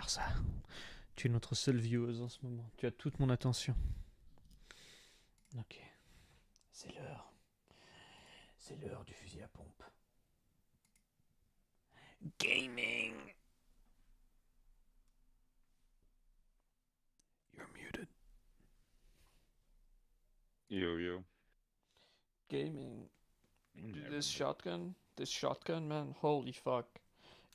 faire ça. Tu es notre seule vieweuse en ce moment. Tu as toute mon attention. Ok. C'est l'heure. C'est l'heure du fusil à pompe. Gaming. You're muted. Yo. Gaming. This shotgun, man, holy fuck.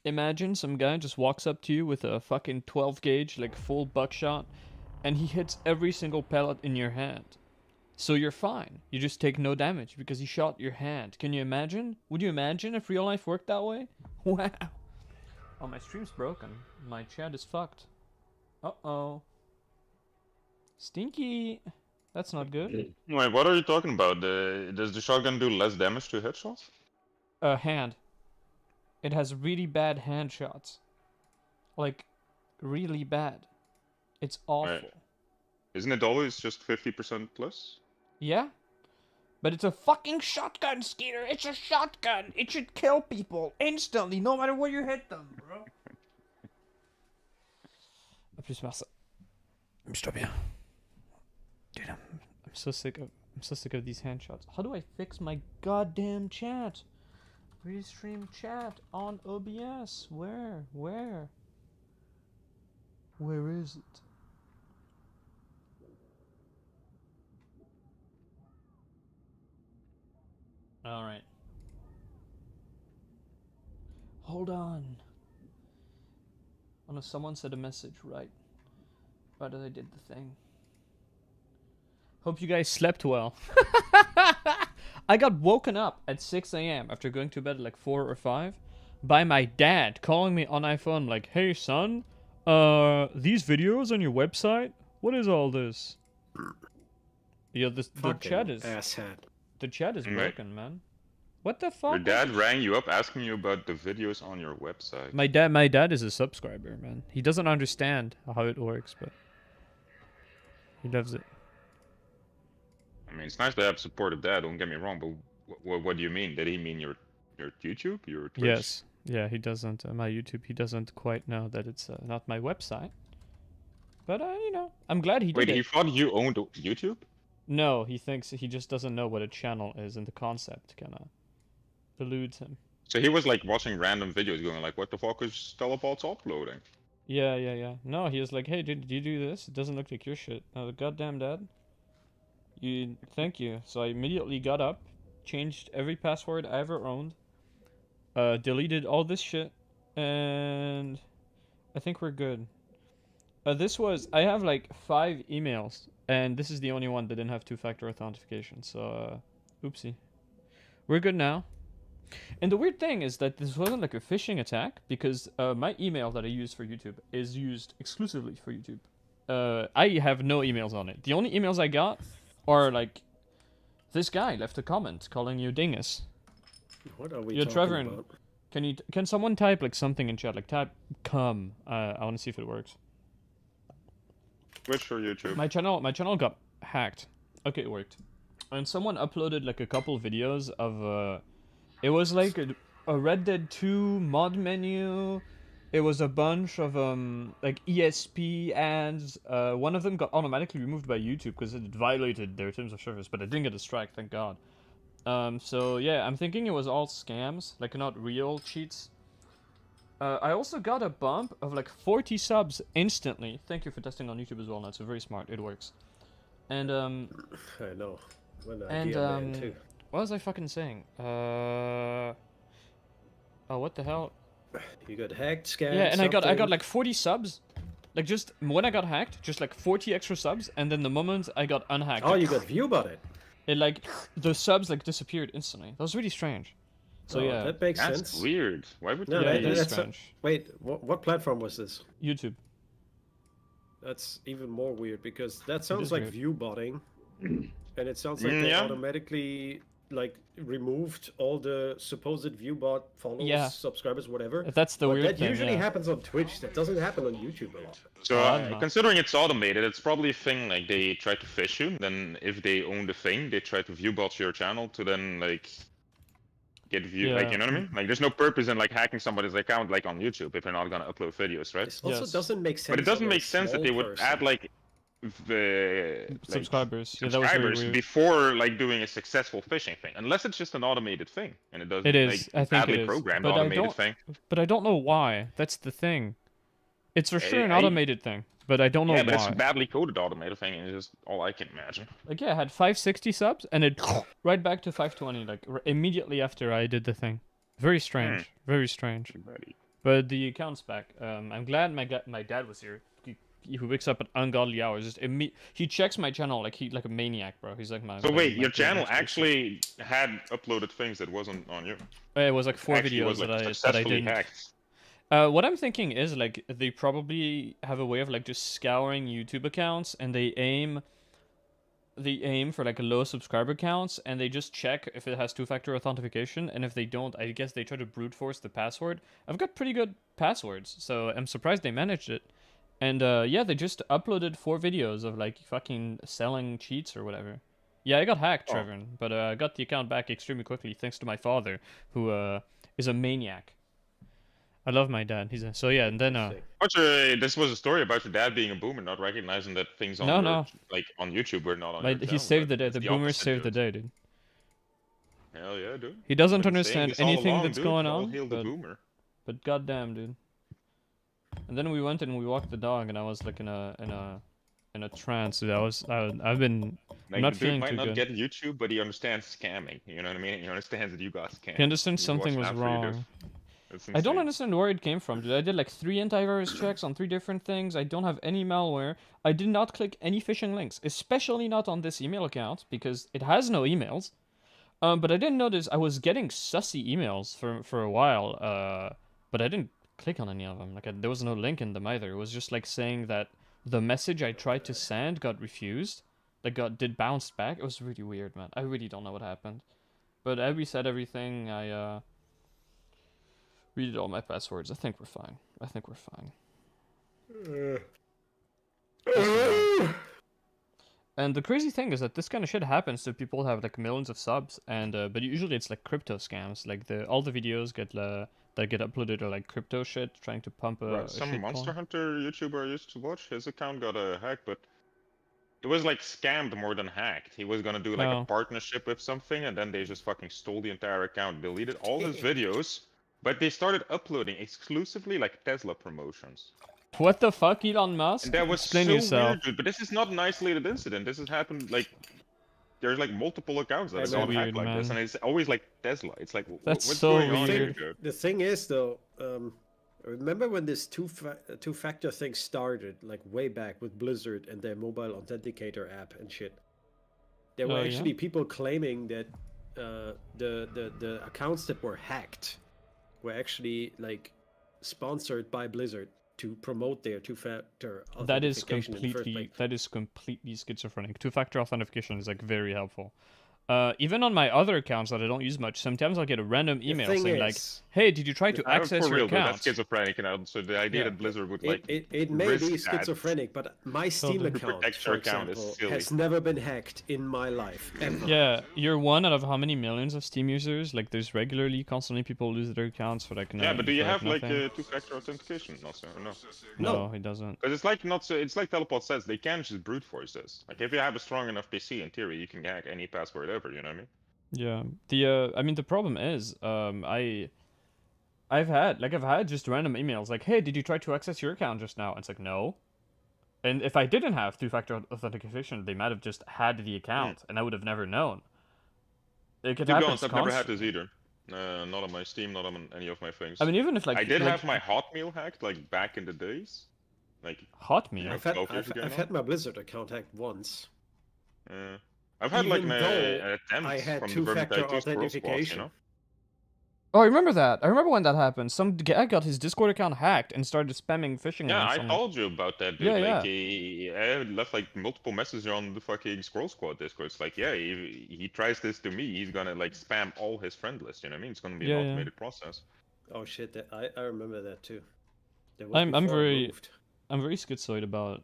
Imagine some guy just walks up to you with a fucking 12 gauge, like full buckshot, and he hits every single pellet in your hand. So you're fine. You just take no damage because he shot your hand. Can you imagine? Would you imagine if real life worked that way? Wow. Oh, my stream's broken. My chat is fucked. Uh-oh. Stinky. That's not good. Wait, what are you talking about? Does the shotgun do less damage to headshots? Hand. It has really bad hand shots. Like, really bad. It's awful. Right. Isn't it always just 50% plus? Yeah? But it's a fucking shotgun, Skeeter! It's a shotgun! It should kill people instantly, no matter where you hit them, bro. A plus merci. Amuse-toi bien. Dude, I'm so sick of these hand shots. How do I fix my goddamn chat? Restream chat on OBS. Where? Where is it? Alright. Hold on. Oh no, someone said a message, right? Right as I did the thing. Hope you guys slept well. I got woken up at 6 a.m. after going to bed at like 4 or 5 by my dad calling me on iPhone like, hey son, these videos on your website? What is all this? Yeah, the chat is... asshat. The chat is broken, man. What the fuck? Your dad rang you up asking you about the videos on your website. My dad is a subscriber, man. He doesn't understand how it works, but he loves it. I mean, it's nice to have supportive dad, don't get me wrong, but what do you mean? Did he mean your YouTube? Your Twitch? Yes. Yeah, he doesn't. My YouTube, he doesn't quite know that it's not my website. But, you know, I'm glad he did Wait, it. he thought you owned YouTube? No, he thinks he just doesn't know what a channel is, and the concept kind of eludes him. So he was like watching random videos going like, what the fuck is Teleport's uploading? Yeah. No, he was like, hey, did you do this? It doesn't look like your shit. Oh, goddamn dad. Thank you. So I immediately got up, changed every password I ever owned, deleted all this shit, and I think we're good. I have like 5 emails, and this is the only one that didn't have 2-factor authentication, so, oopsie. We're good now. And the weird thing is that this wasn't like a phishing attack, because my email that I use for YouTube is used exclusively for YouTube. I have no emails on it. The only emails I got are like, this guy left a comment calling you dingus. What are we Yo, talking Trevor, about? can someone type like something in chat? Like type cum. I want to see if it works. Twitch or YouTube? My channel got hacked. Okay, it worked. And someone uploaded like a couple videos of it was like a Red Dead 2 mod menu. It was a bunch of like ESP ads. One of them got automatically removed by YouTube because it violated their terms of service, but I didn't get a strike, thank God. So yeah, I'm thinking it was all scams, like not real cheats. I also got a bump of like 40 subs instantly. Thank you for testing on YouTube as well. That's very smart. It works. And I know. What an idea, man, too. what was I fucking saying? Oh, what the hell? You got hacked, scammed. Yeah, and I got something. like 40 subs. Like just when I got hacked, just like 40 extra subs, and then the moment I got unhacked, Oh, like, you got view bought it. it like the subs like disappeared instantly. That was really strange. So Oh, yeah, that makes That's sense. weird. Why would No, you yeah, do it is that? that's strange. Wait, what platform was this? YouTube. That's even more weird because that sounds is like weird. view botting, and it sounds like they Yeah. automatically like removed all the supposed view bot follows, Yeah. subscribers, whatever. That's the But weird that thing. usually Yeah. happens on Twitch. That doesn't happen on YouTube a lot. So, I don't know. considering it's automated, it's probably a thing like they try to fish you. Then, if they own the thing, they try to view bot your channel to then like get view, Yeah. like, you know what I mean? Like, there's no purpose in like hacking somebody's account like on YouTube if they're not gonna upload videos, right? This also Yes. doesn't make sense. But it doesn't on a make sense that small they would person. add like the Subscribers. Yeah, that was very subscribers weird. before like doing a successful phishing thing, unless it's just an automated thing and it doesn't It is. like I think badly it is. programmed But I automated don't. thing. But I don't know why. That's the thing. It's for sure an I- automated thing, but I don't know Yeah, but it's why. a badly coded automated thing, and it's just all I can imagine. Like, yeah, I had 560 subs, and it right back to 520, like immediately after I did the thing. Very strange. Very strange. Buddy. But the account's back. I'm glad my dad was here. He wakes up at ungodly hours. Just he checks my channel like a maniac, bro. He's like my. So my- wait, my your kid channel next to me. actually had uploaded things that wasn't on you. It was like 4 Actually videos was, like, that I successfully didn't. hacked. What I'm thinking is like they probably have a way of like just scouring YouTube accounts, and they aim for like low subscriber counts, and they just check if it has two-factor authentication, and if they don't, I guess they try to brute force the password. I've got pretty good passwords, so I'm surprised they managed it. And yeah, they just uploaded 4 videos of like fucking selling cheats or whatever. Yeah, I got hacked, Oh. Trevor, but I got the account back extremely quickly thanks to my father, who is a maniac. I love my dad. So yeah, and then This was a story about your dad being a boomer, not recognizing that things on No. like on YouTube were not on. my, your he channel, saved the but day. it's The boomers opposite, saved the dude. day, dude. Hell yeah, dude. He doesn't Been saying understand this all anything along, that's dude. going All on, hail the but boomer. goddamn, dude. And then we went and we walked the dog, and I was like in a trance. Dude. I've been Like, not the dude feeling might too not good. get YouTube, but he understands scamming. You know what I mean? He understands that you got scammed. He understands He's something watching was out for you, dude. wrong. That's I don't insane. understand where it came from, dude. I did like 3 antivirus checks on 3 different things. I don't have any malware. I did not click any phishing links, especially not on this email account because it has no emails. But I didn't notice I was getting sussy emails for a while. But I didn't click on any of them. Like there was no link in them either. It was just like saying that the message I tried to send got refused. Like did bounce back. It was really weird, man. I really don't know what happened. But I reset everything. I redid all my passwords. I think we're fine. And the crazy thing is that this kind of shit happens to people who have like millions of subs, and but usually it's like crypto scams. Like all the videos that get uploaded are like crypto shit, trying to pump a Some shit Monster coin. Hunter YouTuber I used to watch, his account got hacked, but it was like scammed more than hacked. He was gonna do like Oh. a partnership with something, and then they just fucking stole the entire account, deleted all his videos, but they started uploading exclusively like Tesla promotions. What the fuck, Elon Musk? And that was Explain so yourself. weird, dude. But this is not an isolated incident. This has happened like there's like multiple accounts that That's have so gone hacked weird, like this, man. and it's always like Tesla. It's like That's what's so going on here, weird. dude? The thing is, though, remember when this two-factor thing started, like way back with Blizzard and their mobile authenticator app and shit? There were Oh, yeah? actually people claiming that the accounts that were hacked were actually like sponsored by Blizzard to promote their two-factor That is authentication in the first place. completely schizophrenic. Two-factor authentication is like very helpful. Even on my other accounts that I don't use much, sometimes I'll get a random The email thing saying like, is, "Hey, did you try to access For your real, dude, account?" that's schizophrenic, and so the idea Yeah. that Blizzard would like it may risk be that schizophrenic, but my Steam To account, protect for your account is example, silly. has never been hacked in my life ever. Yeah, you're one out of how many millions of Steam users? Like, there's constantly people lose their accounts for like no. Yeah, but do you for, have like nothing. two-factor authentication also, or no? No, he doesn't. Because it's like not so. It's like Teleport says, they can just brute force this. Like if you have a strong enough PC, in theory, you can hack any password ever. You know what I mean? Yeah. I mean, the problem is, I've had just random emails like, "Hey, did you try to access your account just now?" And it's like, no. And if I didn't have two-factor authentication, they might have just had the account, and I would have never known. It could To be happen. honest, I've never had this either. Not on my Steam, not on any of my things. I mean, even if like I did like, have my Hotmail hacked like back in the days, like Hotmail. Yeah. I've had 12 years ago I've now? had my Blizzard account hacked once. I've had like Even an though attempt I had from the two-factor Vermintide 2 Squirrel Squad, you authentication. know? Oh, I remember that. I remember when that happened. Some guy got his Discord account hacked and started spamming phishing Yeah, links. I on told you about that, dude. Yeah, like, yeah. I left like multiple messages on the fucking Squirrel Squad Discord. It's like, yeah, he tries this to me, he's gonna like spam all his friend list. You know what I mean? It's gonna be Yeah, an yeah. automated process. Oh shit! I remember that too. That was I'm before I very- moved. I'm very schizoid about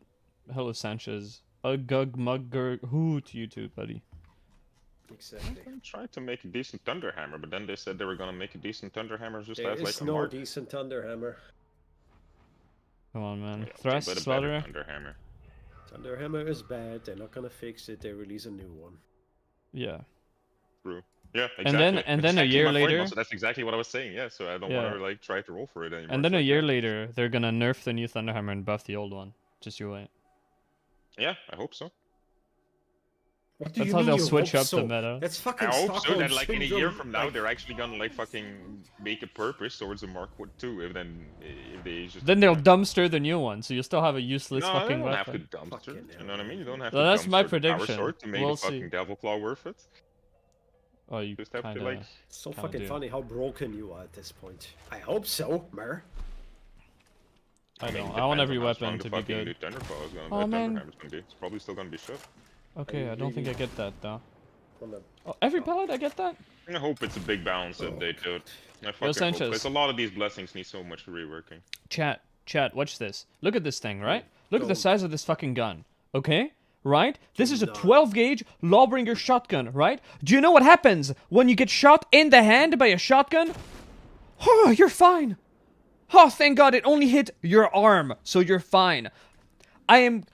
Hello Sanchez. A gug mugger hoot YouTube, buddy. Exactly. I'm trying to make a decent Thunder Hammer, but then they said they were gonna make a decent Thunder Hammer just There as like is a no mark. decent Thunderhammer. Come on, man. Yeah, Thrust, but a better Slaughter. Thunder Hammer. Thunderhammer is bad. They're not gonna fix it. They release a new one. Yeah. True. Yeah, exactly. And then Exactly a year my point, later. Marcel. That's exactly what I was saying. Yeah, so I don't Yeah. want to like try to roll for it anymore. And then It's a like, year yeah. later, they're gonna nerf the new Thunderhammer and buff the old one. Just you wait. Yeah, I hope so. What do That's you how mean they'll you switch hope up so? the meta. That's fucking I hope so Stockholm that like in a year syndrome, from now like- they're actually gonna like fucking make a purpose towards the Mark II. If they just Then they'll dumpster the new one, so you'll still have a useless no, fucking they don't weapon. have to dumpster. Fucking You know what I mean? You don't have Well, to that's my dumpster the Power prediction. Sword to make We'll a fucking see. Devil Claw worth it. Oh, you Just have to kinda. like. It's so Can't fucking do. funny how broken you are at this point. I hope so, Mer. I mean, don't. I want depends every on how strong weapon the to be fucking good. new Thunderclaw is gonna Oh, be. man. Thunderhammer's gonna be. It's probably still gonna be shit. Okay, I don't think I get that though. From the Oh, every pellet I get that? I hope it's a big balance update, dude. I fucking hope, Sanchez. because a lot of these blessings need so much reworking. Chat, watch this. Look at this thing, right? Look at the Don't. size of this fucking gun. Okay? Right? This is a not. 12 gauge Lawbringer shotgun, right? Do you know what happens when you get shot in the hand by a shotgun? Oh, you're fine. Oh, thank God it only hit your arm, so you're fine. I am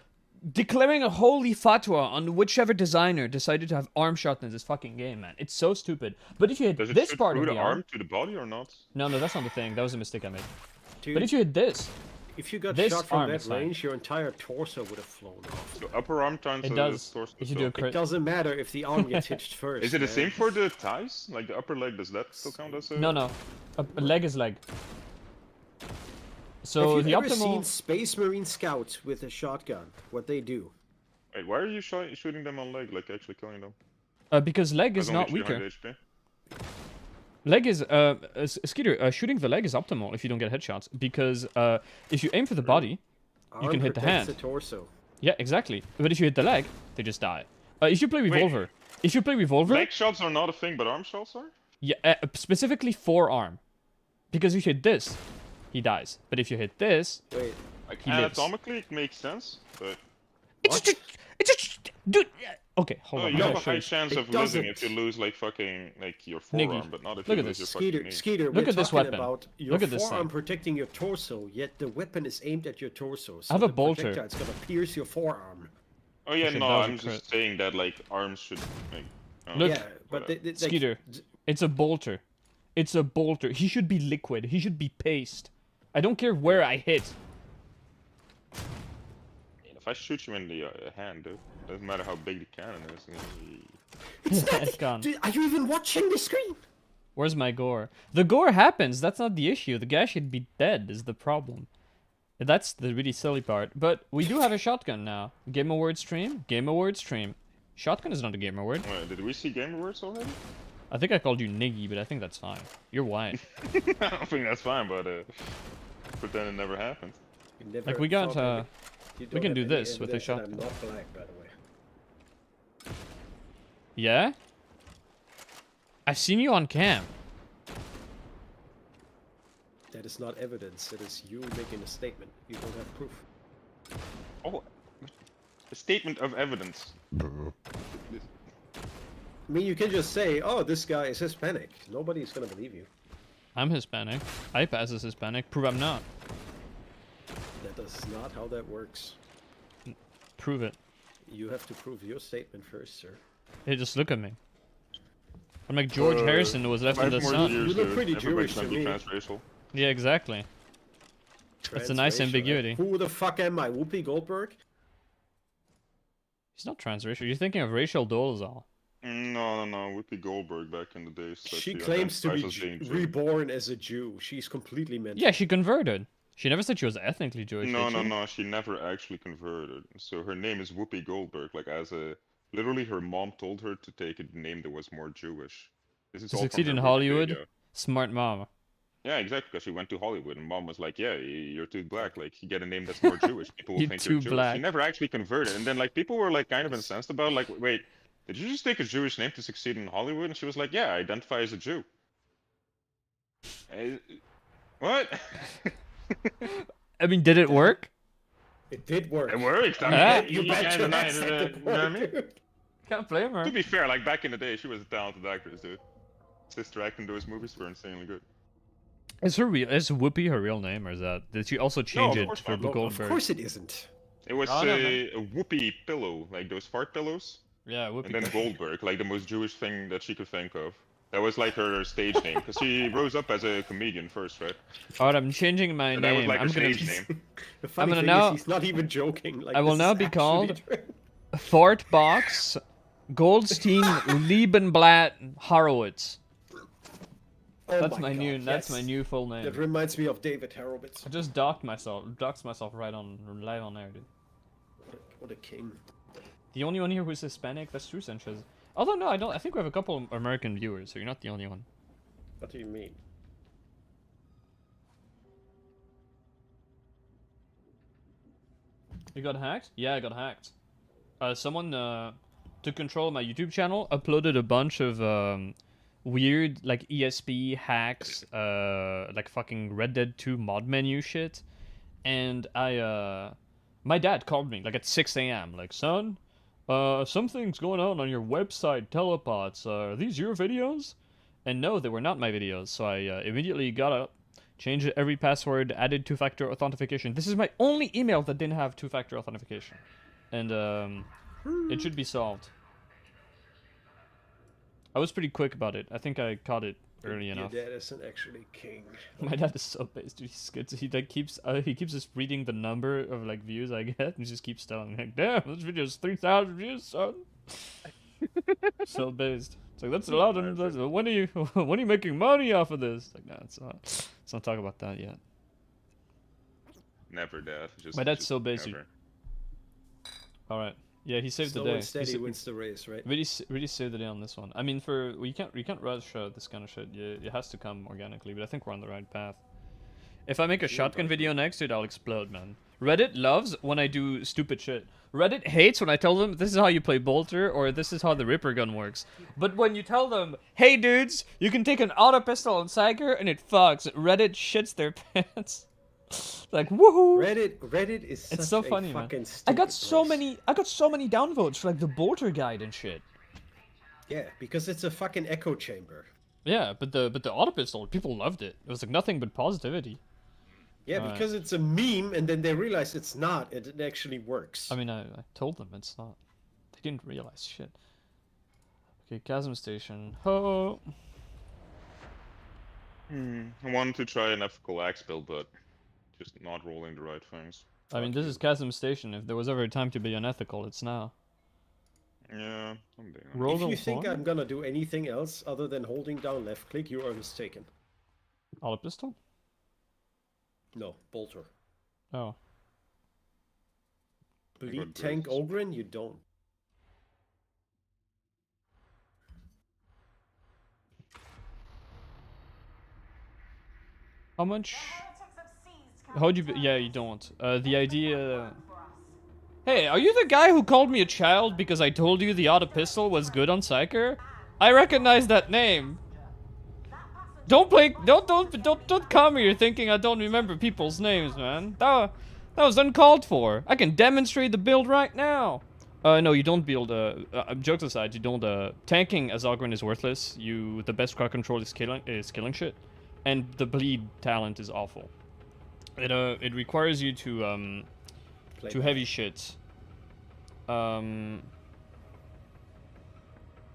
declaring a holy fatwa on whichever designer decided to have arm shot in this fucking game, man. It's so stupid. But if you hit Does it this shoot part through of the the arm to the body or not? No, that's not the thing. That was a mistake I made. Dude, But if you hit this, if you got this shot from arm that is fine. range, your entire torso would have flown off. The upper arm turns it to does. the torso. If you do a It crit. doesn't matter if the arm gets hit first. Is it the man. same for the thighs? Like the upper leg, does that still count as a... No. A leg is leg. So Have you the ever optimal. seen Space Marine scouts with a shotgun? What they do? Wait, why are you shooting them on leg, like actually killing them? Because leg is That's not only weaker. 300 HP. Leg is Skeeter. Shooting the leg is optimal if you don't get headshots because if you aim for the body, you Arm can hit the protects hand. the torso. Yeah, exactly. But if you hit the leg, they just die. If you play revolver, Leg shots are not a thing, but arm shots are? yeah, specifically forearm, because if you hit this, he dies. But if you hit this, Wait, Like, He lives. anatomically, it makes sense, but... dude. Okay, hold No, on. you I'm have gonna a show high you. chance It of losing doesn't. if you lose, like, fucking, like, your Niggy, forearm, but not if look you at lose this. your fucking knee. Skeeter, Look we're at this talking weapon. about your Look at this forearm thing. protecting your torso, yet the weapon is aimed at your torso. So have a the bolter. projectile's gonna pierce your forearm. Oh yeah, Okay, no, that was a I'm crit. just saying that, like, arms should, like... Look, Yeah, but like, Skeeter, it's a bolter. It's a bolter. He should be liquid. He should be paste. I don't care where I hit. If I shoot you in the hand, dude, doesn't matter how big the cannon is. It's gone. Dude, are you even watching the screen? Where's my gore? The gore happens. That's not the issue. The guy should be dead is the problem. That's the really silly part. But we do have a shotgun now. Game Award stream? Game Award stream. Shotgun is not a game award. Wait, did we see Game Awards already? I think I called you Niggy, but I think that's fine. You're white. I don't think that's fine, but pretend it never happened. You never Like, we got, thought that you we don't can have do any this with the evidence that shotgun. I'm not black, by the way. Yeah? I've seen you on cam. That is not evidence. It is you making a statement. You don't have proof. Oh, a statement of evidence. I mean, you can just say, "Oh, this guy is Hispanic." Nobody's gonna believe you. I'm Hispanic. iPass is Hispanic. Prove I'm not. That is not how that works. Prove it. You have to prove your statement first, sir. Hey, just look at me. I'm like George Harrison who was left in the 5 more sun. years, You look dude. pretty Everybody's Jewish gonna to be me. transracial. Yeah, exactly. That's a nice Transracial, eh? ambiguity. Who the fuck am I? Whoopi Goldberg? He's not transracial. You're thinking of Rachel Dolezal. No, Whoopi Goldberg back in the days. said She claims to be identifies as being Jew. reborn as a Jew. She's completely mental. Yeah, she converted. She never said she was ethnically Jewish. No, did she? no, she never actually converted. So her name is Whoopi Goldberg. Like literally her mom told her to take a name that was more Jewish. This is To all from succeed her in Hollywood? Wikipedia. Smart mom. Yeah, exactly. Because she went to Hollywood, and mom was like, "Yeah, you're too black. Like, you get a name that's more Jewish. People will You're think too you're Jewish." black. She never actually converted, and then like people were like kind of incensed about like, "Wait, did you just take a Jewish name to succeed in Hollywood?" And she was like, "Yeah, I identify as a Jew." What? I mean, did it work? It did work. It works. I Ah. mean, You you bet can't your deny ass it. that You it know what I mean? worked. Can't blame her. To be fair, like back in the day, she was a talented actress, dude. Sister Act in those movies were insanely good. Is Whoopi her real name, or is that did she also No, change of it course for not. No, Goldberg? of course it isn't. It was Oh, no, a whoopee pillow, like those fart pillows. Yeah, Whoopi. And then Goldberg, like the most Jewish thing that she could think of. That was like her stage name, because she rose up as a comedian first, right? Alright, I'm changing my So name. that was like her I'm gonna. stage name. The funny gonna thing now- is, he's not even joking. Like, I will this now is be actually called true. Fort Box Goldstein Liebenblatt Horowitz. Oh That's my God, new. That's yes. my new full name. That reminds me of David Horowitz. I just doxed myself right on live on air, dude. What a king. The only one here who's Hispanic. That's true, Sanchez. Although no, I don't. I think we have a couple American viewers, so you're not the only one. What do you mean? You got hacked? Yeah, I got hacked. Someone took control of my YouTube channel, uploaded a bunch of weird like ESP hacks, like fucking Red Dead 2 mod menu shit, and my dad called me like at 6 a.m. like, son, something's going on your website, Telepots. Are these your videos? And no, they were not my videos. So I immediately got up, changed every password, added two-factor authentication. This is my only email that didn't have two-factor authentication, and it should be solved. I was pretty quick about it. I think I caught it early enough. Your dad isn't actually king. My dad is so based, dude. He's good. He like keeps just reading the number of like views I get, and just keeps telling me, like, damn, this video is 3,000 views, son. So based. It's like, that's a lot. When are you making money off of this? Like, no, it's not. Let's not talk about that yet. Never, Dad. My dad's so basic. never. All right. Yeah, he saved Slow the day. and steady wins the race, right? Really saved the day on this one. I mean, you can't rush this kind of shit. It has to come organically, but I think we're on the right path. If I make a shotgun video next, dude, I'll explode, man. Reddit loves when I do stupid shit. Reddit hates when I tell them this is how you play Bolter or this is how the Ripper gun works. But when you tell them, hey dudes, you can take an auto pistol on Sager and it fucks, Reddit shits their pants. Like, woohoo! Reddit is such It's so a funny, man. fucking I got stupid so place. many downvotes for like the Bolter guide and shit. Yeah, because it's a fucking echo chamber. Yeah, but the auto pistol, people loved it. It was like nothing but positivity. Yeah, Alright. because it's a meme, and then they realize it's not. It actually works. I mean, I told them it's not. They didn't realize shit. Okay, Chasm Station. Ho! I wanted to try an ethical axe build, but just not rolling the right things. I mean, this is Chasm Station. If there was ever a time to be unethical, it's now. Yeah, I'm doing that. Roll If you the think horn? I'm gonna do anything else other than holding down left click, you are mistaken. Auto pistol? No, Bolter. Oh. Bleed tank Ogren, you don't. How much? How'd you? Yeah, you don't. The idea. Hey, are you the guy who called me a child because I told you the auto pistol was good on Psyker? I recognize that name. Don't come here thinking I don't remember people's names, man. That was uncalled for. I can demonstrate the build right now. No, you don't build. Jokes aside, you don't. Tanking as Ogren is worthless. The best crowd control is killing shit, and the bleed talent is awful. It requires you to Play heavy shit.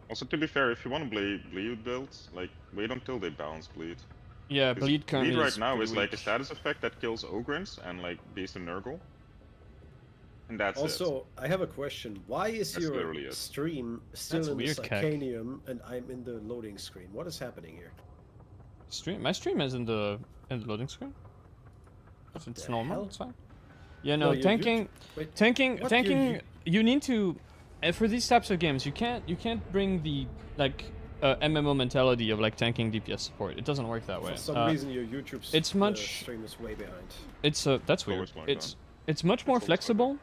Also, to be fair, if you want to bleed builds, like, wait until they balance bleed. Yeah, 'Cause bleed currently right now pretty is like a weak. status effect that kills Ogrins and like beast and Nurgle. And that's it. Also, I have a question. Why is That's your literally it. stream still That's in the weird, Kek. Psychanium and I'm in the loading screen? What is happening here? My stream is in the loading screen. It's the normal. hell? It's fine. Yeah, No, no, your tanking, Wait, tanking, what? tanking. You need to, and for these types of games, you can't bring the like MMO mentality of like tanking DPS support. It doesn't work that way. For some reason, your YouTube it's much- stream is way behind. It's that's weird. always like It's much more always like flexible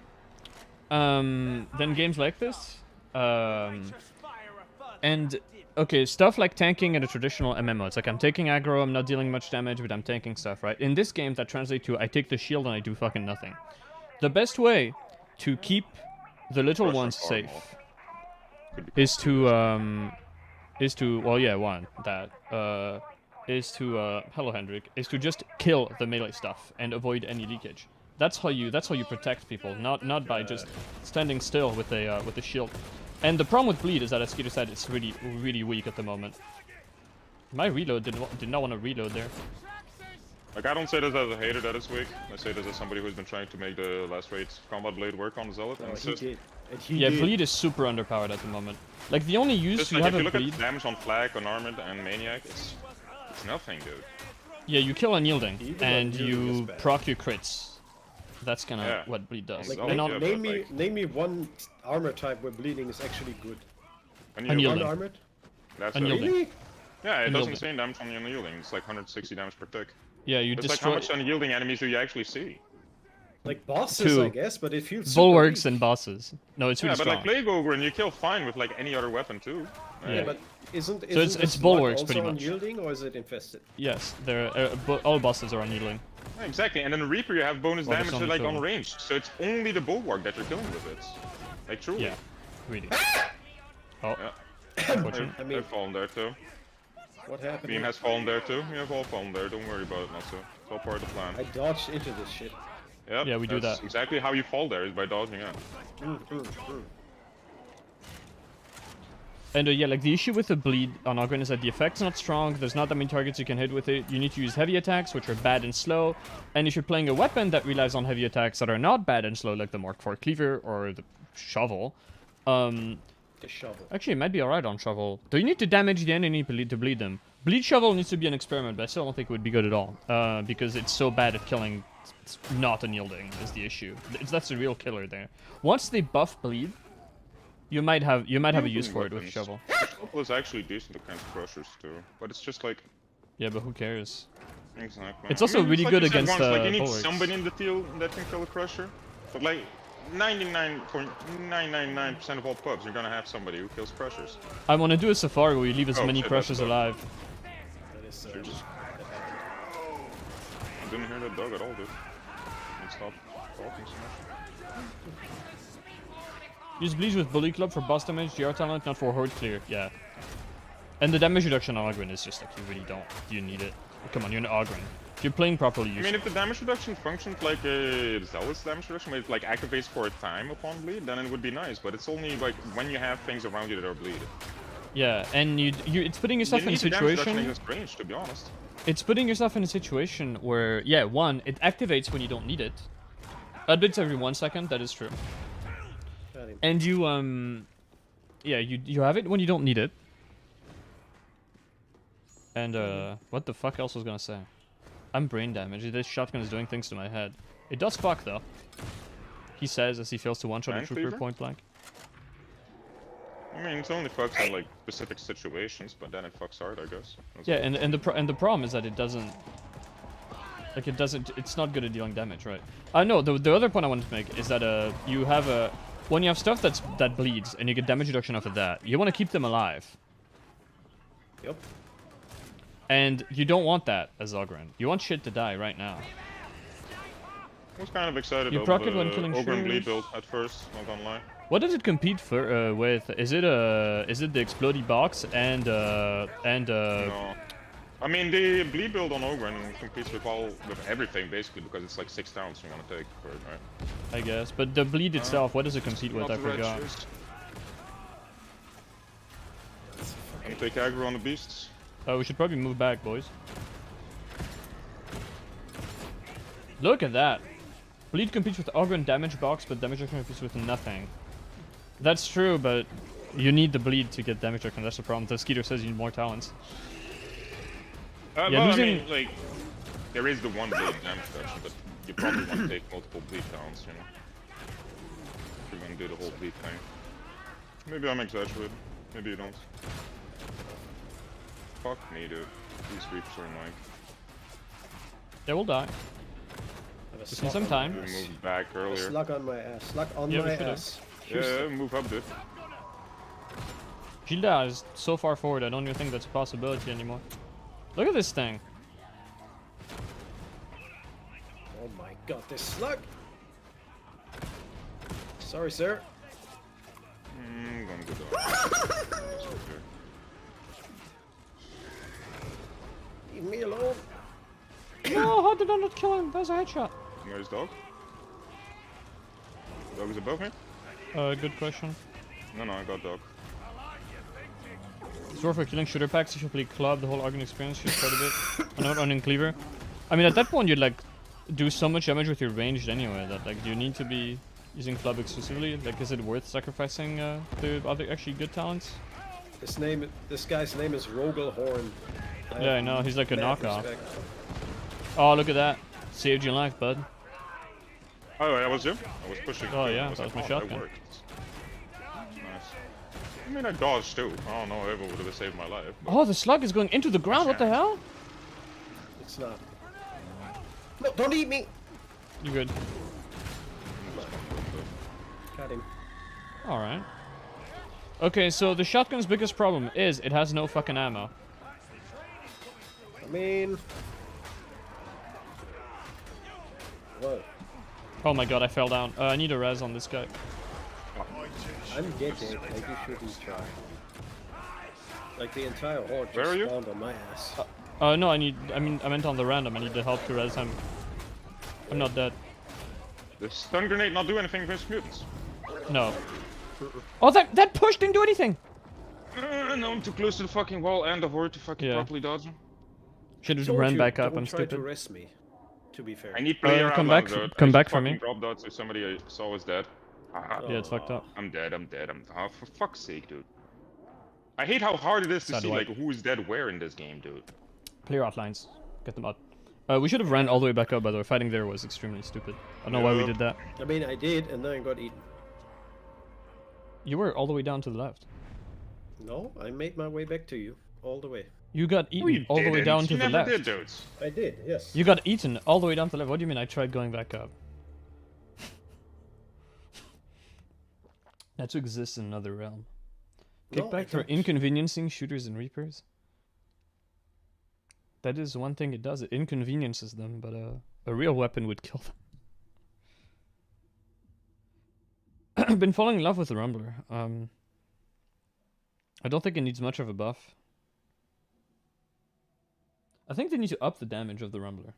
than games like this. And okay, stuff like tanking in a traditional MMO. It's like I'm taking aggro, I'm not dealing much damage, but I'm tanking stuff, right? In this game, that translates to I take the shield and I do fucking nothing. The best way to keep the little Russian ones armor. safe is to well, yeah, one that is to hello Hendrik, is to just kill the melee stuff and avoid any leakage. That's how you protect people, not by just standing still with a shield. And the problem with bleed is that, as Skeeter said, it's really weak at the moment. My reload did not want to reload there. Like, I don't say this as a hater that is weak. I say this as somebody who's been trying to make the last rate combat blade work on Zealot. And he did. And he Yeah, did. bleed is super underpowered at the moment. Like, the only use just you like, have if you a look bleed... at damage on Flag, on Armored, and Maniac, it's nothing, dude. Yeah, you kill unyielding, Even and unyielding is you bad. proc your crits. That's kind of Yeah. what bleed does. Like, Oh, And yeah, on, but name me one armor type where bleeding is actually good. Unyielding. Unarmored? That's Unyielding. Really? Yeah, it does Unyielding. insane damage on the unyielding. It's like 160 damage per tick. yeah, you It's like how destroy much unyielding enemies do you actually see? Like bosses, Two. I guess, but it feels super bulwarks weak. and bosses. No, it's Yeah, really but strong. like Plague Ogre and you kill fine with like any other weapon too. Yeah. But isn't it's the slug bulwarks, also pretty much. unyielding, or is it infested? Yes, they're all bosses are unyielding. Yeah, exactly, and then the Reaper you have bonus Well, damage there's only like two. on range, so it's only the Bulwark that you're killing with it. Like truly. Yeah, really. Oh, Yeah. unfortunate. I mean- I've fallen there too. What happened? Beam has fallen there too. We have all fallen there. Don't worry about it, Natsu. It's all part of the plan. I dodged into this shit. Yep, Yeah, we do that's that. exactly how you fall there, is by dodging out. And yeah, like the issue with the bleed on Ogren is that the effect's not strong, there's not that many targets you can hit with it, you need to use heavy attacks, which are bad and slow, and if you're playing a weapon that relies on heavy attacks that are not bad and slow, like the Mark IV Cleaver or the Shovel, The shovel. actually it might be alright on Shovel. Do you need to damage the enemy to bleed them? Bleed Shovel needs to be an experiment, but I still don't think it would be good at all, because it's so bad at killing not unyielding is the issue. That's the real killer there. Once they buff bleed, you might have a use for it with Shovel. Shovel is actually decent against crushers too, but it's just like Yeah, but who cares? exactly. It's also really like good you said against once, like you need bulwarks. somebody in the field that can kill a crusher, but like 99.999% of all pubs, you're gonna have somebody who kills crushers. I want to do a safari where you leave as Oh, many shit, crushers that's alive. That is Sure, just- I didn't hear that dog at all, dude. And stop talking so much. Use Bleach with Bully Club for boss damage, GR talent, not for horde clear. Yeah. And the damage reduction on Ogren is just like, you really don't. You need it. Come on, you're an Ogren. If you're playing properly, I you mean, if the damage reduction functioned like a Zealot's damage reduction, where it like activates for a time upon bleed, then it would be nice. But it's only like when you have things around you that are bleed. Yeah, and it's putting yourself in a You need the damage reduction situation. against range, to be honest. It's putting yourself in a situation where, yeah, one, it activates when you don't need it. Updates every 1 second, that is true. And you, yeah, you have it when you don't need it. And, what the fuck else was gonna say? I'm brain damaged. This shotgun is doing things to my head. It does fuck, though. He says as he fails to one-shot a Mind trooper cleaver? point blank. I mean, it's only fucks in like specific situations, but then it fucks hard, I guess. That's Yeah, all. and the problem is that it doesn't... Like, it's not good at dealing damage, right? No, the other point I wanted to make is that, you have a... When you have stuff that bleeds, and you get damage reduction off of that, you want to keep them alive. Yep. And you don't want that as Ogren. You want shit to die right now. I was kind of excited You about proc it the when killing Ogre and Bleed shooters? build at first, not gonna lie. What does it compete for, with? Is it the explodey box and No. I mean, the Bleed build on Ogren competes with everything, basically, because it's like 6 towns you want to take for it, right? I guess, but the bleed itself, what does it compete with? Not I the red forgot. shoes. I'm gonna take aggro on the beasts. We should probably move back, boys. Look at that. Bleed competes with Ogre damage box, but damage reduction competes with nothing. That's true, but you need the bleed to get damage reduction. That's the problem. The Skeeter says you need more talents. Yeah, Well, losing- I mean, like, there is the one bleed damage reduction, but you probably want to take multiple bleed talents, you know? If you're gonna do the whole bleed thing. Maybe I'm exaggerating. Maybe you don't. Fuck me, dude. These Reapers are annoying. They will die. Just need some time. We moved back A earlier. slug on my ass. Slug on Yeah, we my should've. ass. Yeah, move up, dude. Gilda is so far forward, I don't even think that's a possibility anymore. Look at this thing. Oh my god, this slug! Sorry, sir. Gonna go down. Leave me alone. No, how did I not kill him? That was a headshot. Where's dog? Dog is above me? Good question. No, I got dog. It's for killing shooter packs, you should play club, the whole Argon experience should quite a bit. I'm not running cleaver. I mean, at that point, you'd like do so much damage with your ranged anyway that like, do you need to be using club exclusively? Like, is it worth sacrificing the other actually good talents? This guy's name is Rogelhorn. Yeah, I know, he's like a Mad knockoff. respect. Oh, look at that. Saved your life, bud. Oh, that was you? I was pushing. Oh, too. yeah, I was that was my like, shotgun. that worked. Nice. I mean, I dodged too. I don't know if it would have saved my life. But... Oh, the slug is going into the ground, what the hell? It's not. No, don't eat me! You good. Got him. Alright. Okay, so the shotgun's biggest problem is it has no fucking ammo. I mean... What? Oh my god, I fell down. I need a res on this guy. I'm getting, like you shouldn't try. Like the entire horde Where just are you? spawned on my ass. No, I meant on the random. I need the help to res him. I'm not dead. The stun grenade not do anything against mutants. No. Oh, that push didn't do anything! No, I'm too close to the fucking wall and the horde to fucking Yeah. properly dodge him. Should've Told ran you, back up, don't I'm try to stupid. rest me. To be fair. I need player come outline, back- though. come I back just for me. fucking drop dodge if somebody I saw was dead. Ah, Yeah, it's fucked up. I'm dead. Oh, for fuck's sake, dude. I hate how hard it is to So see do I. like who is dead where in this game, dude. Player outlines. Get them out. We should have ran all the way back up, by the way. Fighting there was extremely stupid. I don't know why we Yep. did that. I mean, I did, and then I got eaten. You were all the way down to the left. No, I made my way back to you. All the way. You got No, you eaten all the way didn't. down to You the never left. did, dudes. I did, yes. You got eaten all the way down to the left. What do you mean I tried going back up? That exists in another realm. No, Kickback I for don't. inconveniencing shooters and reapers. That is one thing it does. It inconveniences them, but a real weapon would kill them. I've been falling in love with the Rumbler. I don't think it needs much of a buff. I think they need to up the damage of the Rumbler.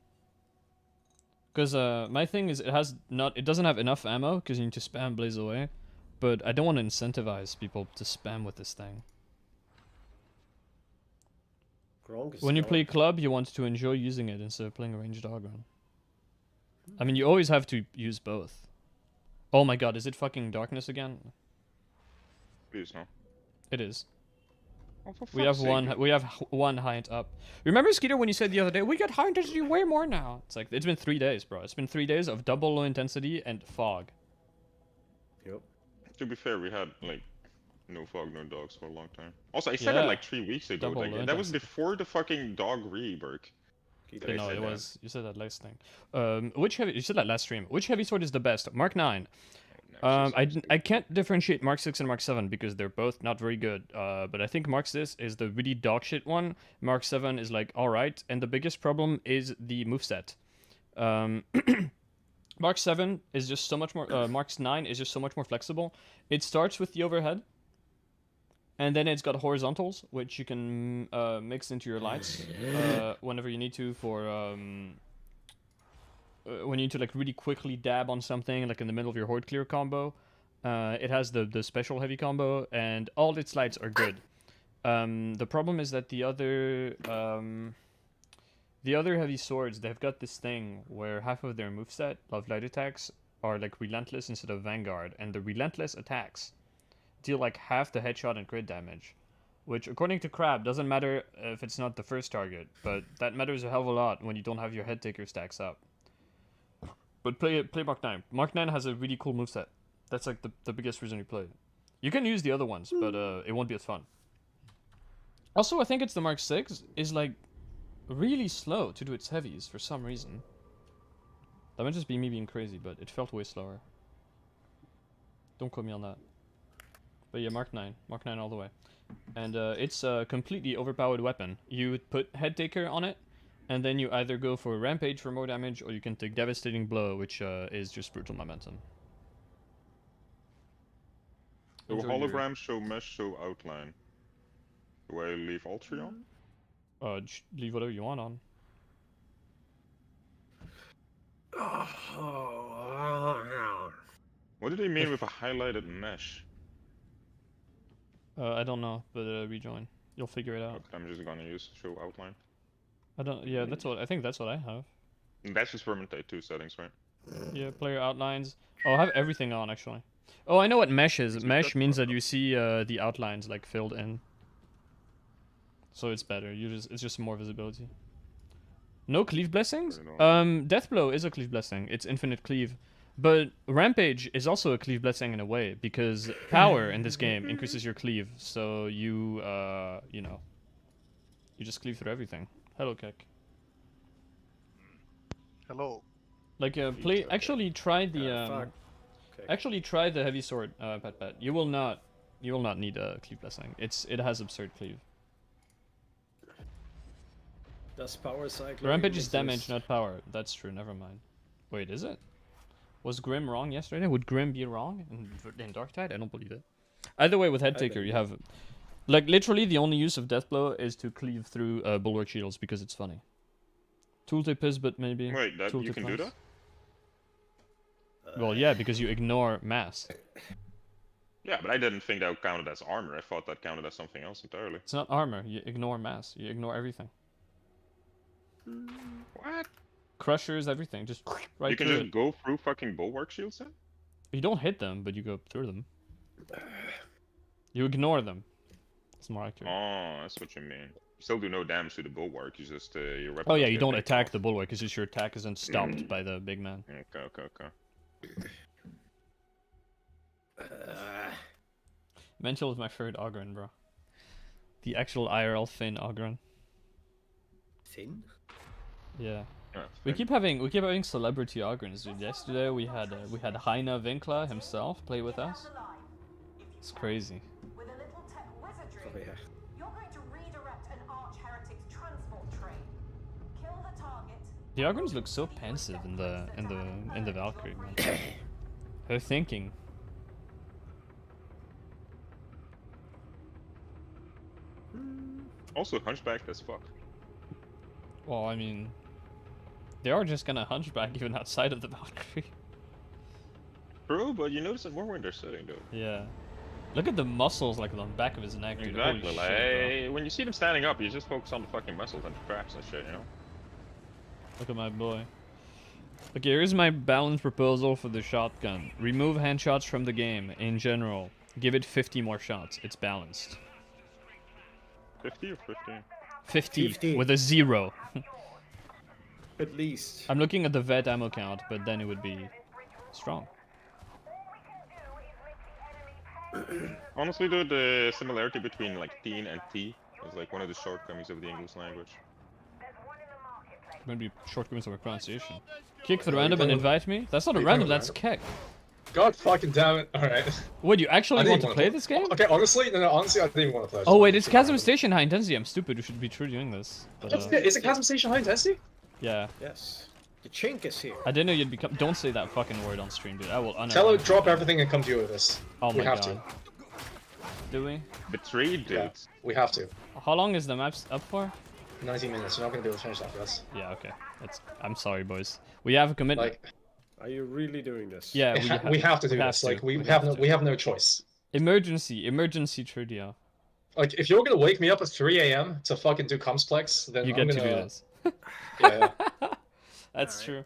Because my thing is it doesn't have enough ammo because you need to spam Blaze Away. But I don't want to incentivize people to spam with this thing. Gronk is When you gone. play club, you want to enjoy using it instead of playing a ranged dog run. I mean, you always have to use both. Oh my god, is it fucking darkness again? Please no. It is. Oh, for We have fuck's sake, dude. we have one height up. Remember, Skeeter, when you said the other day, we got high intensity way more now? It's like, it's been 3 days, bro. It's been 3 days of double low intensity and fog. Yep. To be fair, we had like no fog, no dogs for a long time. Also, I said Yeah. that like 3 weeks ago. Double Like, low that was intensity. before the fucking dog rework. Keep Did I No, say it that? was. You said that last thing. Which heavy? You said that last stream. Which heavy sword is the best? Mark 9. I can't differentiate Mark 6 and Mark 7 because they're both not very good. But I think Mark 6 is the really dog shit one. Mark 7 is like alright, and the biggest problem is the moveset. Mark 7 is just so much more. Mark 9 is just so much more flexible. It starts with the overhead, and then it's got horizontals, which you can mix into your lights whenever you need to for. When you need to like really quickly dab on something, like in the middle of your horde clear combo, it has the special heavy combo, and all its lights are good. The problem is that the other heavy swords, they've got this thing where half of their moveset of light attacks are like relentless instead of vanguard, and the relentless attacks deal like half the headshot and crit damage, which according to Crab doesn't matter if it's not the first target, but that matters a hell of a lot when you don't have your head taker stacks up. But play Mark 9. Mark 9 has a really cool moveset. That's like the biggest reason you play it. You can use the other ones, but it won't be as fun. Also, I think it's the Mark 6 is like really slow to do its heavies for some reason. That might just be me being crazy, but it felt way slower. Don't quote me on that. But yeah, Mark 9. Mark 9 all the way. And it's a completely overpowered weapon. You would put head taker on it, and then you either go for Rampage for more damage, or you can take Devastating Blow, which is just brutal momentum. So Enjoy your- hologram, show mesh, show outline. Do I leave all three on? Leave whatever you want on. What did he mean with a highlighted mesh? I don't know, but rejoin. You'll figure it out. Okay, I'm just gonna use show outline. I don't. Yeah, that's what I think. That's what I have. And that's just permanent 2 settings, right? Yeah, player outlines. Oh, I have everything on actually. Oh, I know what mesh is. Mesh means that you see the outlines like filled in. So it's better. It's just more visibility. No cleave blessings? Deathblow is a cleave blessing. It's infinite cleave. But Rampage is also a cleave blessing in a way, because power in this game increases your cleave, so you know, you just cleave through everything. Hello, Kek. Hello. Like, actually try the, fuck. Okay. actually try the heavy sword, Pat. You will not need a cleave blessing. It has absurd cleave. Does power cycle? Rampage is damage, not power. That's true, never mind. Wait, is it? Was Grim wrong yesterday? Would Grim be wrong in Darktide? I don't believe it. Either way, with Headtaker, you have... Like, literally, the only use of Deathblow is to cleave through Bulwark Shields, because it's funny. Tooltip is, but maybe... Wait, that you Tooltip can do that? Well, yeah, because you ignore mass. Yeah, but I didn't think that counted as armor. I thought that counted as something else entirely. It's not armor, you ignore mass. You ignore everything. What? Crushers, everything. Just right You can through just it. go through fucking bulwark shields then? You don't hit them, but you go through them. You ignore them. It's more accurate. Oh, that's what you mean. You still do no damage to the bulwark. You just your weapon. Oh yeah, doesn't you get don't picked attack off. the bulwark, it's just your attack isn't stopped by the big man. Okay. Mental is my favorite Ogren, bro. The actual IRL Finn Ogren. Thin? Yeah. Yeah, We keep having celebrity Ogrens, dude. Yesterday we had Heine Winkler himself play with us. It's crazy. With a little tech wizardry, Oh, yeah. you're going to redirect an arch heretic's transport train. Kill the target. The Ogrens look so pensive in the Valkyrie, man. Her thinking. Also hunchbacked as fuck. Well, I mean, they are just gonna hunchback even outside of the Valkyrie. True, but you notice it more when they're sitting, though. Yeah. Look at the muscles like on the back of his neck, dude. Exactly. Holy Like, shit, when you see them standing up, you just focus on the fucking muscles and traps and shit, you know? bro. Look at my boy. Okay, here's my balanced proposal for the shotgun. Remove hand shots from the game in general. Give it 50 more shots. It's balanced. 50 or 15? 50 50. with a 0. At least. I'm looking at the vet ammo count, but then it would be strong. Honestly, though, the similarity between like teen and T is like one of the shortcomings of the English language. Maybe shortcomings of a pronunciation. Kick the random and invite me? That's not a random, that's Keck. God fucking damn it. Alright. Wait, you actually I want didn't to wanna play this game? Okay, honestly, honestly, I didn't even want to play. Oh wait, it's Chasm Station High Intensity. I'm stupid. We should be true doing this. But, Is it Chasm Station High Intensity? yeah. Yes. The chink is here. I didn't know you'd become. Don't say that fucking word on stream, dude. I will Tell her unerase. drop everything and come deal with this. Oh we my have god. Do we? Betrayed, dude. Yeah, we have to. How long is the map up for? 19 minutes. You're not gonna be able to finish that for us. Yeah, okay. I'm sorry, boys. We have a commitment. Like, Are you really doing this? yeah, we have to do we have this. to. Like, we We have have no, to. we have no choice. Emergency Trudio. Like, if you're gonna wake me up at 3 a.m. to fucking do Compsplex, then You I'm get gonna. to do this. Yeah. That's Alright.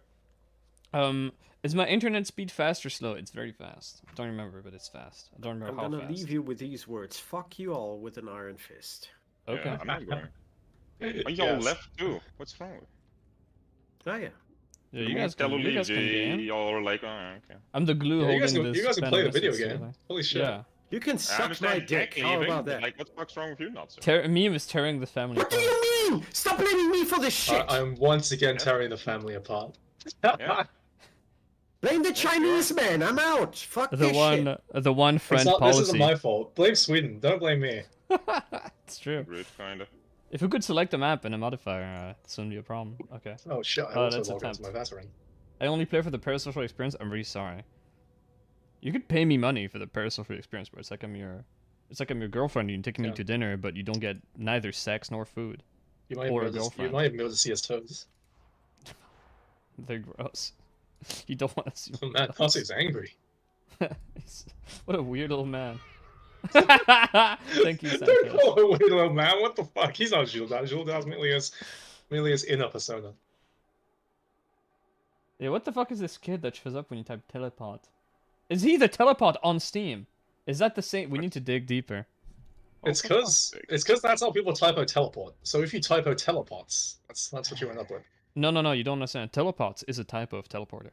true. Is my internet speed fast or slow? It's very fast. I don't remember, but it's fast. I don't I'm remember how gonna fast. leave you with these words. Fuck you all with an iron fist. Okay. Yeah, I'm not going. Oh, y'all Yes. left too. What's wrong with Oh yeah. Yeah, you guys can game. Y'all are like, oh, okay. I'm the glue Yeah, holding you guys can, this. you guys can pen play the of video essence, game. really. Holy shit. Yeah. You can I suck my understand dick. tech How leaving, about but, that? like, what the fuck's wrong with you, not Me was tearing the family What do apart. you mean? Stop blaming me for this shit. I'm once again tearing the family apart. Yeah. Blame the Chinese man. I'm out. Fuck The this shit. one friend This policy. isn't my fault. Blame Sweden. Don't blame me. It's true. Rude, kinda. If we could select a map and a modifier, this wouldn't be a problem. Okay. Oh shit! I Oh, also that's logged attempt. into my veteran. I only play for the parasocial experience. I'm really sorry. You could pay me money for the personal free experience, but it's like I'm your girlfriend. You can take me Yeah. to dinner, but you don't get neither sex nor food. You might Or a even be able to, you girlfriend. might even be able to see his toes. They're gross. You don't want to see. Oh, man, Kasu's angry. What a weird little man. Thank you, Don't Santa. call him a weird little man. What the fuck? He's not Gildas. Gildas merely his inner persona. Yeah, what the fuck is this kid that shows up when you type teleport? Is he the teleport on Steam? Is that the same? We need to dig deeper. It's for because fuck's sake. that's how people typo teleport. So if you typo teleports, that's what you end up with. No, you don't understand. Teleports is a type of teleporter.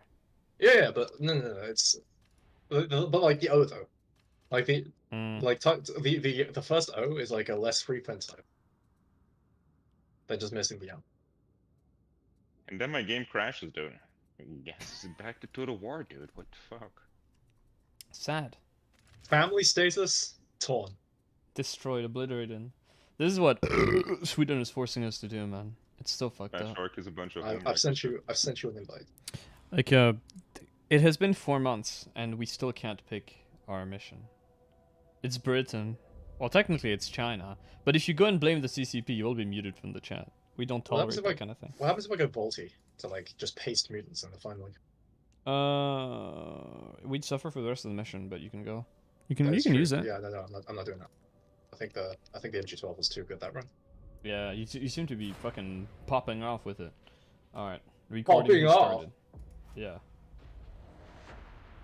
Yeah, but no, it's but like the O though, like the Mm. like the first O is like a less frequent type. They're just missing the O. And then my game crashes, dude. Yes, back to Total War, dude. What the fuck? Sad. Family status torn. Destroyed, obliterated. This is what Sweden is forcing us to do, man. It's so fucked That up. shark is a bunch of. I've sent you an invite. Like, it has been 4 months, and we still can't pick our mission. It's Britain. Well, technically it's China. But if you go and blame the CCP, you will be muted from the chat. We don't What happens tolerate if that kind of thing. What happens if I go Volty to like just paste mutants in the final link? We'd suffer for the rest of the mission, but you can go. You can That's you can true. use it. Yeah, no, I'm not doing that. I think the MG12 was too good that run. Yeah, you seem to be fucking popping off with it. Alright, recording Popping off? restarted. Yeah.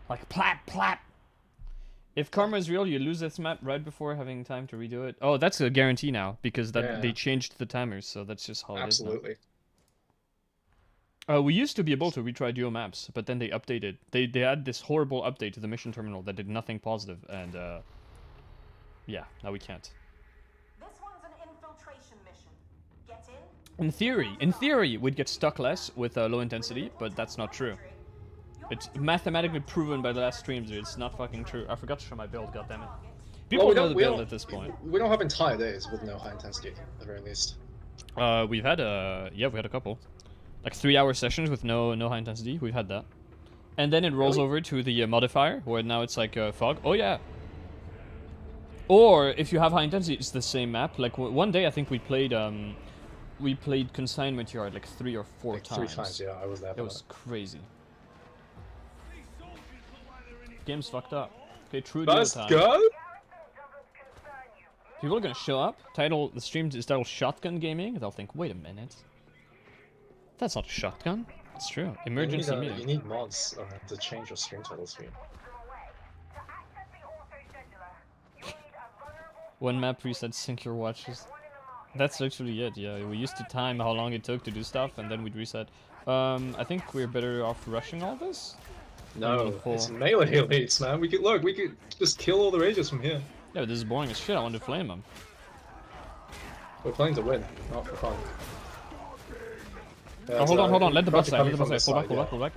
Like plap plap. If karma is real, you lose this map right before having time to redo it. Oh, that's a guarantee now because Yeah. they changed the timers, so that's just how it is now. Absolutely. We used to be able to retry dual maps, but then they updated. They had this horrible update to the mission terminal that did nothing positive, and yeah, now we can't. This one's an infiltration mission. Get in. In theory, we'd get stuck less with low intensity, but that's not true. It's mathematically proven by the last streams, dude. It's not fucking true. I forgot to show my build, goddammit. People we know don't- the we build don't- at this point. We don't have entire days with no high intensity, at the very least. We've had we had a couple. Like 3-hour sessions with no high intensity. We've had that. And then it rolls Really? over to the modifier, where now it's like fog. Oh yeah. Or if you have high intensity, it's the same map. Like one day, I think we played Consignment Yard like 3 or 4 Like times. 3 times, yeah, I was there. It was crazy. Game's fucked up. Okay, true deal Let's time. go! People are gonna show up. The stream is titled Shotgun Gaming. They'll think, wait a minute. That's not a shotgun. It's true. Emergency you meeting. need mods to change your stream title screen. One map preset sync your watches. That's actually it, yeah. We used to time how long it took to do stuff, and then we'd reset. I think we're better off rushing all this. No, Cool. it's melee elites, man. We could just kill all the rages from here. Yeah, but this is boring as shit. I want to flame them. We're playing to win, not for fun. Oh, hold on. Let the boss die. Let the boss die. Pull back.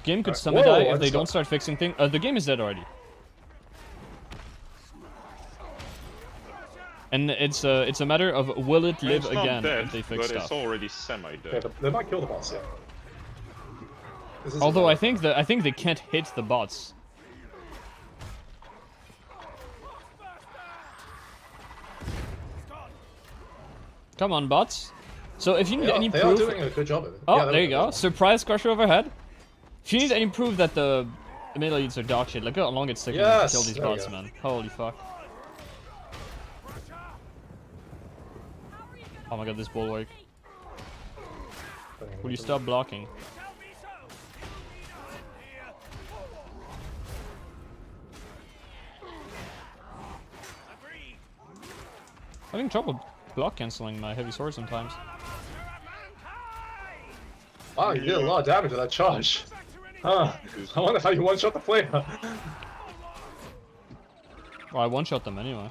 Game could suddenly die if they don't start fixing things. The game is dead already. And it's a matter of will it live It's not again dead, if they but fix it's stuff. already semi-dead. Yeah, but they might kill the boss, yeah. This isn't Although bad. I think they can't hit the bots. Come on, bots. So if you need any they are proof, doing a good job of it. oh, Yeah, there you they're- go. Surprise crusher overhead. If you need any proof that the melee leads are dog shit, look how long it's taking to Yes, kill these there you bots, go. man. Holy fuck. Oh my god, this bulwark. Will you stop blocking? Having trouble block canceling my heavy sword sometimes. Wow, you did a lot of damage with that charge. Huh. I wonder how you one-shot the player. Well, I one-shot them anyway.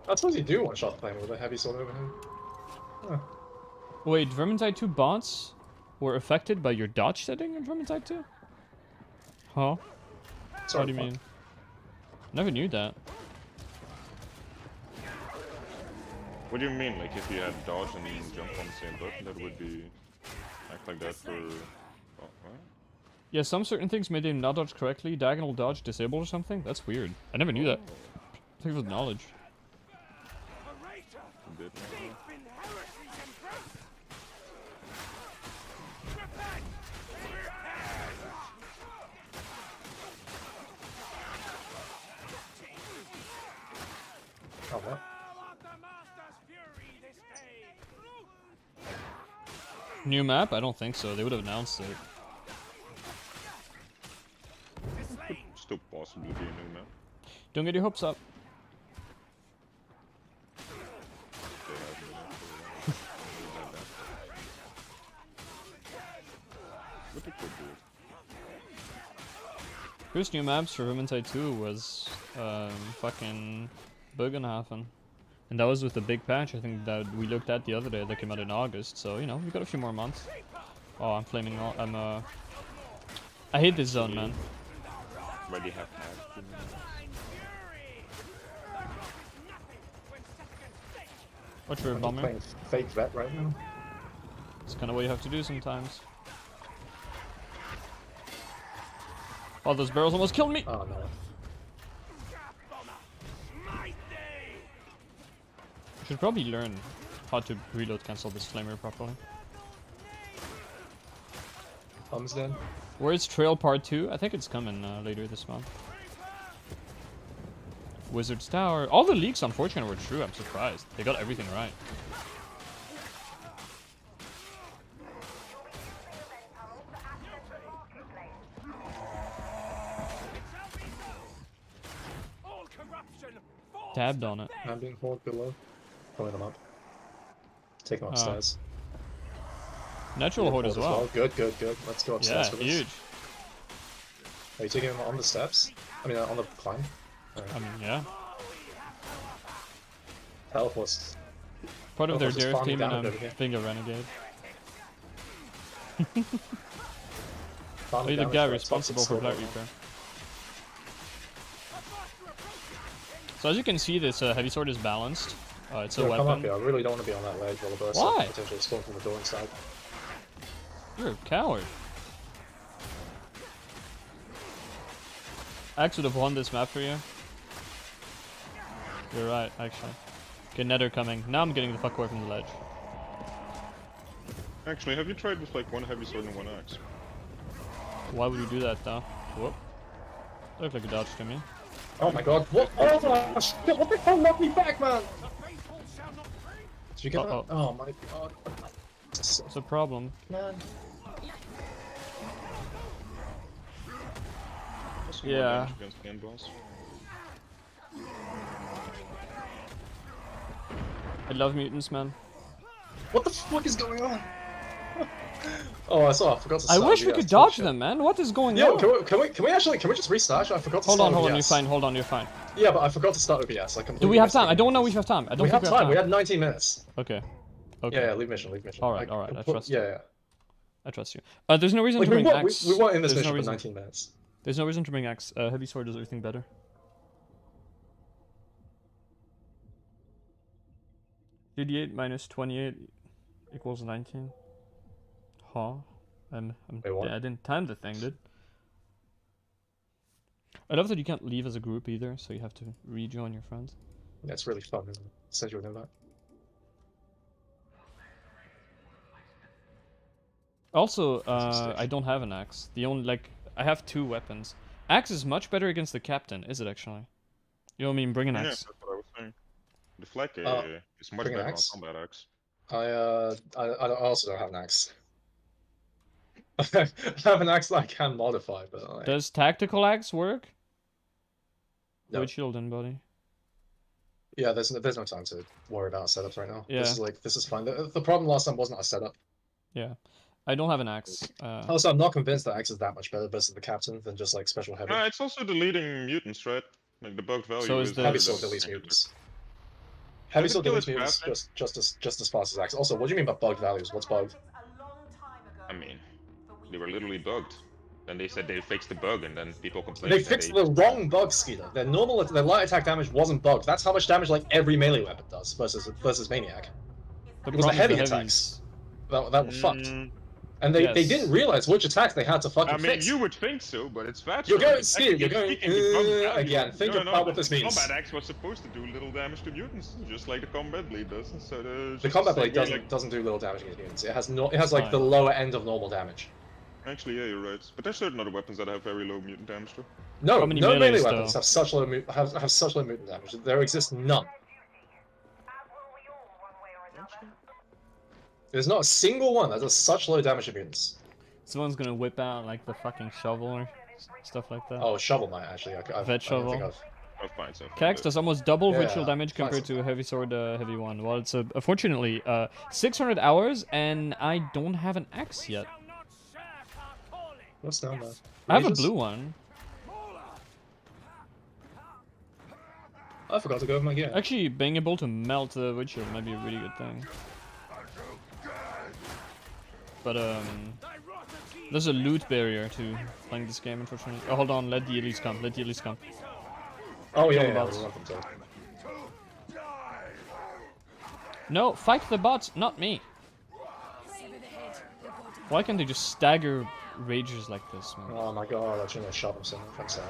I suppose you do one-shot the player with a heavy sword over him. Huh. Wait, Vermintide 2 bots were affected by your dodge setting in Vermintide 2? Huh? Sorry, What do you fuck. mean? Never knew that. What do you mean? Like if you had dodge and jump on the same button, that would be act like that for Oh, what? Yeah, some certain things made him not dodge correctly. Diagonal dodge disabled or something. That's weird. I never knew that. I think it was knowledge. A bit, Oh, what? New map? I don't think so. They would have announced it. Still possibly be a new map. Don't get your hopes up. They haven't been out for a while. But they could do it. First new maps for Vermintide 2 was fucking Buggenhafen. And that was with the big patch, I think, that we looked at the other day that came out in August. So, you know, we've got a few more months. Oh, I'm flaming all. I hate this zone, man. Already have had. Watch for a I'm bomber. playing fake vet right now. It's kind of what you have to do sometimes. Oh, those barrels almost killed me! Oh no. Should probably learn how to reload cancel this flamer properly. Thumbs then. Where's Trail Part 2? I think it's coming later this month. Wizard's Tower. All the leaks, unfortunately, were true. I'm surprised. They got everything right. Tabbed on it. Ambient horde below. Pulling them up. Take them Oh. upstairs. Natural horde as well. Good, good, good. Let's go upstairs Yeah, for this. huge. Are you taking them on the steps? I mean, on the climb? Alright. I mean, yeah. Teleports. Part of their just Dare farming team and damage I'm over here. being a renegade. Farming Are you the damage guy for a responsible toxic for Black silver. Reaper? So as you can see, this heavy sword is balanced. It's a Yo, come up weapon. here. I really don't want to be on that ledge while the burst Why? potentially spawn from the door inside. You're a coward. Axe would have won this map for you. You're right, actually. Okay, Nether coming. Now I'm getting the fuck away from the ledge. Actually, have you tried with like one heavy sword and one axe? Why would you do that, though? Whoop. Looked like a dodge to me. Oh my god, what? Oh my shit, what the hell knocked me back, man? Did you get Uh-oh. that? Oh my god. It's a problem. Man. What's some more Yeah. damage against the end boss? I love mutants, man. What the fuck is going on? Oh, I forgot to I start wish we OBS, could dodge shit. them, man. What is going Yo, on? can we just restart? I forgot to Hold start on, you're OBS. fine, hold on, you're fine. Yeah, but I forgot to start OBS. Do we have time? I don't know if we have time. I don't We think have time. We had 19 minutes. Okay. Okay. Yeah, leave mission, leave mission. Alright, alright, I trust you. Yeah. I trust you. There's no reason Like, to we bring weren't, axe. we weren't in this There's no mission for reason. 19 minutes. There's no reason to bring axe. Heavy sword does everything better. $88 minus 28 equals 19. Huh? Wait, what? I didn't time the thing, dude. I love that you can't leave as a group either, so you have to rejoin your friends. That's really fun, isn't it? Said you would know that. Also, That's a stitch. I don't have an axe. The only, like, I have 2 weapons. Axe is much better against the captain, is it actually? You know what I mean? Bring an Yeah, axe. that's what I was saying. The flag is much bring an better on axe? combat axe. I also don't have an axe. I have an axe that I can modify, but like, Does tactical axe work? No. With shield in, buddy. yeah, there's no time to worry about setups right now. Yeah. This is fine. The problem last time wasn't a setup. Yeah. I don't have an axe. Also, I'm not convinced that axe is that much better versus the captain than just like special heavy. It's also deleting mutants, right? Like the bugged value So is is the- Heavy the- sword deletes mutants. Heavy Does it sword kill deletes its mutants passive? just as fast as axe. Also, what do you mean by bugged values? What's bugged? I mean, they were literally bugged. Then they said they fixed the bug, and then people complained. They that fixed the wrong bug, Skeeter. Their light attack damage wasn't bugged. That's how much damage like every melee weapon does versus Maniac. But It was the problem is heavy heavies- attacks that were fucked. And they Yes. didn't realize which attacks they had to fucking I mean, fix. you would think so, but it's fat. You're going, It's Steve, actually you're going, speaking the combat value. again, think about what this the means. Combat axe was supposed to do little damage to mutants, just like the combat blade does. So The combat blade doesn't do little damage against mutants. It has like Fine. the lower end of normal damage. Actually, yeah, you're right. But there's certain other weapons that have very low mutant damage too. No, How many no melee melees, weapons though? have such low have such low mutant damage. There exists none. There's not a single one that does such low damage to mutants. Someone's gonna whip out like the fucking shovel or stuff like that. Oh, shovel might actually. I Vet don't think shovel. I've- I'll find something. Cax does almost double Yeah, ritual damage fine. compared to a heavy sword heavy one. Well, it's unfortunately 600 hours and I don't have an axe yet. What's down there? I have a Mages? blue one. I forgot to go with my gear. Actually, being able to melt the ritual might be a really good thing. But there's a loot barrier to playing this game, unfortunately. Oh, hold on, let the elites come. Let the elites come. Oh yeah, Kill yeah, the we bots. want them to. No, fight the bots, not me. Why can't they just stagger ragers like this, man? Oh my god, I shouldn't have shot him so much. I'm sorry.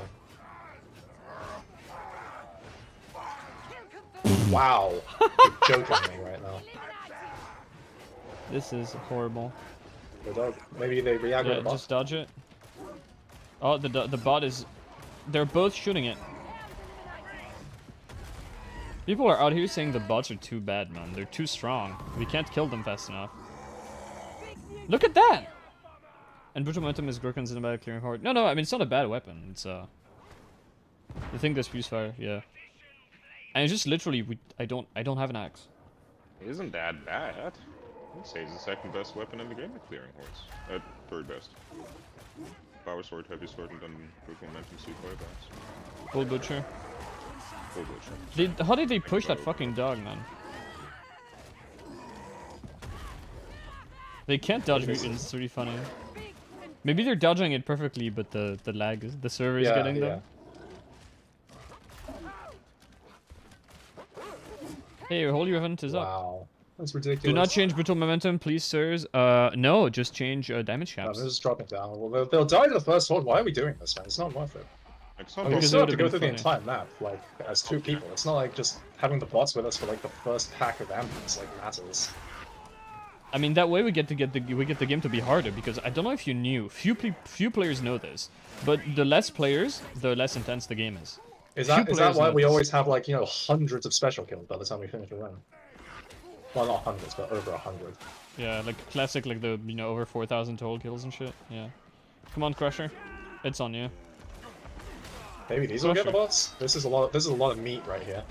Wow, you're joking me right now. This is horrible. The dog. Maybe they react Yeah, with the just dodge it. Oh, the bot is... They're both shooting it. People are out here saying the bots are too bad, man. They're too strong. We can't kill them fast enough. Look at that! And brutal momentum is Gurkhan's in a clearing horde. No, I mean, it's not a bad weapon. It's, I think there's fuse fire, yeah. And it's just literally, I don't have an axe. Isn't that bad? I'd say it's the second best weapon in the game at clearing hordes. Third best. Power sword, heavy sword, and then brutal momentum C5 axe. Bull Butcher. Full butcher. How did they push that fucking dog, man? They can't dodge mutants, it's really funny. Maybe they're dodging it perfectly, but the lag is, the server is getting them. Hey, hold your event is up. Wow, that's ridiculous. Do not change brutal momentum, please, sirs. No, just change damage I'm caps. just dropping down. Well, they'll die to the first horde. Why are we doing this, man? It's not worth it. It's I not mean, we Because still it have to would've go been through the funny. entire map, like, as two people. It's not like just having the bots with us for, like, the first pack of ambulance, like, matters. I mean, that way we get the game to be harder, because I don't know if you knew, few players know this, but the less players, the less intense the game is. Is Few that players why know we this. always have, like, you know, hundreds of special kills by the time we finish the run? Well, not hundreds, but over 100. Yeah, like classic, like the, you know, over 4,000 total kills and shit. Yeah. Come on, Crusher. It's on you. Maybe these will get the Crusher. bots. This is a lot of meat right here.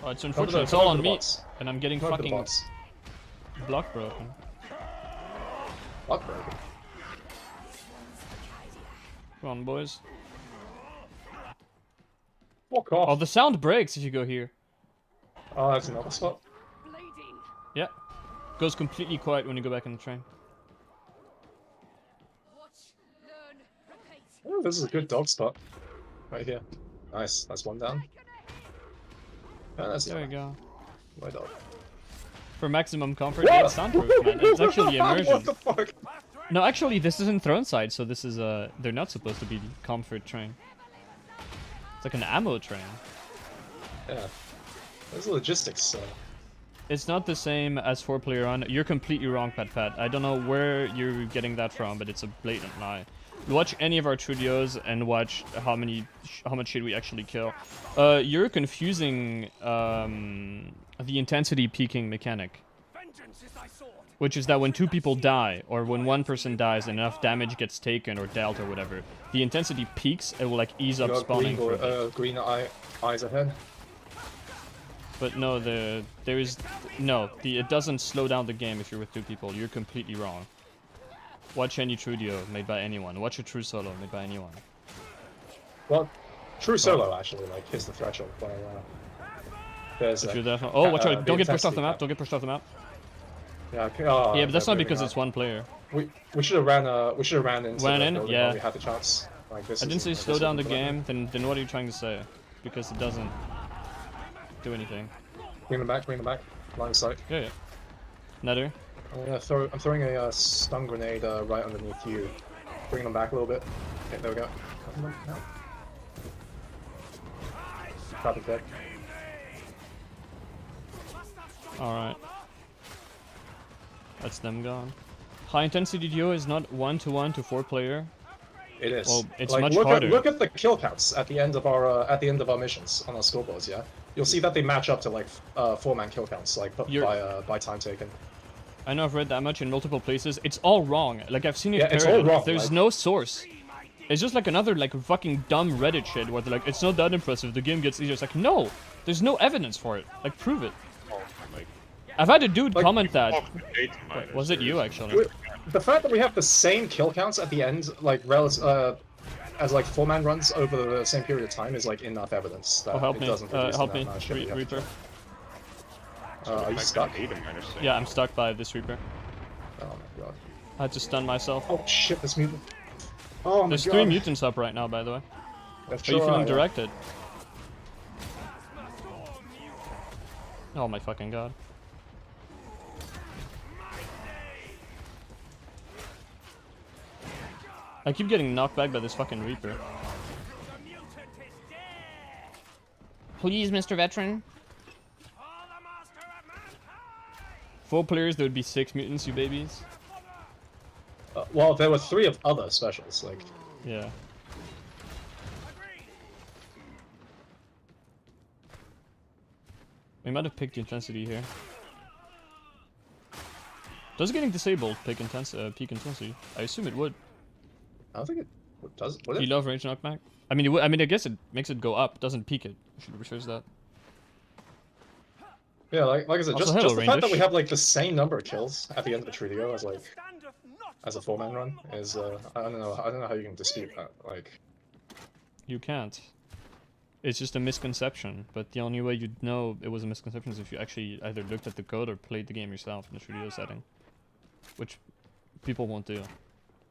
Oh, it's Come to unfortunate. the- It's come all over on the me, bots. and I'm getting Come over the fucking bots. block broken. Block broken. Come on, boys. Walk off. Oh, the sound breaks if you go here. Oh, that's another spot. Yeah. Goes completely quiet when you go back in the train. Oh, this is a good dog spot. Right here. Nice. That's one down. Oh, that's There you go. my dog. For maximum comfort, yeah, it's soundproof, man. It's actually immersion. What the fuck? No, actually, this isn't throne side, so this is they're not supposed to be comfort train. It's like an ammo train. Yeah. There's logistics. It's not the same as 4-player on. You're completely wrong, Pat. I don't know where you're getting that from, but it's a blatant lie. Watch any of our videos and watch how much shit we actually kill. You're confusing the intensity peaking mechanic, which is that when two people die, or when one person dies and enough damage gets taken or dealt or whatever, the intensity peaks. It will like ease You up got spawning. for a bit. green eyes ahead. But no, it doesn't slow down the game if you're with two people. You're completely wrong. Watch any Trudio made by anyone. Watch a true solo made by anyone. Well, true solo actually like hits the threshold. There's If you're that, oh, watch out! the Don't get pushed off intensity the map. cap. Don't get pushed off the map. Yeah, okay, oh, Yeah, but that's they're not because moving it's one player. out. We should have ran into Ran the in? building Yeah. while we had the chance. Like this. I didn't say isn't- slow this down the isn't game. Then what are you trying to say? Because it doesn't do anything. Bring them back. Line of sight. Yeah. Nether. I'm throwing a stun grenade right underneath you. Bring them back a little bit. Okay, there we go. No. Trap is dead. Alright. That's them gone. High intensity duo is not 1-to-1 to 4-player. It is. Well, it's like, much look harder. Look at the kill counts at the end of our missions on our scoreboards. Yeah, you'll see that they match up to like 4-man kill counts, like by time taken. I know I've read that much in multiple places. It's all wrong. Like I've seen it. Yeah, it's all wrong. There's like... no source. It's just like another like fucking dumb Reddit shit where they're like, it's not that impressive. The game gets easier. It's like, no, there's no evidence for it. Like, prove it. I've had a dude comment that. Wait, was it you actually? The fact that we have the same kill counts at the end, like as like 4-man runs over the same period of time, is like enough evidence that help it me. doesn't produce Help that me, much shit. Reaper. Are you stuck? Yeah, I'm stuck by this Reaper. Oh my god. I had to stun myself. Oh shit, this mutant. Oh my There's god. 3 mutants up right now, by the way. That's Are you feeling yeah. directed? Oh my fucking god. I keep getting knocked back by this fucking Reaper. Please, Mr. Veteran. 4 players, there would be 6 mutants, you babies. Well, there were 3 of other specials, like... Yeah. We might have picked intensity here. Does getting disabled peak intensity? I assume it would. I don't think it does. Would Do it? you love range knockback? I mean, I guess it makes it go up, doesn't peak it. I should research that. Yeah, like I said, Also, just hello, the fact that we range-ish. have like the same number of kills at the end of a trio as a 4-man run is I don't know how you can dispute that. Like, You can't. It's just a misconception, but the only way you'd know it was a misconception is if you actually either looked at the code or played the game yourself in a studio setting. Which people won't do.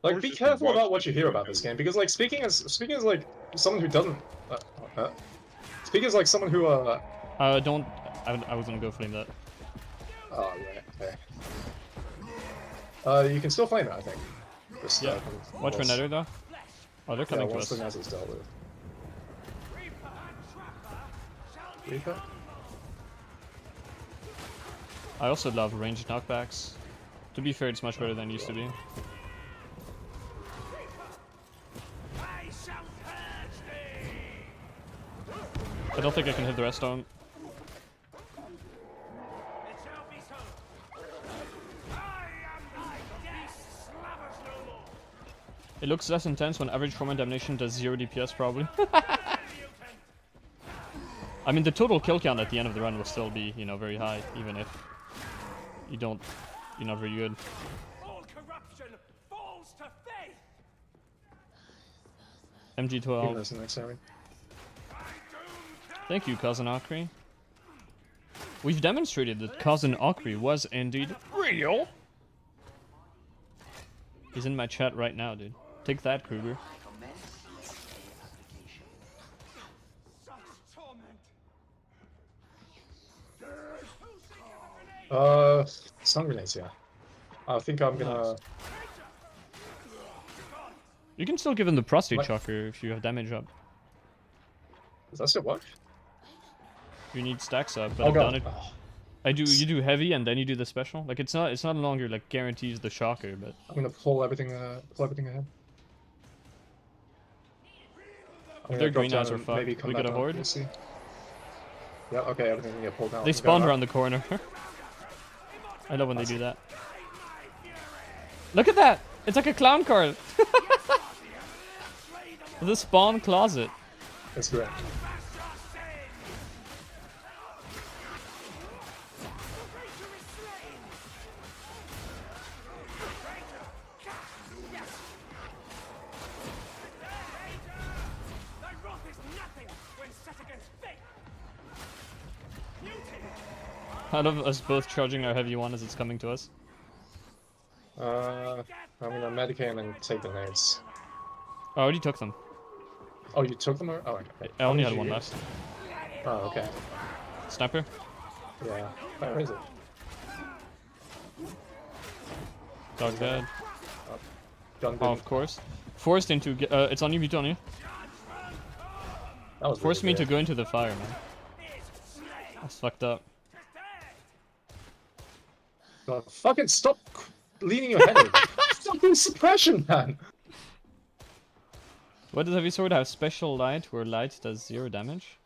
like be careful about what you hear about this game, because like speaking as like someone who doesn't speaking as like someone who Don't... I was gonna go flame that. oh right, okay. You can still flame it, I think. Just, Yeah. Watch for Nether though. Oh, they're coming to once us. the Nether's dealt with. Reaper? I also love ranged knockbacks. To be fair, it's much better than it used to be. I don't think I can hit the rest on. It looks less intense when average form damnation does 0 DPS probably. I mean, the total kill count at the end of the run will still be, you know, very high, even if you're not very good. All corruption falls to faith. MG12. That's the next area. Thank you, Cousin Akri. We've demonstrated that Cousin Akri was indeed real. He's in my chat right now, dude. Take that, Kruger. Stun grenades, yeah. I think I'm gonna... You can still give him the prostate What? shocker if you have damage up. Does that still work? You need stacks up, but Oh I've god. done it. You do heavy and then you do the special. Like it's not longer like guarantees the shocker, but I'm gonna pull everything ahead. I'm their gonna drop green down eyes are and fucked. maybe come We back get a up, horde? we'll see. Yeah, okay, everything's gonna get pulled down. they spawned around the corner. I love when they do that. Look at that! It's like a clown card! The spawn closet. That's great. Thy wrath is nothing when set against fate. I love us both charging our heavy one as it's coming to us. I'm gonna medicate and then take the nades. I already took them. Oh, you took them? Oh, okay. I only How had many one did you left. use? Oh, okay. Sniper? Yeah. Where is it? Dog dead. Gun Oh, of course. Forced into. It's on you, Vito, on you. That was Forced really me to weird. go into the fire, man. That's fucked up. God, fucking stop leaning your head over. Fucking suppression, man. What does Heavy Sword have? Special light, where light does 0 damage?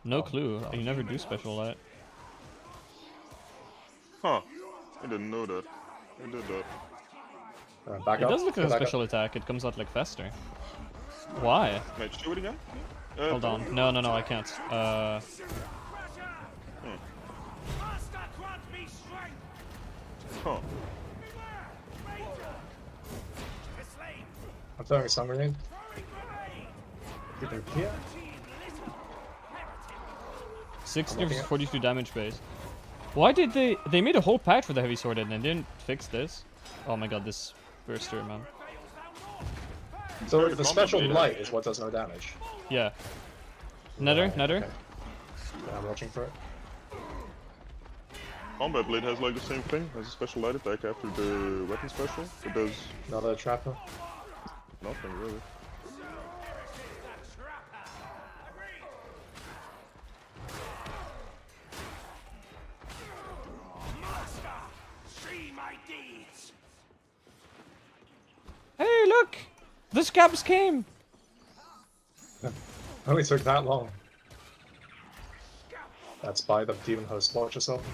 No clue. You never do special light. Huh. I didn't know that. I did that. Alright, back It up. does look Go like a back up. special attack. It comes out like faster. Why? Can I show it again? Hold on. No, I can't. Master grant me strength. Huh. The slave. I'm throwing a stun grenade. Throwing grenade. Get them here. Team listen. Heretic. 60 looking versus at- 42 damage base. Why did they made a whole patch for the Heavy Sword and they didn't fix this? Oh my god, this burster, man. So Very the common special data. light is what does no damage. Yeah. Nether, Right, Nether. okay. Yeah, I'm watching for it. Combat Blade has like the same thing. Has a special light attack after the weapon special. It does Another trapper. nothing really. Master, see my deeds. Hey, look! The scabs came! Only took that long. That's by the demon host. Watch yourself.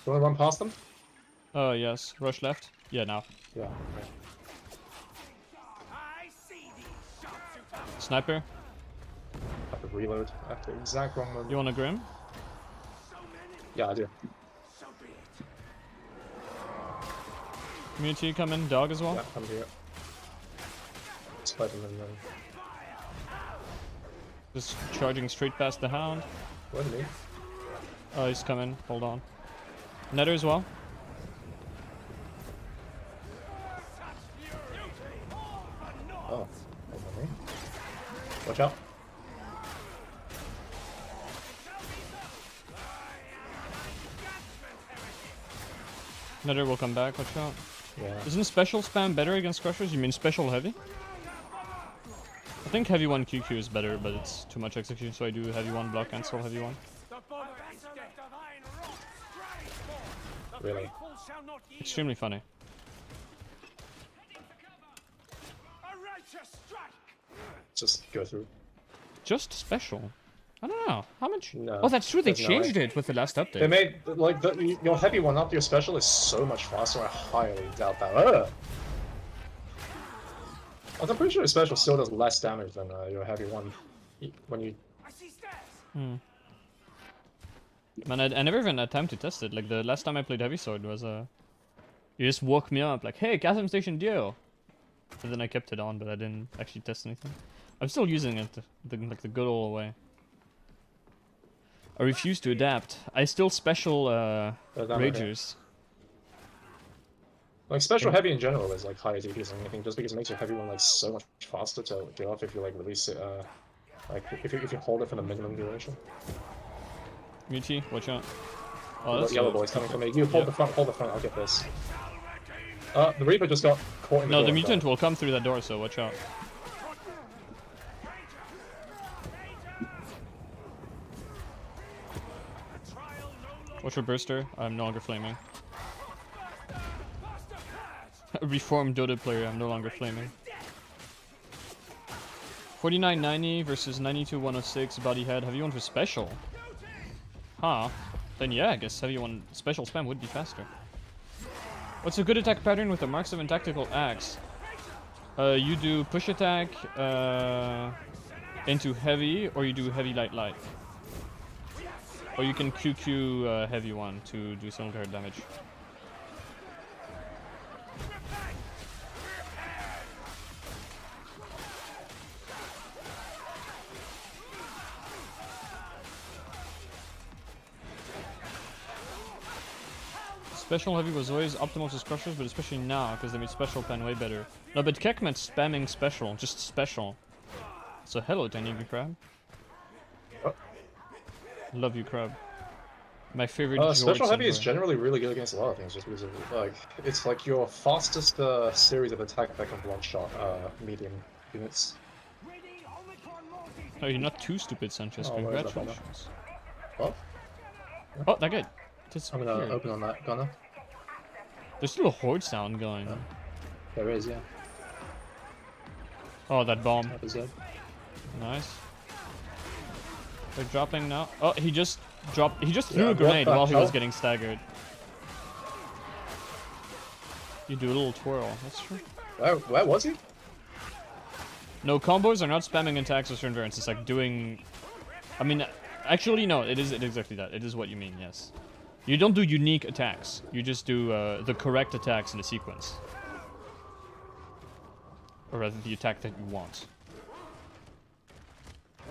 You wanna run past them? Oh, yes. Rush left. Yeah, now. Yeah. Okay. I see these sharpshooter. Sniper. Have to reload at the exact wrong moment. You want a Grim? So many. Yeah, I do. So be it. Community coming. Dog as well. Yeah, I'm here. Split them and then. Just charging straight past the Hound. What do you mean? Oh, he's coming. Hold on. Nether as well. Oh, over me. Watch out. Nether will come back. Watch out. Yeah. Isn't special spam better against crushers? You mean special heavy? I think heavy 1 QQ is better, but it's too much execution, so I do heavy 1 block cancel heavy 1. The bond is dead. Divine wrath. Strike. The Really? faithful shall not yield. Extremely funny. A righteous strike. Just go through. Just special. I don't know. How much? No, Oh, that's true. They there's no changed way. it with the last update. They made like your heavy one up your special is so much faster. I highly doubt that. Ugh. I'm pretty sure your special still does less damage than your heavy one when you. I see stairs. Man, I never even had time to test it. Like, the last time I played Heavy Sword was, you just woke me up, like, hey, Chasm Station Dio! And then I kept it on, but I didn't actually test anything. I'm still using it, like the good old way. I refuse to adapt. I still special, Ragers. Like special heavy in general is like higher DPS than anything, just because it makes your heavy one like so much faster to get off if you like release it. Like if you hold it for the minimum duration. Muti, watch out. Oh, that's Yellow a- boy's coming for me. You hold Yeah. the front. Hold the front. I'll get this. The Reaper just got caught in the No, door. the mutant will come through that door, so watch out. Watch your burster. I'm no longer flaming. Reformed Dota player. I'm no longer flaming. 4990 versus 92-106 body head. Heavy one for special. Huh. Then yeah, I guess heavy one special spam would be faster. What's a good attack pattern with a Mark 7 tactical axe? You do push attack into heavy, or you do heavy light light. Or you can QQ heavy one to do single target damage. Special heavy was always optimal to crushers, but especially now, because they made special pen way better. No, but Keck meant spamming special, just special. So hello, Tiny Crab. Oh. Love you, Crab. My favorite Jords Special heavy is ever. generally really good against a lot of things, just because of like it's like your fastest series of attack that can one-shot medium units. Oh, you're not too stupid, Sanchez. Oh, where's that bomber? Congratulations. Oh, Oh, that guy I'm disappeared. gonna open on that gunner. There's still a horde sound going. Oh. There is, yeah. Oh, that bomb. That is it. Nice. They're dropping now. Oh, he just dropped. He just threw Yeah, a what grenade the while he was hell? getting staggered. You do a little twirl. That's true. Where was he? No, combos are not spamming attacks with endurance. It's like doing. I mean, actually, no. It is exactly that. It is what you mean. Yes. You don't do unique attacks. You just do the correct attacks in a sequence. Or rather, the attack that you want.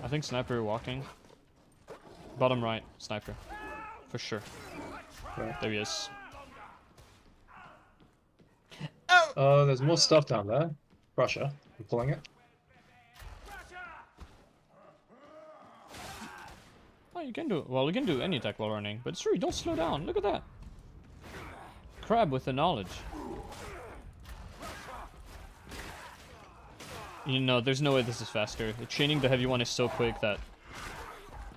I think sniper walking. Bottom right, sniper. For sure. Right. There he is. There's more stuff down there. Russia. I'm pulling it. Oh, you can do it. Well, you can do any attack while running. But it's true, you don't slow down. Look at that. Crab with the knowledge. You know, there's no way this is faster. Chaining the heavy one is so quick that...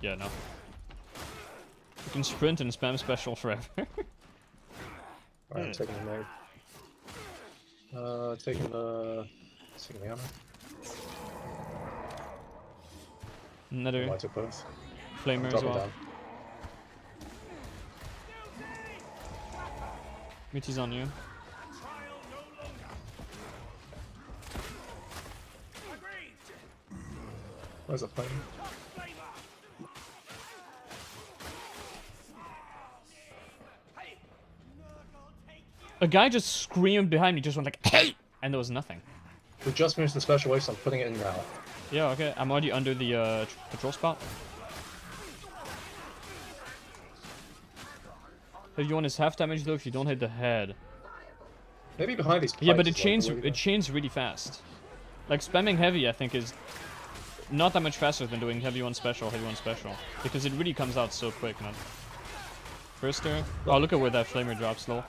Yeah, no. You can sprint and spam special forever. Alright, I'm taking the nade. Taking the ammo. Another I took both. flamer as Drop it well. down. Mitty's on you. Where's the flame? A guy just screamed behind me, just went like, "Hey!" And there was nothing. We just finished the special wave, so I'm putting it in now. Yeah, okay. I'm already under the patrol spot. Heavy one is half damage though if you don't hit the head. Maybe behind these. Yeah, but it pipes, chains like, it chains really fast. Like spamming heavy, I think is not that much faster than doing heavy one special, because it really comes out so quick, man. Firster. Oh, look at where that flamer drops low.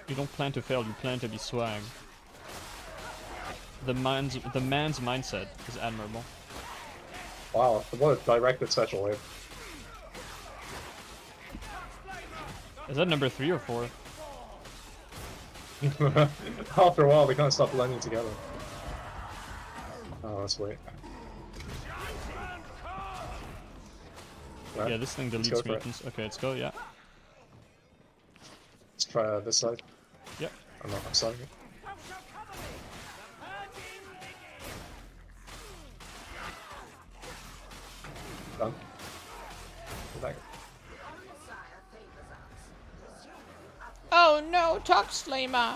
You don't plan to fail, you plan to be swag. The man's mindset is admirable. Wow, what a directed special wave. Is that number 3 or 4? After a while, they kind of start blending together. Oh, let's wait. Right, Yeah, this thing let's deletes go for it. mutants. Okay, let's go, yeah. Let's try this side. Yep. I'm starting it. Done. Go back. Oh no, Tox Flamer!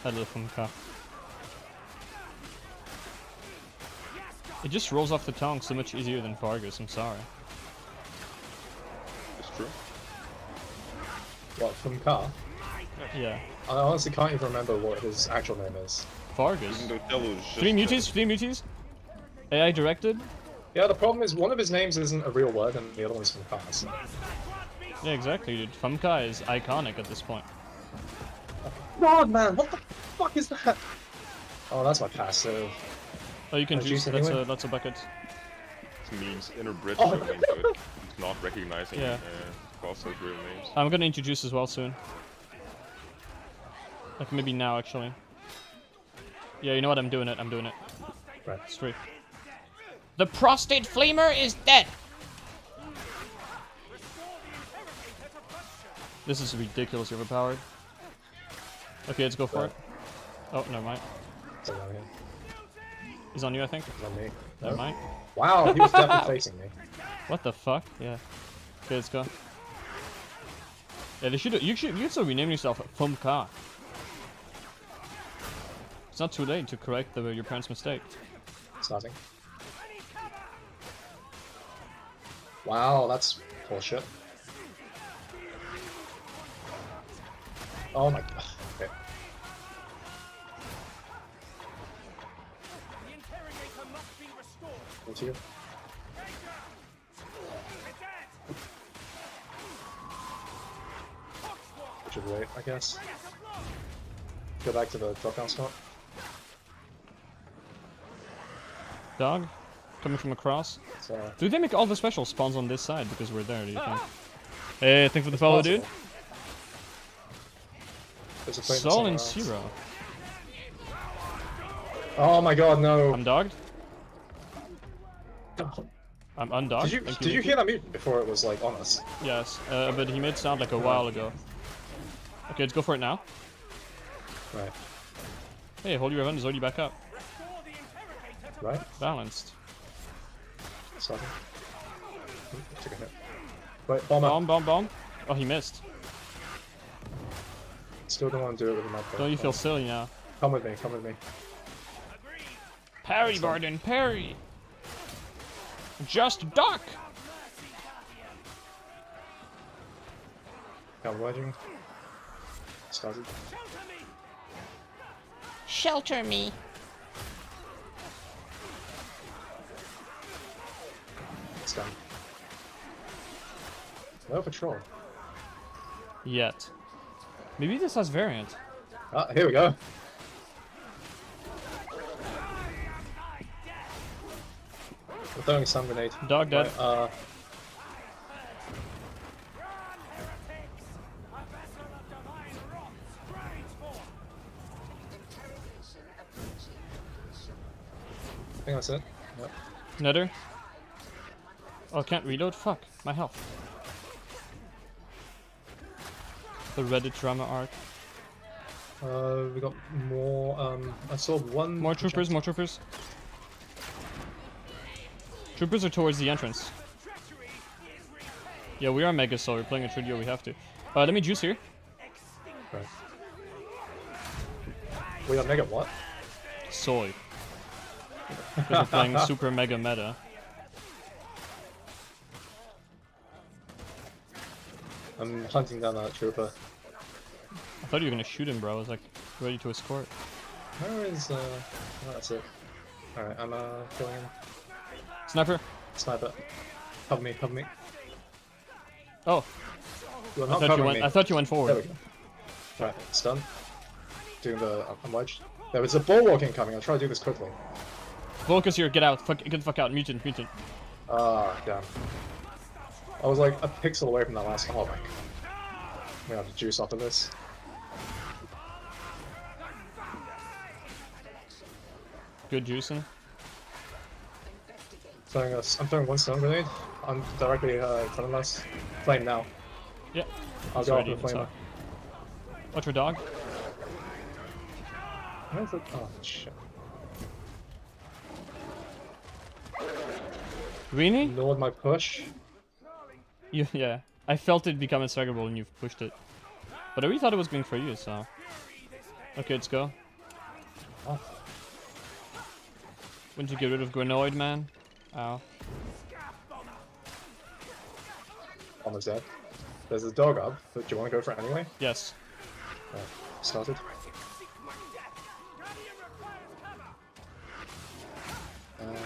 Hello from car. It just rolls off the tongue so much easier than Vargas, I'm sorry. It's true. What, from car? Yeah. I honestly can't even remember what his actual name is. Vargas. Even though Tello is just, 3 muties, 3 muties. AI directed. Yeah, the problem is one of his names isn't a real word and the other one's from car. So. Yeah, exactly, dude. Famka is iconic at this point. God, man, what the fuck is that? Oh, that's my passive. Oh, you can juice. juice anyway? That's a bucket. It means interbred Oh. into it. It's not recognizing Yeah. Costa's real names. I'm gonna introduce as well soon. Like maybe now, actually. Yeah, you know what? I'm doing it. Right. Straight. The prostate flamer is dead. This is ridiculously overpowered. Okay, let's go for it. Oh, never mind. So down here. He's on you, I think. It's on me. Never No? mind. Wow, he was definitely facing me. What the fuck? Yeah. Okay, let's go. Yeah, they should. You should still rename yourself Fumka. It's not too late to correct your parents' mistake. Starting. Wow, that's bullshit. Oh my god. Okay. Into you. We should wait, I guess. Go back to the drop-down spot. Dog? Coming from across. So, Do they make all the special spawns on this side because we're there, do you think? Hey, thanks for the follow, dude. there's a plane Sol somewhere and else. Zero. Oh my god, no! I'm dogged. I'm undogged. Did you Thank did you hear that mutant before it was like on us? Yes, but he made sound like a while ago. Okay, let's go for it now. Right, Hey, hold your revenge is already back up. right. Balanced. Sorry. Took a hit. Wait, bomber. Bomb, bomb, bomb. Oh, he missed. Still don't want to do it with a map. Don't you feel silly now? Come with me, come with me. Parry, Barden, parry! Just duck! Come wedging. Started. Shelter me! It's done. No patrol. Yet. Maybe this has variant. Ah, here we go. We're throwing a stun grenade. Dog dead. Right, I think that's it. Yep. Nether. Oh, can't reload? Fuck. My health. The Reddit drama arc. We got more. I saw one. More troopers, more troopers. Troopers are towards the entrance. Yeah, we are Mega Soul. We're playing a trio. We have to. Let me juice here. Right. We got mega what? Soy. Because we're playing super mega meta. I'm hunting down that trooper. I thought you were gonna shoot him, bro. I was like ready to escort. Where is oh, that's it. Alright, I'm killing him. Sniper. Sniper. Cover me, cover me. Oh, You are I not thought you covering went. me. I thought you went There we forward. go. Right, stun. Doing the I'm wedged. There was a ball walking coming, I'll try to do this quickly. Volcus here. Get out. Fuck. Get the fuck out. Mutant. Mutant. Ah, damn. I was like a pixel away from that last oh my god. We have to juice off of this. Good juicing. I'm throwing one stun grenade. I'm directly in front of us. Flame now. Yeah. I'll It's go ready, after the it's flamer. up. Watch your dog. Where's it? Oh shit. Really? Ignored my push. Yeah. I felt it become unstackable and you've pushed it. But I really thought it was going for you, so. Okay, let's go. Oh. Wouldn't you get rid of Granoid, man? Ow. Almost dead. There's a dog up, but do you want to go for it anyway? Yes. Right, started.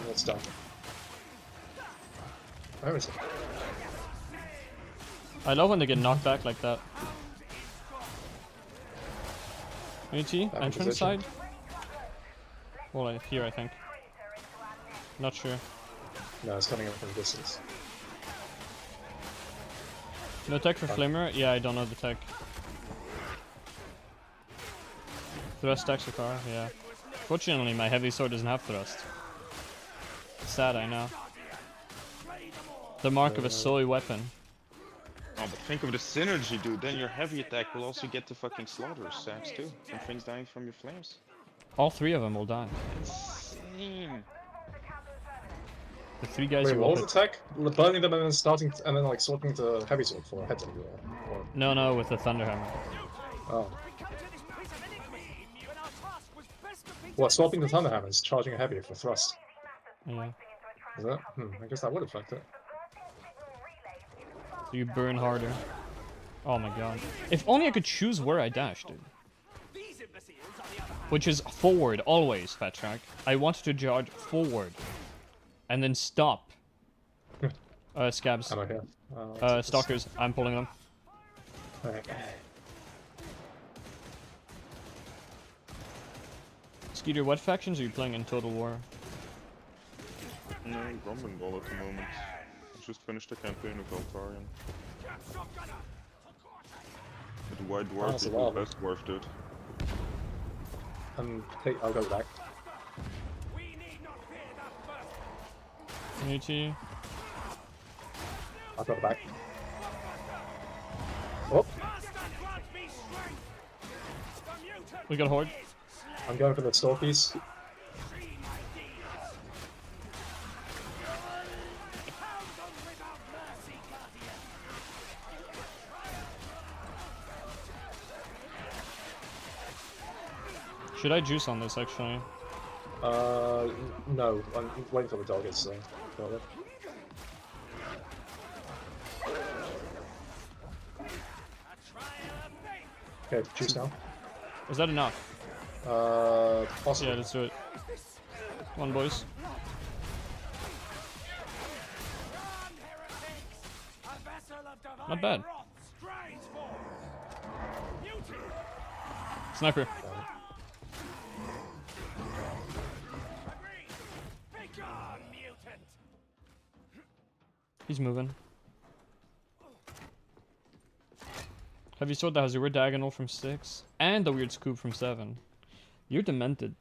It's done. Where is it? I love when they get knocked back like that. Unity, Back in entrance position. side? Well, here I think. Not sure. No, it's coming up from a distance. No tech for Flamer? Yeah, I don't know the tech. Thrust stacks your car? Yeah. Fortunately, my heavy sword doesn't have thrust. Sad, I know. The mark of a soy weapon. Oh, but think of the synergy, dude. Then your heavy attack will also get the fucking slaughter stacks too. And things dying from your flames. All three of them will die. Insane. The three guys Wait, who what will was the hit. tech? Burning them and then starting, and then like swapping to heavy sword for head or No, with the Thunderhammer. oh. What, swapping the Thunderhammers, charging a heavy for thrust? Yeah. Is that? I guess that would affect it. So you burn harder. Oh my god. If only I could choose where I dash, dude. Which is forward, always, Fat Track. I want to charge forward. and then stop. Scabs. I'm okay. Stalkers. I'm pulling them. Alright. Skeeter, what factions are you playing in Total War? No, Grumbling Ball at the moment. I just finished a campaign with Altarian. But the White Dwarf that's a is lot. the best dwarf dude. I'll go back. Me too. I'll go back. Oh, We got a horde. I'm going for the Stalkies. Should I juice on this actually? No, I'm waiting for the targets, so. Got it. Okay, choose now. Is that enough? Possibly. Yeah, let's do it. Come on, boys. Not bad. Sniper. He's moving. Heavy sword that has a weird diagonal from 6 and a weird scoop from 7. You're demented.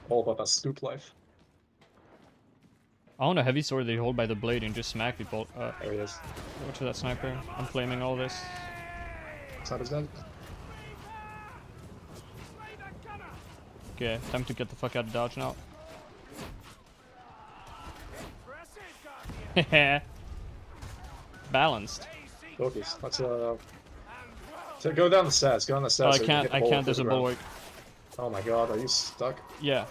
All about that scoop life. I want a heavy sword that you hold by the blade and just smack people. There he is. Watch for that sniper. I'm flaming all this. Sniper's dead. Okay, time to get the fuck out of dodge now. Balanced. Focus. Let's so go down the stairs. Go down the Oh, stairs. I so we can can't. get the I ball can't. through There's a the ground. bulwark. Oh my god, are you stuck? Yeah.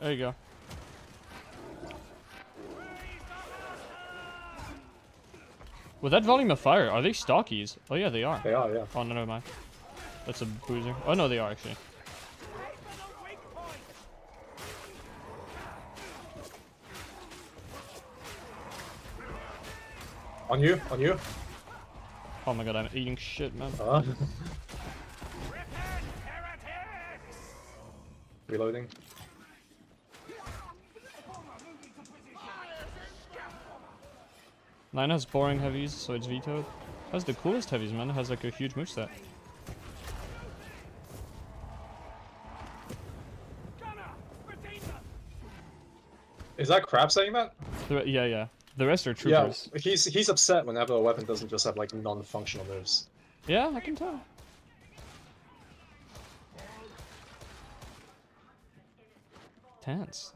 There you go. With that volume of fire, are they stockies? Oh yeah, they are. They are, yeah. Oh no, never mind. That's a boozer. Oh no, they are actually. On you, on you. Oh my god, I'm eating shit, man. Reloading. Nine has boring heavies, so it's vetoed. Has the coolest heavies, man. It has like a huge moveset. Is that Crab saying that? Yeah, yeah. The rest are Yeah, troopers. he's upset whenever a weapon doesn't just have like non-functional moves. Yeah, I can tell. Tense.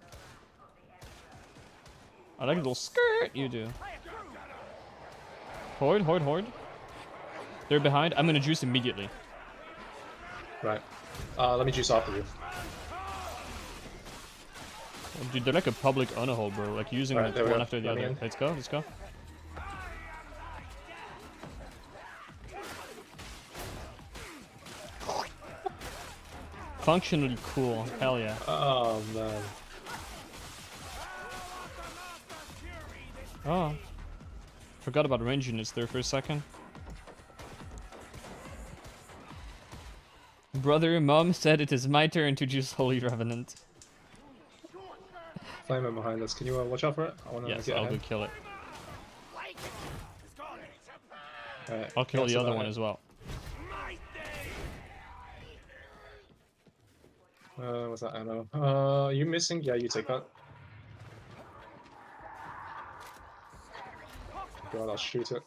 I like a little skirt you do. Horde, horde, horde. They're behind. I'm gonna juice immediately. Right. Let me juice after you. Oh, dude, they're like a public unahold, bro. Like using Right, it there we one go. after the Let me other. in. Let's go, let's go. Functionally cool. Hell yeah. Oh man. Oh. Forgot about range units there for a second. Brother, mom said it is my turn to juice Holy Revenant. Flamer behind us. Can you watch out for it? I want to Yes, get I'll go ahead. kill it. Alright, I'll kill the cancel other that one hit. as well. What's that ammo? Are you missing? Yeah, you take that. God, I'll shoot it.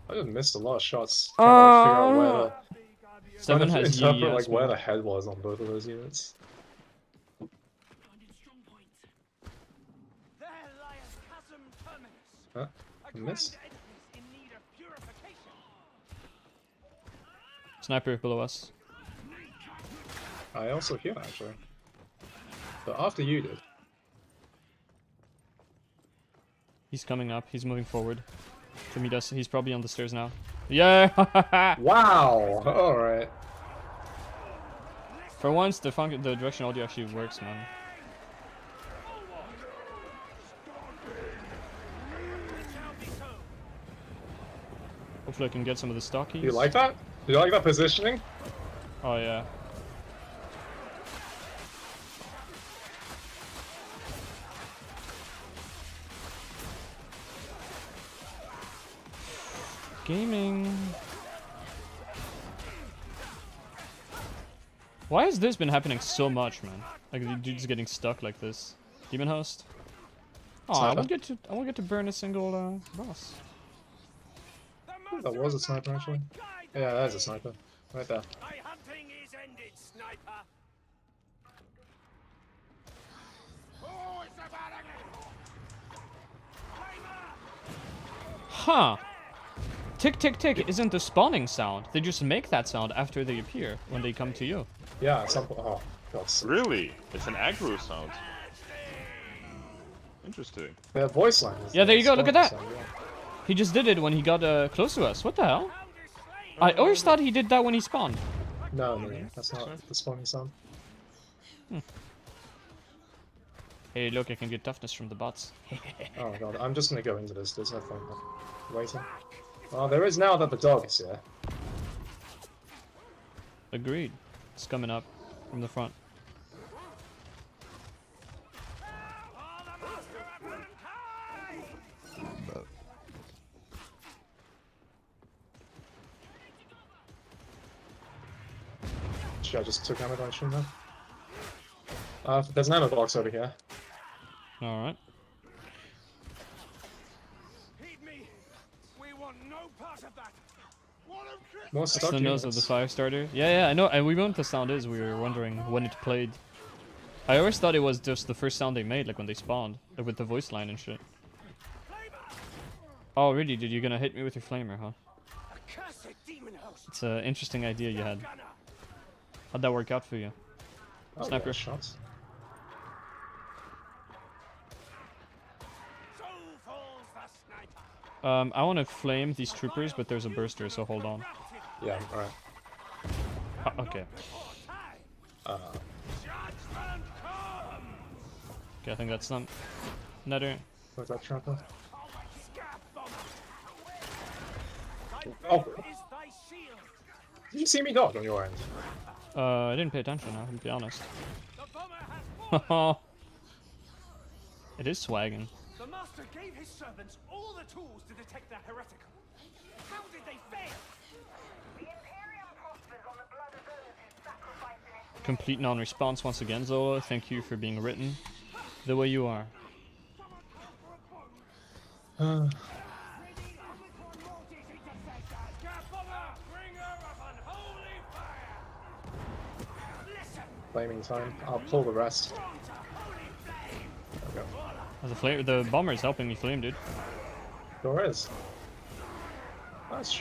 I just missed a lot of shots. Trying to figure out where the... Seven trying to has interpret Yi like as where well. the head was on both of those units. Huh? I missed. Sniper below us. I also hear actually. But after you did. He's coming up. He's moving forward to meet us. He's probably on the stairs now. Yeah! Wow! Alright. For once, the direction audio actually works, man. Hopefully I can get some of the stockies. Do you like that? Do you like that positioning? Oh, yeah. Gaming. Why has this been happening so much, man? Like the dude's getting stuck like this. Demon host. Oh, I won't get to burn a single boss. That was a sniper actually. Yeah, that is a sniper. Right there. My hunting is ended, sniper. Oh, it's about again. Huh. Tick tick tick isn't the spawning sound. They just make that sound after they appear when they come to you. Yeah, at some point. Oh, God. Really? It's an aggro sound. Interesting. Their voice line is Yeah, there you go, look at that. sound, yeah. He just did it when he got close to us. What the hell? I always thought he did that when he spawned. No, that's not the spawning sound. Hey, look, I can get toughness from the bots. Oh god, I'm just gonna go into this. There's no point in waiting. Well, there is now that the dog is here. Agreed. It's coming up from the front. Should I just took ammo direction now? There's an ammo box over here. Alright. Heed me. We want no part of that. More That's stuck the nose of units. the fire starter. Yeah, I know. And we know what the sound is. We were wondering when it played. I always thought it was just the first sound they made, like when they spawned, like with the voice line and shit. Oh, really? Did you gonna hit me with your flamer, huh? Accursed demon host. It's an interesting idea you had. Gunner. How'd that work out for you? Oh, Sniper. yeah, shots. So falls the sniper. I want to flame these troopers, but there's a burster, so hold on. Yeah, alright. Okay. Judgment comes. Okay, I think that's done. Netter. Where's that trapper? Scab bomber. Oh, Is thy shield. did you see me dodge on your end? I didn't pay attention, I'll be honest. The bomber has fallen. It is swagging. The master gave his servants all the tools to detect the heretical. How did they fail? The Imperium prospers on the blood of those who sacrifice in its Complete non-response once again, Zola. Thank you for being written the way you are. Scab bomber, bring her up unholy fire. Listen, Flaming time. I'll pull the rest. strong to holy flame. There we go. The bomber is helping me flame, dude. Sure is. That's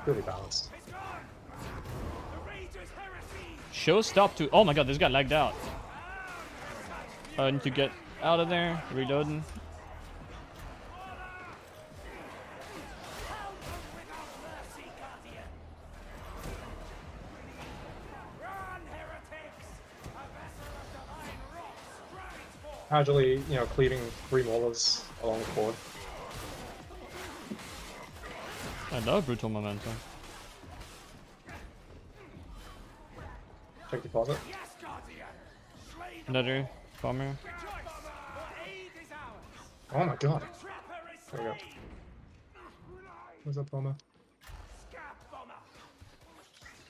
really balanced. It's gone. The Rager's heresy. Show stop to. Oh my god, this guy lagged out. I need to get out of there. Reloading. Mercy, Guardian. Run, heretics. A vessel of divine wrath strides forth. Casually, you know, cleaving 3 maulers along the board. I love brutal momentum. Check deposit. Yes, Guardian. Slay the Another bomber. rejoice. For aid is ours. Oh my god. Trapper is There we go. slain. Where's that bomber? Scab bomber.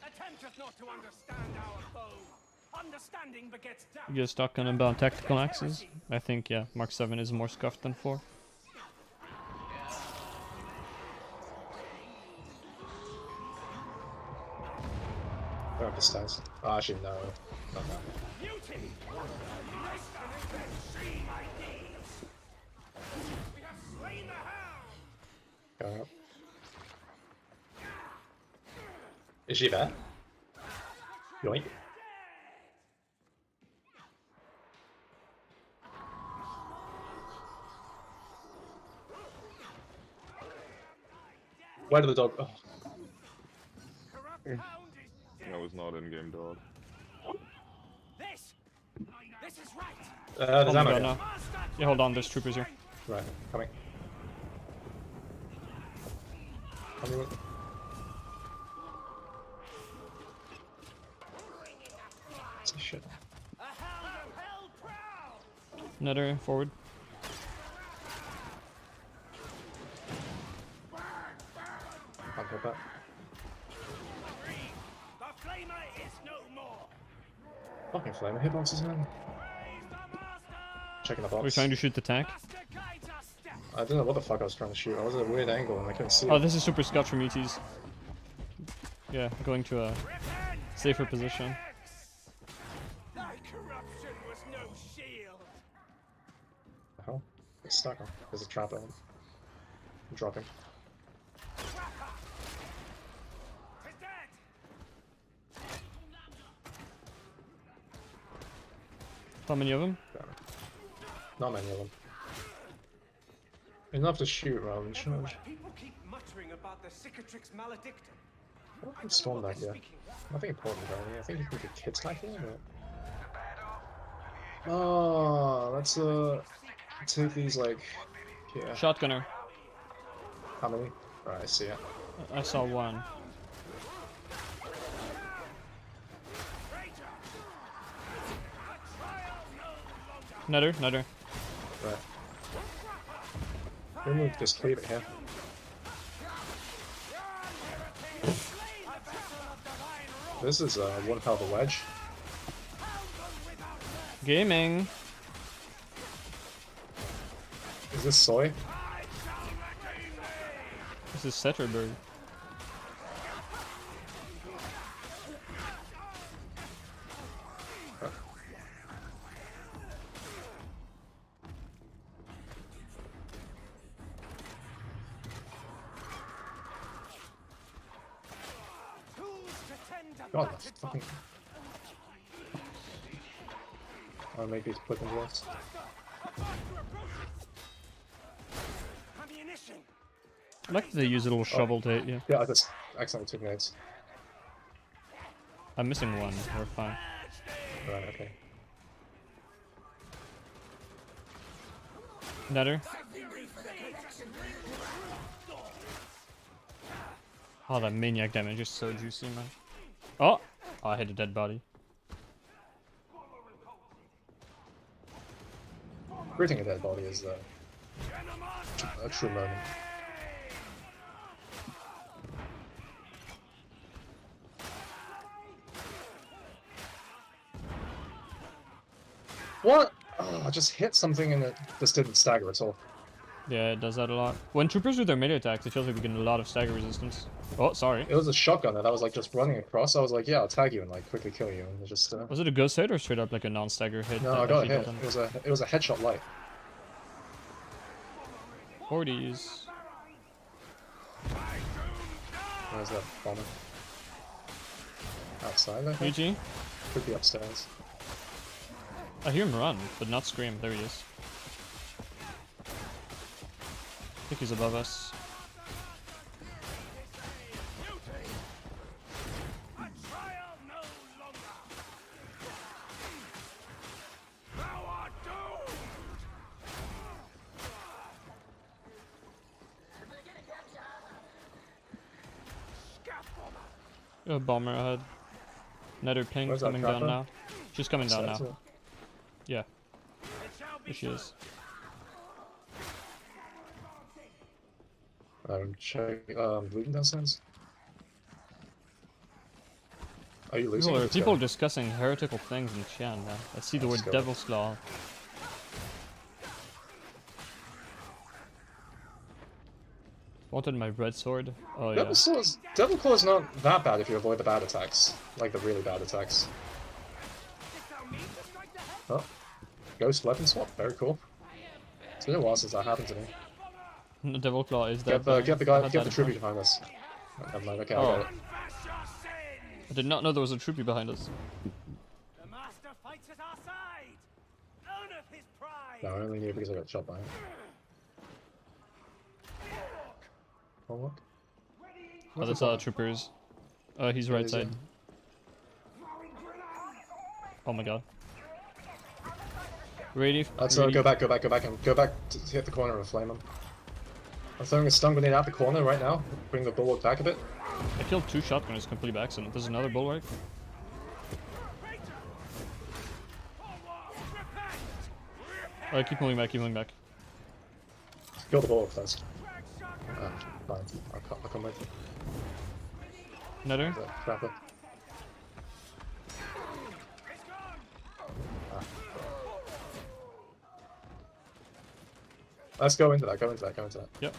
Attempteth not to understand our foe. Understanding begets doubt. You get stuck on about tactical axes. I think, yeah, Mark 7 is more scuffed than 4. Go up the stairs. Oh, actually, no. Not that. Mutiny. Rest and revenge. See my deeds. We have slain the hound. Going up. Is she there? Yoink. Where did the dog? Oh, Corrupt hound is dead. That was not in-game dog. This is right. there's Oh my ammo god, here. no. Yeah, hold on, there's troopers here. Right, coming. Coming. Shit. A hound of hell proud. Netter, forward. Can't hit that. The flamer is no more. Fucking flamer hitboxes, man. Praise the master. Checking the box. We're trying to shoot the tank. Master guides our steps. I don't know what the fuck I was trying to shoot. I was at a weird angle and I couldn't see Oh, it. this is super scotch from ETs. Yeah, going to a Repent, safer position. thy corruption was no shield. The hell? It's stuck on. There's a trap element. I'm dropping. Tis dead. How many of them? Not many of them. Enough to shoot rather than charge. People keep muttering about the cicatrix maledictum. I can spawn back here. Nothing important about it. I think you can get kids back here, but... Oh, let's take these like here. Shotgunner. How many? Right, I see it. I saw one. Netter, netter. Right. Remove this cleaver here. This is one hell of a wedge. Gaming. Is this soy? This is Setterberg. God, that's fucking... I'll make these quick and worse. Ammunition. I like that they use a little shovel to hit you. Yeah, I just accidentally took nades. I'm missing one. We're fine. Right, okay. Netter. Oh, that maniac damage is so juicy, man. Oh! Oh, I hit a dead body. Greeting a dead body is a true moment. What? Oh, I just hit something and it just didn't stagger at all. Yeah, it does that a lot. When troopers do their melee attacks, it feels like we get a lot of stagger resistance. Oh, sorry. It was a shotgunner that was like just running across. I was like, yeah, I'll tag you and like quickly kill you. And it just Was it a ghost hit or straight up like a non-stagger hit? no, that I got actually hit. dealt It was a headshot light. 40s. Where's that bomber? Outside, I think. GG. Could be upstairs. I hear him run, but not scream. There he is. I think he's above us. A bomber ahead. Nether ping Where's that coming down trapper? now. She's coming down Upstairs, now. Yeah. There she is. Looting downstairs. Are you losing? People are discussing heretical things in chat now. I see the Let's word go. Devil's Claw. Wanted my red sword. Oh yeah. Devil Claw is not that bad if you avoid the bad attacks, like the really bad attacks. Oh, ghost weapon swap, very cool. It's been a while since that happened to me. The Devil Claw is Get that. the guy, get the troopy behind us. Never mind. Okay, I Oh. got it. I did not know there was a troopy behind us. The master fights at our side. Earneth his pride. No, I only knew because I got shot by him. Oh look. Oh, that's troopers. He's right side. Oh my god. Ready? Let's ready. go back, and go back to hit the corner and flame him. I'm throwing a stun grenade out the corner right now. Bring the bulwark back a bit. I killed 2 shotgunners completely by accident. There's another bulwark. Alright, keep moving back, keep moving back. Kill the bulwark first. Fine. I'll come with you. Another? Trapper. Let's go into that, go into that. Yep.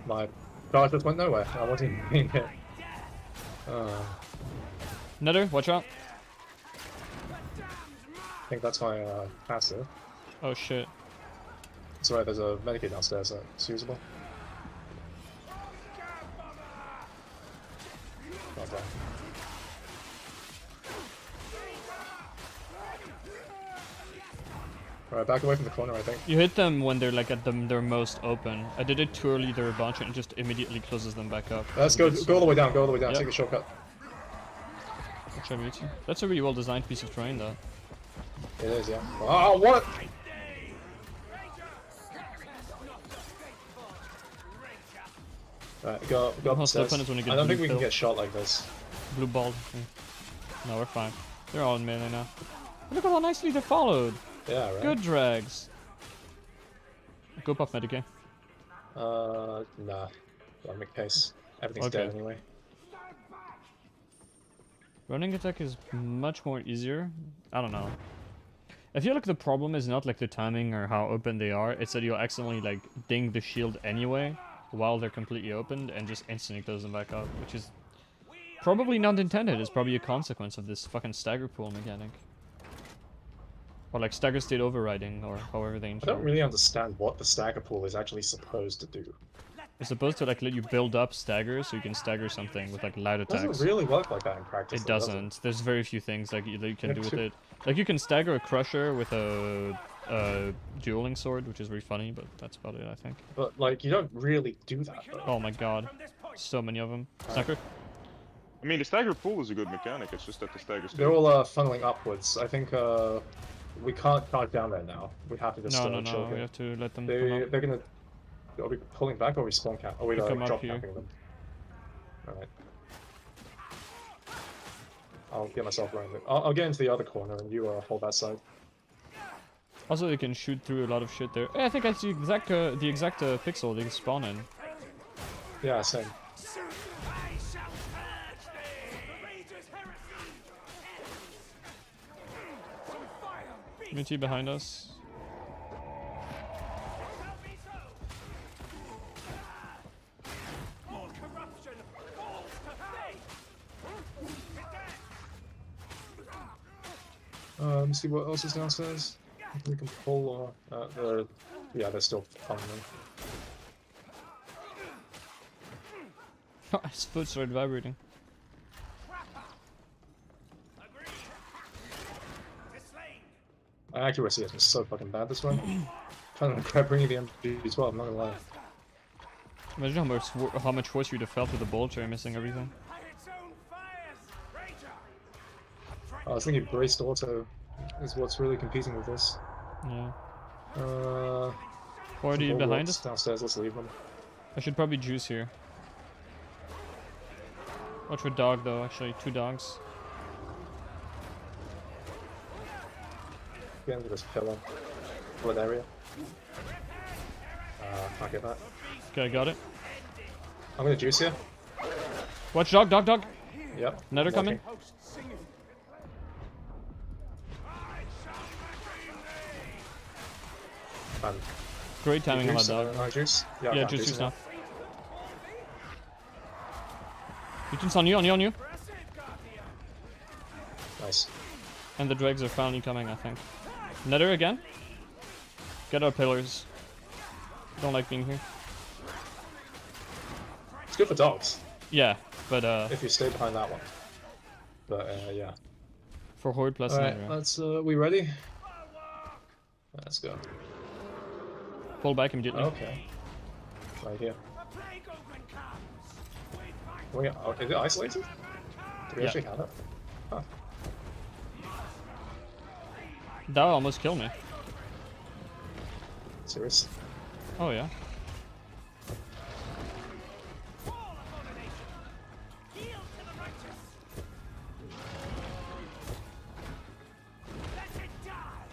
My charge just went nowhere. I wasn't even being hit. Another, watch out. I think that's my passive. Oh shit. That's right, there's a medikit downstairs that's usable. Not bad. Alright, back away from the corner, I think. You hit them when they're like at their most open. I did it too early, they're a bunch, and it just immediately closes them back up. Let's go all the way down, Yep. take a shortcut. That's a really well designed piece of terrain though. It is, yeah. Oh, what? Right, go up the stairs. When you get I don't blue think we can pill. get shot like this. Blue ball. No, we're fine. They're all in melee now. Look at how nicely they followed. Yeah, right. Good drags. Go pop Medicaid. Nah. Don't make case. Everything's Okay. dead anyway. Running attack is much more easier. I don't know. I feel like the problem is not like the timing or how open they are. It's that you'll accidentally like ding the shield anyway while they're completely opened and just instantly close them back up, which is probably not intended. It's probably a consequence of this fucking stagger pool mechanic. Or like stagger state overriding, or however they I intend. don't really understand what the stagger pool is actually supposed to do. It's supposed to like let you build up staggers so you can stagger something with like loud It attacks. doesn't really work like that in practice. It though, does doesn't. There's very few things like that you can Yeah, do with too. it. Like you can stagger a crusher with a dueling sword, which is really funny, but that's about it, I think. But like, you don't really do that though. Oh my god, so many of them. Sniper. I mean, the stagger pool is a good mechanic, it's just that the stagger They're all funneling upwards. I think we can't charge down there now. We have to just No, chill we here. have to let them come They're up. gonna. Are we pulling back or are we spawn cap? Are we They come up drop here. camping them? Alright. I'll get myself around it. I'll get into the other corner and you hold that side. Also, they can shoot through a lot of shit there. Hey, I think I see the exact pixel they can spawn in. Yeah, same. Community behind us. Let me see what else is downstairs. We can pull or yeah, they're still funneling. His foot started vibrating. Accuracy has been so fucking bad this one. Trying to grab bringing the MG as well, I'm not gonna lie. Imagine how much worse you'd have felt with the bolter missing everything. I was thinking braced auto is what's really competing with this. Yeah. 40 some behind bulwarks us. downstairs, let's leave them. I should probably juice here. Watch for dog though, actually. 2 dogs. Get into this pillar. Pillar area. Can't get that. Okay, I got it. I'm gonna juice here. Watch dog, dog, dog! Yep. Another I'm coming. walking. Fun. Great timing on that Juice, dog. juice? Yeah, Yeah, I'm juice, juicing juice now. It's on you, on you, on you. Nice. And the dregs are finally coming, I think. Nether again? Get our pillars. Don't like being here. It's good for dogs, Yeah, but if you stay behind that one. But yeah. for Horde plus Alright, Nether. let's, we ready? Let's go. Pull back immediately. Okay. Right here. Plague Ogren comes. We fight Wait, oh, is it isolated? Do we Yeah. actually have it? Huh. That almost killed me. Serious? Oh yeah. all upon a nation. Yield to the righteous. Let it die.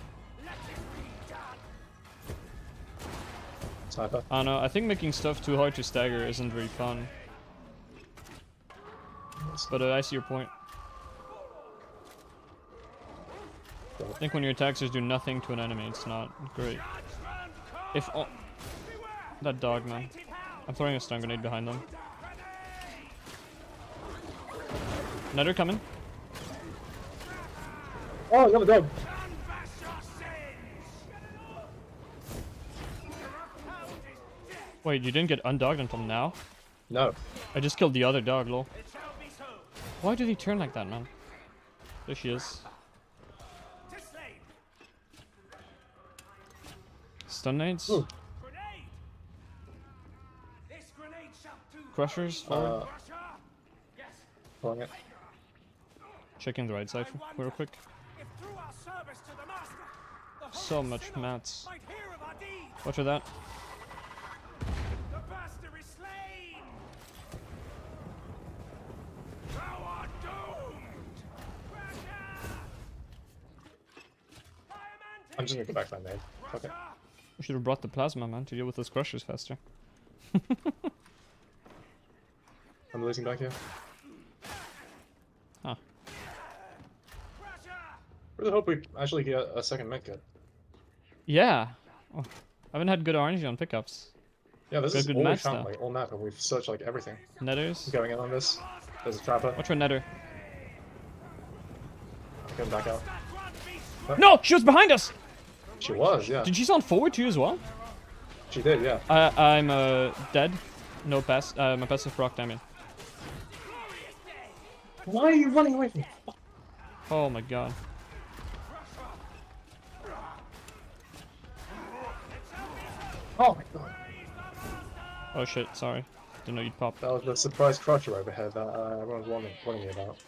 Let it be done. Sniper. I don't know. I think making stuff too hard to stagger isn't very fun. But I see your point. I think when your attacks just do nothing to an enemy, it's not great. If oh, that dog, man. I'm throwing a stun grenade behind them. Netter coming. Oh, another dog! Wait, you didn't get undogged until now? No. I just killed the other dog, lol. Why did he turn like that, man? There she is. Stun nades? Ooh. Crushers? Forward. Pulling it. Checking the right side real quick. So much mats. Watch for that. The bastard is slain! Thou art doomed! I'm just gonna go back to my nade. Okay. We should have brought the plasma, man, to deal with those crushers faster. I'm losing back here. Huh. Really hope we actually get a second medkit. Yeah. Oh, I haven't had good RNG on pickups. Yeah, this Got is good all we mats, found, though. like, all map, and we've searched, like, everything. Netters. Going in on this. There's a trapper. Watch for Netter. Going back out. No! She was behind us! She was, yeah. Did she sound forward too as well? She did, yeah. I'm dead. No pass. My passive proc damage. Why are you running away from me? Oh my god. Oh my god. Oh shit, sorry. Didn't know you'd pop. That was the surprise crusher overhead that everyone was warning me about.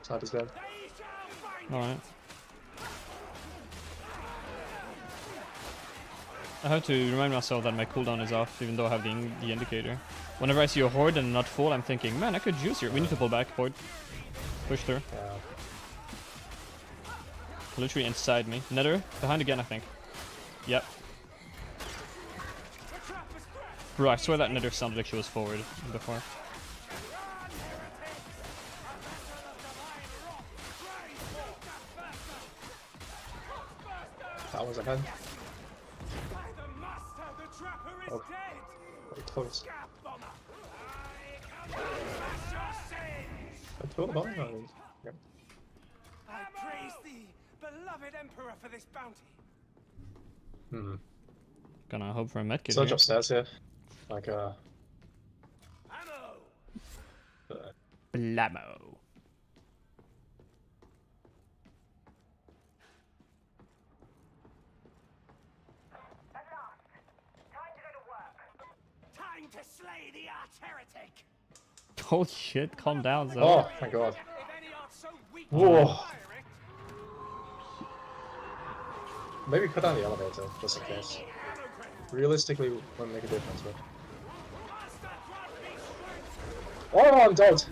Sniper's dead. Alright. I have to remind myself that my cooldown is off, even though I have the indicator. Whenever I see a horde and not full, I'm thinking, man, I could juice here. We need to pull back, horde. Push through. Yeah. Literally inside me. Nether, behind again, I think. Yep. Bro, I swear that Nether sounded like she was forward before. That was ahead. Oh. Very close. I told the bomb. Yep. I praise thee, beloved Emperor, for this bounty. Hmm. Gonna hope for a medkit Search here. upstairs here. Like, Ammo! Blammo. At last. Time to go to work. Time to slay the arch heretic! Holy shit, calm down, Zoe. oh my god. If any art so weak Whoa. fire it, Maybe cut down the elevator, just in case. Realistically, won't make a difference, but... Oh, I'm dead!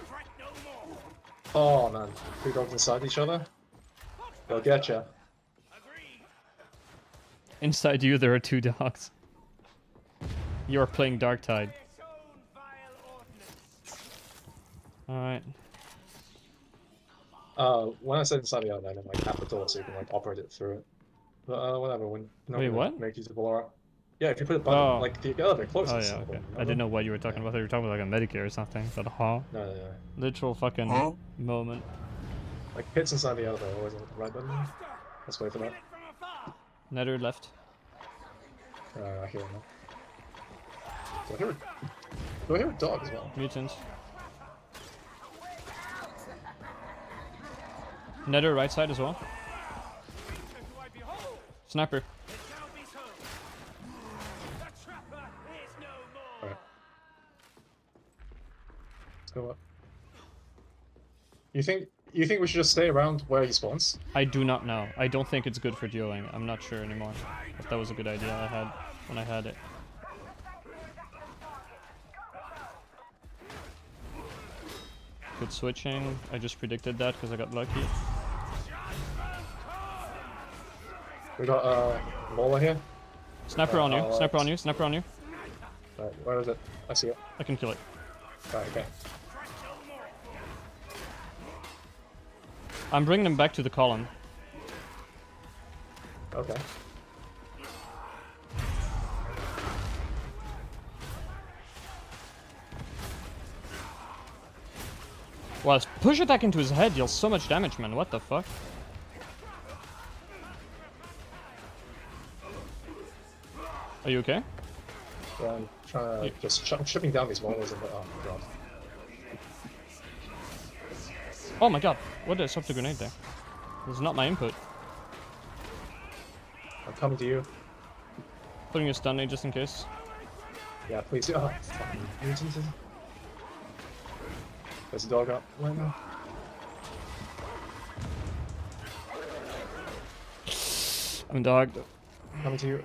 fret no more. Oh man, two dogs inside each other? They'll get ya. Agreed. Inside you, there are two dogs. You are playing Dark Tide. Its own vile ordinance. Alright. When I said inside the elevator, like at the door so you can like operate it through it. But whatever, when Wait, what? make use of Aura. Yeah, if you put it button, Oh. like the elevator closes. Oh yeah, okay. I didn't know what you were talking about. I thought you were talking about like a Medicare or something. But huh? No. Literal fucking moment. Like hits inside the elevator, always on the right button. Let's wait for that. From afar. Nether left. I hear him now. Do I hear a dog as well? Mutants. Nether right side as well. Creature who I behold, Sniper. it shall be so. The trapper is no more. Alright. Let's go up. You think we should just stay around where he spawns? I do not know. I don't think it's good for dueling. I'm not sure anymore. If that was a good idea I had when I had it. Good switching. I just predicted that because I got lucky. We got Mola here. Sniper on you. I'll, Sniper on you. Sniper on you. Right, where is it? I see it. I can kill it. Right, okay. I'm bringing him back to the column. Okay. Well, push attack into his head deals so much damage, man. What the fuck? Are you okay? Yeah, I'm trying to just chipping down these walls and oh my god. Oh my god. What did I stop the grenade there? This is not my input. I'm coming to you. Putting a stun aid just in case. Yeah, please. Oh, fucking mutants. There's a dog up right now. I'm dogged. Coming to you.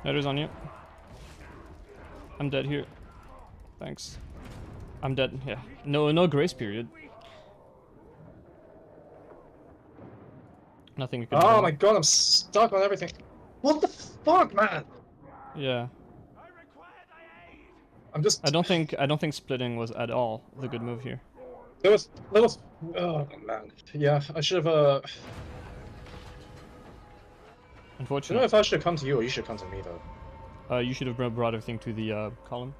Nether's on you. I'm dead here. Thanks. I'm dead. Yeah. No grace period. Nothing you can do. Oh my god, I'm stuck on everything. What the fuck, man? Yeah. I'm just. I don't think splitting was at all the good move here. There was. Oh man. Yeah, I should have. I don't know Unfortunately, if I should have come to you or you should come to me though. you should have brought everything to the column.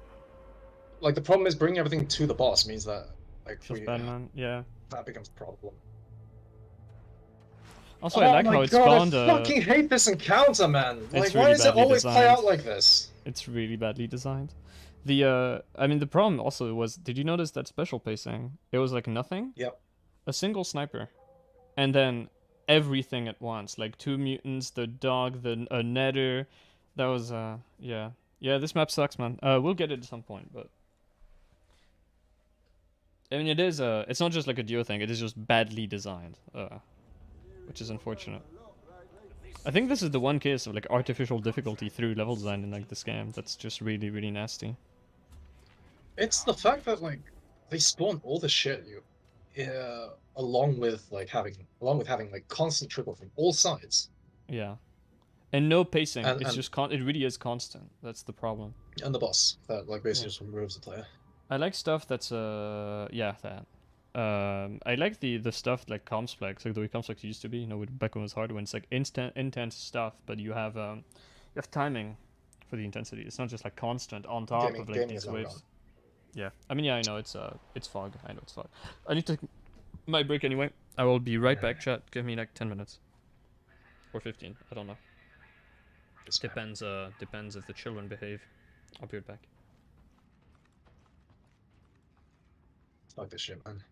Like the problem is bringing everything to the boss means that like Just bad, man. Yeah. that becomes a problem. Also, I like my how it god, spawned. I fucking hate this encounter, man. Like, It's why really does it badly always play designed. out like this? It's really badly designed. The I mean, the problem also was. Did you notice that special pacing? It was like nothing. Yep. A single sniper, and then everything at once. Like 2 mutants, the dog, a nether. That was yeah. This map sucks, man. We'll get it at some point, but I mean, it is it's not just like a duo thing. It is just badly designed, which is unfortunate. I think this is the one case of like artificial difficulty through level design in like this game that's just really, really nasty. It's the fact that like they spawn all the shit along with having like constant triple from all sides. Yeah, and no pacing. And- It's and- just it really is constant. That's the problem. And the boss that like basically just removes the player. I like stuff that's yeah, that. I like the stuff like Complex, like the way Complex used to be, you know, with back when it was hard, when it's like intense stuff, but you have timing for the intensity. It's not just like constant on top of like Gaming these is not waves. wrong. Yeah, I mean, yeah, I know it's fog. I know it's fog. I need to take my break anyway. I will be right back, chat. Give me like 10 minutes or 15. I don't know. Depends if the children behave. I'll be right back. Fuck this shit, man.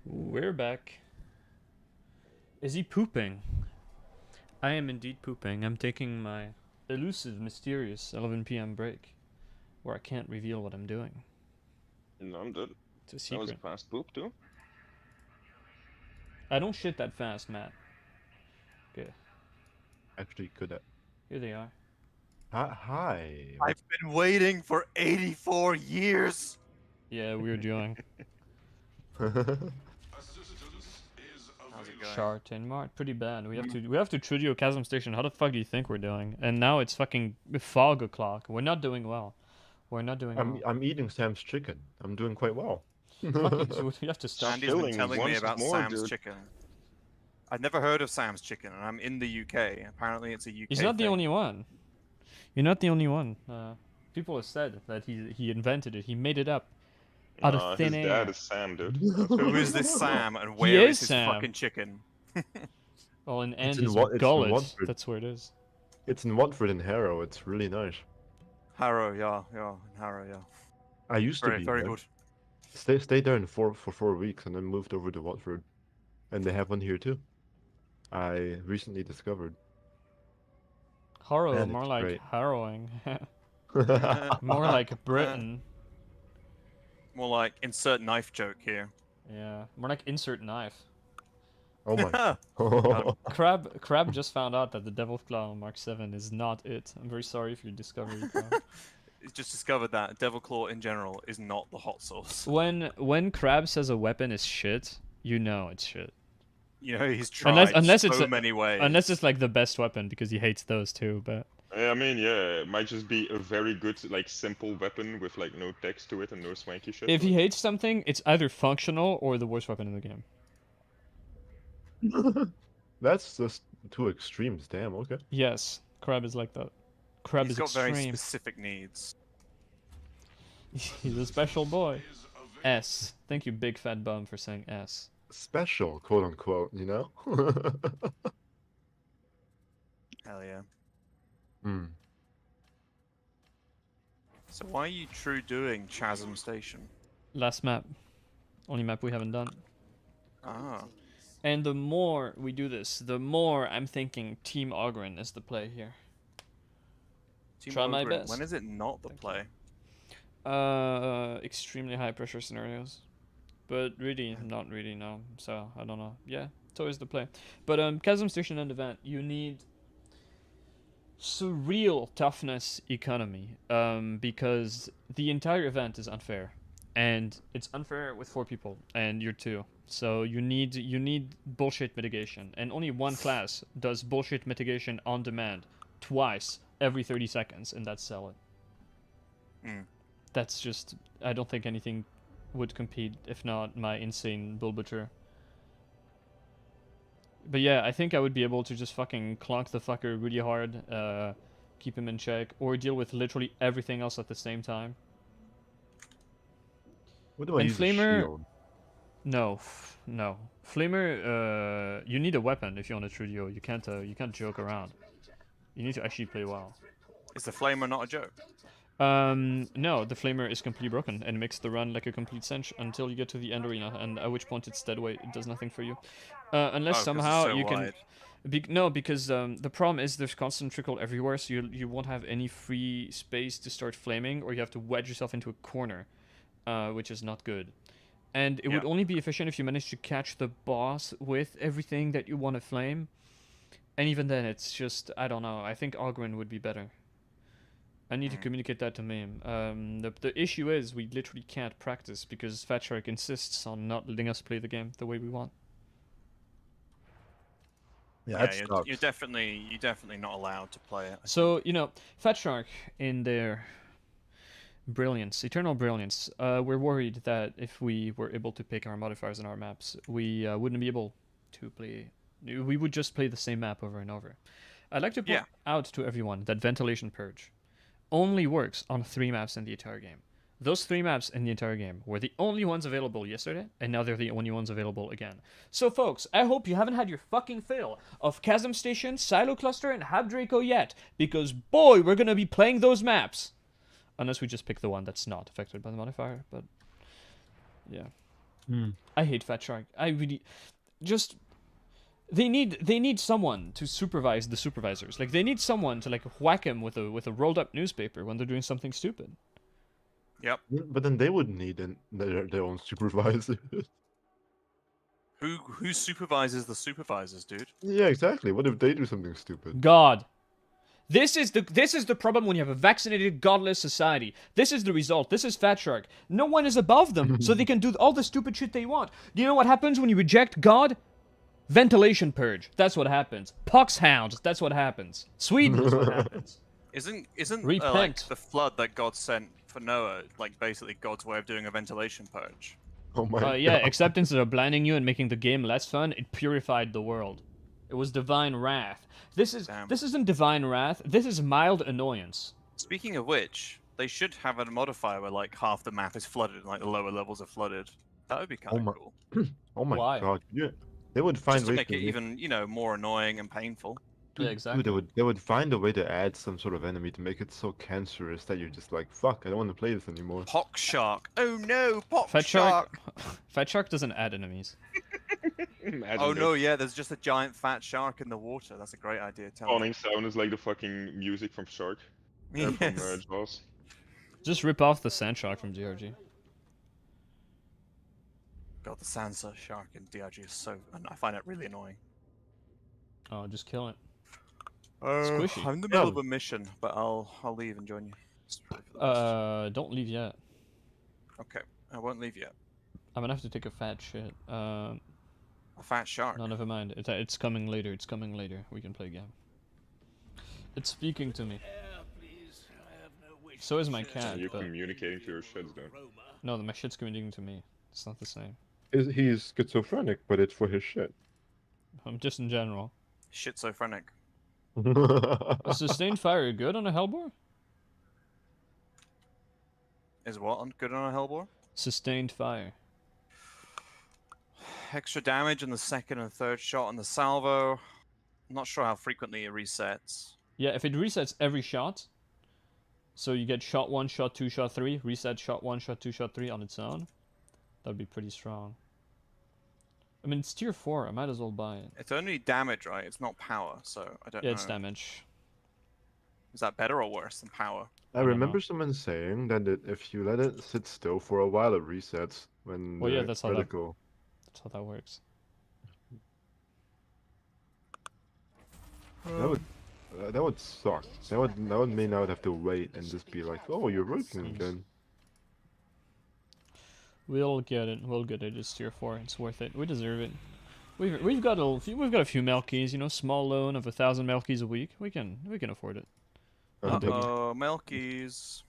We're back. Is he pooping? I am indeed pooping. I'm taking my elusive, mysterious 11 p.m. break, where I can't reveal what I'm doing. No, I'm dead. It's a That was a secret. fast poop too. I don't shit that fast, Matt. Okay, Actually, could have. here they are. Hi. I've been waiting for 84 years. Yeah, we're doing. How's it going? Chart and Mart, pretty bad. We have to Trudio Chasm Station. How the fuck do you think we're doing? And now it's fucking fog o'clock. We're not doing well. We're not doing well. I'm eating Sam's chicken. I'm doing quite well. Fucking, so we have to stop. Andy's been killing telling me once about more, Sam's dude. chicken. I've never heard of Sam's chicken, and I'm in the UK. Apparently, it's a UK. He's not the thing. only one. You're not the only one. People have said that he invented it. He made it up out of thin his air. dad is Sam, dude. Who is this Sam, and where is is his Sam. fucking chicken? Well, in in Andy's Wa- it's in gullet, Watford. that's where it is. It's in Watford and Harrow. It's really nice. Harrow, yeah, Harrow, yeah. I used to Very, be very there. good. Stayed there for 4 weeks and then moved over to Watford, and they have one here too. I recently discovered. Horror, Man, more it's like great. harrowing. More like Britain. More like insert knife joke here. Yeah, more like insert knife. Oh my. Crab just found out that the Devil's Claw Mark 7 is not it. I'm very sorry for your discovery, Crab. He's just discovered that Devil Claw in general is not the hot sauce. When Crab says a weapon is shit, you know it's shit. You know, he's tried Unless so it's many ways. Unless it's like the best weapon because he hates those too, but Yeah, I mean, yeah, it might just be a very good, like, simple weapon with like no text to it and no swanky shit. if to he it. hates something, it's either functional or the worst weapon in the game. That's just two extremes. Damn. Okay. Yes, Crab is like that. Crab He's is got very extreme. specific needs. He's a special boy. S. Thank you, big fat bum, for saying S. Special, quote unquote. You know. Hell yeah. Hmm. So why are you true doing Chasm Station? Last map. Only map we haven't done. Ah. And the more we do this, the more I'm thinking Team Ogren is the play here. Team Try my Ogren, best. When is it not the play? Extremely high pressure scenarios. But really, not really, no. So, I don't know. Yeah, it's always the play. But, Chasm Station and event, you need surreal toughness economy. Because the entire event is unfair. And it's unfair with 4 people, and you're 2. So you need bullshit mitigation. And only one class does bullshit mitigation on demand twice every 30 seconds, and that's solid. Mm. That's just, I don't think anything would compete, if not my insane Bull Butcher. But yeah, I think I would be able to just fucking clonk the fucker really hard, keep him in check, or deal with literally everything else at the same time. What do I And use? Flamer- A shield? No, no. Flamer, you need a weapon if you want a true duo. You can't joke around. You need to actually play well. Is the Flamer not a joke? No, the Flamer is completely broken and makes the run like a complete cinch until you get to the end arena, and at which point it's dead weight. It does nothing for you. Unless Oh, 'cause it's somehow so you can... wide. No, because the problem is there's constant trickle everywhere, so you won't have any free space to start flaming, or you have to wedge yourself into a corner, which is not good. And it would Yeah. only be efficient if you managed to catch the boss with everything that you want to flame. And even then, it's just, I don't know, I think Ogren would be better. I need to communicate that to Meme. The issue is we literally can't practice because Fat Shark insists on not letting us play the game the way we want. Yeah, Yeah, that you're sucks. definitely not allowed to play it. So, you know, Fat Shark, in their brilliance, eternal brilliance, we're worried that if we were able to pick our modifiers and our maps, we wouldn't be able to play. We would just play the same map over and over. I'd like to point out to everyone that Ventilation Purge only works on 3 maps in the entire game. Those 3 maps in the entire game were the only ones available yesterday, and now they're the only ones available again. So folks, I hope you haven't had your fucking fill of Chasm Station, Silo Cluster, and Hab Draco yet, because boy, we're gonna be playing those maps! Unless we just pick the one that's not affected by the modifier, but... yeah. I hate Fat Shark. I really just they need someone to supervise the supervisors. Like they need someone to like whack him with a rolled up newspaper when they're doing something stupid. Yep. But then they would need their own supervisor. Who supervises the supervisors, dude? Yeah, exactly. What if they do something stupid? God. This is the problem when you have a vaccinated, godless society. This is the result. This is Fat Shark. No one is above them, so they can do all the stupid shit they want. Do you know what happens when you reject God? Ventilation purge. That's what happens. Pox hounds. That's what happens. Sweden is what happens. Isn't like Repent. the flood that God sent for Noah like basically God's way of doing a ventilation purge? Oh my Yeah, god. except instead of blinding you and making the game less fun, it purified the world. It was divine wrath. This isn't divine wrath. This is mild annoyance. Speaking of which, they should have a modifier where like half the map is flooded and like the lower levels are flooded. That would be kind of my- cool. Oh my Why? god. Yeah. They would find Just to ways make it even, more annoying and painful. Yeah, exactly. Dude, they would find a way to add some sort of enemy to make it so cancerous that you're just like, fuck, I don't want to play this anymore. Pox shark. Oh no, pox Fat shark. Shark. Fat Shark doesn't add enemies. Imagine Oh that no, yeah, there's just a giant fat shark in the water. That's a great idea. Tell me. spawning sound is like the fucking music from Shark. From Yes. Jaws. Just rip off the Sand Shark from DRG. God, the Sansa shark in DRG is so. I find it really annoying. Oh, just kill it. I'm in the middle of a mission, but I'll leave and join you. Just wait for the message. Don't leave yet. Okay, I won't leave yet. I'm gonna have to take a fat shit. A fat shark. No, never mind. It's coming later. It's coming later. We can play a game. It's speaking to me. So is my cat, You're but communicating to your shits, then. no, my shit's communicating to me. It's not the same. He's schizophrenic, but it's for his shit. I'm just in general. Schizophrenic. Is sustained fire good on a Hellbore? Is what good on a Hellbore? Sustained fire. Extra damage in the second and third shot on the salvo. I'm not sure how frequently it resets. Yeah, if it resets every shot, so you get shot 1, shot 2, shot 3, reset shot 1, shot 2, shot 3 on its own, that'd be pretty strong. I mean, it's tier 4, I might as well buy it. It's only damage, right? It's not power, so I don't know. Yeah, it's damage. Is that better or worse than power? I don't remember know. someone saying that if you let it sit still for a while, it resets when Well, yeah, the that's how that- critical. That's how that works. That would suck. That would mean I would have to wait and just be like, oh, you're working Seems- again. We'll get it. We'll get it. It's tier 4. It's worth it. We deserve it. We've got a few Melkies. You know, small loan of 1,000 Melkies a week. We can afford it. Uh-oh, Melkies.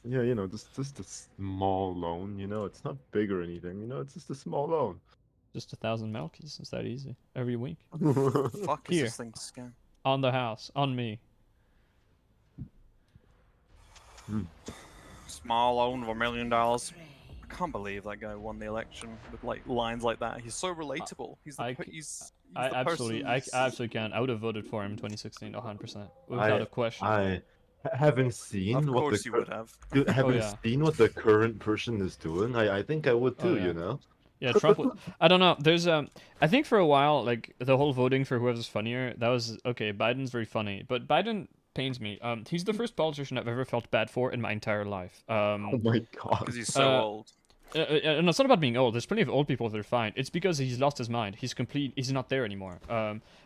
Yeah, you know, just a small loan. You know, it's not big or anything. You know, it's just a small loan. Just 1,000 Melkies. It's that easy. Every week. Fuck is Here. this thing scam? On the house. On me. Small loan of $1 million. I can't believe that guy won the election with like lines like that. He's so relatable. He's the he's I the absolutely person can. I would have voted for him in 2016, 100%, without a question. I haven't seen Of what course the you would have. you haven't yeah. seen what the current person is doing. I think I would too. yeah. You know. Yeah, Trump. I don't know. There's I think for a while, like the whole voting for whoever's funnier, that was okay. Biden's very funny, but Biden pains me. He's the first politician I've ever felt bad for in my entire life. Oh my god. Because he's so old. And it's not about being old. There's plenty of old people that are fine. It's because he's lost his mind. He's not there anymore.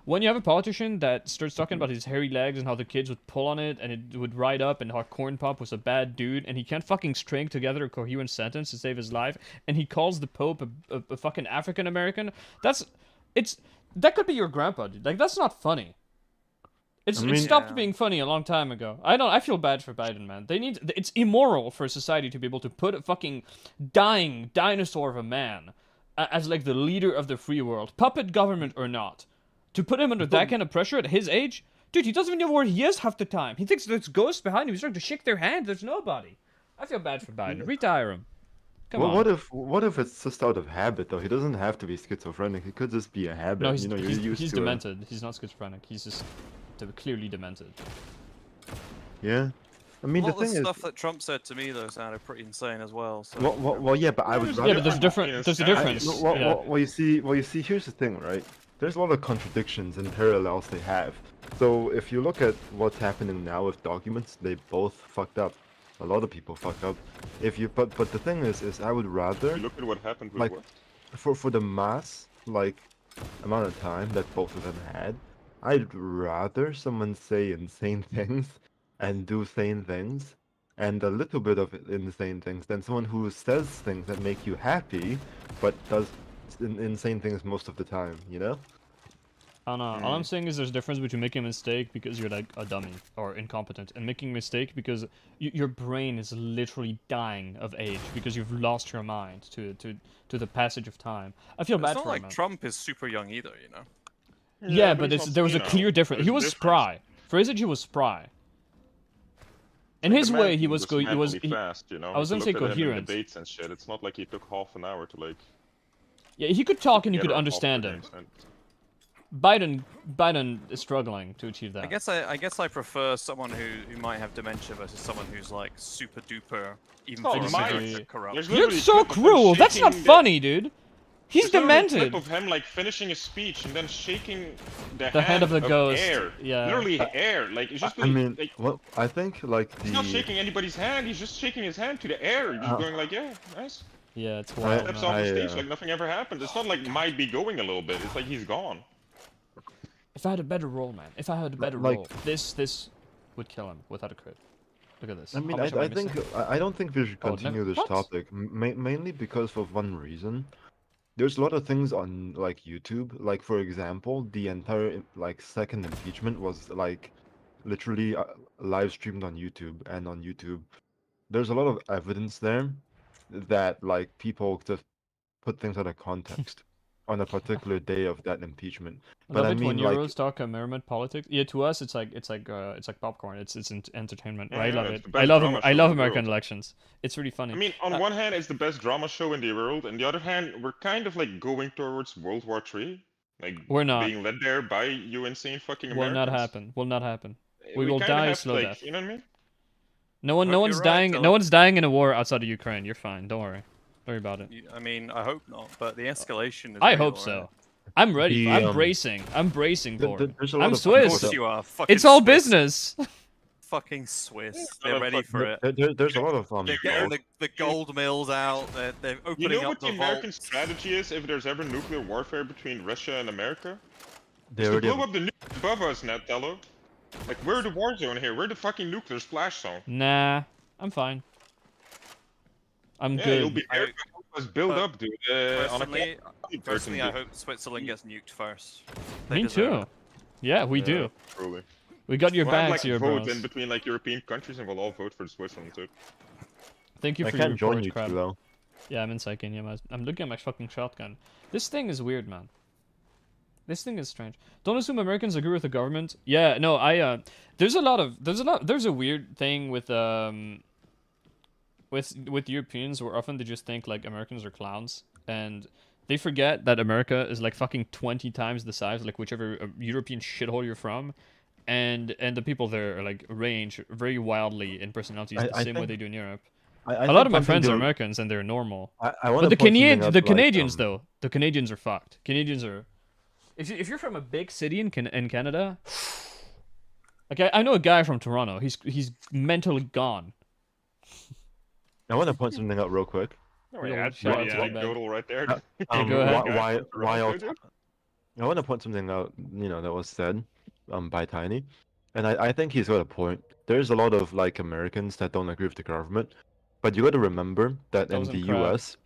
When you have a politician that starts talking about his hairy legs and how the kids would pull on it and it would ride up and how Corn Pop was a bad dude and he can't fucking string together a coherent sentence to save his life and he calls the Pope a fucking African American, that could be your grandpa, dude. Like, that's not funny. It stopped Yeah. being funny a long time ago. I feel bad for Biden, man. It's immoral for a society to be able to put a fucking dying dinosaur of a man as like the leader of the free world, puppet government or not. To put him under that kind of pressure at his age, dude, he doesn't even know where he is half the time. He thinks there's ghosts behind him. He's trying to shake their hand. There's nobody. I feel bad for Biden. Retire him. Come Well, on. what if it's just out of habit though? He doesn't have to be schizophrenic. It could just be a habit. No, he's, you know, you're he's, used he's to it. demented. He's not schizophrenic. He's just clearly demented. Yeah. I mean, A the lot of the thing is, stuff that Trump said to me though sounded pretty insane as well. So well, yeah, but I would rather. Yeah, but there's different. There's a difference. Yeah. Well, you see, here's the thing, right? There's a lot of contradictions and parallels they have. So if you look at what's happening now with documents, they both fucked up. A lot of people fucked up. But the thing is I would rather, You look at what happened with like, what? for the mass, like, amount of time that both of them had, I'd rather someone say insane things and do sane things and a little bit of insane things than someone who says things that make you happy but does insane things most of the time, you know? I don't know. All I'm saying is there's a difference between making a mistake because you're like a dummy or incompetent, and making a mistake because your brain is literally dying of age because you've lost your mind to the passage of time. I feel bad it's not for like him. Man. Trump is super young either, you know. Yeah, but there was a clear difference. He was spry. For his age, he was spry. In his way, he was fast, you know. I was gonna say coherent. Debates and shit. It's not like he took half an hour to like. Yeah, he could talk and you could understand him. Biden is struggling to achieve that. I guess I prefer someone who might have dementia versus someone who's like super duper even Oh, corrupt. You're so cruel. That's not funny, dude. He's demented. Clip of him like finishing a speech and then shaking the hand of the ghost. Air. Yeah. Literally air. Like it's just. I mean, like, well, I think like he's not shaking anybody's hand. He's just shaking his hand to the air. Just going like, yeah, nice. Yeah, it's wild. Steps off the stage like nothing ever happened. It's not like might be going a little bit. It's like he's gone. If I had a better role, man. If I had a better role, this would kill him without a crit. Look at this. I mean, I don't think we should continue this topic, mainly because of one reason. There's a lot of things on like YouTube, like for example, the entire like second impeachment was like literally live streamed on YouTube, and on YouTube, there's a lot of evidence there that like people just put things out of context on a particular day of that impeachment. But I mean, when like, Euros talk mermaid politics, yeah, to us it's like popcorn. It's entertainment. Yeah, I love yeah, it. I love American elections. It's really funny. I mean, on one hand, it's the best drama show in the world, and the other hand, we're kind of like going towards World War III. Like we're not being led there by you insane fucking Americans. Will not happen. Will not happen. We will kinda die have slow to, death. You know what I mean? No one's dying. No one's dying in a war outside of Ukraine. You're fine. Don't worry. Don't worry about it. I mean, I hope not, but the escalation is I real, hope right? so. I'm ready. I'm bracing. I'm bracing for it. I'm Swiss. Swiss. You are fucking it's all Swiss. business. Fucking Swiss. They're ready for it. There's a lot of They're getting the gold mills out. They're opening You know up what the the American vaults. strategy is if there's ever nuclear warfare between Russia and America? They Is to already blow up the nuke above us, Natello. Like, we're the war zone here. We're the fucking nuclear splash zone. Nah, I'm fine. I'm Yeah, good. you'll be there. Let's build up, dude. Personally, I hope Switzerland gets nuked first. They Me deserve too. it. Yeah, we do. Truly. We got your We'll have, backs like, here, vote bros. in between like European countries, and we'll all vote for Switzerland too. Thank you I for can't your join report, you crap. two though. Yeah, I'm in Psychinia. I'm looking at my fucking shotgun. This thing is weird, man. This thing is strange. Don't assume Americans agree with the government. Yeah, no, there's a weird thing with Europeans where often they just think like Americans are clowns, and they forget that America is like fucking 20 times the size, like whichever European shithole you're from, and the people there are like range very wildly in personalities the same way they do in Europe. A lot of my friends are Americans and they're normal. But the Canadians though, the Canadians are fucked. Canadians are. If you're from a big city in Canada, like I know a guy from Toronto. He's mentally gone. I want to point something out real quick. Yodel right there. Go ahead. Why I want to point something out, that was said by Tiny, and I think he's got a point. There's a lot of like Americans that don't agree with the government, but you got to remember that in the U.S.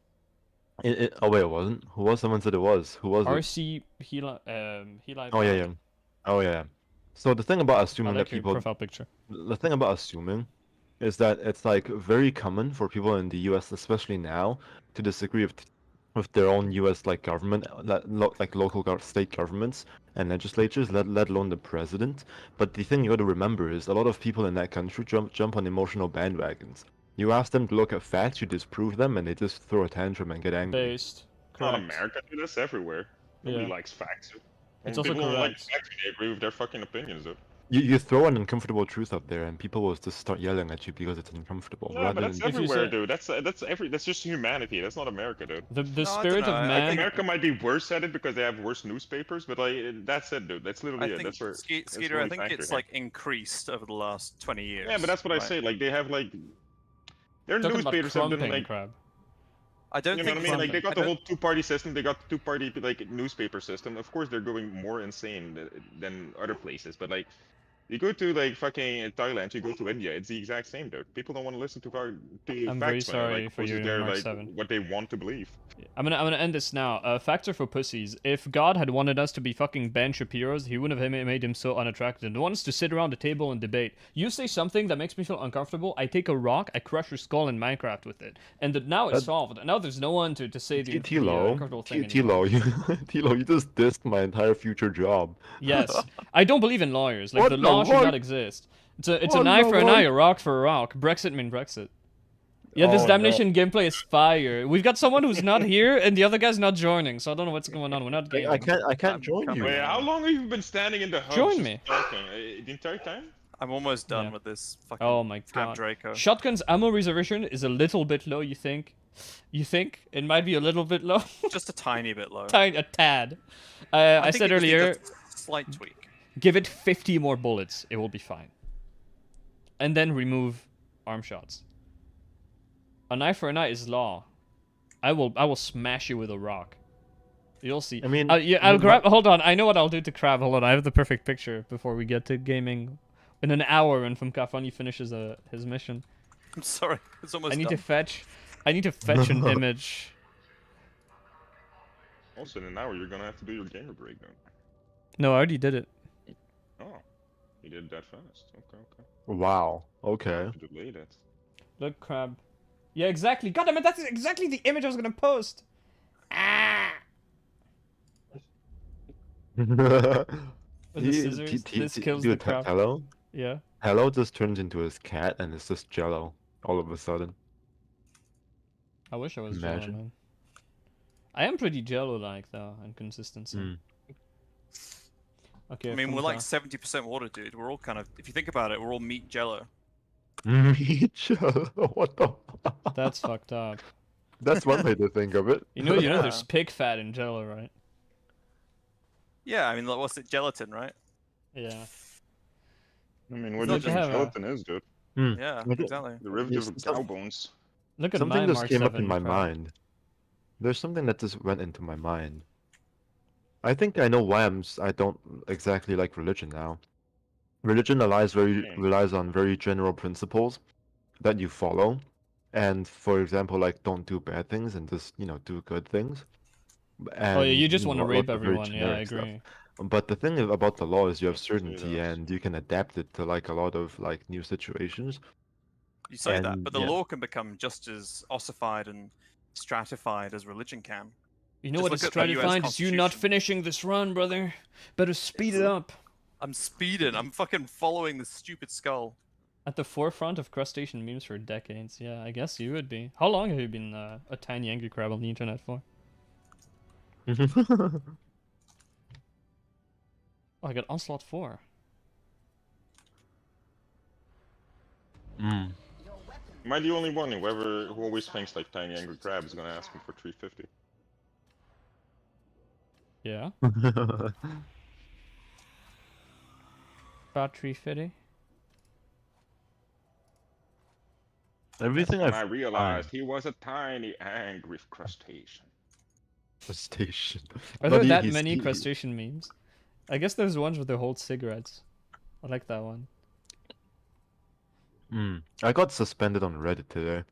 Oh wait, it wasn't. Who was? Someone said it was. Who was it? RC Oh yeah. So the thing about assuming that people profile picture. The thing about assuming is that it's like very common for people in the U.S., especially now, to disagree with their own U.S. like government, like local state governments and legislatures, let alone the president. But the thing you got to remember is a lot of people in that country jump on emotional bandwagons. You ask them to look at facts, you disprove them, and they just throw a tantrum and get angry. Not America, dude. That's everywhere. Nobody likes facts. It's also people correct. don't like facts when they agree with their fucking opinions, though. You throw an uncomfortable truth out there, and people will just start yelling at you because it's uncomfortable, Yeah, rather but that's than If you everywhere, say- dude. That's just humanity. That's not America, dude. the No, I spirit dunno, of I man. think- America might be worse at it because they have worse newspapers, but like that's it, dude. That's I literally it. think That's where. Skeeter, where I we think factor it's here. like increased over the last 20 years. Yeah, but that's what I right? say. Like they have like their Talking about newspapers have been crumping, like crab. I don't you know think what I mean? Like they got I the don't- whole two-party system. They got the two-party like newspaper system. Of course, they're going more insane than other places. But like, you go to like fucking Thailand, you go to India, it's the exact same, dude. People don't want to listen to I'm facts very when sorry like for you, opposes their Mark like 7. what they want to believe. I'm gonna end this now. Facts are for pussies. If God had wanted us to be fucking Ben Shapiro's, he wouldn't have made him so unattractive. He wants us to sit around the table and debate. You say something that makes me feel uncomfortable, I take a rock, I crush your skull in Minecraft with it. And now it's solved. Now there's no one to say the uncomfortable thing anymore. Tilo, you Tilo, you just dissed my entire future job. Yes. I don't believe in lawyers. Like, What the the law should fuck? not exist. It's What an eye the for an eye, fuck? a rock for a rock. Brexit mean Brexit. Yeah, this Oh, no. damnation gameplay is fire. We've got someone who's not here, and the other guy's not joining, so I don't know what's going on. We're not gaming. I can't I'm join coming. you. Wait, how long have you been standing in the hub? Join just me. Talking? The entire time? I'm almost done Yeah. with this fucking Oh my Tab god. Draco. Shotgun's ammo reservation is a little bit low, you think? You think? It might be a little bit low? Just a tiny bit low. A tad. I think said it just needs earlier, a slight tweak. give it 50 more bullets. It will be fine. And then remove arm shots. An eye for an eye is law. I will smash you with a rock. You'll see. I mean, yeah, I'll grab. Hold on, I know what I'll do to Crab. Hold on, I have the perfect picture before we get to gaming. In an hour, when from Kafani finishes his mission, I'm sorry, it's almost I need done. to fetch. I need to fetch an image. Also, in an hour, you're gonna have to do your gamer breakdown. No, I already did it. Oh, you did that fast. Okay, okay. Wow. Okay. You delayed it. Look, Crab. Yeah, exactly. God damn it, that's exactly the image I was gonna post. Ah! With the scissors, this kills the Dude, crab. hello? Yeah. Hello just turns into his cat and it's just Jello all of a sudden. I wish I was Jello, Imagine. man. I am pretty Jello-like though, in consistency. Mm. Okay. I mean, we're like Funka. 70% water, dude. We're all kind of, if you think about it, we're all meat jello. Jello, what the fuck? That's fucked up. That's one way to think of it. You know, Yeah. there's pig fat in Jello, right? Yeah, I mean, like, what's it? Gelatin, right? Yeah. I mean, what Look, do you I think have a- gelatin is, dude? Yeah, Okay. exactly. Derivative Yes, of some- cow bones. Look at Something my just Mark came up 7 in my crab. mind. There's something that just went into my mind. I think I know why I don't exactly like religion now. Religion relies on very general principles that you follow, and for example, like don't do bad things and just do good things. Oh yeah, And, you just want to lots rape of very everyone. Yeah, I generic stuff. agree. But the thing about the law is you have Yes, certainty yes. and you can adapt it to like a lot of like new situations. You say that, And, but the yeah. law can become just as ossified and stratified as religion can. You know Just what look is at the US stratified? Is you not Constitution. finishing this run, brother. Better speed it up. I'm speeding. I'm fucking following this stupid skull. At the forefront of crustacean memes for decades. Yeah, I guess you would be. How long have you been a tiny angry crab on the internet for? Oh, I got Onslaught 4. Mm. Am I the only one who always thinks like Tiny Angry Crab is gonna ask me for 350? Yeah. About 350. Everything And I I've realized he was a tiny angry crustacean. station. Are But there he- that he's- many he- crustacean memes? I guess there's ones where they hold cigarettes. I like that one. I got suspended on Reddit today.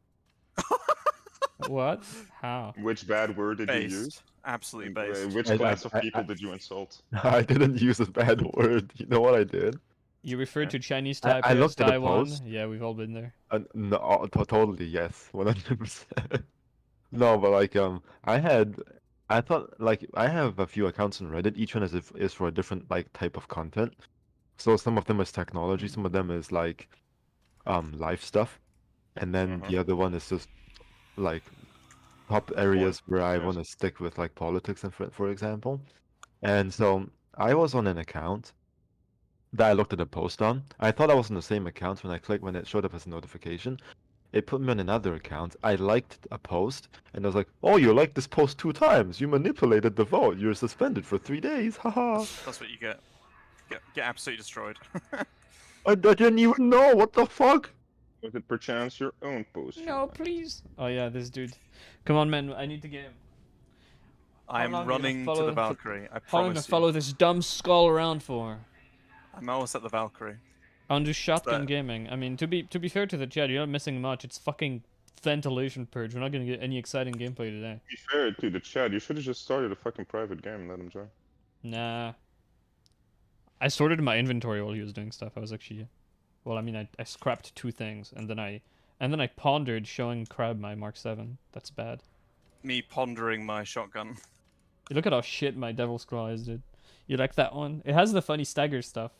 What? How? Which bad word did you use? Based. Absolutely based. Which I- class of I- people did you insult? I didn't use a bad word. You know what I did? You referred to Chinese I Taipei as looked at the Taiwan? post. Yeah, we've all been there. No, totally yes, 100%. No, but like I thought like I have a few accounts on Reddit. Each one is for a different like type of content. So some of them is technology, some of them is like life stuff, and then the other one is just like top areas where I yes. want to stick with like politics and for example. And so I was on an account that I looked at the post on. I thought I was on the same account when I clicked when it showed up as a notification. It put me on another account. I liked a post, and I was like, "Oh, you liked this post 2 times. You manipulated the vote. You're suspended for 3 days. Haha." That's what you get. Get absolutely destroyed. I didn't even know. What the fuck? Was it perchance your own post? No, please. Oh yeah, this dude. Come on, man. I need to get him. I'm running to the Valkyrie. I How long to promise follow you. this dumb skull around for? I'm almost at the Valkyrie. On do shotgun that- gaming. I mean, to be fair to the chat, you're not missing much. It's fucking ventilation purge. We're not gonna get any exciting gameplay today. To be fair to the chat, you should have just started a fucking private game and let him join. Nah. I sorted my inventory while he was doing stuff. I was actually, well, I mean, I scrapped 2 things and then I pondered showing Crab my Mark 7. That's bad. Me pondering my shotgun. Look at how shit my Devil's Claw is, dude. You like that one? It has the funny stagger stuff.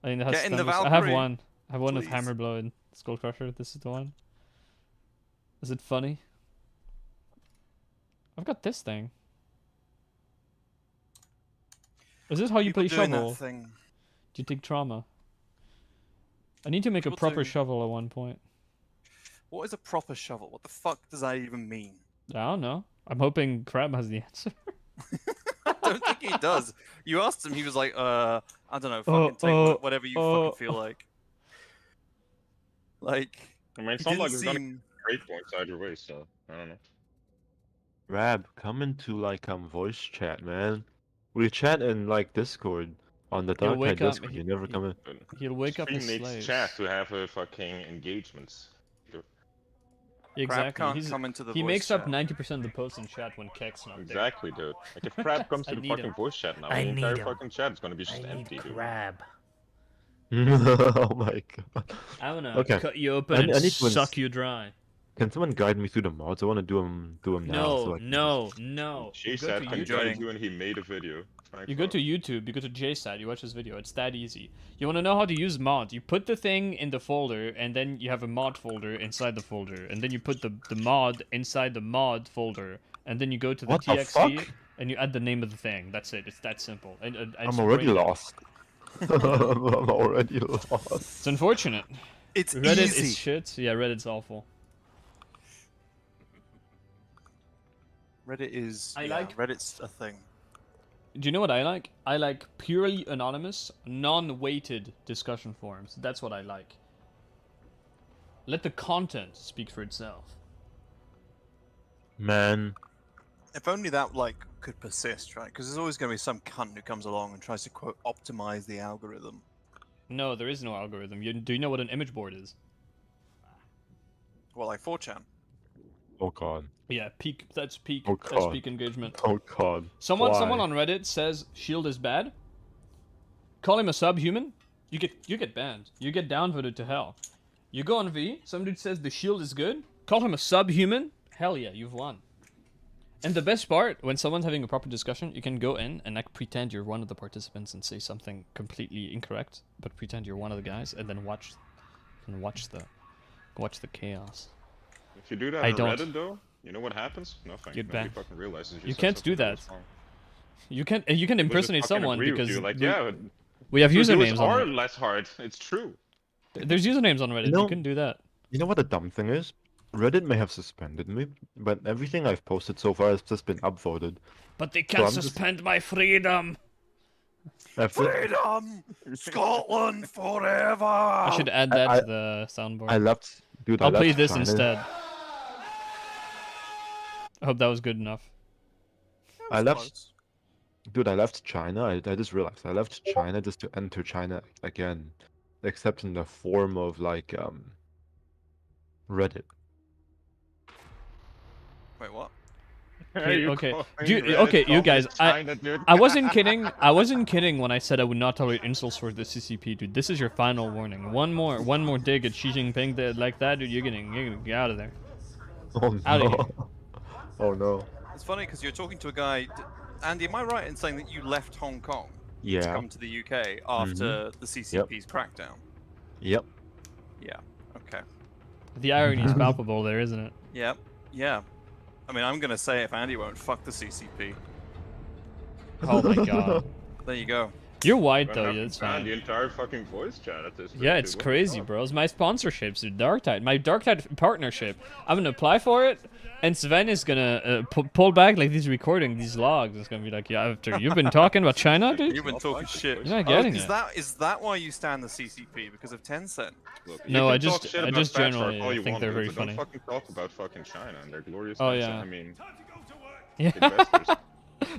I mean, it has Get in the I have Valkyrie, one. I have one with please. Hammer Blow and Skull Crusher. This is the one. Is it funny? I've got this thing. Is this how you People play doing shovel? that thing. Do you take trauma? I need to make a People proper doing- shovel at one point. What is a proper shovel? What the fuck does that even mean? I don't know. I'm hoping Crab has the answer. I don't think he does. You asked him, he was like, I don't know, fucking take whatever you fucking feel like. Like, I mean, it he sounds didn't like it's gonna seem... great points either way, so I don't know. Rab, come into like voice chat, man. We chat in like Discord on the He'll Dark wake Side up, Discord. he- You never he- come in. But He'll wake up stream his needs slaves. chat to have a fucking engagements. Exactly. can't He's- come into the he voice makes up chat. 90% of the posts in chat when Kek's not there. Exactly, dude. Like if Crab comes I to the need fucking him. voice chat now, I the entire need him. fucking chat is gonna be just I empty, need dude. crab. Oh my god. I wanna Okay. cut you open I and need to suck you dry. Can someone guide me through the mods? I want to do them now. No, so I can no, no. Jay You go said to can YouTube. join you and he made a video. You go to YouTube, you go to JSAT, you watch this video. It's that easy. You want to know how to use mod. You put the thing in the folder, and then you have a mod folder inside the folder. And then you put the mod inside the mod folder. And then you go to the What the TXT, fuck? and you add the name of the thing. That's it. It's that simple. And I'm already lost. I'm already lost. It's unfortunate. It's Reddit easy. is shit. Yeah, Reddit's awful. Reddit is... I yeah, like- Reddit's a thing. Do you know what I like? I like purely anonymous, non-weighted discussion forums. That's what I like. Let the content speak for itself. Man, If only that, like, could persist, right? Because there's always going to be some cunt who comes along and tries to, quote, optimize the algorithm. No, there is no algorithm. Do you know what an image board is? Well, like 4chan. oh god. Yeah, peak. That's peak. Oh, That's God. peak engagement. Oh god. Someone Why? on Reddit says Shield is bad. Call him a subhuman. You get banned. You get downvoted to hell. You go on V. Some dude says the Shield is good. Call him a subhuman. Hell yeah, you've won. And the best part, when someone's having a proper discussion, you can go in and like pretend you're one of the participants and say something completely incorrect, but pretend you're one of the guys, and then watch the chaos. If you do that I on don't. Reddit though, you know what happens? Nothing. You'd Nobody ban. fucking realizes you You said can't something do that. was wrong. You can They'll just impersonate fucking someone agree with because you, like, the- yeah, we have so do usernames it on hard, Reddit. less hard. It's true. There's usernames on Reddit. You know- can do that. You know what the dumb thing is? Reddit may have suspended me, but everything I've posted so far has just been upvoted. But they So can't I'm just- suspend my freedom. Freedom! Scotland forever! I should add that I- to the soundboard. I left, dude. I'll I left play this China. instead. I hope that was good enough. I left, Close. dude. I left China. I just realized I left China just to enter China again, except in the form of like Reddit. Wait, what? Okay, You okay. calling You- Reddit okay, you calling guys, China, dude? I wasn't kidding. I wasn't kidding when I said I would not tolerate insults for the CCP, dude. This is your final warning. One more dig at Xi Jinping like that, dude. You're gonna get out of there. Oh no! Outta here. Oh no! It's funny because you're talking to a guy... Andy, am I right in saying that you left Hong Kong to Yeah. come to the UK after the CCP's crackdown? Yep. Yeah, okay. The irony is palpable there, isn't it? Yep, yeah. I mean, I'm gonna say if Andy won't fuck the CCP. Oh my god. There you go. You're white What though, happened? yeah, it's Man, fine. the entire fucking voice chat at this. Yeah, rate, it's dude. What the crazy, fuck? bro. It's my sponsorships, dude. Darktide. My Darktide partnership. I'm gonna apply for it, and Sven is gonna pull back like these these logs. It's gonna be like, yeah, after you've been talking about China, dude. You've been talking shit. You're not getting is it. that why you stand the CCP? Because of Tencent? Look, No, you I can talk just- shit I about just Fat generally Shark all you think want, they're dude, very but funny. Don't fucking talk about fucking China and their glorious. Oh, Tencent. yeah. I mean, Yeah. investors.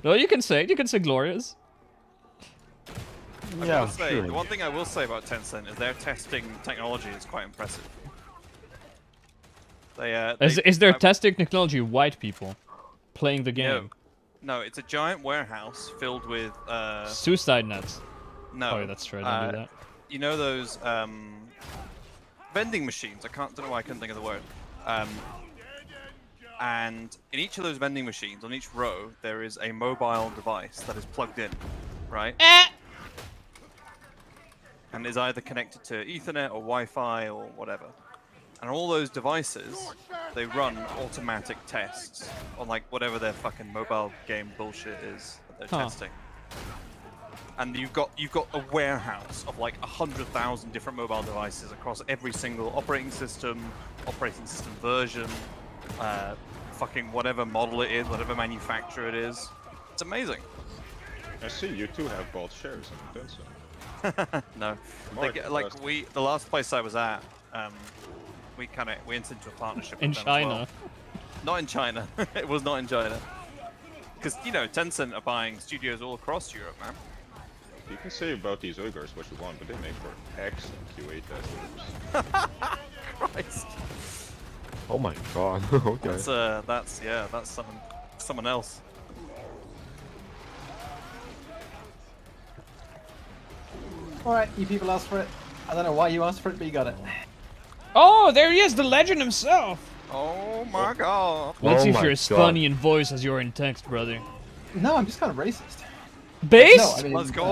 No, you can say it. You can say glorious. I Yeah, will say, sure. the one thing I will say about Tencent is their testing technology is quite impressive. Is their testing technology white people playing the game? No, it's a giant warehouse filled with Suicide nets. no. Oh, yeah, that's true. I didn't do that. You know those vending machines? Don't know why I couldn't think of the word. And in each of those vending machines, on each row, there is a mobile device that is plugged in, right? And is either connected to Ethernet or Wi-Fi or whatever. And all those devices, they run automatic tests on like whatever their fucking mobile game bullshit is that they're testing. And you've got a warehouse of like 100,000 different mobile devices across every single operating system version, fucking whatever model it is, whatever manufacturer it is. It's amazing. I see you two have bought shares in Tencent. No, More the last place I was at, we entered into a partnership In with them as China. well. Not in China. It was not in China. Because you know, Tencent are buying studios all across Europe, man. You can say about these Uyghurs what you want, but they make for excellent QA testers. Christ. Oh my god. Okay. That's someone else. Alright, you people asked for it. I don't know why you asked for it, but you got it. Oh, there he is, the legend himself. Oh my god. Let's Oh see if my you're as God. funny in voice as you are in text, brother. No, I'm just kind of racist. Base? No, I mean, Let's go.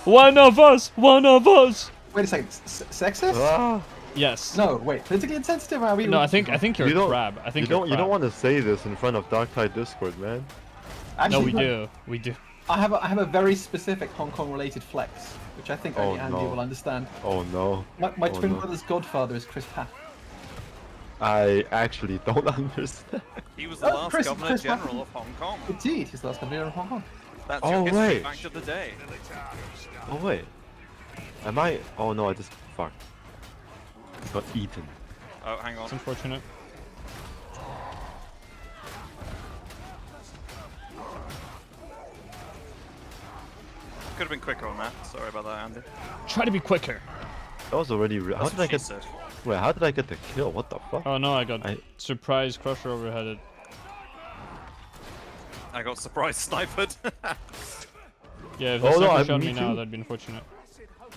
One of us. One of us. Wait a second, sexist? Ah, Yes. No, wait, politically insensitive? Are we? No, I think you're you a don't. crab. I think you you're a don't crab. want to say this in front of Darktide Discord, man. No, Actually, we do. We do. I have a very specific Hong Kong related flex, which I think only Oh, Andy no. will understand. Oh no. My Oh, twin no. brother's godfather is Chris Paff. I actually don't understand. He was the Oh, last Chris Governor General Patton. of Hong Kong. Indeed, he's the last governor of Hong Kong. That's Oh, your history right. fact of the day. Oh wait. Am I? Oh no, I just fucked. It's got eaten. Oh, hang on. It's unfortunate. Could have been quicker on that. Sorry about that, Andy. Try to be quicker. That was already. How That's did I what she get? said. Wait, how did I get the kill? What the fuck? Oh no, I got I- surprise crusher overheaded. I got surprise sniped. Yeah, if Oh, the no, sniper shot me me now, too. that'd be unfortunate.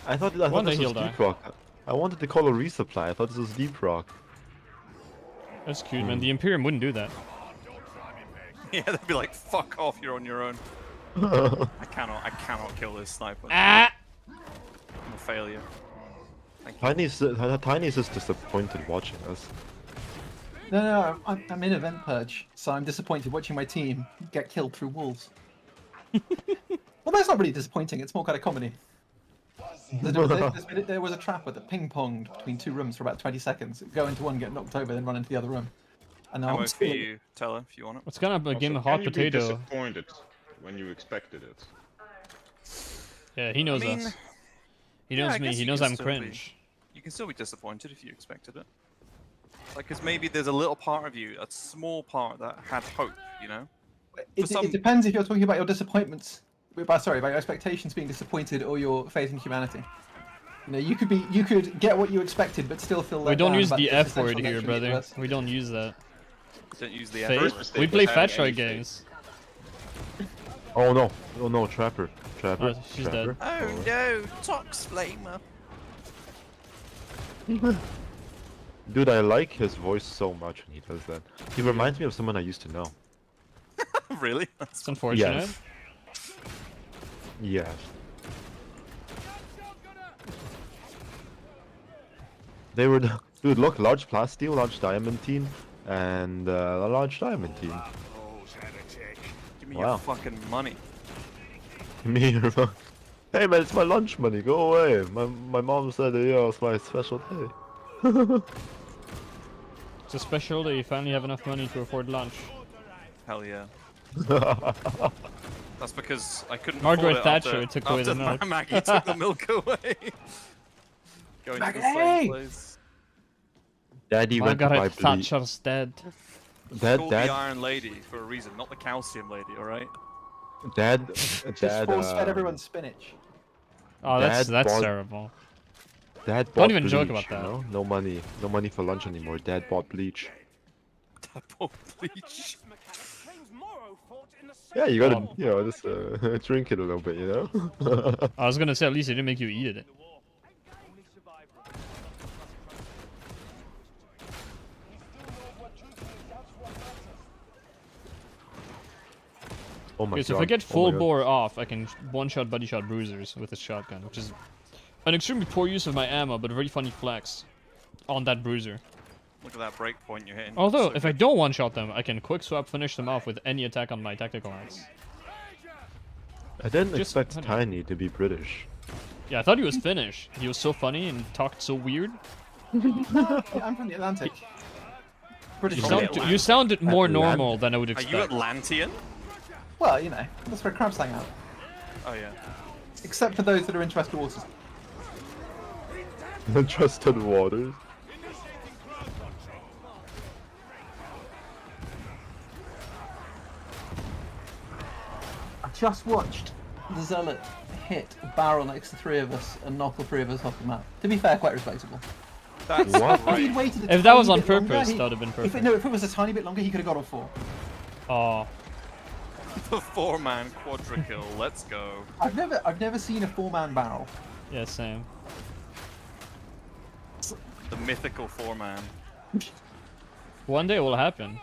I thought One day this was he'll die. deep rock. I wanted to call a resupply. I thought this was deep rock. That's cute, man. The Imperium wouldn't do that. Yeah, they'd be like, "Fuck off, you're on your own." I cannot kill this sniper. Ah! I'm a failure. Thank you. Tiny's just disappointed watching us. No, I'm in event purge, so I'm disappointed watching my team get killed through wolves. Well, that's not really disappointing. It's more kind of comedy. There was a trapper that ping-ponged between two rooms for about 20 seconds. Go into one, get knocked over, then run into the other room. And now Ammo I'm for still... you, Teller, if you want it. It's kind of a game of Also, hot can you be potato. disappointed when you expected it? Yeah, he knows I mean, us. He yeah, knows I me. guess He you knows can I'm still be- cringe. You can still be disappointed if you expected it. Like, because maybe there's a little part of you, a small part that had hope, you know? It depends if you're talking about your disappointments. Sorry, about your expectations being disappointed or your faith in humanity. You know, you could get what you expected, but still feel. We let don't down use about the F existential word here, nature of the brother. universe. We don't use that. Don't use the Faith? First mistake We was play having Fat any Shy faith. games. Oh no! Oh no! Trapper! Trapper! Oh, she's Trapper. dead. Oh no, Tox Flamer. Dude, I like his voice so much when he does that. He reminds me of someone I used to know. Really? It's unfortunate. Yes. Yes. They were, dude. Look, large plasteel, large diamantine, and a large diamantine. Give me Wow. your fucking money. Me, hey man, it's my lunch money. Go away. My mom said, yeah, it's my special day. It's a special day. You finally have enough money to afford lunch. Hell yeah. That's because I couldn't Margaret afford it Thatcher after, took away the after milk. Maggie took the milk away. Going to the same Maggie! place. Daddy went to buy Margaret bleach. Thatcher's dead. Called the Iron Lady for a reason, not the Calcium Lady, alright? Dad, Just force-fed everyone spinach. Oh, that's Dad bought- terrible. Dad Don't bought even bleach, joke about you that. know? No money for lunch anymore. Dad bought bleach. Double bleach. Claims Morrow fought in the same Yeah, you gotta, war. you know, just drink it a little bit, you know. I was gonna say at least it didn't make you eat it. Oh my Okay, god. so if I get oh my full god. bore off, I can one-shot buddy shot bruisers with a shotgun, which is an extremely poor use of my ammo, but a very funny flex on that bruiser. Look at that break point you're hitting. Although, So if I don't one-shot them, I can quick swap finish them off with any attack on my tactical axe. I didn't Just- expect I don't- Tiny to be British. Yeah, I thought he was Finnish. He was so funny and talked so weird. Yeah, I'm from the Atlantic. British. You sounded more Atlant- normal than I would Are you expect. Atlantean? Well, you know, that's where crabs hang out. Oh yeah. Except for those that are in terrestrial waters. Trusted waters. I just watched the Zealot hit a barrel next to three of us and knock all three of us off the map. To be fair, quite respectable. That's What? If he'd right. waited a If that was tiny on bit longer, purpose, he- that would have been perfect. If it was a tiny bit longer, he could have got all four. Oh, The 4-man quadra kill. Let's go. I've never seen a four-man barrel. yeah, same. The mythical 4-man. One day it will happen.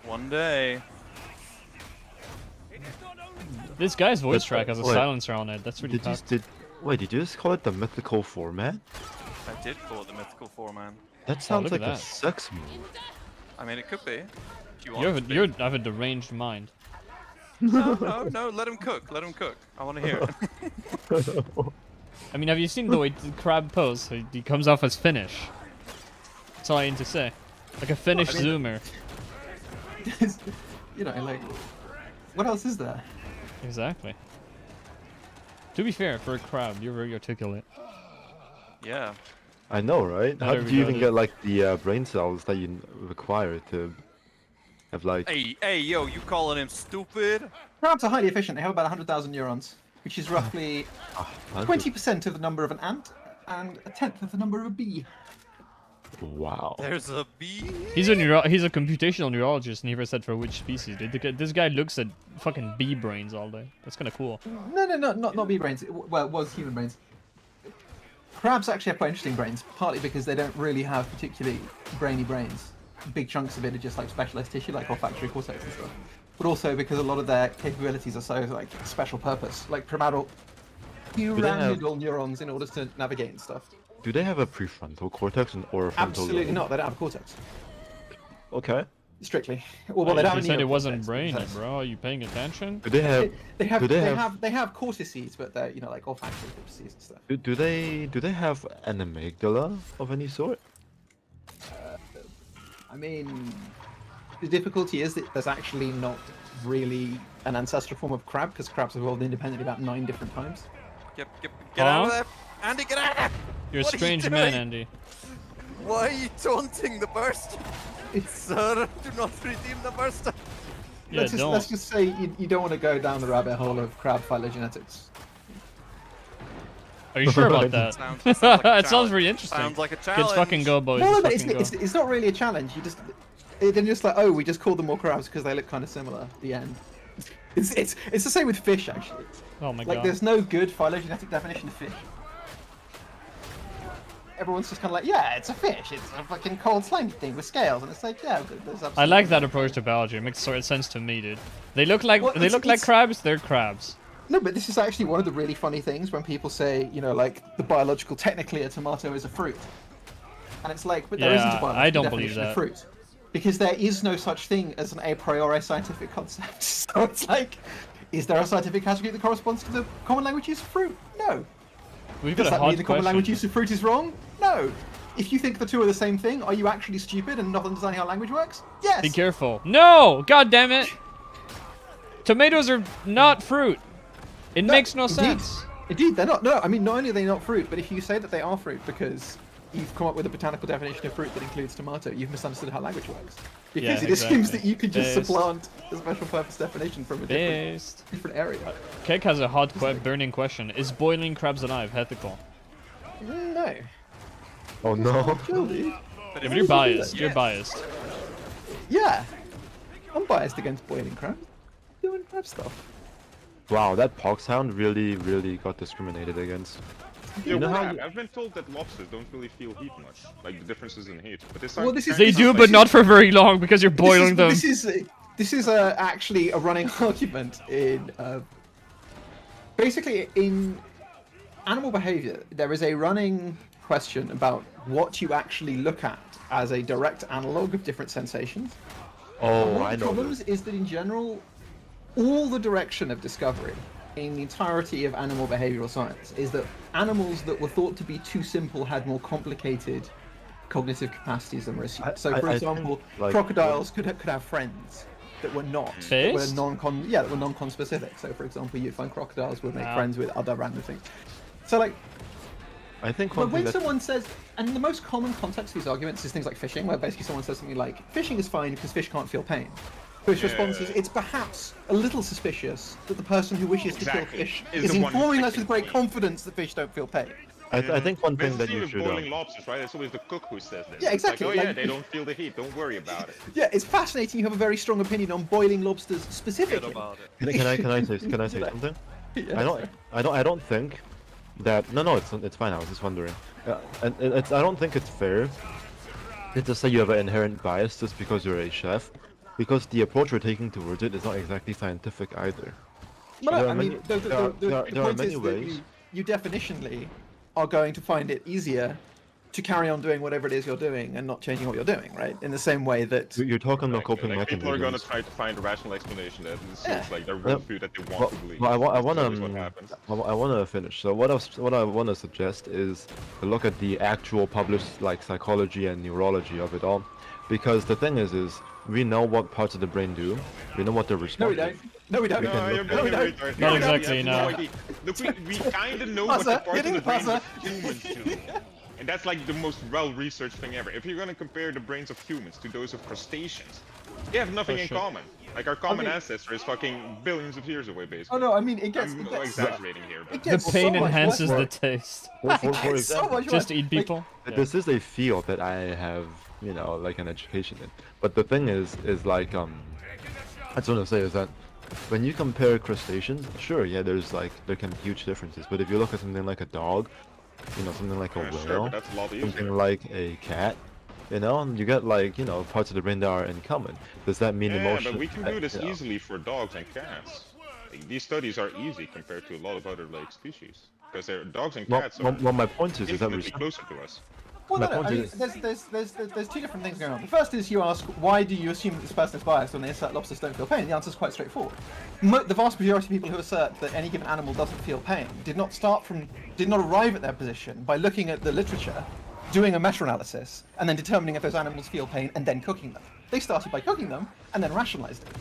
One day. This guy's voice But, track has a wait. silencer on it. That's really Did you tough. wait? Did you just call it the mythical format? I did call it the mythical 4-man. That sounds look at like a that. sex move. I mean, it could be. If you You want have it to be. you have a deranged mind. No, let him cook. Let him cook. I want to hear it. I mean, have you seen the way the crab pose? He comes off as Finnish. That's all I need to say. Like a Finnish I mean- zoomer. You know, like, what else is there? Exactly. To be fair, for a crab, you're very articulate. Yeah. I know, right? Not How did you even everybody. get like the brain cells that you require to have like? Hey, yo, you calling him stupid? Crabs are highly efficient. They have about 100,000 neurons, which is roughly 20% of the number of an ant and a tenth of the number of a bee. Wow. There's a bee? He's a computational neurologist, never said for which species. Dude, this guy looks at fucking bee brains all day. That's kind of cool. No, not bee brains. Well, it was human brains. Crabs actually have quite interesting brains, partly because they don't really have particularly brainy brains. Big chunks of it are just like specialized tissue, like olfactory cortex and stuff. But also because a lot of their capabilities are so like special purpose, like pyramidal neurons in order to navigate and stuff. Do they have a prefrontal cortex or a frontal? Absolutely lobe? not. They don't have a cortex. Okay. Strictly. Well, they don't have You a said it wasn't neocortex, brainy, because bro. Are you paying attention? Do they have? They do have they have cortices, but they're like olfactory cortices and stuff. Do they have an amygdala of any sort? I mean, the difficulty is that there's actually not really an ancestral form of crab because crabs have evolved independently about 9 different times. Get out of Huh? there! Andy, get out! You're a What are you strange man, doing? Andy. Why are you taunting the burst? Sir, do not redeem the burst. Yeah, let's don't. just say you don't want to go down the rabbit hole of crab phylogenetics. Are you sure about that? Sounds like a It sounds challenge. very interesting. Sounds like a challenge. Kids fucking go, boys. No, Let's but fucking go. it's not really a challenge. You just then you're just like, oh, we just called them more crabs because they look kind of similar. At the end. It's the same with fish actually. Oh my Like god. there's no good phylogenetic definition of fish. Everyone's just kind of like, yeah, it's a fish. It's a fucking cold slimy thing with scales, and it's like, yeah, there's absolutely. I like that approach to biology. It makes sort of sense to me, dude. They look like Well, they look like it's- crabs. They're crabs. No, but this is actually one of the really funny things when people say, you know, like the biological, technically a tomato is a fruit, and it's like, but there isn't Yeah, a biological I don't believe definition of that. fruit, because there is no such thing as an a priori scientific concept. So it's like, Is there a scientific category that corresponds to the common language use of fruit? No. We've Does got a that mean hard the common language question. use of fruit is wrong? No. If you think the two are the same thing, are you actually stupid and not understanding how language works? Yes. Be careful. No! God damn it! Tomatoes are not fruit. It makes no indeed. sense. Indeed, they're not. No, I mean, not only are they not fruit, but if you say that they are fruit because you've come up with a botanical definition of fruit that includes tomato, you've misunderstood how language works. Because Yeah, it assumes exactly. that you could just Based. supplant a special purpose definition from a different area. Kek has a hot, burning question. Is boiling crabs alive ethical? No. Oh no. Chill, dude. But If you're biased, you're biased. Yeah. I'm biased against boiling crabs. Doing crab stuff. Wow, that poxhound really got discriminated against. Yeah, You know how crab. you- I've been told that lobsters don't really feel heat much, like the differences in heat. But this Well, this is- They do, but not for very long because you're boiling them. This is actually a running argument in basically in animal behavior. There is a running question about what you actually look at as a direct analog of different sensations. Oh, One I of the know problems this. is that in general, all the direction of discovery in the entirety of animal behavioral science is that animals that were thought to be too simple had more complicated cognitive capacities than were assumed. So, for I example, think, like, crocodiles could have friends that were not that were Based? that were non-con specific. So, for example, you'd find crocodiles would make Ah. friends with other random things. So, like, I think but one thing when that someone says, and the most common context of these arguments is things like fishing, where basically someone says something like, fishing is fine because fish can't feel pain. Fish response is, it's perhaps a little suspicious that the person who wishes to kill Exactly. fish Is is the one informing us fixing with great pain. confidence that fish don't feel pain. I think one But thing it's that the you same should with boiling lobsters, right? It's always the cook who says this. Yeah, It's exactly, Like, oh yeah, like- they don't feel the heat. Don't worry about it. Yeah, it's fascinating you have a very strong opinion on boiling lobsters Forget specifically. about it. can I say something? Yeah. I don't think that no it's fine. I was just wondering. And I don't think it's fair to just say you have an inherent bias just because you're a chef, because the approach we're taking towards it is not exactly scientific either. But There no, are I mean, many- the there are- there are point many is ways. that you definitionally are going to find it easier to carry on doing whatever it is you're doing and not changing what you're doing, right? In the same way that You're talking about Exactly. coping Like, people are gonna mechanisms. try to find a rational explanation that it seems Yeah. like they're Well, real food that they want Well, to believe. well, I That's want always what to happens. I want to finish. So what I want to suggest is to look at the actual published like psychology and neurology of it all, because the thing is we know what parts of the brain do. We know what they're no, we responsive. don't. No, we don't. We can No, look you're at- being No, we a don't. retard. Not We exactly, have no. idea. Look, we kind of know what the Passa, parts of getting the it, brain Passa. of humans do. And that's like the most well-researched thing ever. If you're gonna compare the brains of humans to those of crustaceans, they have nothing in sure. common. Like our common mean- ancestor is fucking billions of years away, basically. Oh no, I mean it gets. I'm It gets exaggerating here, it but The gets pain so much enhances worse. the taste. For It gets so example, much Just worse. eat Like, people. Yeah. this is a field that I have, like an education in. But the thing is like I just want to say is that when you compare crustaceans, sure, yeah, there can be huge differences. But if you look at something like a dog, something like a yeah, sure, whale, but that's a lot something easier. like a cat, you get like parts of the brain that are in common. Does that mean Yeah, emotion? but we can do this you know. easily for dogs and cats. Like, these studies are easy compared to a lot of other like species, because dogs and Well, cats are well, my point is that infinitely closer to us. Well, My no, no. point I mean, is- there's two different things going on. The first is you ask, why do you assume that this person is biased when they assert lobsters don't feel pain? The answer is quite straightforward. The vast majority of people who assert that any given animal doesn't feel pain did not arrive at their position by looking at the literature, doing a meta-analysis, and then determining if those animals feel pain and then cooking them. They started by cooking them and then rationalized it.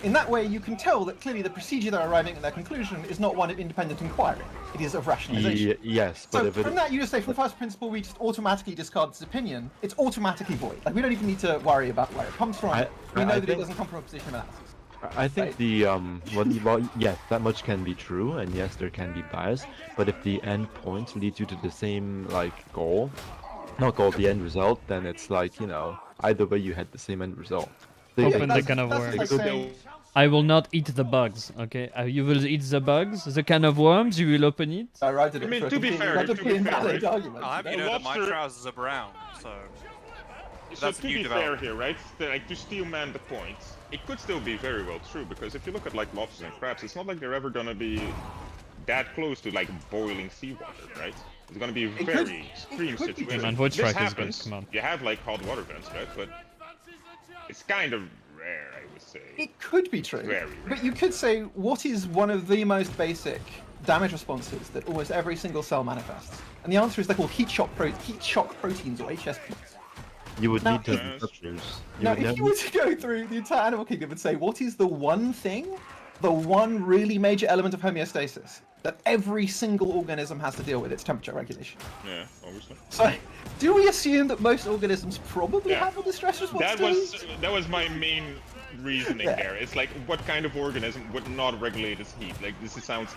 In that way, you can tell that clearly the procedure they're arriving at their conclusion is not one of independent inquiry. It is of rationalization. Yes, but So if it from that, you just say, from first principle, we just automatically discard this opinion. It's automatically void. Like, we don't even need to worry about where it comes from. We know that it think- doesn't come from a position of analysis. I think Right. the well, yes, that much can be true, and yes, there can be bias. But if the end point leads you to the same goal, not goal, the end result, then it's like either way you had the same end result. So Open that's- the can of that's worms. like saying- I will not eat the bugs, okay? You will eat the bugs, the can of worms, you will open it. I arrived at it I mean, for a to be completely- fair, that's a to be pretty fair, invalid right? argument. I have you A know that my lobster- trousers are brown, so So That's to new be fair development. here, right? Like to steel man the point, it could still be very well true, because if you look at like lobsters and crabs, it's not like they're ever gonna be that close to like boiling seawater, right? It's gonna be could- very it extreme could be situation. Man, Void This Strike is good, happens. come on. You have like hot water vents, right? But it's kind of rare, I would say. It could be true, Very but you could say what is one of the most basic damage responses that almost every single cell manifests, and the answer is they're called heat shock proteins or HSPs. You would Now, need to if- receptors. Now, would if you were to go through the entire animal kingdom and say what is the one thing, the one really major element of homeostasis that every single organism has to deal with, it's temperature regulation. Yeah, obviously. So, do we assume that most organisms probably Yeah. have a distress response? That was my main reasoning Yeah. there. It's like, what kind of organism would not regulate its heat? Like, this sounds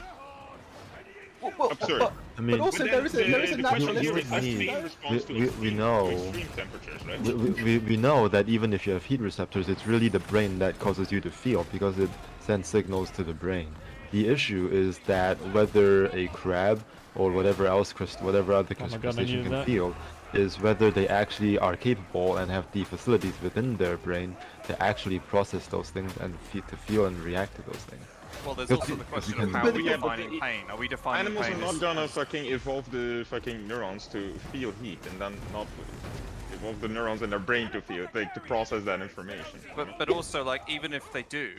absurd. I mean, But also, But there is a the question here naturalistic is the need- main response to we extreme, know- to extreme temperatures, right? we know that even if you have heat receptors, it's really the brain that causes you to feel because it sends signals to the brain. The issue is that whether a crab or whatever else, whatever other God, I crustacean needed can that. feel, is whether they actually are capable and have the facilities within their brain to actually process those things and to feel and react to those things. Well, there's Because also the because question you of can- how But we're yeah, but defining the- pain. Are we defining Animals pain are not as- gonna fucking evolve the fucking neurons to feel heat and then not evolve the neurons in their brain to feel, like, to process that information. But also, like, even if they do,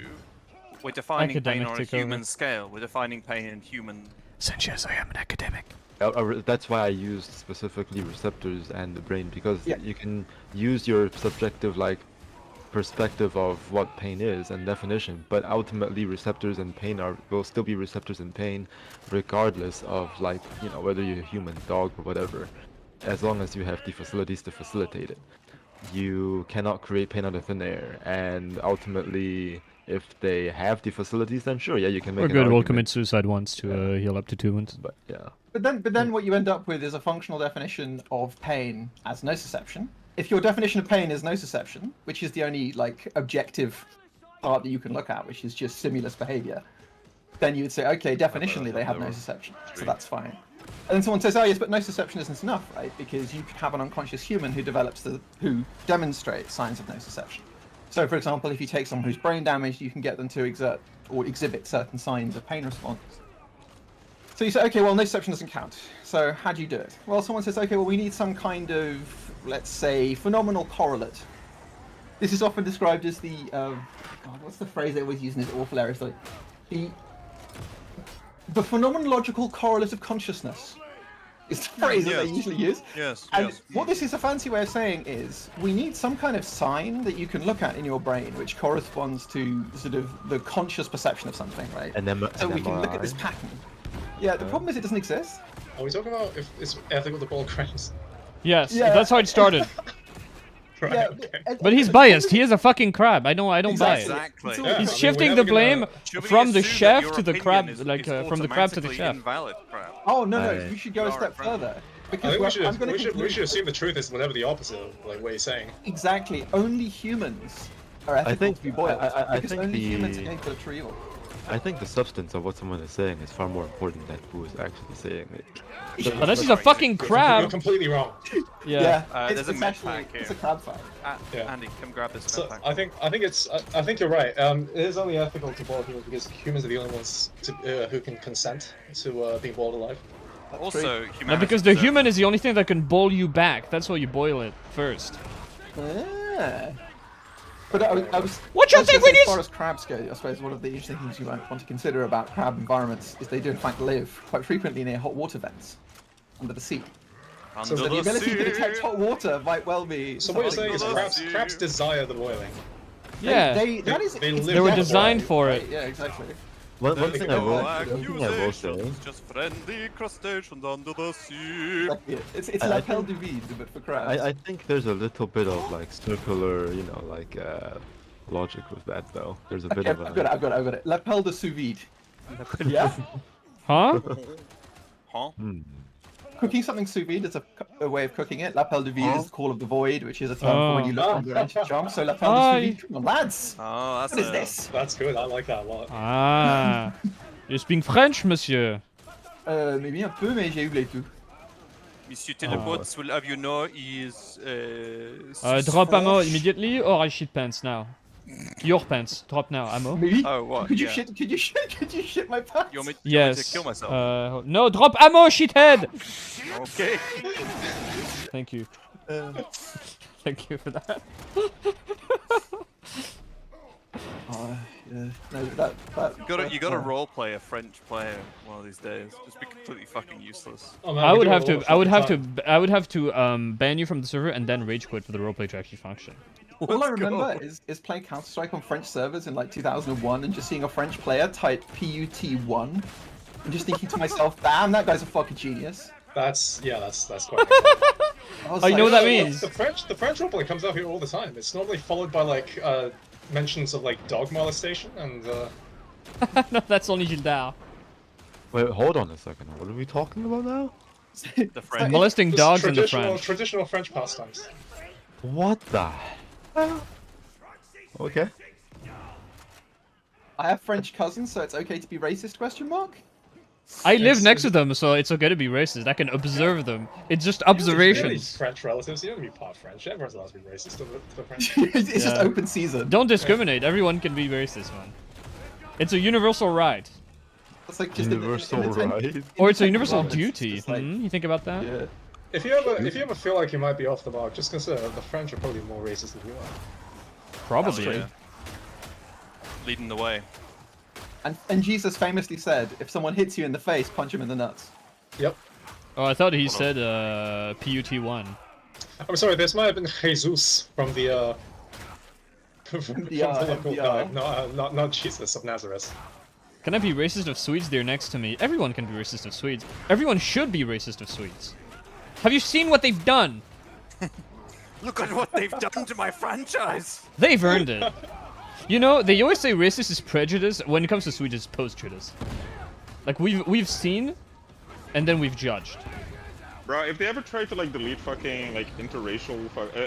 we're defining pain Academic on a took over. human scale. We're defining pain in human. Sanchez, I am an academic. That's why I used specifically receptors and the brain, because Yeah. you can use your subjective perspective of what pain is and definition, but ultimately receptors and pain will still be receptors and pain regardless of whether you're a human, dog, or whatever, as long as you have the facilities to facilitate it. You cannot create pain out of thin air, and ultimately if they have the facilities, then sure, yeah, you can make We're an good. We'll argument, commit suicide once to heal up to 2 wounds. but yeah. But then what you end up with is a functional definition of pain as nociception. If your definition of pain is nociception, which is the only objective part that you can look at, which is just stimulus behavior, then you would say, okay, definitionally they have nociception, so that's fine. And then someone says, oh yes, but nociception isn't enough, right? Because you could have an unconscious human who demonstrates signs of nociception. So, for example, if you take someone who's brain damaged, you can get them to exhibit certain signs of pain response. So you say, okay, well, nociception doesn't count. So how do you do it? Well, someone says, okay, well, we need some kind of, let's say, phenomenal correlate. This is often described as the, God, what's the phrase they always use in this awful area? So the phenomenological correlate of consciousness is the phrase that they Yes. usually use. Yes. And yes. what this is a fancy way of saying is we need some kind of sign that you can look at in your brain which corresponds to sort of the conscious perception of something, right? So we can look at this pattern. Yeah, the problem is it doesn't exist. Are we talking about if it's ethical to bowl crabs? Yes, Yeah. that's how it started. Right, Yeah, okay. But he's biased. He is a fucking crab. I don't buy it. Exactly. Yeah, He's I mean, shifting we're the never blame gonna- Should we from the assume that chef your to the opinion crab, is from the crab to the automatically chef. Invalid, crab. Oh no, Aye. you should go a Alright, step right. further. I Because think I'm going to we should assume the truth is whatever the opposite of what he's saying. Exactly. Only humans are ethical think- to be boiled. I because think only the- humans are capable of true evil. I think the substance of what someone is saying is far more important than who is actually saying it. Unless he's a fucking You're crab. completely wrong. Yeah. There's a med actually, pack here. it's a crab fight. Yeah. Andy, come grab this So med pack. I think you're right. It is only ethical to boil humans because humans are the only ones who can consent to being boiled alive. Also, No, humanity because the deserves- human is the only thing that can boil you back. That's why you boil it first. Yeah. But I was. What you I was think gonna when say, you As far as crabs go, I suppose one of the interesting things you might want to consider about crab environments is they do in fact live quite frequently near hot water vents under the sea. Under So the ability to detect hot water might well be. So what you're saying something is Under the crabs sea. desire the boiling. Yeah. That is. They it's live They were that designed way. for it. Right, yeah, exactly. One There's thing no one thing I will say, accusations, just friendly crustaceans under the sea. Exactly. It's I lapel think- du vide, but for crabs. I think there's a little bit of circular, logic with that though. There's a bit Okay, of a. I've got it. Lapel de sous vide. Yeah. Huh? Huh? Cooking something sous vide is a way of cooking it. Lapel de vide is the call of the void, which is a term for when you look under ancient jump. So lapel de sous vide. Come on, lads. Oh, that's What is a- this? That's good. I like that a lot. Ah. You speak French, monsieur. Maybe un peu, mais j'ai oublié tout. Monsieur Telepods will have you know is Drop ammo immediately, or I shit pants now. Your pants. Drop now. Ammo. Maybe. Oh, what? Could you Yeah. shit? Could you shit my pants? You want me, you want me to Yes. kill myself? No, drop ammo, shithead! Okay. Thank you. Thank you for that. Yeah. No, that. You gotta role play a French player one of these days. Just be completely fucking useless. Oh, man, I we would do have it to. all I would the have time. to. I would have to ban you from the server and then rage quit for the roleplay to actually function. All I Let's go. remember is playing Counter Strike on French servers in like 2001 and just seeing a French player type PUT1 and just thinking to myself, damn, that guy's a fucking genius. That's quite. I was Oh, you know what that Yeah, means? The French roleplay comes out here all the time. It's normally followed by like mentions of like dog molestation and. No, that's only Gildar. Wait, hold on a second. What are we talking about now? The French. Molesting Just dogs in the traditional- French. Traditional French pastimes. What the hell? Okay. I have French cousins, so it's okay to be racist? Question mark. I live It's- next to them, so it's okay to be racist. I can observe them. It's just Really observations. French relatives, you don't be part French. Everyone's allowed to be racist to the French. It's just Yeah. open season. Don't discriminate. Everyone can be racist, man. It's a universal right. It's like just Universal in the ten- right. Or it's a in the universal 10 kilometers, duty. it's like- You think about that? Yeah. If you ever feel like you might be off the mark, just consider the French are probably more racist than you are. Probably. Yeah. Leading the way. And Jesus famously said, if someone hits you in the face, punch him in the nuts. Yep. Oh, I thought he said PUT1. I'm sorry, this might have been Jesus from the from the local MDR. guy, not Jesus of Nazareth. Can I be racist of Swedes? They're next to me. Everyone can be racist of Swedes. Everyone should be racist of Swedes. Have you seen what they've done? Look at what they've done to my franchise. They've earned it. You know, they always say racist is prejudice. When it comes to Swedes, it's post-judice. Like, we've seen, and then we've judged. Bro, if they ever try to like delete fucking like inter-racial,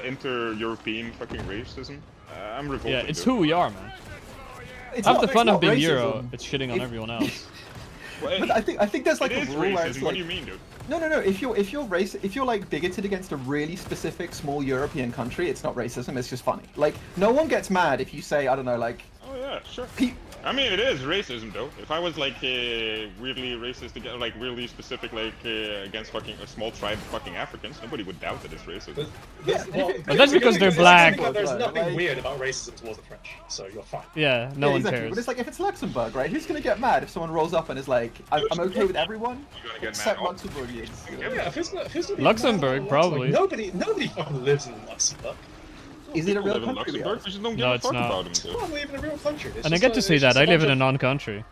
inter-European fucking racism, I'm revolted. Yeah, it's dude. who we are, man. It's Half not- the it's fun not of being racism. Euro, it's shitting on If- everyone else. Well, But I think there's like it a is rule where it's racism. like, What do you mean, dude? no. If you're like bigoted against a really specific small European country, it's not racism. It's just funny. Like no one gets mad if you say I don't know like. Oh yeah, sure. Pe- I mean, it is racism though. If I was like really racist, like really specific, like against fucking a small tribe of fucking Africans, nobody would doubt that it's racism. But that's because they're black. There's nothing Like- weird about racism towards the French, so you're fine. Yeah, no yeah, one exactly. cares. But it's like if it's Luxembourg, right? Who's gonna get mad if someone rolls up and is like, I'm okay with everyone You're gonna get except mad. Luxembourgians. Yeah, who's gonna be mad Luxembourg, about probably. Luxembourg? Nobody fucking lives in Luxembourg. Is it a People real live in country? Luxembourg, they just don't give No, a it's fuck not. about them, Come dude. on, we live in a real country. And I get to say that. I live in a non-country.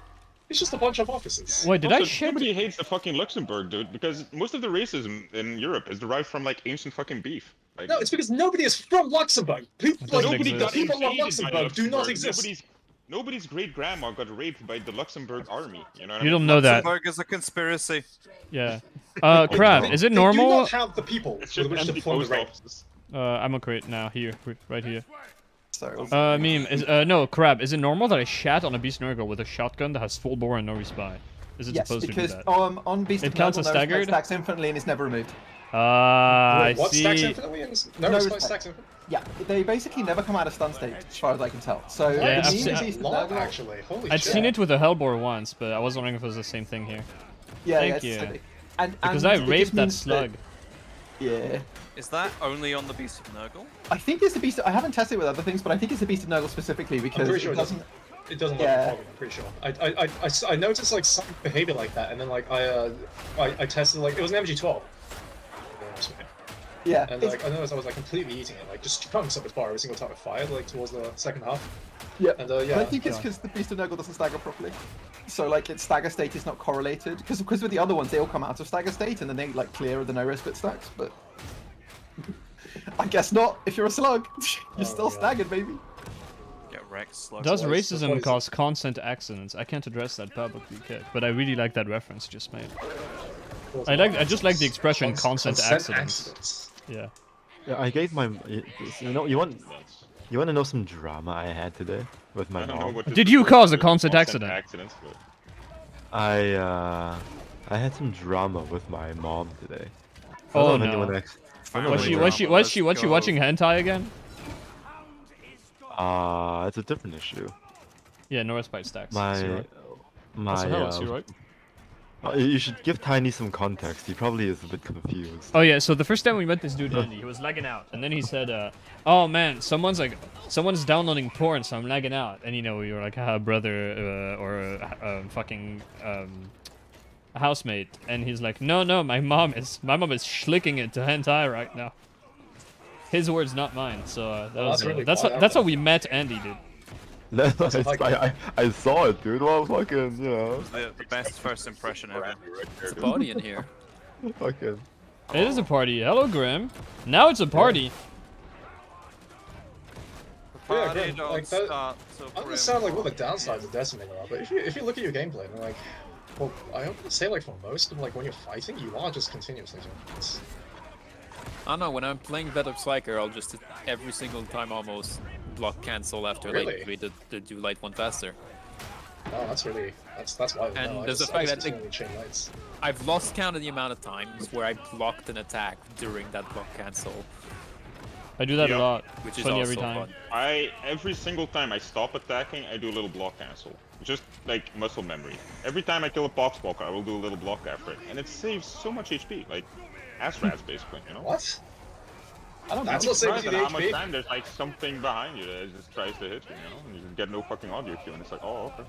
It's just a bunch of offices. Wait, did I Also, shit? nobody hates the fucking Luxembourg, dude, because most of the racism in Europe is derived from like ancient fucking beef. Like, No, it's because nobody is from Luxembourg. People, doesn't nobody exist. got people of invaded by Luxembourg do not Luxembourg. exist. Nobody's great grandma got raped by the Luxembourg army. You know what I You mean? don't know that. Luxembourg is a conspiracy. Yeah. Crab, is it They do normal? not have the people It's with just which to empty fund the post rape. offices. I'm gonna create now. Here, right here. So Meme is no Crab. Is it normal that I shat on a Beast Nurgle with a shotgun that has full bore and no respawn? Is it yes, supposed because to do that? on Beast It of counts Nurgle, as no respect staggered? stacks infinitely and is never removed. I What stacks see. infinitely? No, No respect respect. stacks infinitely. Yeah, they basically never come out of stun state, as far as I can tell. So Yeah, the I've meme seen- is Beast of Lot, Nurgle. actually. Holy I'd shit. seen it with a Hellbore once, but I was wondering if it was the same thing here. Yeah, Thank yeah, it's you. silly. And Because and I it just raped that means slug. Yeah. Is that only on the Beast of Nurgle? I think it's the Beast. I haven't tested it with other things, but I think it's the Beast of Nurgle specifically I'm because pretty sure it doesn't. It doesn't Yeah. have a problem, I'm pretty sure. I noticed like some behavior like that, and then like I tested like it was an MG12. Yeah. And it's- like I noticed I was like completely eating it, like just chunks of its bar every single time it fired, like towards the second half. Yeah. And But yeah. I think it's because the Beast of Nurgle doesn't stagger properly. So like its stagger state is not correlated because with the other ones they all come out of stagger state and then they like clear of the no respite stacks, but I guess not. If you're a slug, you're Oh, still God. staggered, baby. Get wrecked, slug. Does what is- racism what is it? cause constant accidents? I can't address that publicly, kid, but I really like that reference you just made. I just like the expression constant accidents. Yeah. Yeah, I gave my. You know, you want to know some drama I had today with my I don't know mom? what Did you cause a constant accident? accidents, but I had some drama with my mom today. I Oh don't know if anyone no. I don't know Was if she anyone- was she watching hentai again? It's a different issue. Yeah, no respite stacks. My Zero. my That's the hell, it's you, right? You should give Tiny some context. He probably is a bit confused. Oh yeah, so the first time we met this dude Andy, he was lagging out, and then he said, "Oh man, someone's downloading porn, so I'm lagging out." And you know, we were like, "Ah, brother, or fucking a housemate," and he's like, "No, my mom is schlicking it to hentai right now." His words, not mine. So that's how we met Andy, dude. I saw it, dude. Well, fucking, you know. The best first impression ever. It's a party in here. Fucking. It is a party. Hello, Grim. Now it's a party. Yeah, Party Grim, don't like that- start so I grim. understand like what the downsides of Decimator are, but if you look at your gameplay, then like, well, I would say like for most of like when you're fighting, you are just continuously doing this. I don't know, when I'm playing Veteran Psyker, I'll just every single time almost block cancel after Really? like the do light one faster. Oh, that's why. And no, I there's just, the I fact just that, like, continually chain lights. I've lost count of the amount of times where I blocked an attack during that block cancel, I do that a Yep. lot. which is Funny also every time. fun. Every single time I stop attacking, I do a little block cancel. Just like muscle memory. Every time I kill a box walker, I will do a little block after it. And it saves so much HP, like ass rats basically, you know? What? I don't That's know. what saves you the how much HP. time there's like something behind you that just tries to hit you, you know? And you just get no fucking audio cue and it's like, oh, okay.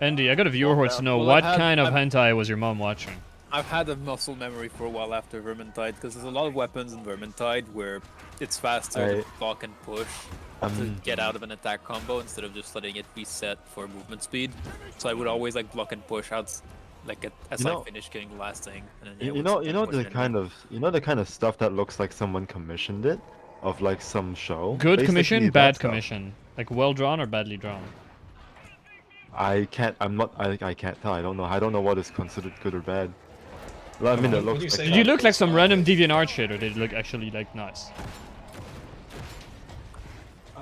Andy, I got a viewer who wants to know Well, what I've had- kind of I've- hentai was your mom watching? I've had a muscle memory for a while after Vermintide, because there's a lot of weapons in Vermintide where it's faster to block and push to get out of an attack combo instead of just letting it reset for movement speed. So I would always like block and push out, like as I finish getting the last thing. And then, yeah, You know the kind of stuff that looks like someone commissioned it, of like some show. Good Basically, commission, that bad stuff. commission. Like well drawn or badly drawn. I can't tell. I don't know what is considered good or bad. Well, I mean, it When looks you like. say Did you look like some random DeviantArt shit, or did it look actually like nice?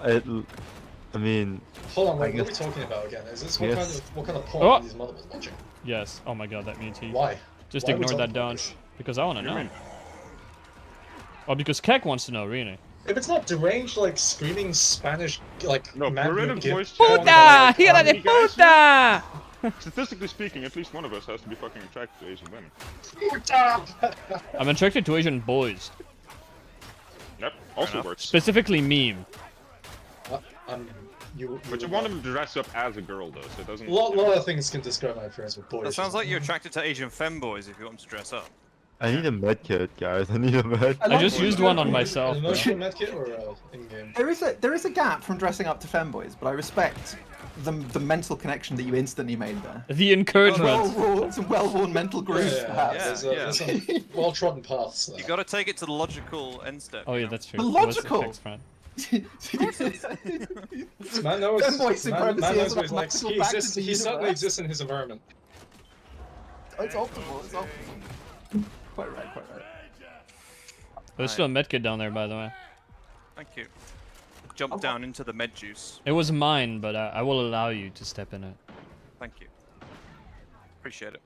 I mean, Hold on, I what are we guess- talking about again? Is this Yes. what kind of porn Oh! are these mothers watching? Yes. Oh my god, that means he. Why? Just Why are we ignore that talking about down. this? Because I want to What do you know. mean? Oh, because Keck wants to know, really. If it's not deranged, like screaming Spanish, like No, Mandarin Puritan give voice porn, chat. Puta! Like, Hija de puta! Statistically speaking, at least one of us has to be fucking attracted to Asian women. I'm attracted to Asian boys. Yep, also enough. works. Specifically meme. But you want them to dress up as a girl though, so it doesn't... A lot of things can describe my appearance with boys. That sounds like you're attracted to Asian femboys if you want them to dress up. I need a med kit, guys. I need a med. I just used one on myself. An bro. emotional medkit or in-game? There is a gap from dressing up to femboys, but I respect the mental connection that you instantly made there. The encouragement. Some well-worn mental grooves, perhaps. There's some well-trodden paths there. You gotta take it to the logical end step. Oh you yeah, know? that's true. Logical. It was Keck's friend. Man knows, Femboy supremacy man knows is what he's like. maximal He back to exists. the He certainly universe. exists in his environment. It's optimal. It's optimal. Quite right. There's still a medkit down there, by the way. Thank you. Jump down into the med juice. It was mine, but I will allow you to step in it. Thank you. Appreciate it.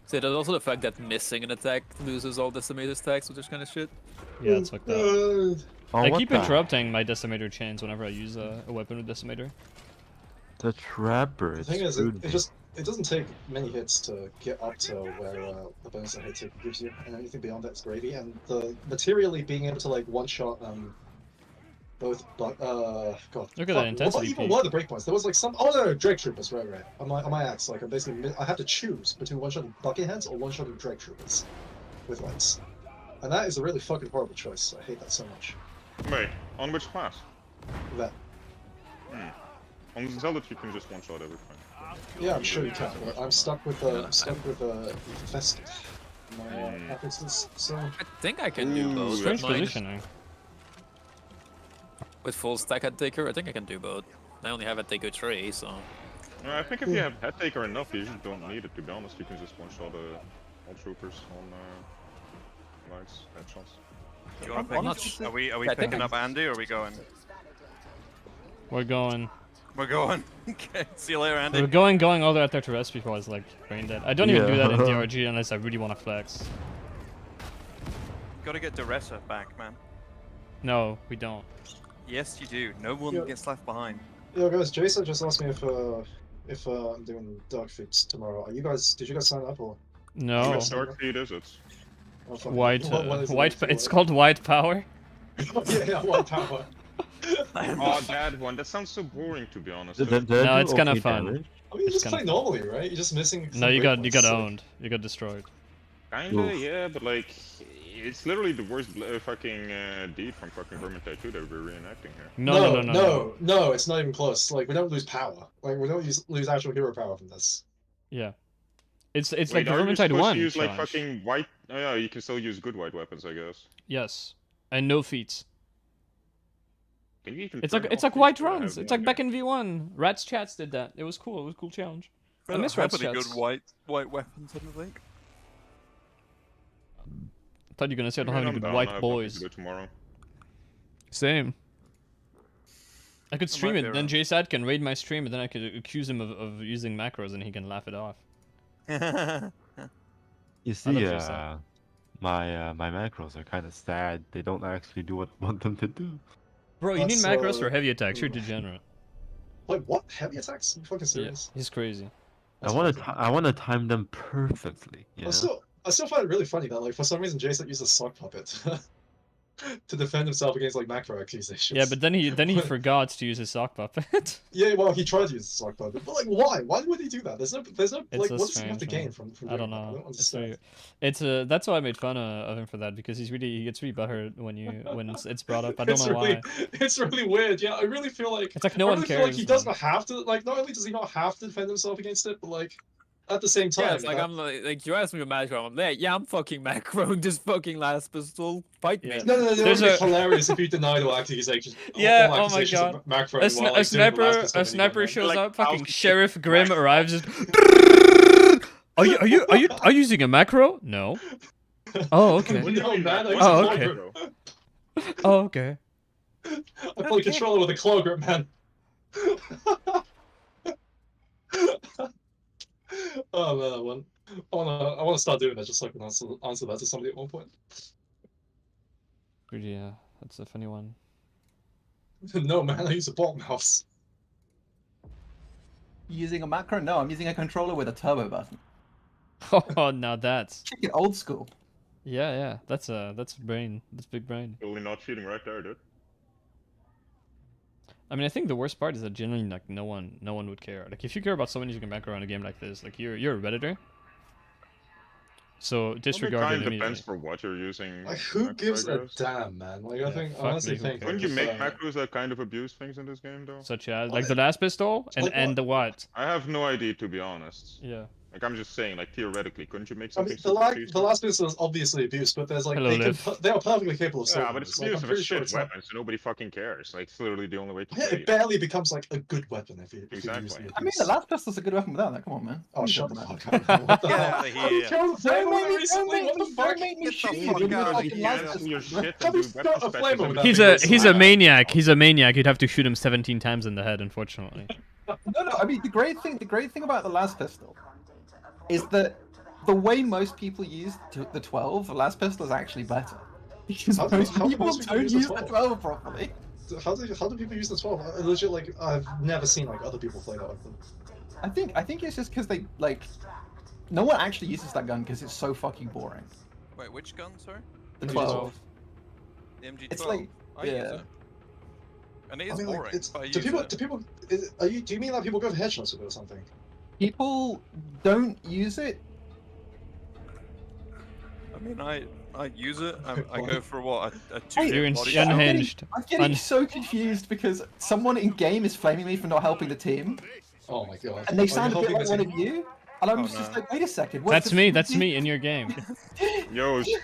So there's also the fact that missing an attack loses all decimator stacks, which is kind of shit. Yeah, it's like that. Oh, I what keep the- interrupting my decimator chains whenever I use a weapon with decimator. The trapper. The thing is, it doesn't take many hits to get up to where the bonus that hit taker gives you, and anything beyond that's gravy. And the materially being able to like one-shot both, but god. Look at that intensity What even peak. were the breakpoints? There was like some. Oh no, Drake Troopers, right. On my axe, like I have to choose between one-shotting bucketheads or one-shotting Drake Troopers with lights, and that is a really fucking horrible choice. I hate that so much. Wait, on which class? That. On Zealot you can just one-shot everything. Yeah, I'm sure you can. But I'm stuck with infested. My preferences, so. I think I can do both. Strange Mine is- positioning. With full stack head taker, I think I can do both. I only have head taker 3, so. I think if you have head taker enough, you usually don't need it. To be honest, you can just one-shot all troopers on lights, headshots. Do you want to I'm pick? not sure. Are we I think picking I'm- up Andy or are we going? We're going. We're going. Okay. See you later, Andy. We're going all the way out there to rest before I was like brain dead. I don't even do that in Yeah. DRG unless I really want to flex. Gotta get Duressa back, man. No, we don't. Yes, you do. No one Yeah. gets left behind. Yo guys, Jason just asked me if if I'm doing Dark Feats tomorrow. Are you guys? Did you guys sign up or? No. Which dark feed is it? Oh, fuck. White. What is it? White. It's called White Power. yeah, White Power. Oh, that one. That sounds so boring, to be honest. No, it's kind of fun. damage? I mean, you It's just play kinda normally, right? You're just missing. No, some you great got points, so- owned. You got destroyed. Kinda, Oof. yeah, but like, it's literally the worst fucking deed from fucking Vermintide 2 that we're reenacting here. No, it's not even close. Like, we don't lose power. Like, we don't lose actual hero power from this. Yeah. It's Wait, like the are you Vermintide supposed 1. to use like Josh. fucking white? Oh yeah, you can still use good white weapons, I guess. Yes. And no feats. Can you even? It's turn like off white feats? I have runs. no It's like idea. back in V1. Rats Chats did that. It was cool. It was a cool challenge. I miss have Rats any Chats. good white weapons, I don't think. I thought you were gonna say I don't have mean, any I'm good down, I white have nothing boys. to do tomorrow. Same. I could stream might it, be then around. JSAD can raid my stream, and then I could accuse him of using macros, and he can laugh it off. You I see, love JSAD. my macros are kind of sad. They don't actually do what I want them to do. Bro, you need That's, macros for heavy attacks. You're degenerate. Wait, what? Heavy attacks? You fucking Yeah, serious? he's crazy. I want to time them perfectly. You know? I still find it really funny that, like, for some reason, Jason uses sock puppet to defend himself against like macro accusations. Yeah, but then he forgot to use his sock puppet. Yeah, well, he tried to use the sock puppet, but like, why? Why would he do that? There's no It's like, so what does he strange, have to man. gain from I doing don't that? know. I don't It's understand. that's why I made fun of him for that, because he gets really butthurt when it's brought up. I don't know why. It's really weird. Yeah, I really feel like It's like no I one really feel like cares, he does man. not have to. Like, not only does he not have to defend himself against it, but like, at the same time, Yeah, it's like that- I'm like you asked me a macro, I'm like, yeah, I'm fucking macro, just fucking last pistol, fight me. Yeah. No, it There's would be a- hilarious if you denied all accusations. Yeah, all oh my accusations god. of macro A, while, like, doing the last sniper pistol a minigun, sniper man. shows Like, up, fucking thousand Sheriff Grim macro. arrives just Are you using a macro? No. Oh, okay. What do you No, mean, man, what I is Oh, a okay. macro? Oh, okay. I play controller with a claw grip, man. Oh man, I wanna start doing that just so I can answer that to somebody at one point. Yeah, that's a funny one. No man, I use a bot mouse. Using a macro? No, I'm using a controller with a turbo button. Oh, now that's Chicken old school. yeah. That's brain. That's big brain. Totally not cheating right there, dude. I mean, I think the worst part is that generally, like, no one would care. Like, if you care about someone using a macro in a game like this, like, you're a redditor. So disregard Well, it it kind of depends immediately. for what you're using. Like, who macro, gives I a guess. damn, man? Like, Yeah, I think, fuck honestly me, who think. cares? Wouldn't you make if, macros that kind of abuse things in this game, though? Such as What? like the last pistol and Like what? the what? I have no idea, to be honest. Yeah. Like, I'm just saying, like, theoretically, couldn't you make I mean, something the last pistol is obviously abuse, but there's like Hello, Liv. they are perfectly capable of Yeah, solving but it's this. Like, abuse I'm of a pretty sure shit it's not. weapon, so nobody fucking cares. Like, it's literally the only way to Yeah, play it barely becomes like a good weapon if you use Exactly. the I mean, the last pistol's a good weapon without that. Come on, man. Oh, What are you shut the talking fuck up! What the Get hell? out of Have you here. killed a flame Don't over make recently? What the fuck? me Get the shit. fuck You're out of fucking here. last Cancel your pistol. shit Have and you do got weapon a flame specials over and that He's do a pistol? he's a weapon maniac. specials. He's a maniac. You'd have to shoot him 17 times in the head, unfortunately. No. I mean, the great thing about the last pistol is that the way most people use the 12, the last pistol is actually better. Because How most do people most people don't use the use the 12? 12 properly. How do people use the 12? I legit, like, I've never seen like other people play that weapon. I think it's just because they like no one actually uses that gun because it's so fucking boring. Wait, which gun, sorry? The MG12. 12. The MG12. It's like I use yeah. it. And it I is mean, boring, like, it's but I do use it. people do you mean that people go for headshots with it or something? People don't use it. I mean, I use it. I go for what a 2 Hey, You're body in- shot. unhinged. I'm getting Un- so confused because someone in game is flaming me for not helping the team, Oh my god. and they Are you sound a bit helping like the one team? of you. And I'm Oh, just no. like, wait a second. what's That's the me. fucking That's team? me in your game. Yo, Yeah,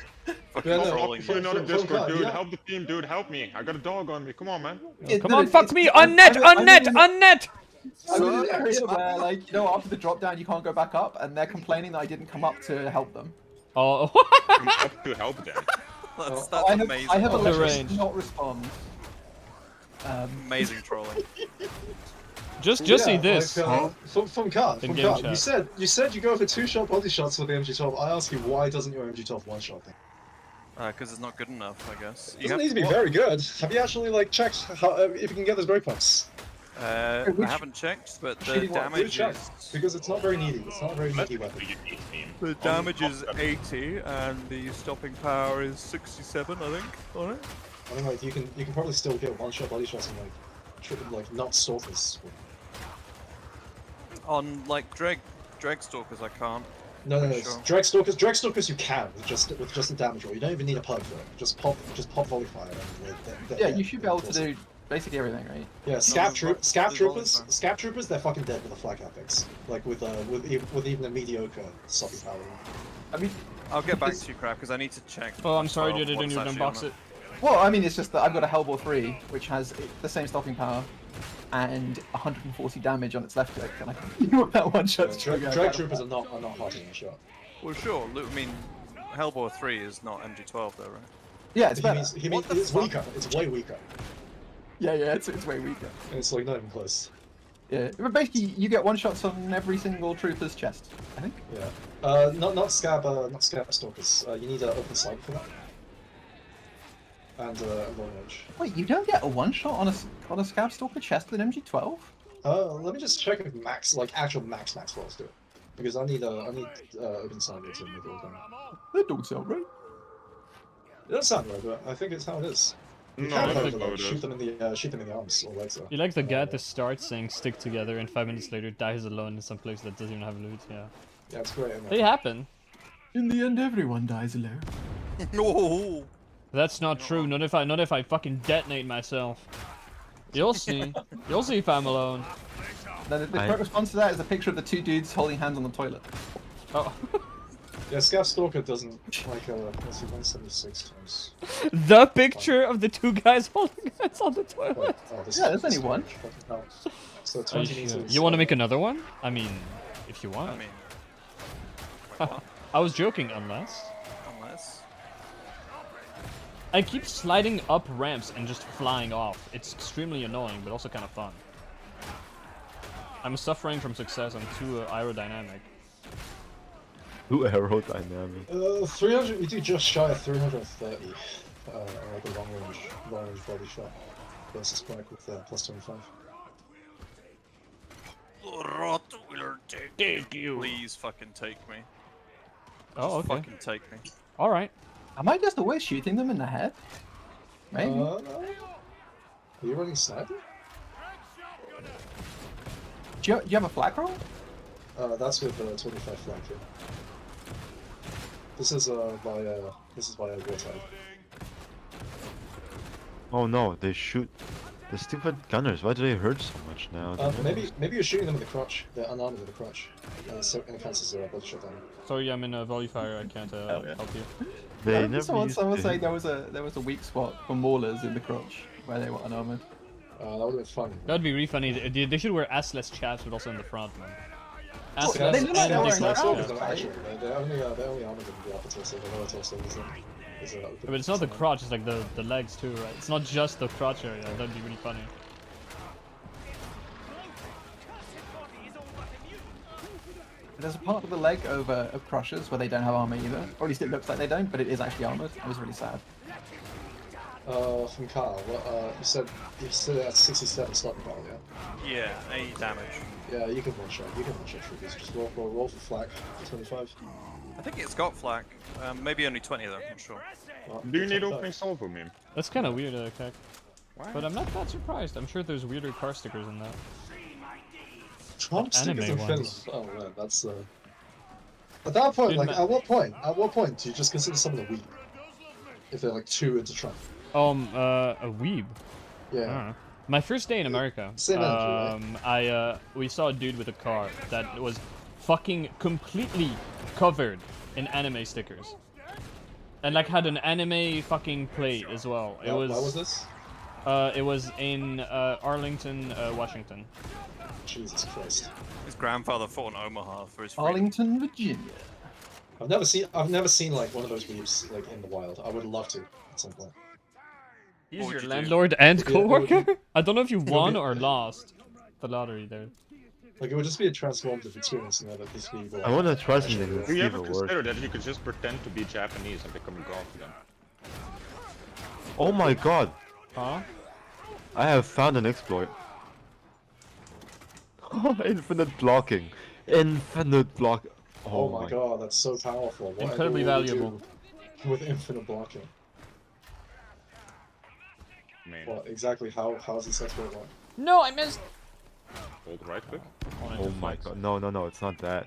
fucking no, trolling. You're not in from Discord, God, dude. yeah. Help the team, dude. Help me. I got a dog on me. Come on, man. Yeah, Come no, on, it's- fuck it's- me! I'm- On net! I'm- On I'm net! in- On net! I'm in an Sir? area where, like, you know, after the drop down, you can't go back up, and they're complaining that I didn't come up to help them. Oh. I'm up to help them. That's I have, amazing. I have Oh, the elected range. to not respond. Amazing trolling. Just Yeah, say this. Like, from Card, In-game you chat. said you go for 2-shot body shots with the MG12. I ask you, why doesn't your MG12 one-shot thing? Because it's not good enough, I guess. It doesn't need to be very good. Have you actually like checked how if you can get those breakpoints? Hey, I which- haven't checked, but the Cheating what? Do damage check, is because it's not very needy. It's not a very needy weapon. the damage is 80 and the stopping power is 67, I think. On it. I mean, like you can probably still get one-shot body shots and like not stalkers. On like Dreg Stalkers, I can't. No, Pretty sure. Drag stalkers you can with just a damage roll. You don't even need a pug for it. Just pop volley fire. And Yeah, you should be able to do basically everything, right? Yeah, there's scav troopers, they're fucking dead with a flag epics. Like with even a mediocre sloppy power. I mean, I'll get back to you, Crab, because I need to check. Oh, I'm sorry, what's dude, I didn't even actually on unbox it. it. well, I mean, it's just that I've got a Hellbore 3, which has the same stopping power and 140 damage on its left click, and I can do that one shot. Drag troopers are not hard in a shot. Well, sure. I mean, Hellbore 3 is not MG12 though, right? Yeah, it's He better. means it's weaker. It's way weaker. Yeah, it's way weaker. And it's like not even close. Yeah, but basically you get one shots on every single trooper's chest, I think. Yeah. Not scab stalkers. You need an open sight for that. And long range. Wait, you don't get a one shot on a scab stalker chest with an MG12? Let me just check if actual max rolls do it. Because I need open sight to make it all done. That don't sound right. It does sound right, but I think it's how it is. You No, can I however, think like, it shoot is. them in the arms or legs. You like the guy at the start saying stick together and 5 minutes later dies alone in some place that doesn't even have loot, yeah. Yeah, it's great. Isn't it? They happen. In the end, everyone dies alone. No. That's not true, not if I fucking detonate myself. You'll see. You'll see if I'm alone. The correct response to that is a picture of the two dudes holding hands on the toilet. Oh. Yeah, Scav Stalker doesn't like let's see, 176 times. The picture of the two guys holding hands on the toilet. Oh, this Yeah, is there's only one. fucking hell. So Are 20 you sure? meters. You want to make another one? I mean, if you want. I mean, I was joking, unless. unless. I keep sliding up ramps and just flying off. It's extremely annoying, but also kind of fun. I'm suffering from success. I'm too aerodynamic. Too aerodynamic. 300. We do just shy of 330. Like a long range body shot versus Quack with plus 25. Rottweiler, take you. Please fucking take me. Oh, okay. Fucking take me. All right. Am I just always shooting them in the head? Maybe. No. Are you running sniper? Do you have a flag roll? That's with 25 flank. Yeah. This is via wartime. Oh no, they shoot the stupid gunners. Why do they hurt so much now? Maybe you're shooting them in the crotch. They're unarmed with the crotch. So and it counts as a body shot down. Sorry, I'm in a volley fire. I can't help you. They never Someone used to saying hit. there was a weak spot for maulers in the crotch where they were unarmored. That would have been fun. That'd be really funny. They should wear assless chaps, but also in the front, man. Oh, Assless they look like and they're wearing dickless armor, chaps. right? Actually, they're only armored in the upper torso. The lower torso is open. But it's not the crotch. It's like the legs too, right? It's not just the crotch area. That'd be really funny. There's a part of the leg of Crushers where they don't have armor either, or at least it looks like they don't, but it is actually armored. I was really sad. From Carl, you said that's 67 stopping power, yeah? Yeah, 8 damage. Yeah, you can one shot. You can one shot troopers. Just roll for flak. 25. I think it's got flak. Maybe only 20 though, I'm not sure. Well, Do you need 25. opening salvo, meme? That's kind of weird, Kek. Why? But I'm not that surprised. I'm sure there's weirder car stickers in that. Trump stickers in anime Finland. ones. Oh man, that's At that point, Dude, like, ma- at what point do you just consider someone a weeb? If they're like too into Trump. A weeb. Yeah. My first day in America, Same energy, we saw a dude with a car that was fucking completely covered in anime stickers. And like had an anime fucking plate as well. It was. Where was this? It was in Arlington, Washington. Jesus Christ. His grandfather fought in Omaha for his freedom. Arlington, Virginia. I've never seen like one of those weebs like in the wild. I would love to at some point. He's would your you do? landlord and It would be- coworker. I don't know if you won be- or lost the lottery there. Like it would just be a transformative experience, you know, that these people. I want to try something actually- that's Do you ever even consider worse. that you could just pretend to be Japanese and become a god again? Oh my god! Huh? I have found an exploit. Infinite blocking. Infinite block. Oh my god, that's so powerful. Whatever Incredibly will we valuable. do with infinite blocking. Man. What exactly? How is this exploit work? No, I missed. Hold right click. Oh my god. No, no, no, it's not that.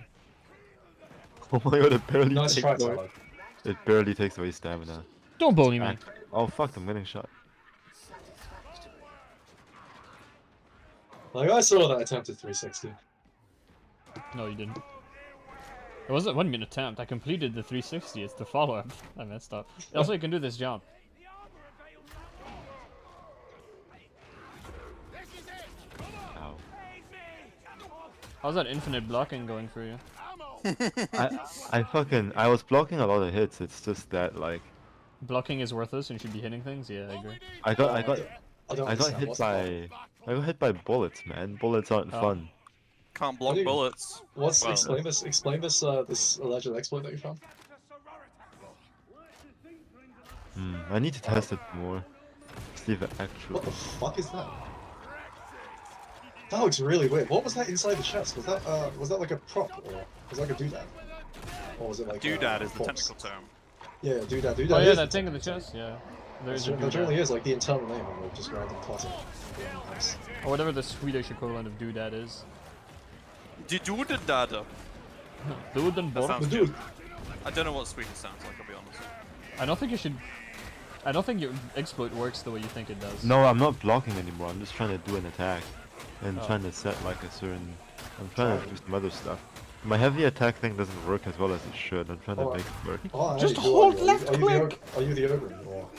Oh my god, it barely Nice try, takes away. Tyler. It barely takes away stamina. Don't bully me. Oh fuck, I'm getting shot. Like I saw that attempted 360. No, you didn't. It wasn't an attempt. I completed the 360. It's the follow-up. I messed up. Also, you can do this jump. Ow. How's that infinite blocking going for you? I was blocking a lot of hits. It's just that like Blocking is worthless and you should be hitting things. Yeah, I agree. I got understand. I got hit by bullets, man. Bullets aren't fun. Can't block Really? bullets. What's Well, explain this this alleged exploit that you found? I need to test it more. See the actual. What the fuck is that? That looks really weird. What was that inside the chest? Was that like a prop or was that like a doodad? Or was it like doodad is the corpse? technical term. Yeah, doodad. Oh yeah, is that the thing in the technical chest. term. Yeah. There's a There generally doodad. is like the internal name of it, just random classic. Or whatever the Swedish equivalent of doodad is. Dada. Dude and That Borg. sounds Dude. good. I don't know what Swedish sounds like, I'll be honest. I don't think you should. I don't think your exploit works the way you think it does. No, I'm not blocking anymore. I'm just trying to do an attack and Oh. trying to set like a certain. I'm trying to do some other stuff. My heavy attack thing doesn't work as well as it should. I'm trying to make it work. Oh, Just Andy, who hold are you? left Are you click. Are you the ogre? Or...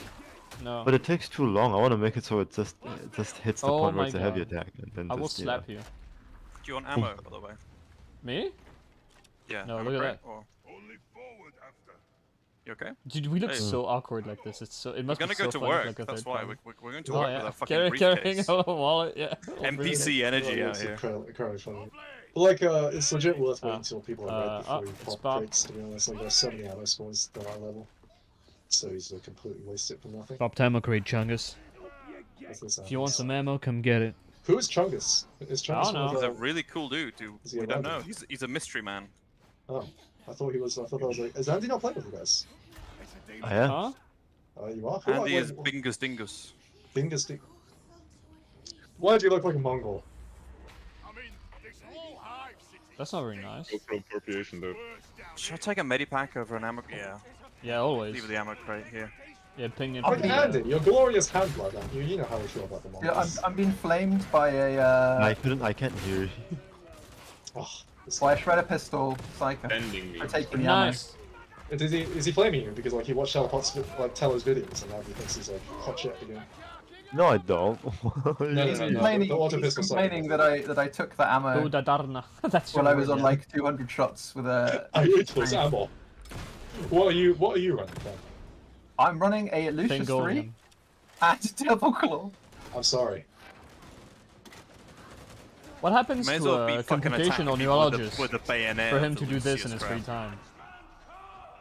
No. But it takes too long. I want to make it so it just hits the Oh point where my it's a heavy God. attack and then I will just slap you. Do you want ammo, by the way? Me? Yeah. No, ammo look at crate, that. or- You okay? Dude, we look Hey. so awkward like this. It's so. It must We're be gonna go so to fun if, work. like, a That's third why party. we're going to Oh work yeah, with our fucking carrying briefcase. a wallet. Yeah. NPC energy out It's here. incredibly funny. But like, it's legit worth waiting until people are red before you it's pop Bob. crates, to be honest. Like, there's so many ammo spawns at our level. So easy to completely waste it for nothing. Pop ammo crate, Chungus. What's this If you want ammo? some ammo, come get it. Who is Chungus? Is Chungus I don't one of know. He's a the... really cool dude, who Is he we a don't rabbit? know. He's a mystery man. Oh, I thought that was like... Is Andy not playing with you guys? I am. Huh? You are? Andy is Bingus Dingus. Dingus. Why do you look like a Mongol? That's not very nice. GoPro appropriation, dude. Should I take a medipack over an ammo? Yeah. Yeah, always. Leave the ammo crate here. Yeah, ping it. Like Andy, you're glorious handler, then. You know how we feel about the Yeah, Mongols. I'm being flamed by a I can't hear you. Oh, this by a shredder pistol psycho Bending me. for taking the ammo. Nice. Is he blaming you because like he watched Telepot's like Teller's videos and now he thinks he's like hot shit again? No, I don't. He's no, complaining, the auto he's pistol complaining psycho. that I took the ammo Duda Darna. That's when your I was word, on yeah. like 200 shots with a. I hate this ammo. What are you running from? I'm running a Lucius 3 Pingolium. at Devil Claw. I'm sorry. What happens May as to well be a fucking attacking computational people neurologist with a bayonet. for him of to the do this Lucius in his crap. free time?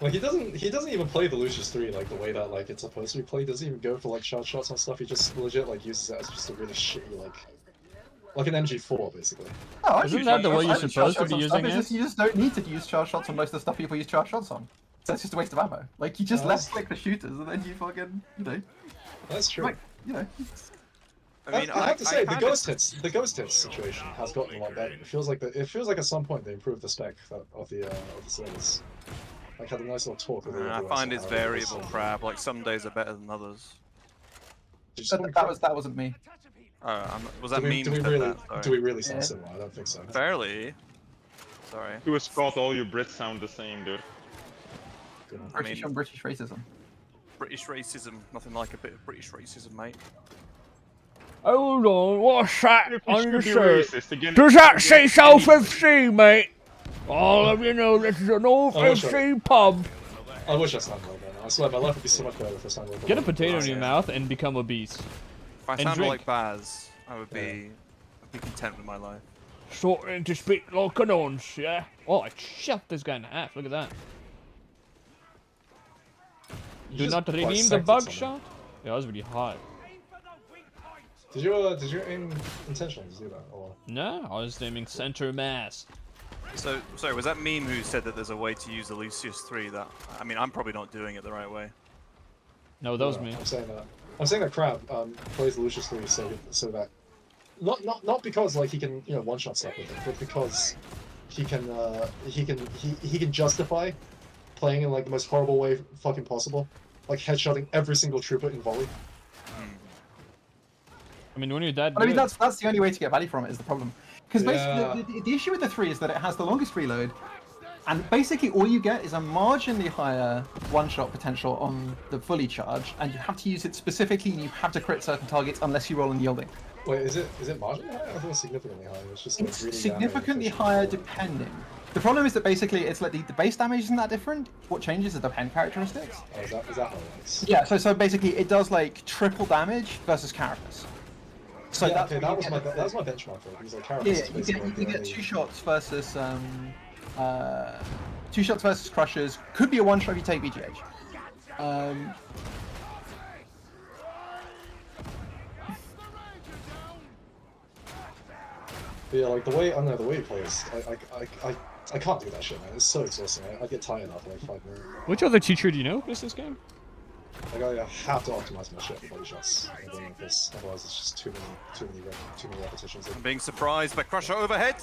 Like he doesn't even play the Lucius 3 like the way that like it's supposed to be played. He doesn't even go for like shot shots and stuff. He just legit like uses it as just a really shitty like an MG4 basically. Oh, I Isn't use that the charge way you're shots. supposed to Charge be shots on using stuff. It's just- it? You just don't need to use charge shots on most of the stuff people use charge shots on. So it's just a waste of ammo. Like you just Oh, left click the shooters and then you fucking That's true. like I mean, I have to say the kinda- ghost hits situation has gotten a lot better. It feels like at some point they improved the spec of the servers. Like had a nice little talk with I the find OS it's on how it variable was, crap. Like some days are better than others. Did you that wasn't me. Was that do we, meme do we said really that? Sorry. do we really sound Yeah. similar? I don't think so. Fairly. Sorry. To a Scott, all you Brits sound the same, dude. Good one. British mean- on British racism. British racism. Nothing like a bit of British racism, mate. Hold on, what's that If on you your should be shirt? racist again. Does that say South FC, mate? All of you know this is a North Oh, sure. FC pub. I wish I sounded like that. I swear my life would be so much better if I sounded like Get a that. potato in your yeah. mouth and become obese. If I And sounded drink. like Baz, I would be. I'd be content with my life. Starting to speak like an ounce, yeah? Oh, I shot this guy in half. Look at that. You Do just not redeem the bisected bug someone. shot? Yeah, that was really hot. Did you aim intentionally to do that, or? No, I was aiming center mass. So, sorry, was that meme who said that there's a way to use the Lucius 3 that... I mean, I'm probably not doing it the right way. No, that was No, me. I'm saying that Crab plays Lucius 3 so that not because like he can one shot stuff with it, but because he can justify playing in like the most horrible way fucking possible, like headshotting every single trooper in volley. I mean, when you're that I mean, good- that's the only way to get value from it is the problem. Because Yeah. basically, the issue with the 3 is that it has the longest reload, and basically all you get is a marginally higher one-shot potential on the fully charge, and you have to use it specifically, and you have to crit certain targets unless you roll in yielding. Wait, is it marginally higher? I thought it was significantly higher. It's just like It's really significantly damage higher efficient. depending. The problem is that basically it's like the base damage isn't that different. What changes are the pen characteristics. Oh, is that how it works? Yeah, so basically it does like triple damage versus Carapace. So Yeah, that's okay, where that you was get my benchmark for it. Because like Carapace Yeah, is you basically get, like you the get only... 2 shots versus 2 shots versus Crushers. Could be a 1 shot if you take BGH. Yeah, like the way I don't know the way he plays, I can't do that shit, man. It's so exhausting. I get tired after like 5 minutes. Which other teacher do you know plays this game? Like I have to optimize my shit for body shots. Because otherwise it's just too many repetitions. I'm being surprised by Crusher overhead.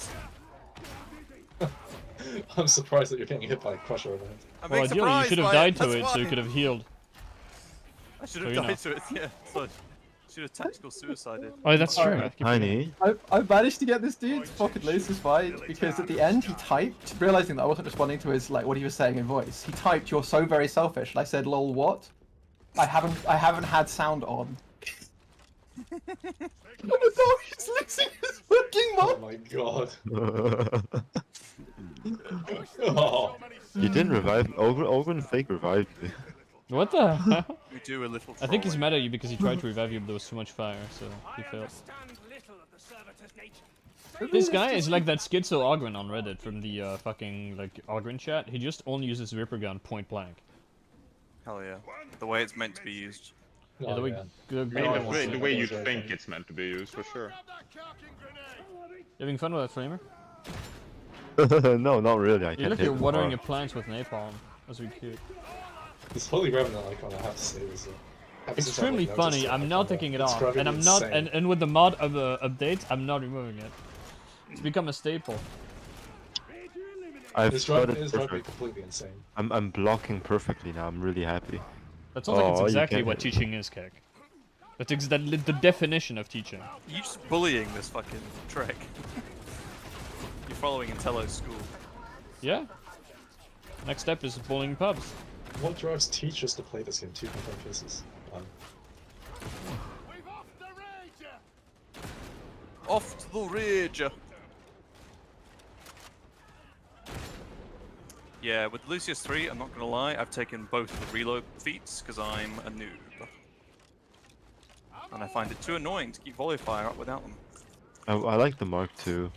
I'm surprised that you're getting hit by a Crusher overhead. I'm Well, being ideally, you surprised should have by died to That's it so you why. could have healed. I should So have you died know. to it, yeah. So, should have tactical suicided. Oh, that's true. Alright. I keep forgetting. Tiny. I managed to get this dude to fucking lose his fight because at the end he typed, realizing that I wasn't responding to his what he was saying in voice. He typed, "You're so very selfish." And I said, "Lol, what? I haven't had sound on." And the dog is losing his fucking Oh mind. my god. Oh. You didn't revive me. Ogren fake revived me. What the hell? We do a little I think he's trolling. mad at you because he tried to revive you, but there was too much fire, so he failed. Understand little of the servitor's nature. This guy is like that schizo Ogren on Reddit from the fucking like Ogren chat. He just only uses Ripper gun point blank. Hell yeah. The way it's meant to be used. Yeah, the way yeah. good I mean, guy the wants way, to- the way you Right. think it's meant to be used, for sure. You having fun with that flamer? No, not really. I You can't look hit you're watering your more. plants with napalm. That's really cute. This Holy Revenant icon, I have to say, is Extremely funny. I'm not taking it off, and I'm not. And with the mod of the update, I'm not removing it. It's become a staple. I've It's got driving it me perfect. completely insane. I'm blocking perfectly now. I'm really happy. That sounds like it's Oh, you exactly can't what hit. teaching is, Kek. That's the definition of teaching. You just bullying this fucking trick. You're following Intello's school. Yeah. Next step is bullying pubs. What drives teachers to play this game? 2 confirmed cases. Off to the rage. Yeah, with Lucius 3, I'm not gonna lie, I've taken both the reload feats because I'm a noob. And I find it too annoying to keep volley fire up without them. I like the Mark II.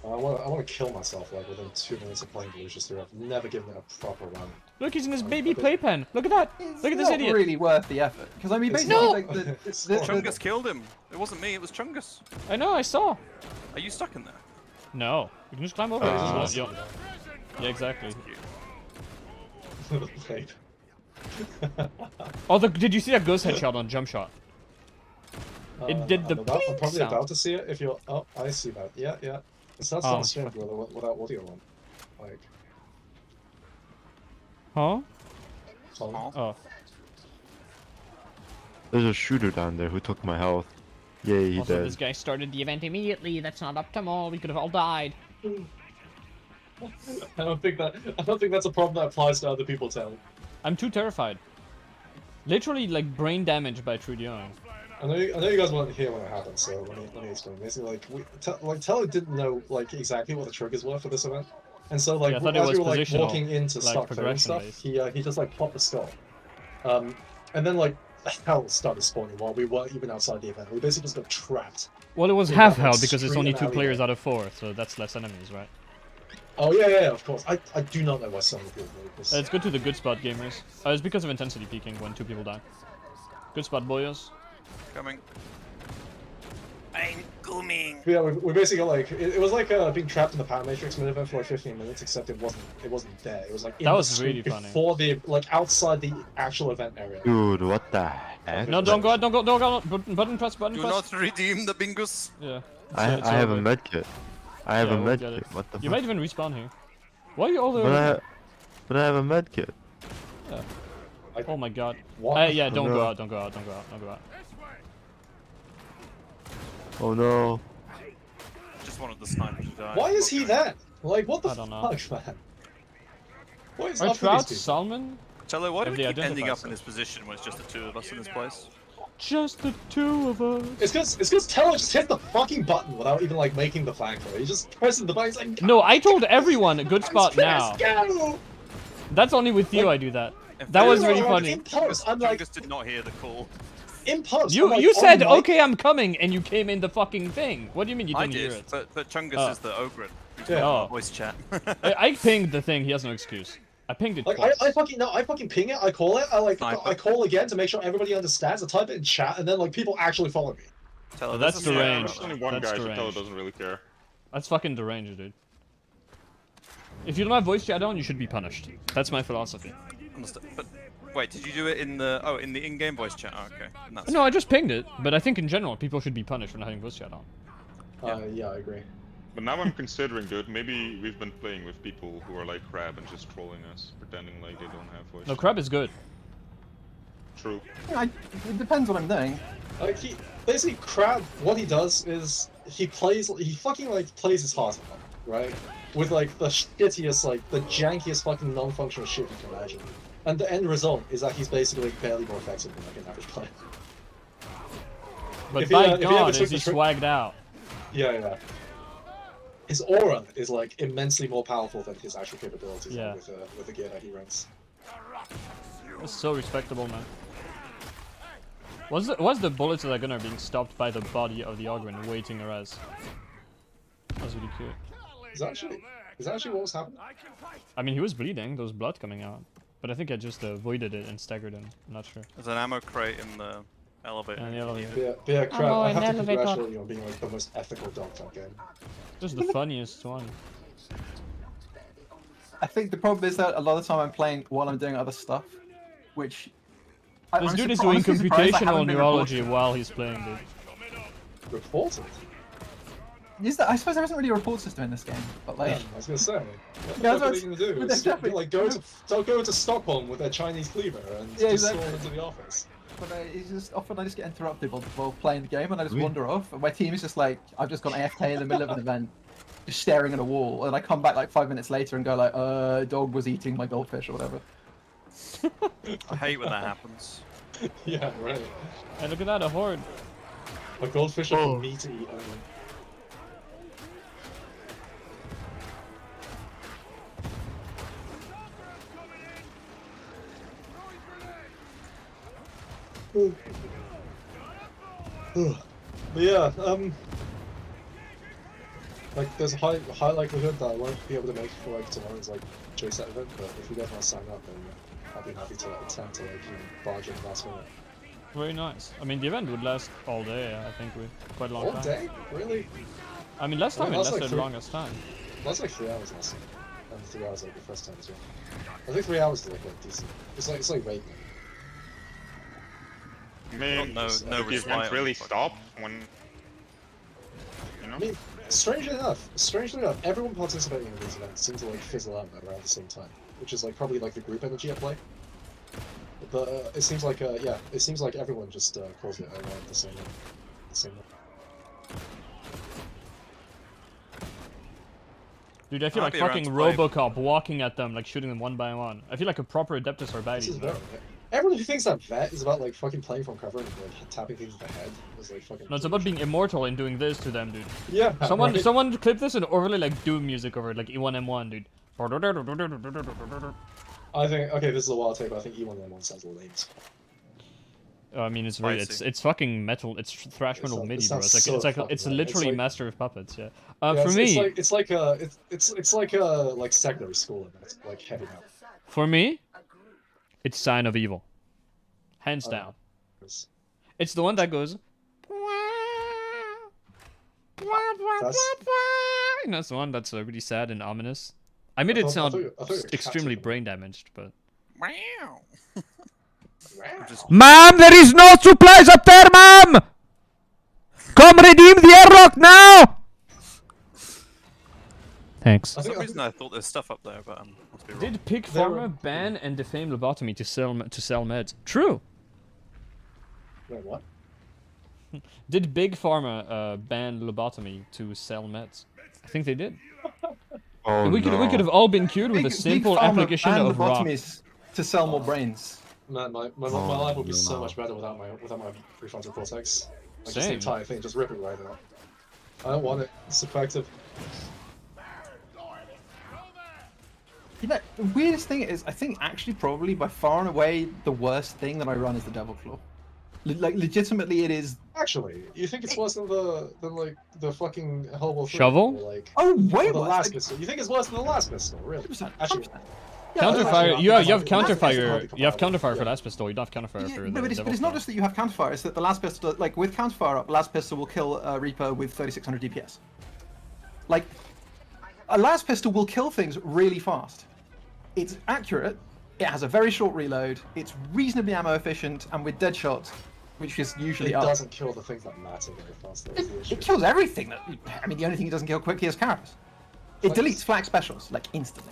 I want to kill myself like within 2 minutes of playing Lucius 3. I've never given it a proper run. Look, he's in his baby playpen. Look at that. Look at this not idiot. really worth the effort because I mean It's basically not. like the Chungus killed him. It wasn't me, it was Chungus. I know. I saw. Are you stuck in there? No. You can just climb over. Ah. Yeah, exactly. Played. Oh, did you see that ghost headshot on jump shot? It did the I'm blink probably sound. about to see it if you're. Oh, I see that. Yeah, yeah. It's not Oh, streamed without audio on. Like, Huh? on. Oh. There's a shooter down there who took my health. Yay, he Also, did. this guy started the event immediately. That's not optimal. We could have all died. I don't think that's a problem that applies to other people, Tell. I'm too terrified. Literally, like brain damage by Trudeau. I know you guys weren't here when it happened, so let me explain. Basically, like Teller didn't know like exactly what the triggers were for this event, and so like Yeah, I thought it as we was were like positional, walking into like start clearing stuff, progression-based. he just like popped the skull, and then like hell started spawning while we weren't even outside the event. We basically just got trapped. Well, it was Yeah, half that hell was because it's street only and 2 players alleyway. out of 4, so that's less enemies, right? Oh yeah, of course. I do not know why so many people do this. It's good to the good spot gamers. It's because of intensity peaking when 2 people die. Good spot, boyos. Coming. I'm coming. Yeah, we basically got like it was like being trapped in the Power Matrix mid event for like 15 minutes, except it wasn't there. It was like in That the was street really funny. before the like outside the actual event area. Dude, what the heck? No, don't go out, don't go out. Button press, button Do press. not redeem the bingus. Yeah. I have a over. medkit. I have Yeah, a we'll get medkit. it. What the You fuck? might even respawn here. Why are you all the But way? I have a medkit. Yeah. Oh my god. What? Yeah, don't go no. out, don't go out, don't go out, don't go out. Oh no. Just wanted the sniper to die. Why is he there? Like, what the I don't know. fuck, man? What is Are up with Trout these people? Salmon? Cello, why do Have we they keep ending identified up in this position when it's just the two of us in this place? Just the two of us. It's because Tello just hit the fucking button without even like making the flank for it. He just presses the button. He's like, No, I told everyone a good spot now. Go! That's only with you I do that. In That was fairness, really Like, funny. In post, I'm like, Chungus did not hear the call. in post. You I'm like, you oh said, my- okay, I'm coming, and you came in the fucking thing. What do you mean you I didn't hear did, it? but Chungus Oh. is the ogre. Yeah. Oh. Voice chat. I pinged the thing, he has no excuse. I pinged it Like twice. I fucking ping it. I call it. Sniper. I call again to make sure everybody understands. I type it in chat, and then like people actually follow me. Cello, Oh, there's that's a sniper deranged. out There's only there. one That's guy, so Tello deranged. doesn't really care. That's fucking deranged, dude. If you don't have voice chat on, you should be punished. That's my philosophy. Understood. But wait, did you do it in the in-game voice chat? Oh, okay. And that's No, I just pinged it, but I think in general people should be punished for not having voice chat on. Yeah, I agree. But now I'm considering, dude, maybe we've been playing with people who are like Crab and just trolling us, pretending like they don't have voice. No, Crab is good. True. It depends what I'm doing. Like he basically Crab. What he does is he fucking like plays his heart out, right? With like the shittiest, like the jankiest fucking non-functional shit you can imagine. And the end result is that he's basically barely more effective than like an average player. But If he, by if he ever God, took is he the trick- swagged out. Yeah. His aura is like immensely more powerful than his actual capabilities Yeah. with the gear that he runs. That's so respectable, man. Was the bullets of that gunner being stopped by the body of the Ogren waiting a res? That was really cute. Is that actually what was happening? I mean, he was bleeding, there was blood coming out. But I think I just avoided it and staggered him. I'm not sure. There's an ammo crate in the elevator. Yeah, in the elevator. Yeah, Crab, Oh, I an have to elevator. congratulate you on being like the most ethical dog that game. Just the funniest one. I think the problem is that a lot of the time I'm playing while I'm doing other stuff, which... This I'm dude is surpri- doing honestly surprised I computational haven't been neurology reported. while he's playing, dude. Reported? I suppose there isn't really a report system in this game, but like... Yeah, I was gonna say. What the Yeah, fuck are that's they gonna do? but they're definitely- Like go to Stockholm with their Chinese cleaver and Yeah, just exactly. storm into the office. But it's just often I just get interrupted while playing the game, and I just Oui. wander off. And my team is just like, I've just gone AFK in the middle of an event, just staring at a wall, and I come back like 5 minutes later and go like, dog was eating my goldfish or whatever. I hate when that happens. Yeah, right. And look at that, a horde. A goldfish are for me to eat only. But yeah, like there's a high likelihood that I won't be able to make it for like tomorrow's like JSET event, but if you guys want to sign up, then I'll be happy to attempt to like barge in last minute. Very nice. I mean, the event would last all day, I think, with quite a long All time. day? Really? I mean, last time it That's like lasted the three- longest time. That's like 3 hours last time. And 3 hours like the first time as well. I think 3 hours is like decent. It's like wait. I mean, No the respite event on really the fucking- stopped when, you know? I mean, strangely enough, everyone participating in these events seems to like fizzle out around the same time, which is like probably like the group energy at play. But it seems like it seems like everyone just calls it around the same. Dude, I feel I'll like be around fucking to play. Robocop walking at them, like shooting them one by one. I feel like a proper Adeptus This is Arbites. very. Everyone who thinks that vet is about like fucking playing from cover and like tapping things with the head is like fucking. No, it's about being immortal and doing this to them, dude. Yeah. right. Someone clip this and overlay like Doom music over it, like E1M1, dude. I think okay, this is a wild take, but I think E1M1 sounds lame. I mean, it's very, Spicy. it's fucking metal. It's thrash metal It MIDI, bro. sounds It's like so it's like fucking it's lame. It's literally like- Master of Puppets. Yeah. Yeah, For me, it's like like secondary school and it's like heavy metal. for me, it's Sign of Evil, hands Oh. down. It's- It's the one that goes. That's the one that's really sad and ominous. I made it sound I thought you were extremely catching brain damaged, but. Wow. Mom, there is no supplies up there, Mom! Come redeem the airlock now! Thanks. For some reason I thought there's stuff up there, but must be wrong. Did Pig Pharma ban and defame lobotomy to sell meds? True. Wait, what? Did Big Pharma ban lobotomy to sell meds? I think they did. Oh, And we could have all been cured with a simple application of rock. lobotomies to sell more brains. Man, my life would be so much better without my prefrontal cortex. Like just the Same. entire thing, just rip it right out. I don't want it. It's effective. You know, the weirdest thing is, I think actually probably by far and away the worst thing that I run is the Devil Claw. Like legitimately, it is. Actually, you think it's worse than the fucking Hellboy 3? Shovel? Or, like, Oh, or way the worse. last pistol. You think it's worse than the last pistol, really? 100%, Actually, 100%. Counterfire. You have counterfire. Last You have pistol. counterfire for last pistol. You don't have counterfire Yeah, for no, the but it's Devil not Claw. just that you have counterfire, it's that the last pistol, like with counterfire up, last pistol will kill Reaper with 3600 DPS. Like, a last pistol will kill things really fast. It's accurate, it has a very short reload, it's reasonably ammo efficient, and with dead shots, which is usually It up, doesn't kill the things that matter very fast. That's the issue. it kills everything. I mean, the only thing it doesn't kill quickly is Carapace. It Flax. deletes flag specials, like, instantly.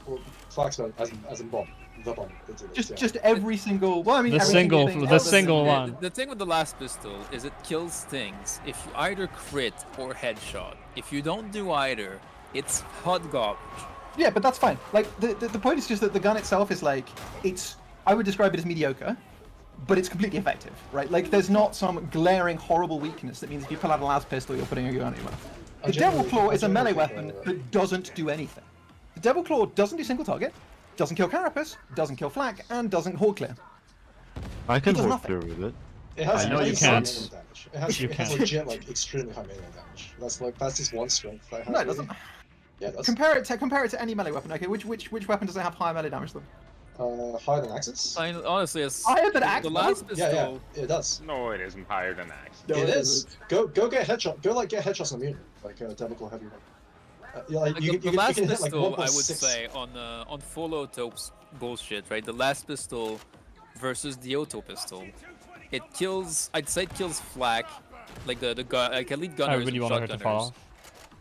Well, Flax as in bomb. The bomb. It did, yeah. Just every single. Well, I mean, The every single- thing the else- single one. The thing with the last pistol is it kills things if you either crit or headshot. If you don't do either, it's hot garbage. Yeah, but that's fine. Like the point is just that the gun itself is like it's. I would describe it as mediocre, but it's completely effective, right? Like there's not some glaring horrible weakness that means if you pull out a last pistol, you're putting a gun in your mouth. The Devil Claw is a melee weapon that doesn't do anything. The Devil Claw doesn't do single target, doesn't kill Carapace, doesn't kill Flak, and doesn't hold clear. I can It does hold nothing. clear with it. It has I know you insane can't. melee damage. It has, You it has can't. legit like extremely high melee damage. That's just one strength. That it has, No, it really. doesn't. Yeah, it does. Compare it to any melee weapon. Okay, which weapon does it have higher melee damage than? Higher than Axis? I mean, honestly, it's Higher than Axe? the last pistol. Yeah, it does. No, it isn't higher than Axe. No, it is. Go get headshot. Go like get headshots on mutant, like Devil Claw heavy one. Yeah, like, Like, you, the you last can hit like pistol, 1.6. I would say, on full auto's bullshit, right? The last pistol versus the auto pistol, it kills. I'd say it kills flak, like the gun, like elite gunners I really and wanted her to shotgunners fall.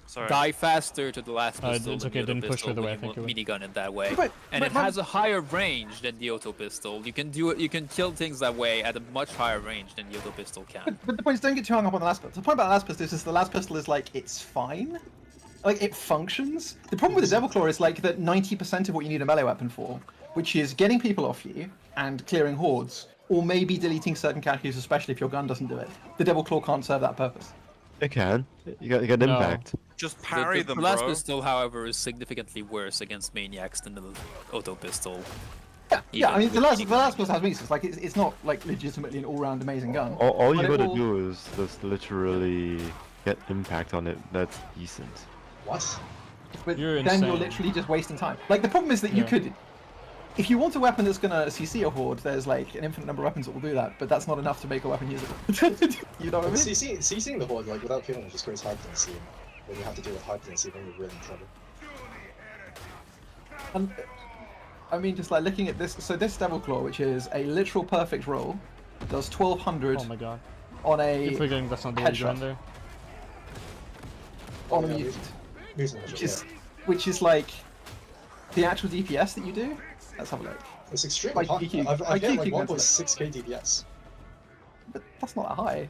Sorry. die faster to the last Uh, pistol. it's than okay, the auto didn't push her pistol the way when I think you it would. minigun it that way, But- and but- it has a higher range than the auto pistol. You can do it. You can kill things that way at a much higher range than the auto pistol can. But the point is, don't get too hung up on the last pistol. The point about the last pistol is the last pistol is like it's fine, like it functions. The problem with the Devil Claw is like that 90% of what you need a melee weapon for, which is getting people off you and clearing hordes, or maybe deleting certain categories, especially if your gun doesn't do it. The Devil Claw can't serve that purpose. It can. You get No. impact. Just parry The them, last bro. pistol, however, is significantly worse against maniacs than the auto pistol. Yeah, I mean Even the with last pistol has weaknesses. Like it's not like legitimately an all-round amazing gun. All you But it gotta will- do is just literally get impact on it. That's decent. What? But You're then you're insane. literally just wasting time. Like the problem is that you Yeah. could, if you want a weapon that's gonna CC a horde, there's like an infinite number of weapons that will do that, but that's not enough to make a weapon usable. You know what I mean? CCing the horde like without killing just creates high potency. And when you have to deal with high potency, then you're really in trouble. And, I mean, just like looking at this, so this Devil Claw, which is a literal perfect roll, does 1200 Oh my god. on Keep a forgetting that's not the way you go in headshot. there. on a Yeah, mutant, mutant headshot, which is like the actual DPS that you do. Let's have a look. It's extremely Like high. DQ. I've Like hit like DQ gets 1.6k DPS. But that's not that high.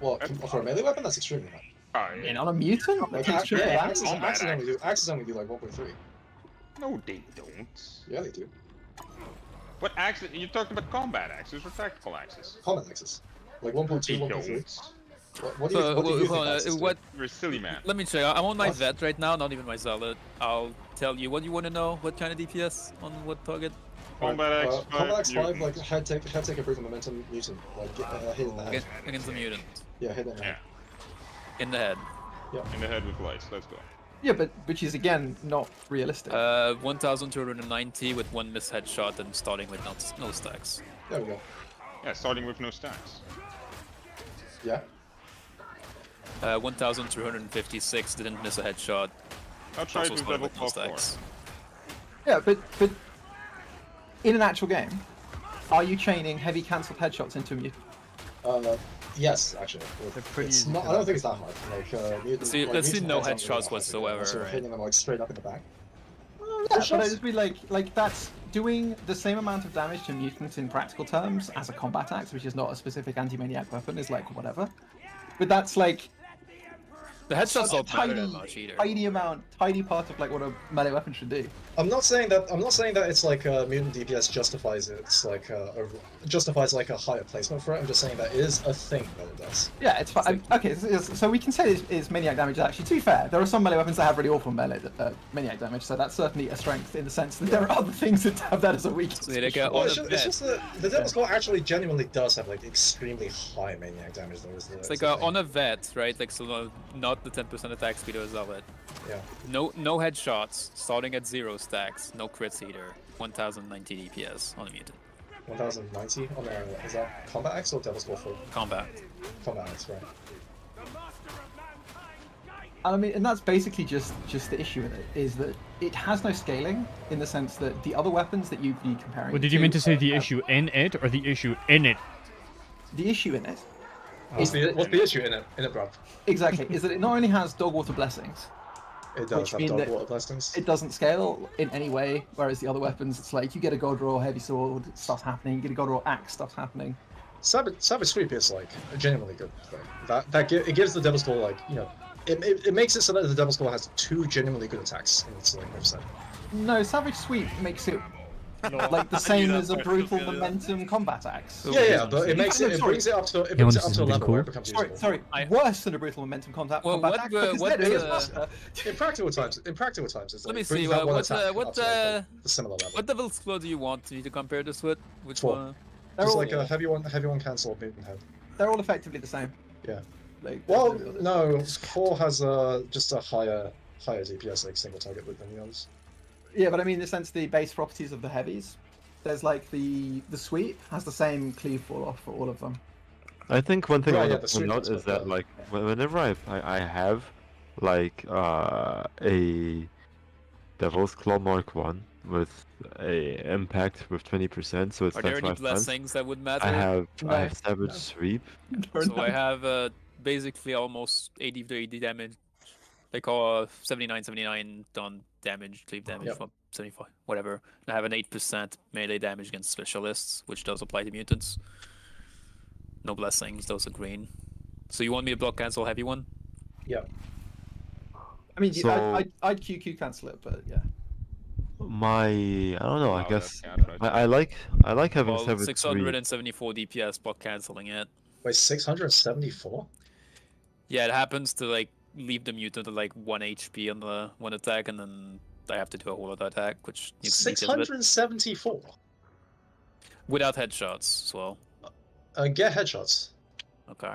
Well, for a melee weapon, that's extremely high. Oh, And yeah. on a mutant, that Like, takes triple yeah, damage. Axes only do like 1.3. No, they don't. Yeah, they do. What axe? You talked about combat axes or tactical axes? Common axes. Like 1.2, They 1.3. don't. What do you think axes do? what? You're a silly man. Let me check. I'm on my What? vet right now, not even my zealot. I'll tell you. What do you want to know? What kind of DPS on what target? Combat axe. Combat axe 5, like mutant. head take improvement momentum mutant. Like hit in the head. Against the mutant. Yeah, hit in the head. In the head. In the head with lights. Let's go. Yeah, but which is again not realistic. 1,290 with one miss headshot and starting with no stacks. There we go. Yeah, starting with no stacks. Yeah. 1,356 didn't miss a headshot. I'll try Also to spotted double with no claw 4. stacks. Yeah, but in an actual game, are you chaining heavy cancelled headshots into a mutant? Yes, actually. They're pretty It's easy not, to I don't hack. think it's that hard. Like, Let's see no heads aren't headshots that hard to do, whatsoever, unless you're right? hitting them like straight up in the back. Yeah, but Headshots? I just be like that's doing the same amount of damage to mutants in practical terms as a combat axe, which is not a specific anti-maniac weapon, is like whatever. But that's like The headshots such a don't matter that tiny, much either. tiny part of like what a melee weapon should do. I'm not saying that it's like mutant DPS justifies it. It's like justifies like a higher placement for it. I'm just saying that it is a thing that it does. Yeah, it's fine. Okay, so we can say it's maniac damage. Actually, to be fair, there are some melee weapons that have really awful maniac damage, so that's certainly a strength in the sense that there are other things that have that as a weakness. So they get Well, on it's a just vet. that the Devil's Claw actually genuinely does have like extremely high maniac damage. Though, It's like on a vet, right? Like so, not the 10% attack speed of Zealot. Yeah. No headshots, starting at 0 stacks, no crits either. 1,090 DPS on a mutant. 1090 on a, is that combat axe or Devil's Claw 4? Combat. Combat axe, right? And I mean, and that's basically just the issue with it, is that it has no scaling in the sense that the other weapons that you'd be comparing. Well, did you mean to say the issue in it or the issue in it? The issue in it. What's the issue in it, bro? Exactly, is that it not only has Dogwater Blessings, It does which have mean dog that water blessings. it doesn't scale in any way, whereas the other weapons, it's like you get a God Roll Heavy Sword, stuff's happening, you get a God Roll Axe, stuff's happening. Savage Sweep is like a genuinely good thing. It gives the Devil's Claw like, you know, it makes it so that the Devil's Claw has 2 genuinely good attacks in its like moveset. No, Savage Sweep makes it like the same as a brutal momentum combat axe. Yeah, but it makes it brings it up to a level where it becomes useful. Sorry, worse than a brutal momentum combat axe, because then it is faster. In practical times, it's Let like me brings see. that one What attack up to like, the similar level. what Devil's Claw do you want me to compare this with? Which 4. one? Just like a heavy one cancel mutant head. They're all effectively the same. Yeah. Like, Well, no, 4 has just a higher DPS, like single target with than the others. Yeah, but I mean, in the sense the base properties of the heavies. There's like the sweep has the same cleave fall off for all of them. I think one thing Right, I yeah, want the to sweep point out one's is quite that good. like whenever I have like a Devil's Claw Mark 1 with a impact with 20%, so it's Are like there any 5 times. blessings that would matter? I have No. Savage Sweep. So I have basically almost 80 to 80 damage. They call 79 done damage, cleave damage, Yep. from 75, whatever. I have an 8% melee damage against specialists, which does apply to mutants. No blessings, those are green. So you want me to block cancel heavy one? Yeah. I mean, So- I'd QQ cancel it, but yeah. I don't know. I Wow, guess that's bad, right? I like having Well, Savage Sweep. 674 DPS block canceling it. Wait, 674? Yeah, it happens to like leave the mutant at like 1 HP on the one attack, and then I have to do a whole other attack, which needs to be dealt with. 674? Without headshots as well. Get headshots. Okay.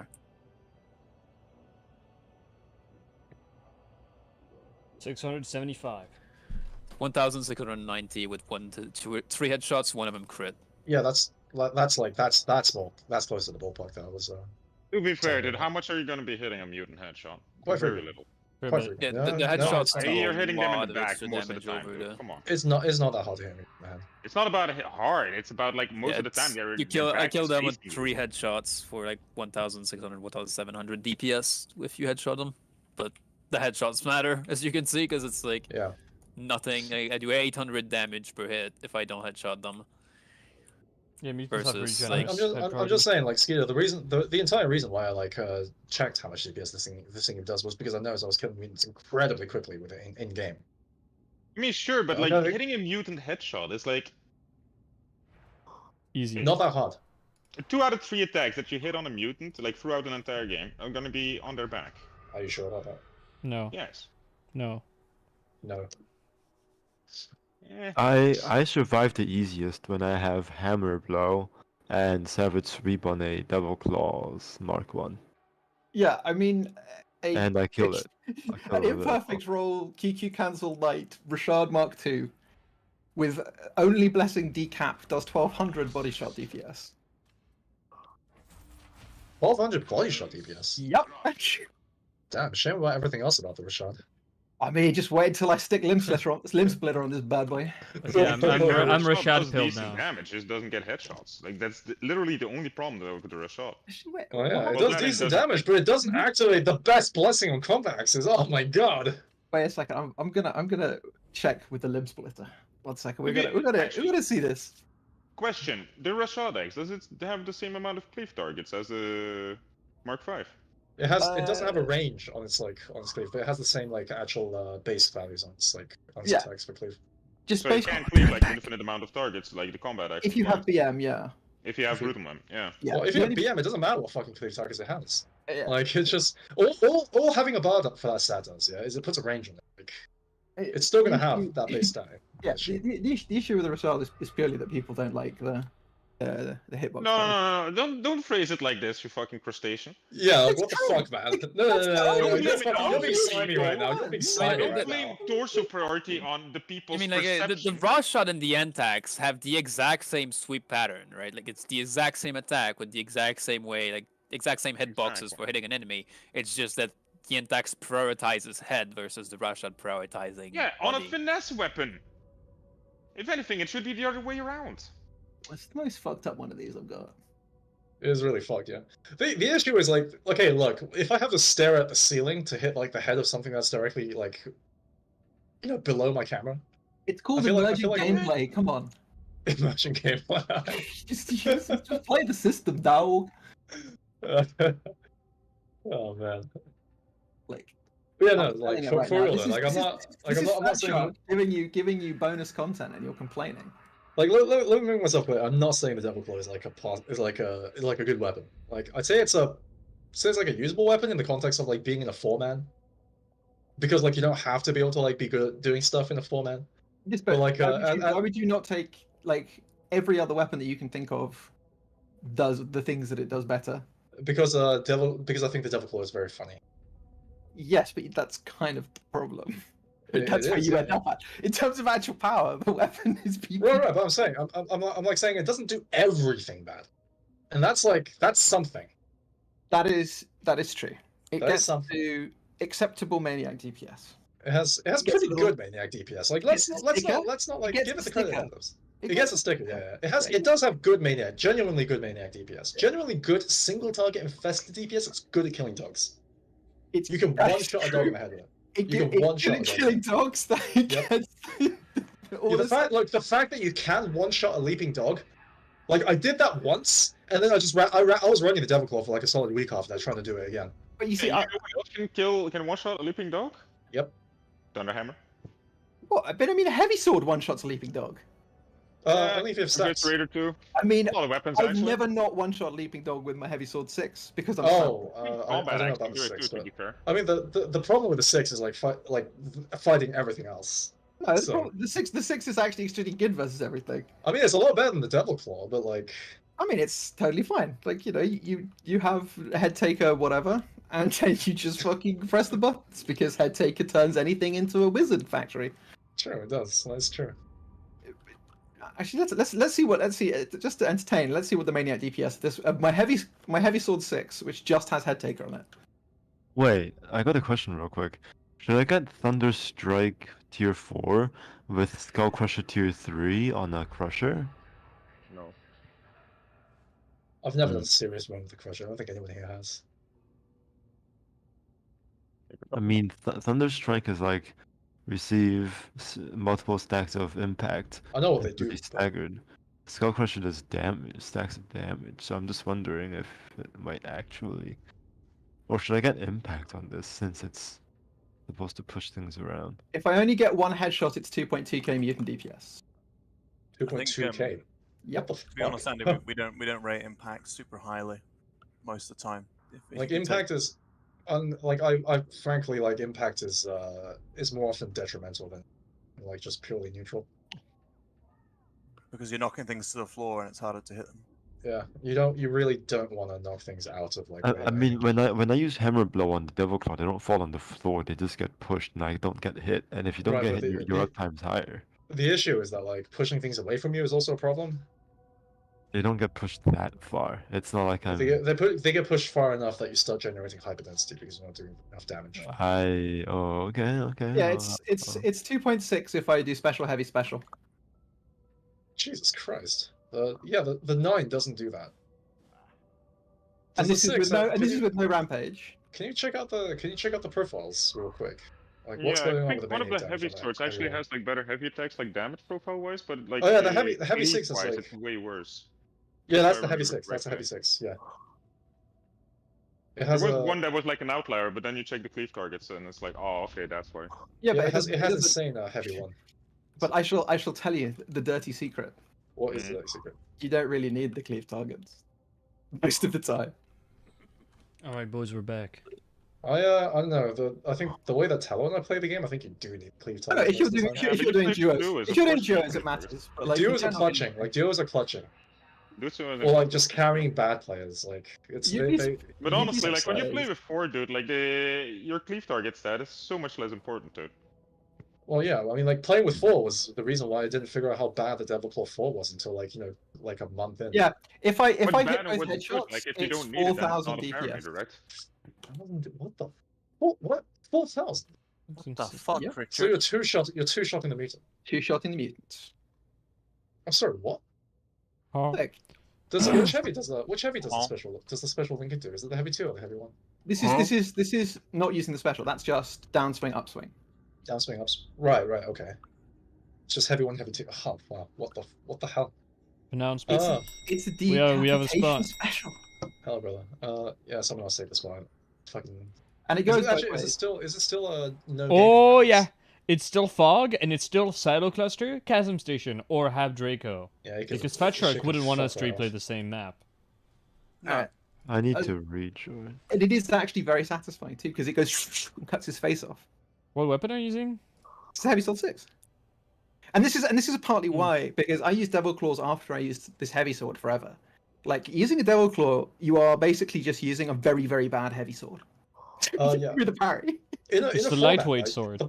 $675. 1,690 with 3 headshots, one of them crit. Yeah, that's more. That's close to the ballpark that I was. To be fair, dude, how much are you gonna be hitting a mutant headshot? Quite Very frequent. little. Quite Yeah, frequent. the No, headshots it's not. do You're a hitting them in lot the of back extra most of the damage time, over dude. the- Come on. It's not that hard to hit me, man. It's not about hit hard. It's about like most Yeah, of the time it's- you're. I kill them with 3 headshots for like 1,600, 1,700 DPS if you headshot them. But the headshots matter, as you can see, because it's like Yeah. nothing. I do 800 damage per hit if I don't headshot them. Yeah, mutants have Versus, pretty like- generous I'm just saying, like Skeeter, the entire reason why I like checked how much DPS this thing does was because I noticed I was killing mutants incredibly quickly with it in game. I mean, sure, but I like know- hitting a mutant headshot is like easy. Not that hard. 2 out of 3 attacks that you hit on a mutant, like throughout an entire game, are gonna be on their back. Are you sure about that? No, Yes. no. No. Eh. I survive the easiest when I have Hammer Blow and Savage Sweep on a Devil Claws Mark 1. Yeah, I mean, And I kill it. I kill An it with a imperfect roll, QQ cancel light, Rashad Mark II, with only blessing decap does 1,200 body shot DPS. 1200 body shot DPS. Yep. Damn, shame about everything else about the Rashad. I mean, just wait until I stick limb splitter on this bad boy. Yeah, I'm Rashad Rashad does pilled decent now. damage, just doesn't get headshots. Like that's literally the only problem though with the Rashad. Wait, Oh yeah, it Well, does then it decent doesn't- damage, but it doesn't activate the best blessing on combat axes. Oh my god. wait a second. I'm gonna check with the limb splitter. 1 second. We're Okay, gonna see this. Question: the Rashad X, does it have the same amount of cleave targets as a Mark V? It doesn't have a range on its cleave, but it has the same like actual base values on its Yeah. attacks for cleave. Just So it based can on cleave like infinite amount of targets, like the combat X. if you have BM, yeah. If you have Brutal Man, yeah. Yeah. Well, if the you have only- BM, it doesn't matter what fucking cleave targets it has. yeah. Like it's just all having a bar for that stat does, yeah, is it puts a range on it. Like it's still gonna have that base stat. Yeah, the issue with the result is purely that people don't like the hitbox. No, don't phrase it like this, you fucking crustacean. Yeah, like, what the fuck, man? No, Don't blame you're being it slimy right now. on You're being Don't slimy right blame now. torso priority on the people's I mean, like the perception. Raw Shot and the N-Tax have the exact same sweep pattern, right? Like it's the exact same attack with the exact same way, like exact same hitboxes Exactly. for hitting an enemy. It's just that the N-Tax prioritizes head versus the Raw Shot prioritizing. Yeah, on a body. finesse weapon. If anything, it should be the other way around. What's the most fucked up one of these I've got? It is really fucked, yeah. The issue is like, okay, look, if I have to stare at the ceiling to hit like the head of something that's directly like, below my camera, It's called I feel emerging like- gameplay. Come on. imagine gameplay. just play the system, dog. Oh man. Like, But yeah, no, I'm like telling you for right for now, real, this though, is- like this I'm is- not, this like is I'm not saying. Snapshot giving you bonus content and you're complaining. Like, let me make myself clear. I'm not saying the Devil Claw is like a good weapon. Like, I'd say it's like a usable weapon in the context of like being in a 4-man. Because like you don't have to be able to like be good at doing stuff in a 4-man. Yes, But, but like, why would you not take like every other weapon that you can think of does the things that it does better? Because I think the Devil Claw is very funny. Yes, but that's kind of the problem. It That's where is, you yeah. end up at. In terms of actual power, the weapon is people. Right, but I'm saying I'm like saying it doesn't do everything bad, and that's something. That is true. It That is gets something. to acceptable maniac DPS. It has gets pretty a little- good maniac DPS. Like let's gets a not sticker. like It gets give it a the credit sticker. it does. It gets a sticker, yeah. It does have good maniac, genuinely good maniac DPS. Genuinely good single target infested DPS. It's good at killing dogs. You can that one is shot a true. dog in the head with it. It You can get one-shot a dog. killing dogs that it Yep. gets. all Yeah, the the fact that you can one shot a leaping dog, like I did that once, and then I just I was running the Devil Claw for like a solid week after that, trying to do it again. But you see, Yeah, you know what else can one shot a leaping dog? Yep. Thunderhammer. what? But I mean, a heavy sword one shots a leaping dog. Only if you have stacks. Raider 2. I mean, A lot of weapons I've actually. never not one shot leaping dog with my heavy sword 6 because I'm Oh, I think I combat don't know actually about the do it 6, too, to but be fair. I mean the problem with the 6 is like fighting everything else. no, So- the six is actually extremely good versus everything. I mean, it's a lot better than the Devil Claw, but like, I mean, it's totally fine. Like you have head taker whatever, and then you just fucking press the buttons because head taker turns anything into a wizard factory. sure it does. That's true. Actually, let's see just to entertain. Let's see what the maniac DPS. This my heavy sword 6, which just has head taker on it. Wait, I got a question real quick. Should I get Thunder Strike tier 4 with Skull Crusher tier 3 on a Crusher? No. I've never done a serious one with the Crusher. I don't think anyone here has. I mean, Thunder Strike is like receive multiple stacks of impact. I know what and they do. be staggered. Skull Crusher does damage, stacks of damage. So I'm just wondering if it might actually, or should I get impact on this since it's supposed to push things around? If I only get one headshot, it's 2.2k mutant DPS. 2.2k. Yep. What the To be honest, Andy, we don't rate impact super highly most of the time. If Like you take- impact is, I frankly like impact is more often detrimental than like just purely neutral. because you're knocking things to the floor and it's harder to hit them. Yeah, you really don't want to knock things out of like. I mean, when I use Hammer Blow on the Devil Claw, they don't fall on the floor. They just get pushed, and I don't get hit. And if you don't Right, get but hit, your uptime's higher. the issue is that like pushing things away from you is also a problem. They don't get pushed that far. It's not like I'm. They get pushed far enough that you start generating hyperdensity because you're not doing enough damage. Okay. Yeah, it's 2.6 if I do special heavy special. Jesus Christ. The 9 doesn't do that. And Does this the is 6, with no rampage. Can you check out the profiles real quick? Like what's Yeah, going I on with think the one of melee the damage heavy on swords that actually heavy has like better heavy attacks, like damage profile wise, but like Oh yeah, the heavy 6 is wise, like it's way worse. yeah, if that's I the heavy remember 6. That's the heavy correctly. 6. Yeah. It There has was a one that was like an outlier, but then you check the cleave targets and it's like, oh, okay, that's why. Yeah, but it has doesn't- insane heavy one. But I shall tell you the dirty secret. What is the secret? You don't really need the cleave targets most of the time. All right, boys, we're back. I don't know. I think the way that Talon and I play the game, I think you do need cleave No, targets. if you're most of the doing time. if you're doing duos, duos, if you're doing of course you duos, need it matters. targets. But like Duos you are cannot clutching. Like duos are clutching. Or Or like just carrying bad players. Like it's You'd be they But You'd be honestly, like when you play surprised. with 4, dude, like your cleave target stat is so much less important, dude. Well, yeah. I mean, like playing with 4 was the reason why I didn't figure out how bad the Devil Claw 4 was until like like a month in. Yeah, if I What's get bad and those what's good, headshots, like if you it's don't need it, then it's 4,000 not a DPS. parameter, right? What the? What? 4,000? What the fuck, Yeah. Richard? So you're two shot in the meter. Two shot in the mutants. I'm sorry. What? Huh? Like, Which heavy does the Huh? special link do? Is it the heavy 2 or the heavy 1? this is not using the special. That's just downswing, upswing. Downswing ups. Right. Okay. It's just heavy 1, heavy 2. Oh wow. What the hell? Announcement. Oh, It's a We have a decapitation spot. special, hell, brother. Yeah. Someone else take the spot. Fucking. and it Is goes it, both actually, ways. is it still a no? Oh gaming yeah, guys? it's still Fog and it's still Silo Cluster, Chasm Station, or have Draco. Yeah. Because Fat shit Shark can wouldn't want us fuck to right replay off. the same map. No. I need to rejoin. And it is actually very satisfying too, because it goes and cuts his face off. What weapon are you using? It's a heavy sword 6. And this is partly why, because I used Devil Claws after I used this heavy sword forever. Like using a Devil Claw, you are basically just using a very, very bad heavy sword. Yeah. With a parry. It's the format, lightweight like, sword.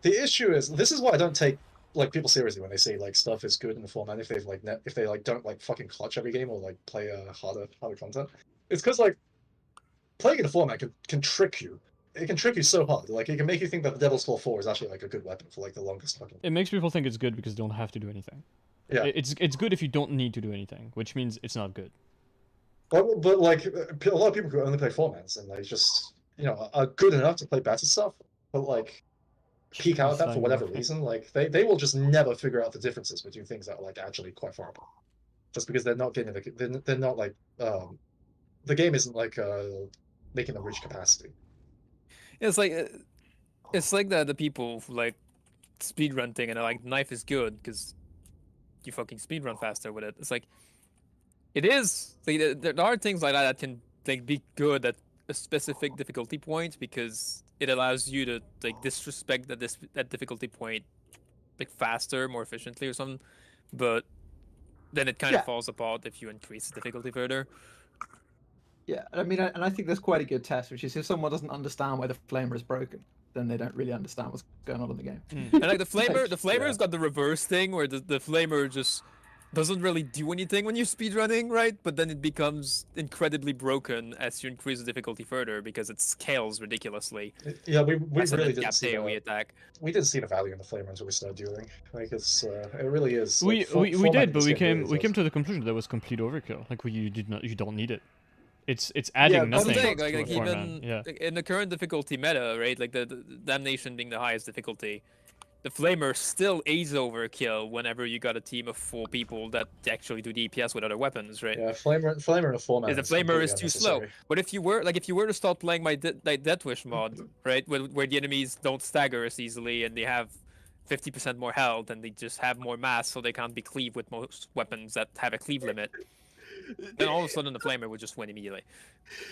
The issue is this is why I don't take like people seriously when they say like stuff is good in the format if they've if they don't like fucking clutch every game or like play harder content. It's because like playing in a format can trick you. It can trick you so hard. Like it can make you think that the Devil's Claw 4 is actually like a good weapon for like the longest fucking. It makes people think it's good because they don't have to do anything. Yeah. It's good if you don't need to do anything, which means it's not good. But like a lot of people who only play formats and they just are good enough to play better stuff, but like peak out at that for whatever reason, like they will just never figure out the differences between things that are like actually quite far apart, just because they're not getting they're not like the game isn't like making them reach capacity. It's like the people who like speedrun thing and are like knife is good because you fucking speedrun faster with it. It's like it is. Like, there are things like that can like be good at a specific difficulty point because it allows you to like disrespect that difficulty point like faster, more efficiently or something. But then it kind of falls apart if you increase the difficulty further. Yeah, I mean, and I think there's quite a good test, which is if someone doesn't understand why the flamer is broken, then they don't really understand what's going on in the game. And like the flamer's got the reverse thing where the flamer just doesn't really do anything when you're speedrunning, right? But then it becomes incredibly broken as you increase the difficulty further because it scales ridiculously. Yeah, we As an really didn't in-gap see AoE attack. we didn't see the value in the flamer until we started dueling. Like it really is. We like, we format did, but is we getting really came close. to the conclusion that was complete overkill. Like you don't need it. It's adding That's nothing. the thing, to like a format. even Yeah. like, in the current difficulty meta, right? Like the Damnation being the highest difficulty, the Flamer still is overkill whenever you got a team of 4 people that actually do DPS with other weapons, right? Yeah, flamer in a format. The Flamer is too slow. But if you were to start playing my Death Wish mod, right, where the enemies don't stagger as easily and they have 50% more health and they just have more mass, so they can't be cleaved with most weapons that have a cleave limit. Then all of a sudden the Flamer would just win immediately.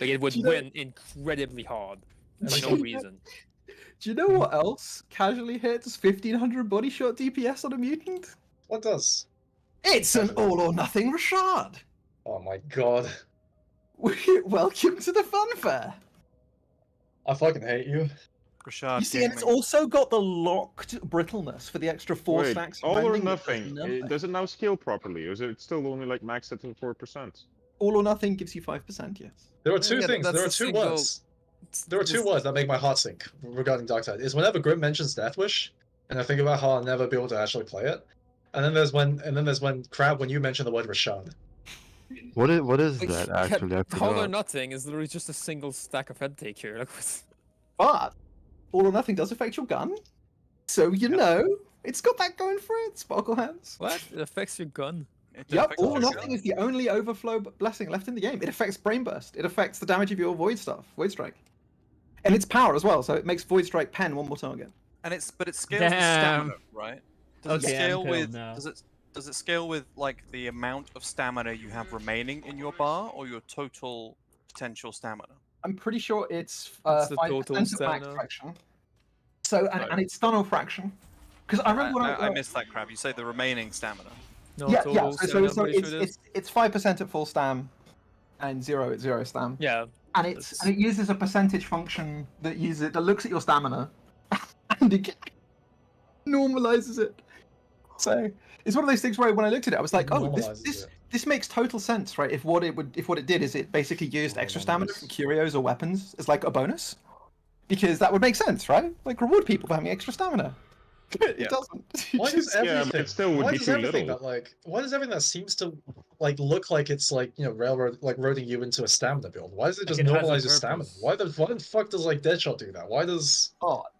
Like it would win incredibly hard for no reason. Do you know what else casually hits 1500 body shot DPS on a mutant? What does? It's an all or nothing Rashad. Oh my god. Welcome to the funfair. I fucking hate you. Rashad You see, and it's Gaming. also got the locked brittleness for the extra 4 Wait, stacks. of all or rending that does nothing. Does it now scale properly, or is it still only like maxed at 4%? All or nothing gives you 5%, yes. There are two Yeah, things. that's There are the two single- words. There are two words that make my heart sink regarding Darktide. Is whenever Grim mentions Death Wish, and I think about how I'll never be able to actually play it. And then there's when Crab, when you mention the word Rashad. What is Like, that actually? I All or forgot. nothing is literally just a single stack of head take here. Like, But all or nothing does affect your gun. So you know, it's got that going for it, Sparkle Hands. what? It affects your gun. It Yep, affects all or your nothing gun. is the only overflow blessing left in the game. It affects Brain Burst. It affects the damage of your Void stuff, Void Strike. And it's power as well, so it makes Void Strike pen one more target. And but it scales with stamina, right? Does it Okay, I'm scale killed with now. does it scale with like the amount of stamina you have remaining in your bar, or your total potential stamina? I'm pretty sure it's It's the 5% total of max stamina. fraction. So and it's stun or fraction. Because I remember when I missed that crap. You say the remaining stamina. No, yeah, total So stamina, I'm pretty sure it is. it's 5% at full stam, and 0 at 0 stam. Yeah. And it uses a percentage function that looks at your stamina, and it normalizes it. So it's one of those things where when I looked at it, I was like, oh, this makes total sense, right? If what it did is it basically used extra stamina from curios or weapons as like a bonus, because that would make sense, right? Like reward people for having extra stamina. It doesn't. Why does everything? Yeah, but it still would why be does too everything little. that why does everything that seems to look like it's railroading you into a stamina build? Why does it just Like it has a normalize your stamina? purpose. Why the fuck does Deadshot do that? Why does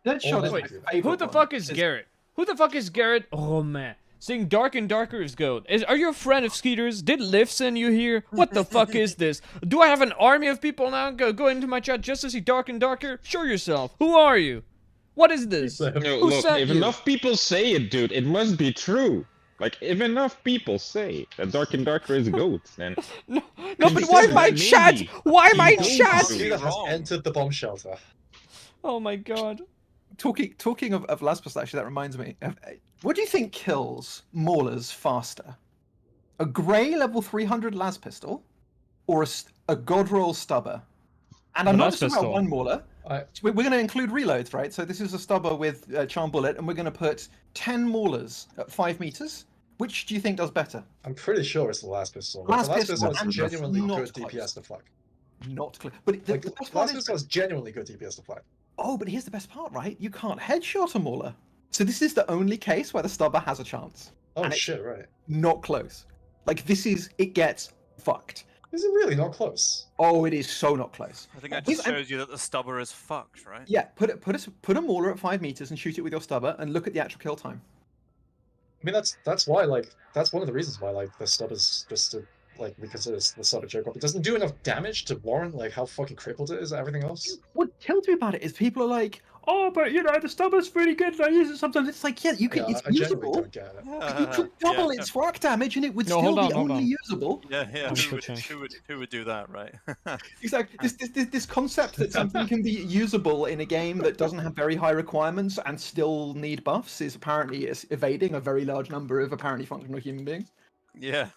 Deadshot is Wait, my Who favorite the one. fuck is Garrett? Who the fuck is Garrett? Oh man. Saying dark and darker is gold. Are you a friend of Skeeter's? Did Liv send you here? What the fuck is this? Do I have an army of people now? Go into my chat just to see dark and darker? Show yourself. Who are you? What is this? No, Who look, sent if you? enough people say it, dude, it must be true. Like, if enough people say that Dark and Darker is GOAT, then... No, but why my Maybe. chat? Why my don't chat? do Skeeter has wrong. entered the bomb shelter? Oh my god. Talking of Laspus, actually, that reminds me. What do you think kills Maulers faster? A grey level 300 las pistol, or a god roll stubber? And I'm The not las just talking about pistol. one Mauler. I- We're going to include reloads, right? So this is a stubber with charm bullet, and we're going to put 10 Maulers at 5 meters. Which do you think does better? I'm pretty sure it's the last pistol. Last the last pistol pistol and has genuinely not good close. DPS to flag. Not clear. But the best part Last is, pistol has genuinely good DPS to flag. oh, but here's the best part, right? You can't headshot a Mauler. So this is the only case where the stubber has a chance. Oh And it's shit, right. Not close. Like it gets fucked. Is it really not close? Oh, it is so not close. I think that He's- just shows you that the stubber is fucked, right? Yeah, put a Mauler at 5 meters and shoot it with your stubber, and look at the actual kill time. I mean, that's why, that's one of the reasons why, the stub is just we consider the stub a joke. It doesn't do enough damage to warrant, how fucking crippled it is and everything else. What kills me about it is people are like, oh, but the stubber's pretty good, and I use it sometimes. It's like, yeah, you can, Yeah, it's I genuinely usable. don't get it. You could double its frag damage, and it would No, still hold on, be hold only on. usable. Yeah, yeah. I'm Who would, switching. who would do that, right? Exactly. This concept that something can be usable in a game that doesn't have very high requirements and still need buffs is apparently evading a very large number of apparently functional human beings. Yeah.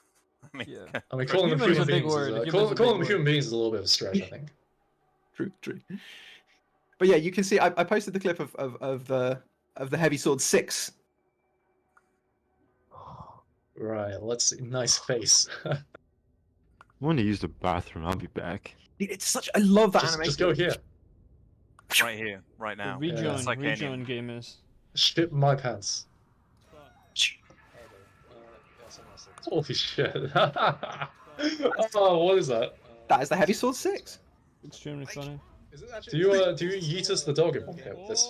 I mean, Yeah. I mean, calling them Human's a human big beings, word. is, Human's a calling big them word. human beings is a little bit of a stretch, I think. True. But yeah, you can see I posted the clip of the Heavy Sword 6. Right, let's see. Nice face. I want to use the bathroom. I'll be back. It's such I love that just animation. go here. right here, right now. Rejoin, It's like rejoin game is. Shit my pants. Holy shit. Oh, what is that? That is the Heavy Sword 6. Extremely funny. Do you Yeetus the dog in one hit with this?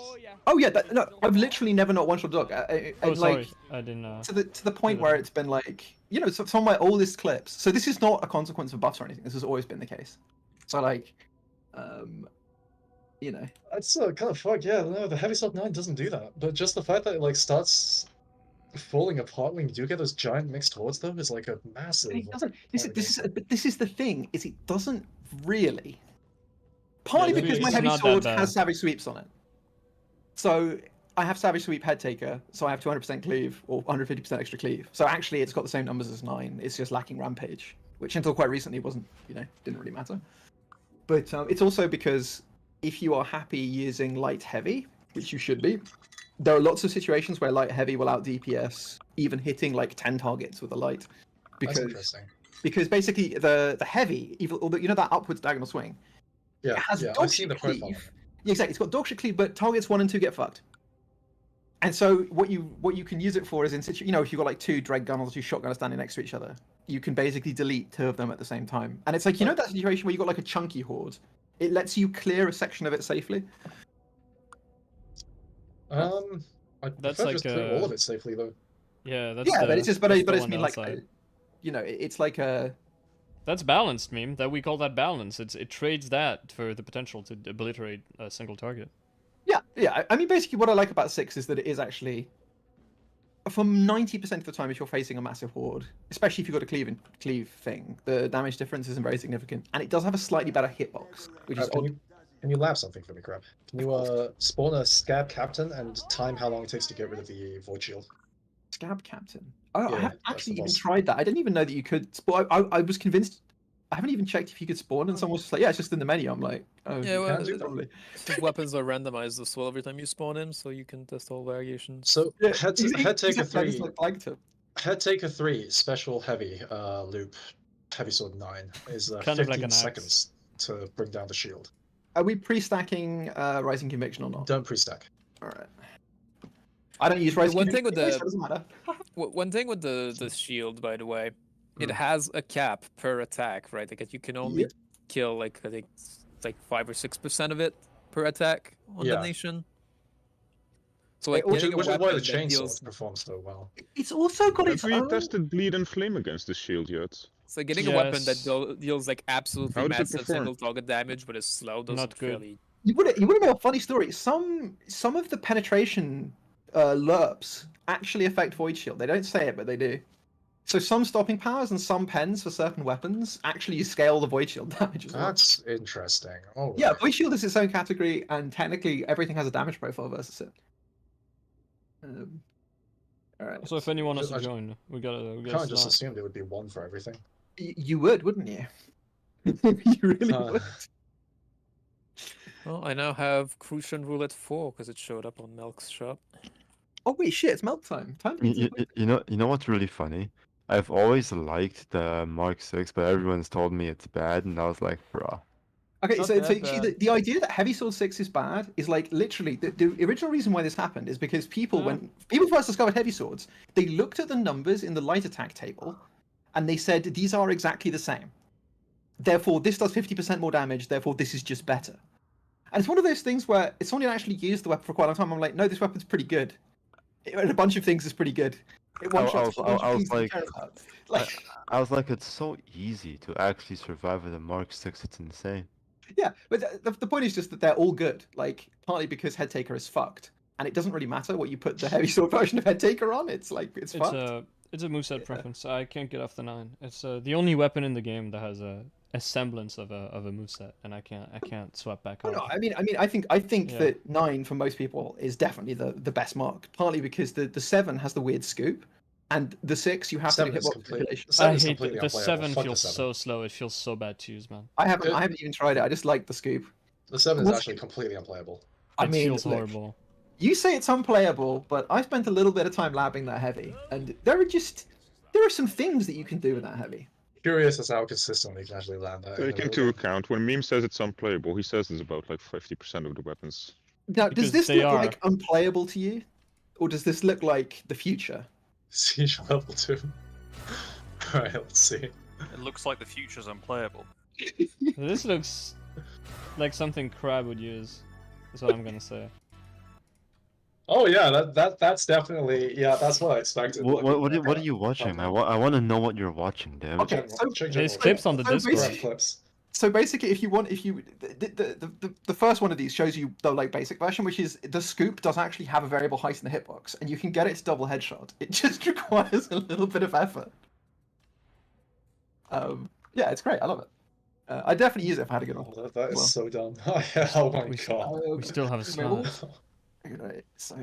Oh yeah, no, I've literally never not one-shot dog. Oh, like, sorry. I didn't. to the point where it's been like, some of my oldest clips. So this is not a consequence of buffs or anything. This has always been the case. So like, That's kind of fuck, yeah, no, the Heavy Sword 9 doesn't do that. But just the fact that it starts falling apart when you do get those giant mixed hordes though is like a massive... it doesn't. This point is the thing. Is it doesn't really. Partly Yeah, because my it's Heavy not that Sword bad. has Savage Sweeps on it. So I have Savage Sweep Head Taker, so I have 200% cleave or 150% extra cleave. So actually, it's got the same numbers as 9. It's just lacking Rampage, which until quite recently wasn't, didn't really matter. But it's also because if you are happy using light heavy, which you should be, there are lots of situations where light heavy will out DPS even hitting like 10 targets with a light. That's Because interesting. because basically the heavy, even although you know that upwards diagonal swing, Yeah, it has yeah, I've dog seen shit the profile. cleave. Yeah, exactly. It's got dog shit cleave, but targets 1 and 2 get fucked. And so what you can use it for is in if you've got like 2 drag gunners or 2 shotgunners standing next to each other, you can basically delete 2 of them at the same time. And it's like that situation where you got like a chunky horde. It lets you clear a section of it safely. I'd That's prefer like, just clear all of it safely though. Yeah, that's Yeah, the, but it's just that's but the it's one mean like downside. it's like a That's balanced, meme. That we call that balance. It trades that for the potential to obliterate a single target. Yeah. I mean, basically, what I like about 6 is that it is actually, from 90% of the time, if you're facing a massive horde, especially if you've got a cleave thing, the damage difference isn't very significant, and it does have a slightly better hitbox, which is odd. Can you lab something for me, Crab? Can you spawn a scab captain and time how long it takes to get rid of the void shield? Scab captain. Oh, Yeah, I haven't that's the actually even boss. tried that. I didn't even know that you could spawn. I was convinced. I haven't even checked if you could spawn, and someone was just like, "Yeah, it's just in the menu." I'm like, "Oh, Yeah, you well, can do probably." his weapons are randomized as well every time you spawn him, so you can test all variations. So Yeah, head taker exactly, I just, 3, like, liked him. head taker 3 special heavy loop, heavy sword 9 is Kind of like 15 an axe. seconds to bring down the shield. Are we pre-stacking Rising Conviction or not? Don't pre-stack. All right. I don't use Rising one Conviction. thing with anyway, the- so it doesn't matter. One thing with the shield, by the way, it has a cap per attack, right? Like you can only Yep. kill like I think it's like 5 or 6% of it per attack on the Yeah. nation. So like Which getting a is why weapon the that chainsaw deals, performs so well. It's also got Have its we own. tested bleed and flame against this shield yet? so getting a weapon that Yes. deals like absolutely How does it massive perform? single target damage, but is slow doesn't Not good. really. You want to know a funny story? Some of the penetration lerps actually affect Void Shield. They don't say it, but they do. So some stopping powers and some pens for certain weapons actually scale the Void Shield damage as well. That's interesting. Oh Yeah, Void Shield is its own category, and technically everything has a damage profile versus it. All right. So if anyone wants I to join, we kind gotta of just start. assumed it would be 1 for everything. You would, wouldn't you? You really Uh, would. Well, I now have Crucian Roulette 4 because it showed up on Melk's shop. Oh wait, shit! It's milk time. Time. to eat some milk. You know what's really funny? I've always liked the Mark 6, but everyone's told me it's bad, and I was like, bruh. Okay, Not so that see, bad. the idea that Heavy Sword 6 is bad is like literally the original reason why this happened is because when people first discovered heavy swords, they looked at the numbers in the light attack table, and they said these are exactly the same. Therefore, this does 50% more damage. Therefore, this is just better. And it's one of those things where it's someone who actually used the weapon for quite a long time. I'm like, no, this weapon's pretty good. And a bunch of things is pretty good. It one shots a bunch of things that you care about. Like, I was like, it's so easy to actually survive with a Mark 6. It's insane. yeah, but the point is just that they're all good. Like, partly because Head Taker is fucked, and it doesn't really matter what you put the heavy sword version of Head Taker on. It's like it's fucked. It's a moveset preference. I can't get off the 9. It's the only weapon in the game that has a semblance of a moveset, and I can't swap back Oh, off. no, I think Yeah. that 9 for most people is definitely the best mark. Partly because the 7 has the weird scoop, and the 6 you have to do 7 is hitbox complete. manipulation. The 7 I is hate completely the unplayable. 7 Fuck the feels 7. so slow. It feels so bad to use, man. I haven't even tried it. I just like the scoop. The 7 is What's- actually completely unplayable. I It mean, feels look, horrible. you say it's unplayable, but I spent a little bit of time labbing that heavy, and there are some things that you can do with that heavy. Curious as how consistently you can actually land that. Take into account, when Meme says it's unplayable, he says it's about like 50% of the weapons. Now, Because does this they look are. like unplayable to you, or does this look like the future? Siege level 2. Alright, let's see. It looks like the future's unplayable. This looks like something Crab would use. Is what I'm gonna say. Oh yeah, that's definitely that's what I expected. What are you watching? I want to know what you're watching, David. Okay, so His clips on the so Discord. basically- clips. So basically, the first one of these shows you the like basic version, which is the scoop does actually have a variable height in the hitbox, and you can get it to double headshot. It just requires a little bit of effort. Yeah, it's great. I love it. I definitely use it if I had a good one. Oh, that is Well. so dumb. Oh my We god. We still have a slot. Right, so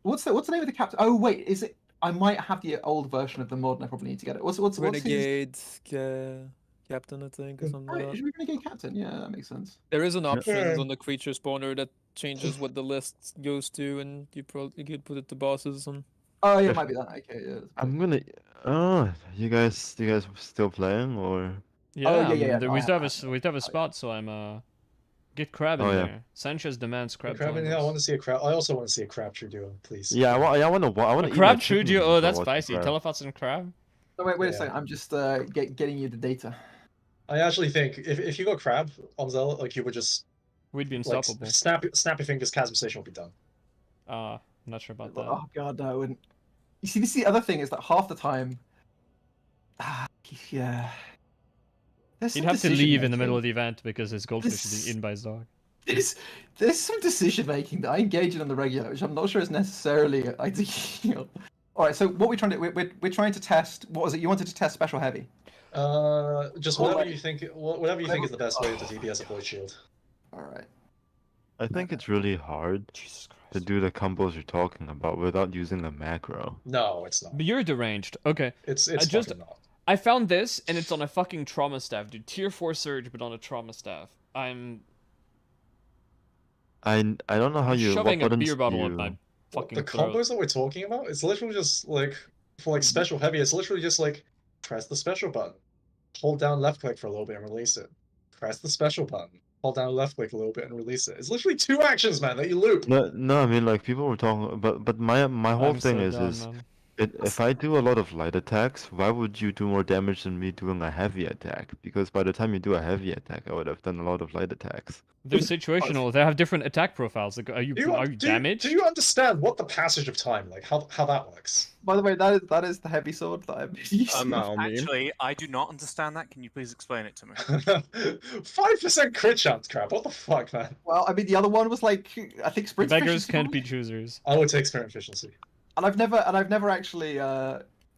what's the name of the captain? Oh wait, is it? I might have the old version of the mod, and I probably need to get it. What's his? Renegade, captain, I think, or something like Right, that. should we renegade captain? Yeah, that makes sense. There is an option Yeah. on the creature spawner that changes what the list goes to, and you could put it to bosses and. Oh yeah, it If- might be that. Okay, yeah. I'm gonna. Oh, you guys still playing or? Yeah, Oh, I mean, yeah. No, we I still have have- we still have a spot, so I'm get crab in Oh, yeah. there. Sanchez demands crab. Crab, join yeah, I us. want to see a crab. I also want to see a crab true duo, please. Yeah, I want to. I want A to. crab true duo. Oh, that's spicy. Telephos and crab. Oh, wait a Yeah. second. I'm just getting you the data. I actually think if you go crab on Zella, like you would just We'd be like unstoppable. snap your fingers, chasm station will be done. I'm not sure about that. Oh god, no, I wouldn't. You see, this is the other thing is that half the time, yeah. There's He'd some have to leave in the decision-making. middle of the event because his goldfish is This- being eaten by his dog. There's some decision making that I engage in on the regular, which I'm not sure is necessarily ideal. All right, so what we're trying to we're trying to test. What was it? You wanted to test special heavy. Just Well, whatever like- you think. Whatever you think is the best way to DPS a void shield. All right. I think it's really hard Jesus Christ. to do the combos you're talking about without using a macro. No, it's not. But you're deranged. Okay. It's just- fucking not. I found this, and it's on a fucking trauma staff, dude. Tier 4 surge, but on a trauma staff. I'm I don't know how you. shoving what a buttons beer bottle you... in my What, fucking the throat. combos that we're talking about, it's literally just like for like special heavy. It's literally just like press the special button, hold down left click for a little bit and release it. Press the special button, hold down left click a little bit and release it. It's literally 2 actions, man, that you loop. No, I mean like people were talking, but my whole I'm thing so is done, man. if I do a lot of light attacks, why would you do more damage than me doing a heavy attack? Because by the time you do a heavy attack, I would have done a lot of light attacks. They're situational. They have different attack profiles. Like, are you damaged? Do you understand what the passage of time, like how that works? By the way, that is the heavy sword that I'm using. Actually, I do not understand that. Can you please explain it to me? 5% crit chance, crap. What the fuck, man? Well, I mean, the other one was like I think sprint Beggars efficiency can't only. be choosers. I would take sprint efficiency. And I've never actually.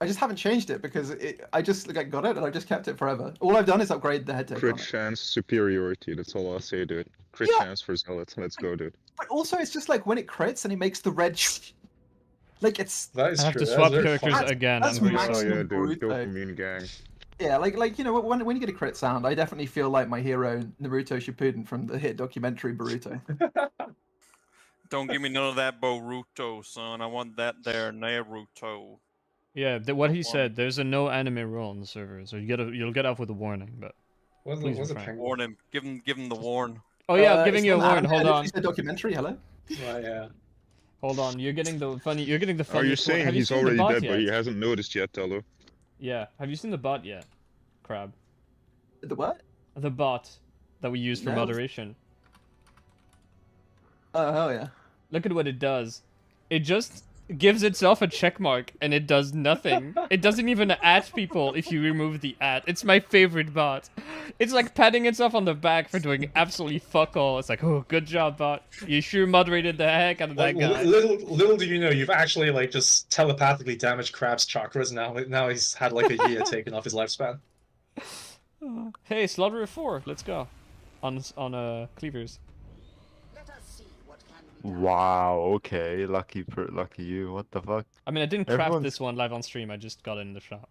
I just haven't changed it because I just like got it and I just kept it forever. All I've done is upgrade the head take. Crit on it. chance superiority. That's all I'll say, dude. Crit Yeah. chance for Zealot. Let's go, dude. But also, it's just like when it crits and it makes the red. Like it's That is I have true. to that is swap very characters funny. again. that's I'm very max- Oh sorry. yeah, Maximum dude. brute, Dopamine gang. yeah, like you know when you get a crit sound, I definitely feel like my hero Naruto Shippuden from the hit documentary Boruto. Don't give me none of that Boruto, son. I want that there Naruto. Yeah, what he said. There's a no anime rule on the server, so you'll get off with a warning. But What's Please a refrain. penguin? Warn him. Give him the warn. oh yeah, I'm It's giving you a not warning. anime, Hold I on, literally said documentary. Hello. Right, yeah. hold on. You're getting the funny. You're getting the funny. Are you saying have you he's seen the already bot dead, yet? but he hasn't noticed yet, Tello? Yeah. Have you seen the bot yet? Crab. The what? The bot that we use for No. moderation. Oh hell yeah. Look at what it does. It just gives itself a check mark and it does nothing. It doesn't even at people if you remove the at. It's my favorite bot. It's like patting itself on the back for doing absolutely fuck all. It's like, oh, good job, bot. You sure moderated the heck out of that guy. Little do you know, you've actually like just telepathically damaged Crab's chakras. Now he's had like a year taken off his lifespan. Hey, Slaughterer 4, let's go. On cleavers. Wow. Okay. Lucky you. What the fuck? I mean, I didn't craft Everyone's- this one live on stream. I just got it in the shop.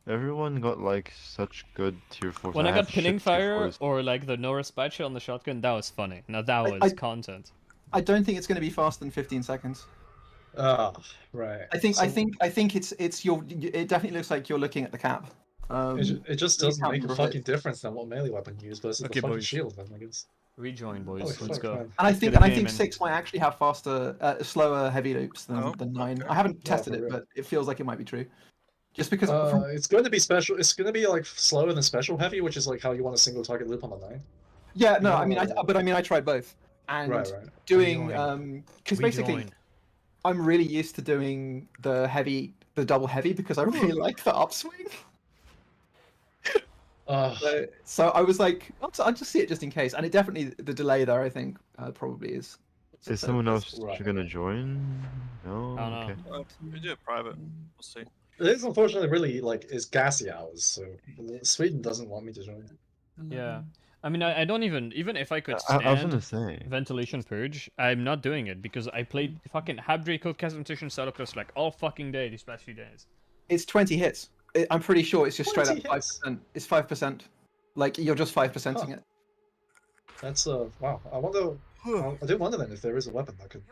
Everyone got like such good tier 4. When I got pinning fire fires. or like the no respite shot on the shotgun, that was funny. Now that was I- content. I don't think it's going to be faster than 15 seconds. Ah, right. I think So it's your. It definitely looks like you're looking at the cap. it just you doesn't can't make a prove fucking it. difference than what melee weapon you use versus Okay, the fucking boys. shield. Then I guess. Rejoin, boys. Holy Let's fuck, go. man. And I Let's think get a and I think game in. 6 might actually have slower heavy loops than, Oh, than 9. okay. I haven't Yeah, tested for it, real. but it feels like it might be true. Just because It's going to be special. It's going to be like slower than special heavy, which is like how you want a single target loop on the 9. yeah, no, I mean, Yeah. but I mean, I tried both, and Right. doing Rejoin. because basically I'm really used to doing the double heavy because I really like the upswing. So I was like, I'll just see it just in case, and it definitely the delay there. I think probably is. Is So- someone else right. gonna join? No. I don't know. Okay. Well, we do it private. We'll see. It is unfortunately really like it's gassy hours, so Sweden doesn't want me to join. Yeah. I mean, I don't even if I could I was stand gonna say. ventilation purge, I'm not doing it because I played fucking Habdre Code Castation Salocus like all fucking day these past few days. It's 20 hits. I'm pretty sure it's just straight up 20 hits? 5%. It's 5%. Like you're just 5%ing it. That's wow. I wonder. I do wonder then if there is a weapon that could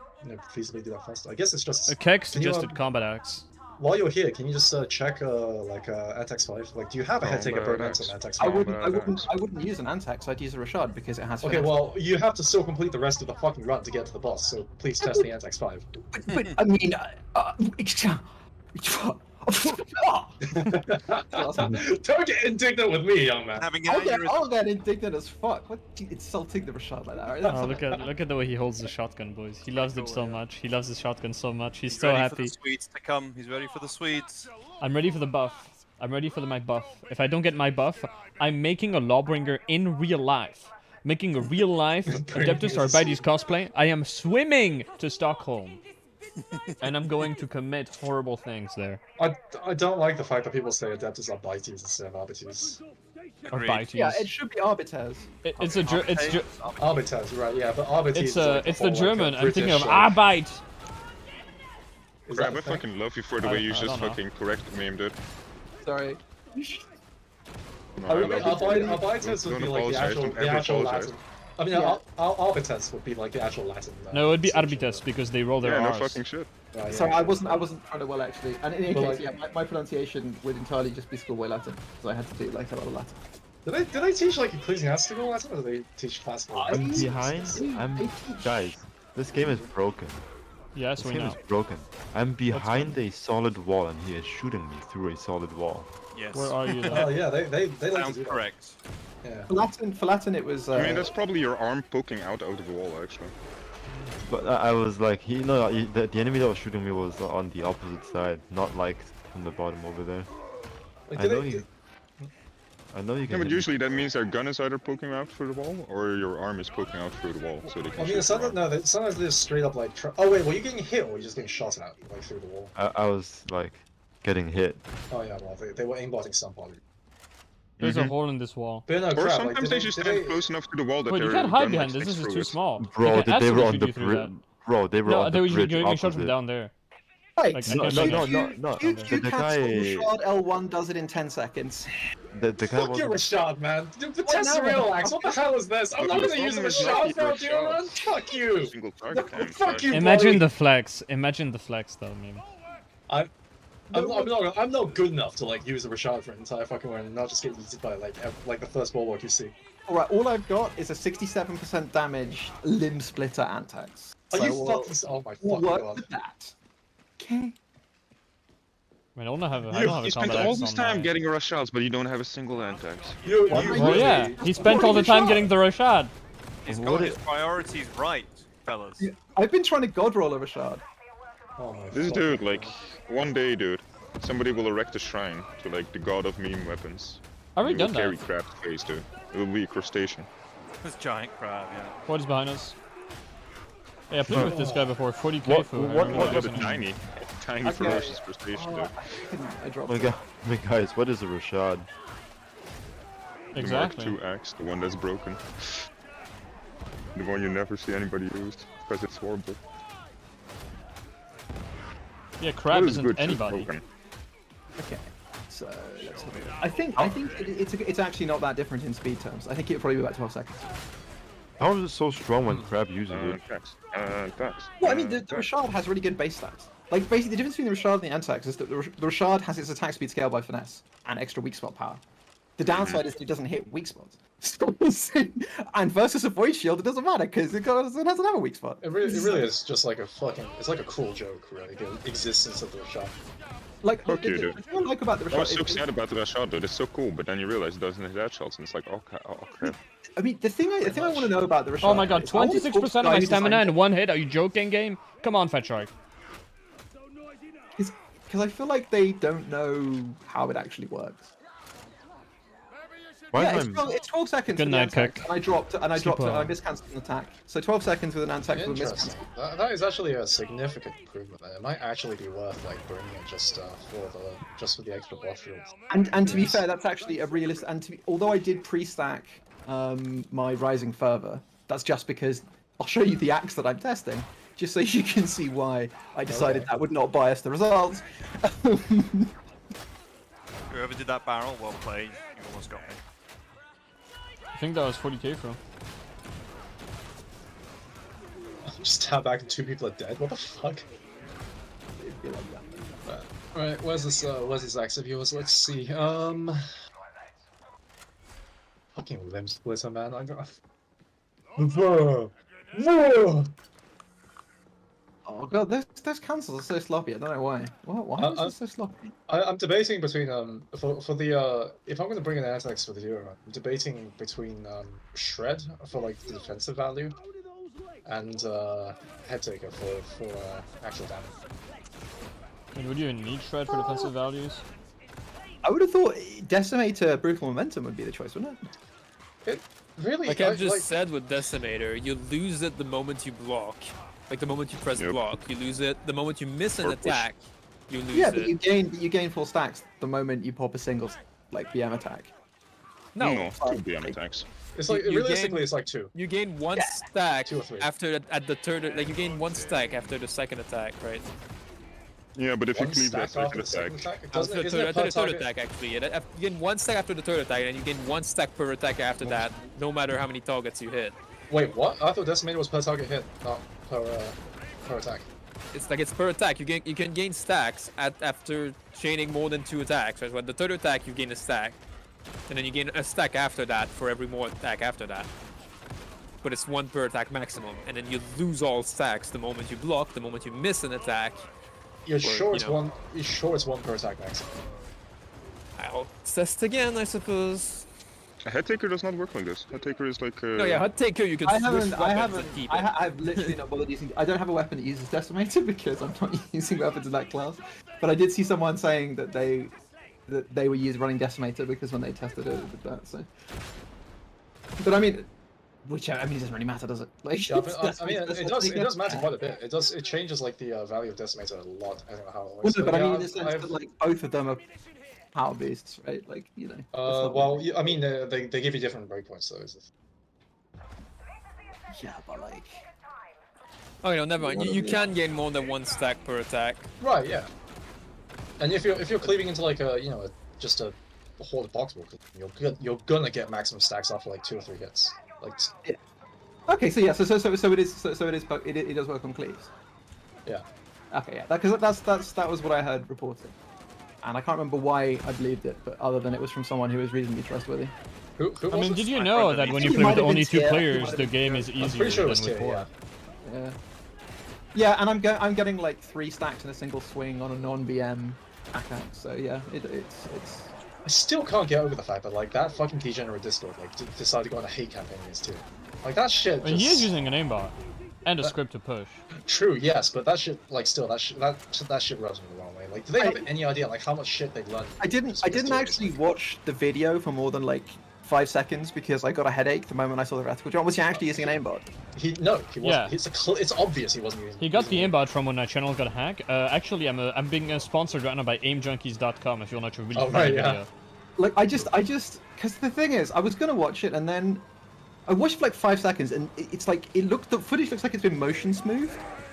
feasibly do that faster. I guess it's just. A Keck Can you, suggested combat axe. while you're here, can you just check like Antex 5? Like, do you have a head taker permanent on Antex 5? I wouldn't use an Antex. I'd use a Rashad because it has. Okay, well, you have to still complete the rest of the fucking run to get to the boss. So please test the Antex 5. But I mean, don't get indignant with me, young man. I'll get indignant as fuck. What insulting the Rashad like that? Right? Oh, look at the way he holds the shotgun, boys. He loves it so much. He loves the shotgun so much. He's so ready happy. for the sweets to come. He's ready for the sweets. I'm ready for the buff. I'm ready for my buff. If I don't get my buff, I'm making a Lawbringer in real life. Making a real life Adeptus Arbites cosplay. I am swimming to Stockholm. And I'm going to commit horrible things there. I don't like the fact that people say Adeptus Arbites instead of Arbites. Arbites. Yeah, it should be Arbiters. It's Arbiters, right? Yeah, but Arbites. It's the German. Like I'm thinking of British, Arbeit. Crab, I fucking love you for the way you just fucking corrected me, dude. Sorry. No, Arbites would be like the actual Latin. I mean, Yeah. Arbites would be like the actual Latin. No, it would be section. Arbites because they roll their Yeah, no R's. fucking shit. Right, Sorry, yeah. I wasn't trying to well actually. And in any But case, like- yeah, my pronunciation would entirely just be schoolboy Latin, so I had to do like a lot of Latin. Do they teach like ecclesiastical Latin, or do they teach classical? I'm Latin? behind. Guys, this game is broken. Yes, This we game know. is broken. I'm behind a solid wall, and he is shooting me through a solid wall. Yes. Where are you? Oh yeah, they like to Sounds do that. correct. Yeah. For Latin, it was. I mean, that's probably your arm poking out of the wall, actually. But I was like, the enemy that was shooting me was on the opposite side, not like from the bottom over there. Like, I do know they- you. I know you Yeah, can. but hit me. usually that means their gun is either poking out through the wall, or your arm is poking out through the wall, so they can I mean, shoot sometimes your arm. no, sometimes they're straight up like. Oh wait, were you getting hit or were you just getting shot at like through the wall? I was like getting hit. Oh yeah, well they were aimbotting somebody. There's a hole in this wall. But no, Or crap, sometimes like, they just stand close enough to the wall that Wait, you their can't hide gun, behind like, this. This sticks is through too it. small. Bro, They they were on shoot the you through bridge. that. Bro, they were No, on they the were bridge getting shot from opposite. down there. Right. Like, I No, can't no, shoot no, you. no, no. You The cancel guy, Rashad L1 does it in 10 seconds. the guy Fuck you, wasn't. Rashad, man. The now? Tesseract axe. What the hell is this? I'm not The gonna use a problem is not Rashad the for a Rashad. deal run. Fuck you. Single target time. Fuck you, Imagine buddy. the flex. Imagine the flex, though, meme. I'm not good enough to like use a Rashad for an entire fucking run and not just get eaten by like the first bulwark you see. Alright, all I've got is a 67% damage limb splitter Antex. Are So you we'll- fucking? Oh my we'll fucking work god. with that. Okay. I mean, I don't have a You combat spent all axe this on time my- getting Rashad's, but you don't have a single Antex. You Well, really- yeah, he spent all the time getting the Rashad. He's What got his i- priorities right, fellas. Yeah, I've been trying to god roll a Rashad. Oh my This fucking dude, god. like, one day, dude, somebody will erect a shrine to, like, the god of meme weapons. I already He will done carry that. crab face, dude. It will be a crustacean. This giant crab, yeah. What is behind us? Yeah, I played with this guy before. 40k for. What a tiny Okay. ferocious crustacean, dude. I dropped Oh it. my god, my guys, what is a Rashad? Exactly. The Mark II axe, the one that's broken. The one you never see anybody use, because it's horrible. Yeah, crab What is isn't good, just anybody. broken? Okay. So let's have a look. I think it's actually not that different in speed terms. I think it'll probably be about 12 seconds. How is it so strong when Crab uses it? Tax. Well, I mean, the Rashad has really good base stats. Like, basically, the difference between the Rashad and the Antex is that the Rashad has its attack speed scaled by finesse and extra weak spot power. The downside is that it doesn't hit weak spots. And versus a void shield, it doesnn't matter because it doesn't have a weak spot. It really is just like a fucking. It's like a cruel joke, really. The existence of the Rashad. Like, Fuck the you, dude. thing I like about the I was Rashad so is, sad about the Rashad, dude. It's so cool, but then you realize it doesn't hit headshots, and it's like, okay, okay. I mean, the thing I want to know about the Rashad. Oh my god, is I wanna talk to 26% the of guy my who stamina designed in one hit? Are you joking, game? Come on, Fat Shark. it. Because I feel like they don't know how it actually works. Why Yeah, is my... it's 12 seconds Good with the night, Antex, Cook. and I dropped it, and I Sleep well. miscancelled an attack. So 12 seconds with an Antex with a Interesting. miscancel. That is actually a significant improvement. There. It might actually be worth like bringing it just for the extra buff shields. And to be fair, that's actually a realist. And although I did pre-stack my Rising Fervor, that's just because I'll show you the axe that I'm testing, just so you can see why I decided Okay. that would not bias the results. Whoever did that barrel, well played. You almost got me. I think that was 40k from. Just stab back and 2 people are dead. What the fuck? Alright, where's this active viewers? Let's see. Fucking limb splitter, man. I got. Oh god, those cancels are so sloppy. I don't know why. Why is this so sloppy? I'm debating between for the if I'm gonna bring an Antex for the viewer, I'm debating between Shred for like the defensive value and Head Taker for actual damage. And would you even need Shred for defensive values? I would have thought Decimator Brutal Momentum would be the choice, wouldn't it? It really, Like I just said with Decimator, you lose it the moment you block. Like the moment you press block, you lose it. The moment you miss an attack, you lose it. Yeah, but you gain 4 stacks the moment you pop a single like BM attack. No, 2 BM attacks. It's like realistically, it's like 2. You gain 1 stack 2 or 3. after at the third. Like you gain 1 stack after the second attack, right? Yeah, but if you One cleave that stack after second the attack, second attack? After Isn't it the per third target? attack, actually. You gain 1 stack after the third attack, and you gain 1 stack per attack after that, no matter how many targets you hit. Wait, what? I thought Decimator was per target hit, not per attack. It's like it's per attack. You can gain stacks after chaining more than 2 attacks. Right? When the third attack, you gain a stack, and then you gain a stack after that for every more attack after that. But it's 1 per attack maximum, and then you lose all stacks the moment you block, the moment you miss an attack. You're sure it's 1? You're sure it's 1 per attack maximum? I'll test again, I suppose. a head taker does not work like this. Head taker is like. No, yeah, head taker you can. I've literally not bothered using. I don't have a weapon that uses Decimator because I'm not using weapons in that class. But I did see someone saying that they were running Decimator because when they tested it, it did that. So. But I mean. Which it doesn't really matter, does it? Like, yeah, I mean, it does matter quite a bit. It changes like the value of Decimator a lot. I don't know how it works. Well, no, but I mean in the sense that like both of them are power beasts, right? Like well, I mean, they give you different breakpoints though. Yeah, but like. Oh, never mind. You can gain more than 1 stack per attack. Right. Yeah. And if you're cleaving into like just a horde box walk, you're gonna get maximum stacks after like 2 or 3 hits. Like. Yeah. Okay, so yeah, so it does work on cleaves. Yeah. Okay, yeah, because that was what I heard reported, and I can't remember why I believed it, but other than it was from someone who was reasonably trustworthy. Who I mean, did you know that when you play with only 2 players, the game is easier than with 4? Yeah. Yeah, and I'm getting like 3 stacks in a single swing on a non-BM account, so yeah, it's. I still can't get over the fact that like that fucking degenerate Discord decided to go on a hate campaign against too. Like that shit. I mean, he is using an aimbot and a script to push. True, yes, but that shit like still that shit rubs me the wrong way. Like, do they have any idea like how much shit they've learned? I didn't actually watch the video for more than like 5 seconds because I got a headache the moment I saw the reticle drop. Was he actually using an aimbot? He wasn't. Yeah. It's obvious he wasn't using. He got the aimbot from when my channel got hacked. Actually, I'm being sponsored right now by aimjunkies.com. If you want to really video. Like I just, because the thing is, I was gonna watch it and then I watched for like 5 seconds and it's like the footage looks like it's been motion smooth.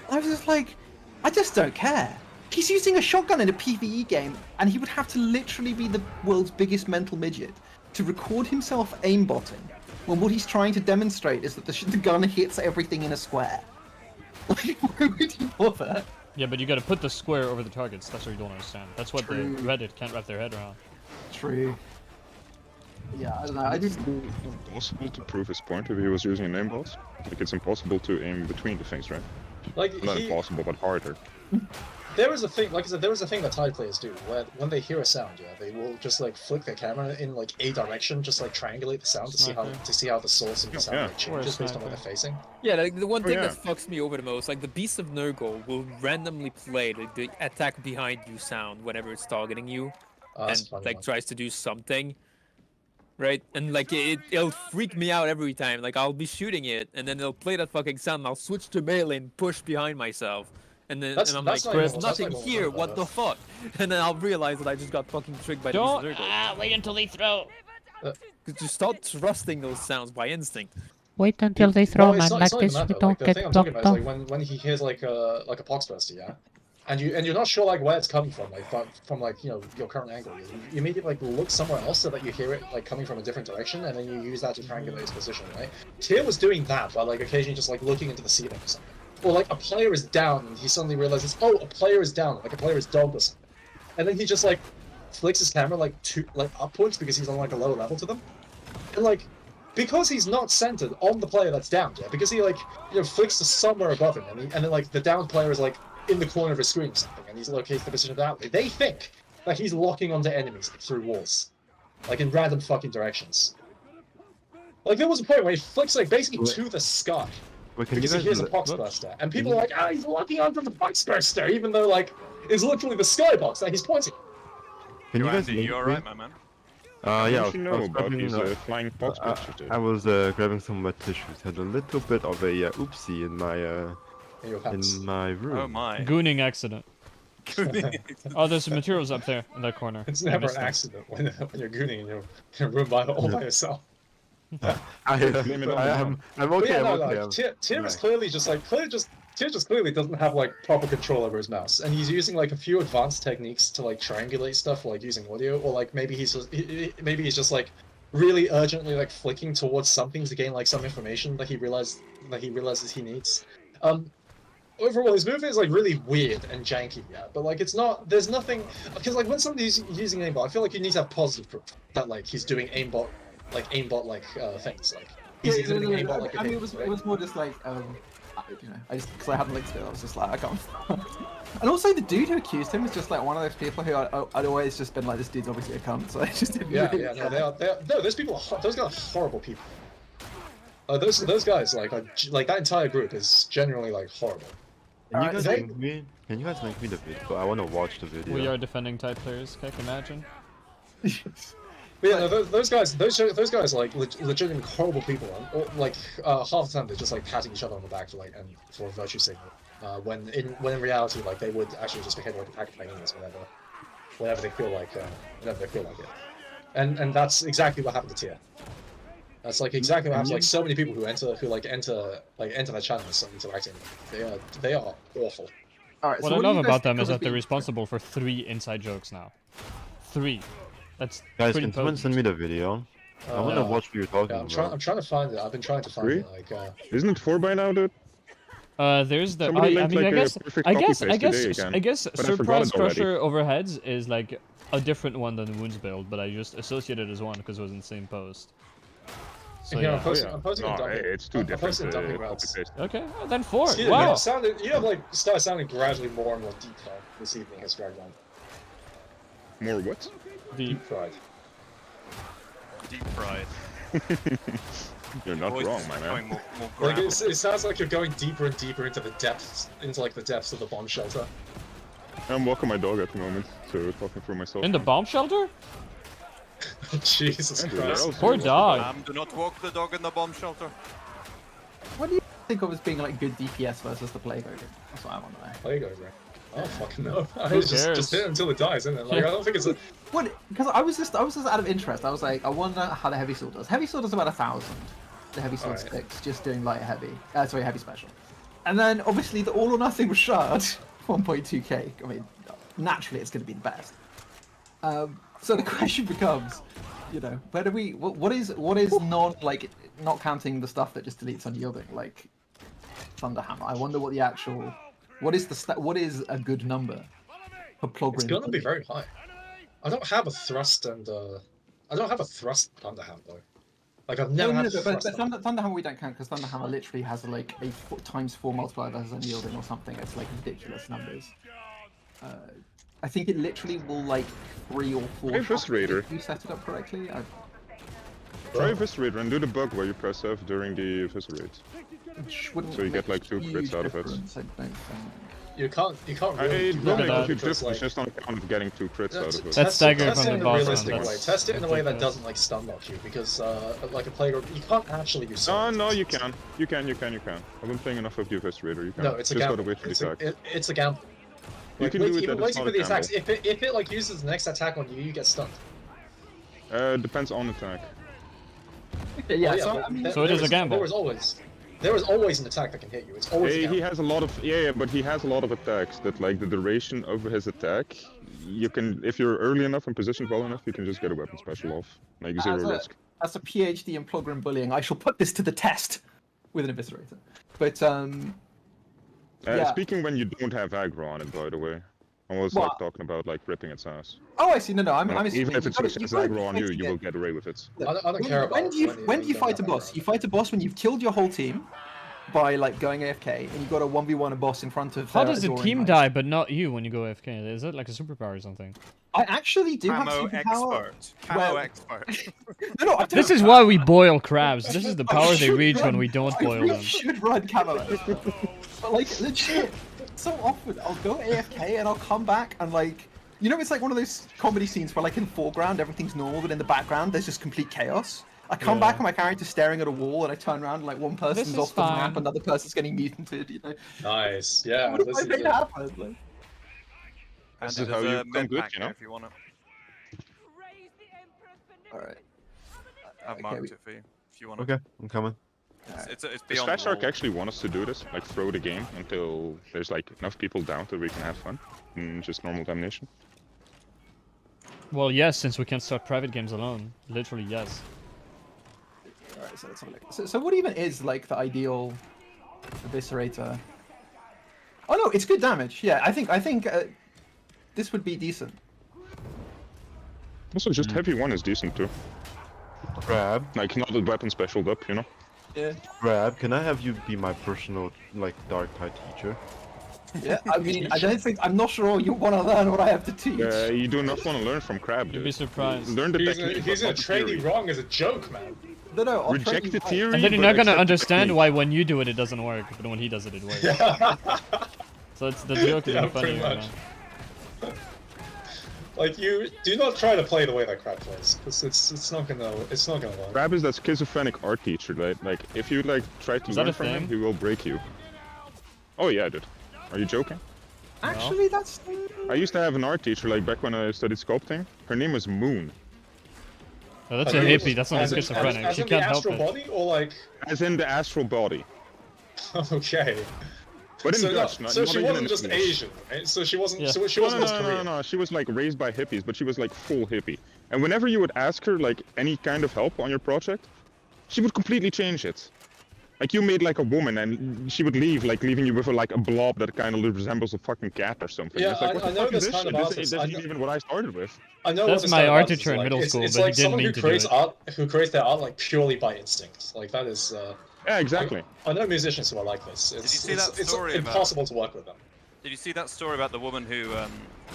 I was just like, I just don't care. He's using a shotgun in a PvE game, and he would have to literally be the world's biggest mental midget to record himself aimbotting when what he's trying to demonstrate is that the gun hits everything in a square. Like, why would he bother? Yeah, but you gotta put the square over the targets. That's what you don't understand. That's what the Reddit can't wrap their head around. True. Yeah, I don't know. I just. It's impossible to prove his point if he was using an aimbot. Like, it's impossible to aim between the things, right? Like, not impossible, but harder. There is a thing, like I said, there is a thing that Tide players do, where when they hear a sound, they will just like flick their camera in like a direction, just like triangulate the sound to see how the source of the sound like, changes based on where they're facing. Yeah, like the one thing that fucks me over the most, like the Beast of Nurgle will randomly play the attack behind you sound whenever it's targeting you, and like tries to do something. Right, and like it'll freak me out every time. Like I'll be shooting it, and then they'll play that fucking sound. And I'll switch to melee and push behind myself, and then I'm like, "There's nothing here. What the fuck?" And then I'll realize that I just got fucking tricked by the Beast of Nurgle. Wait until they throw. Just start trusting those sounds by instinct. Wait until they throw, man. Like this, we don't get blocked off. Like when he hears like a pox burster, and you're not sure like where it's coming from, like from like, you know, your current angle. You immediately like look somewhere else so that you hear it like coming from a different direction, and then you use that to triangulate its position, right? Tyr was doing that by like occasionally just like looking into the ceiling or something. Or like a player is down and he suddenly realizes, oh, a player is down, like a player is dogged or something. And then he just like flicks his camera like upwards because he's on like a lower level to them. And like, because he's not centered on the player that's down, yeah, because he like, you know, flicks to somewhere above him, and then like the down player is like in the corner of his screen or something, and he's locates the position that way. They think that he's locking onto enemies like, through walls, like in random fucking directions. Like there was a point where he flicks like basically to the sky because he hears a box burster, and people are like, ah, he's locking onto the box burster, even though like it's literally the skybox that he's pointing. Can you guys Andy, you alright, my man? What Yeah, do you know about these flying box bursters, dude? I was grabbing some wet tissues. Had a little bit of a oopsie in my room. Oh my. Gooning accident. Gooning. Oh, there's some materials up there in that corner. It's never an accident when you're gooning in your room all by yourself. I'm okay. But yeah, no, I'm okay. like, Tyr is clearly just like Tyr just clearly doesn't have like proper control over his mouse, and he's using like a few advanced techniques to like triangulate stuff, like using audio, or like maybe he's just like really urgently like flicking towards something to gain like some information that he realizes he needs. Overall, his movement is like really weird and janky, yeah, but like it's not. There's nothing because like when somebody's using aimbot, I feel like you need to have positive proof that like he's doing aimbot things like he's using aimbot like. I mean, it was more just like you know, because I hadn't linked it, I was just like, I can't. And also, the dude who accused him was just like one of those people who I'd always just been like, this dude's obviously a cunt, so I just didn't. Yeah, really yeah, no, those people, those guys are horrible people. Those guys, like that entire group is generally like horrible. Can you guys link me the video? I want to watch the video. We are defending type players. Can you imagine? But yeah, no, those guys, like legitimately horrible people. Like half the time they're just like patting each other on the back for a virtue signal. When in reality, like they would actually just behave like a pack of hyenas whenever they feel like it. And that's exactly what happened to Tyr. That's like exactly what happens. Like so many people who enter that channel and start interacting, they are awful. All right, What I love about them is that they're responsible for 3 inside jokes now. 3. That's guys, pretty can someone send me the video? I want to watch what you're talking about. I'm trying to find it. I've been trying to find it. Like, isn't it 4 by now, dude? There's the. I guess surprise crusher overheads is like a different one than Wounds build, but I just associated it as one because it was in the same post. So yeah, yeah. I'm posting no, it's too different. Okay, then 4. Excuse wow. You have like started sounding gradually more and more deep this evening has dragged on. More what? Deep fried. Deep fried. You're not wrong, my man. Like it sounds like you're going deeper and deeper into the depths, of the bomb shelter. I'm walking my dog at the moment, so talking for myself. In the bomb shelter? Jesus Christ. Poor dog. Do not walk the dog in the bomb shelter. What do you think of as being like good DPS versus the Plague Ogre? That's what I want to know. Plague Ogre? Oh fucking no! Just hit it until it dies, isn't it? Like I don't think it's a. What? Because I was just out of interest. I was like, I wonder how the heavy sword does. Heavy sword does about 1,000. The heavy sword sticks, just doing light heavy. Sorry, heavy special. And then obviously the all or nothing was shard, 1.2k. I mean, naturally it's going to be the best. So the question becomes, you know, where do we? What is not counting the stuff that just deletes unyielding, like Thunderhammer. I wonder what the actual. What is a good number for Plogrin? It's gonna be very high. I don't have a thrust and I don't have a thrust Thunderhammer though. Like I've never had a thrust. But Thunderhammer we don't count because Thunderhammer literally has like a ×4 multiplier versus unyielding or something. It's like ridiculous numbers. I think it literally will like 3 or 4. If you set it up correctly. Try Eviscerator and do the bug where you press F during the Eviscerate. So you get like 2 crits out of it. You can't really do that. It's just on account of getting 2 crits out of it. That's staggered from the boss realistic way. Test it in a way that doesn't like stun lock you, because like a Plague Ogre, you can't actually use. No, you can. You can. I've been playing enough of the Eviscerator. You can. No, it's a gamble. It's a gamble. You can do it. Even waiting for the attacks. If it like uses the next attack on you, you get stunned. Depends on attack. Okay, yeah. Oh, yeah, so it is a gamble. There was always. There is always an attack that can hit you. It's always. He has a lot of but he has a lot of attacks that like the duration of his attack. You can, if you're early enough and positioned well enough, you can just get a weapon special off, like zero risk. As a PhD in plugger and bullying, I shall put this to the test with an eviscerator. But yeah. Speaking when you don't have aggro on it, by the way. I was like talking about like ripping its ass. Oh, I see. No. I'm even if it's aggro on you, you will get away with it. I don't care about. When do you fight a boss? You fight a boss when you've killed your whole team by like going AFK, and you got a 1v1 a boss in front of. How does the team die, but not you when you go AFK? Is it like a superpower or something? I actually do have Camo superpower. expert. Camo expert. No, This is why we boil crabs. This is the power they reach when we don't boil I them. should run camo expert. But like legit, so often I'll go AFK and I'll come back and like, you know, it's like one of those comedy scenes where like in the foreground everything's normal, but in the background there's just complete chaos. I come back and my character's staring at a wall, and I turn around and like one person's off the map, another person's getting mutated. You know. Nice. Yeah. What if I made it happen? Like... And this is how you come good, you know, if you want it. Alright. I've marked it for you, if you want it. Okay, I'm coming. It's Does beyond Fat Shark the wall. actually want us to do this? Like throw the game until there's like enough people down that we can have fun? Just normal domination? Well, yes, since we can't start private games alone. Literally, yes. Alright, so let's have a look. So what even is like the ideal eviscerator? Oh no, it's good damage. Yeah, I think this would be decent. Also, just heavy one is decent too. Crab. Like not a weapon specialed up, you know? Yeah. Crab, can I have you be my personal, like, dark tide teacher? Yeah, I mean, I'm not sure you want to learn what I have to teach. You do not want to learn from Crab, dude. You'd be surprised. Learn the technique. He's gonna train you wrong as a joke, man. No, I'll Reject the theory. And then you're but not gonna accept the understand technique. why when you do it, it doesn't work, but when he does it, it works. So it's the joke is Yeah, funny. pretty much. Like, you do not try to play the way that Crab plays, because it's not gonna work. Crab is that schizophrenic art teacher, right? Like, if you like try to Is that learn a from him, thing? he will break you. Oh yeah, dude. Are you joking? Actually, that's. I used to have an art teacher, like back when I studied sculpting. Her name was Moon. Oh, that's a hippie. That's not a As schizophrenic. as She in can't the help astral it. body, or like? As in the astral body. Okay. But in So, Dutch, no, not, so not she even wasn't in just English. Asian, right? So she wasn't. Yeah. So she No, wasn't just no, Korean. no. She was like raised by hippies, but she was like full hippie. And whenever you would ask her like any kind of help on your project, she would completely change it. Like you made like a woman, and she would leave, like leaving you with a blob that kind of resembles a fucking cat or something. Yeah, It's like, what I the know fuck is this kind shit? of This artist. isn't even what I started with. I know That's what this my kind of art artist teacher is in like. middle school, It's but he like didn't someone mean who to do creates it. art, who creates their art like purely by instinct. Like that is. Yeah, exactly. I know musicians who are like this. you It's, see that it's story about- impossible to work with them. Did you see that story about the woman who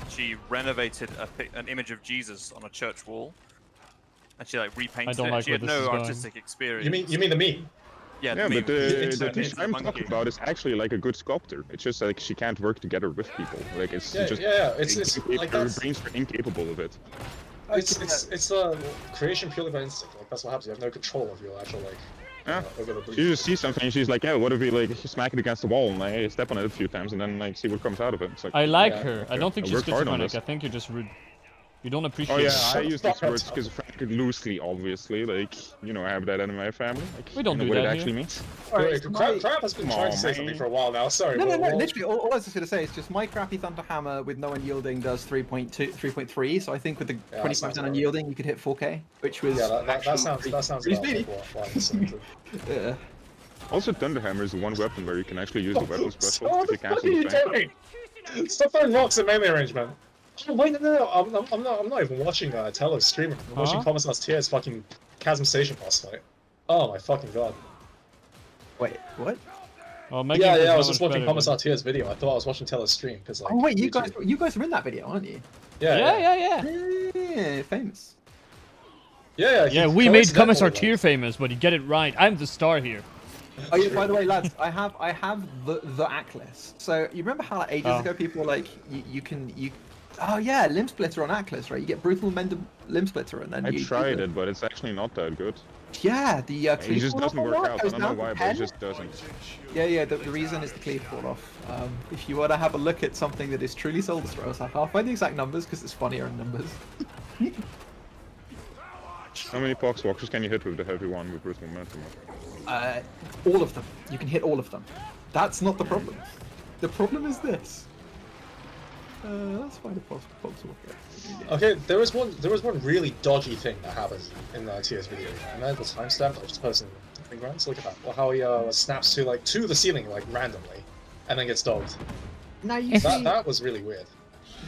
she renovated an image of Jesus on a church wall, and she like repainted don't it? like She where had this is no going. artistic experience. You mean the meme? Yeah, Yeah, the but meme. the It's piece I'm monkey. talking about is actually like a good sculptor. It's just like she can't work together with people. Like it's Yeah, just yeah. It's like her that's. brains are incapable of it. It's creation purely by instinct. Like that's what happens. You have no control of your actual like. Yeah. Over the She just sees something and she's like, yeah, what if we like smack it against the wall and like step on it a few times and then like see what comes out of it. It's like, I like Yeah, her. I okay. don't think I she's worked hard on schizophrenic. this. I think you're just rude. You don't appreciate oh yeah, it. I use this word schizophrenic loosely, obviously. Like, you know, I have that in my family. Like, We don't you know do what that it here. actually means. Alright, Crab has been Come trying on, to say something man. for a while now. Sorry. No, well, literally, all I was just going to say is just my crappy Thunder Hammer with no unyielding does 3.3, so I think with the Yeah, that 25% sounds about unyielding you could hit 4k, which was Yeah, that actually sounds pretty- that sounds pretty about speedy. like what I listened to. Yeah. Also, Thunderhammer is the one weapon where you can actually use the weapon special What if the you cancel fuck are you the thing. doing? Stop throwing rocks at melee range, man. Oh, wait, no. I'm not even watching Tello's stream. I'm watching Commissar's Tears fucking Chasm Station boss fight. Oh my fucking god. Wait, what? Oh, Megan Yeah, is I was much just watching better, Commissar Tears video. I thought I was watching Tello's stream because like. Oh wait, you YouTube- guys were in that video, aren't you? Yeah. Yeah, famous. Yeah, we made Commissar Tier famous, but you get it right. I'm the star here. Oh yeah, by the way, lads, I have the act list. So you remember how like, ages Oh. ago people were like oh yeah, limb splitter on Atlas, right? You get brutal limb splitter and then I you tried it, but it's actually not that good. Yeah, the It cleave just fall doesn't off work a lot, out. I goes don't know down to why, but 10. it just doesn't. Yeah, the reason is the cleave fall off. If you want to have a look at something that is truly soul destroyers, I can't find the exact numbers because it's funnier in numbers. How many Poxwalkers can you hit with the heavy one with brutal momentum? All of them. You can hit all of them. That's not the problem. The problem is this. Let's find a possible. Okay, there was one really dodgy thing that happened in Tia's video, and then the timestamp. I just posted in the grounds. Look at that. Well, how he snaps to the ceiling like randomly, and then gets dogged. Now you see That was really weird.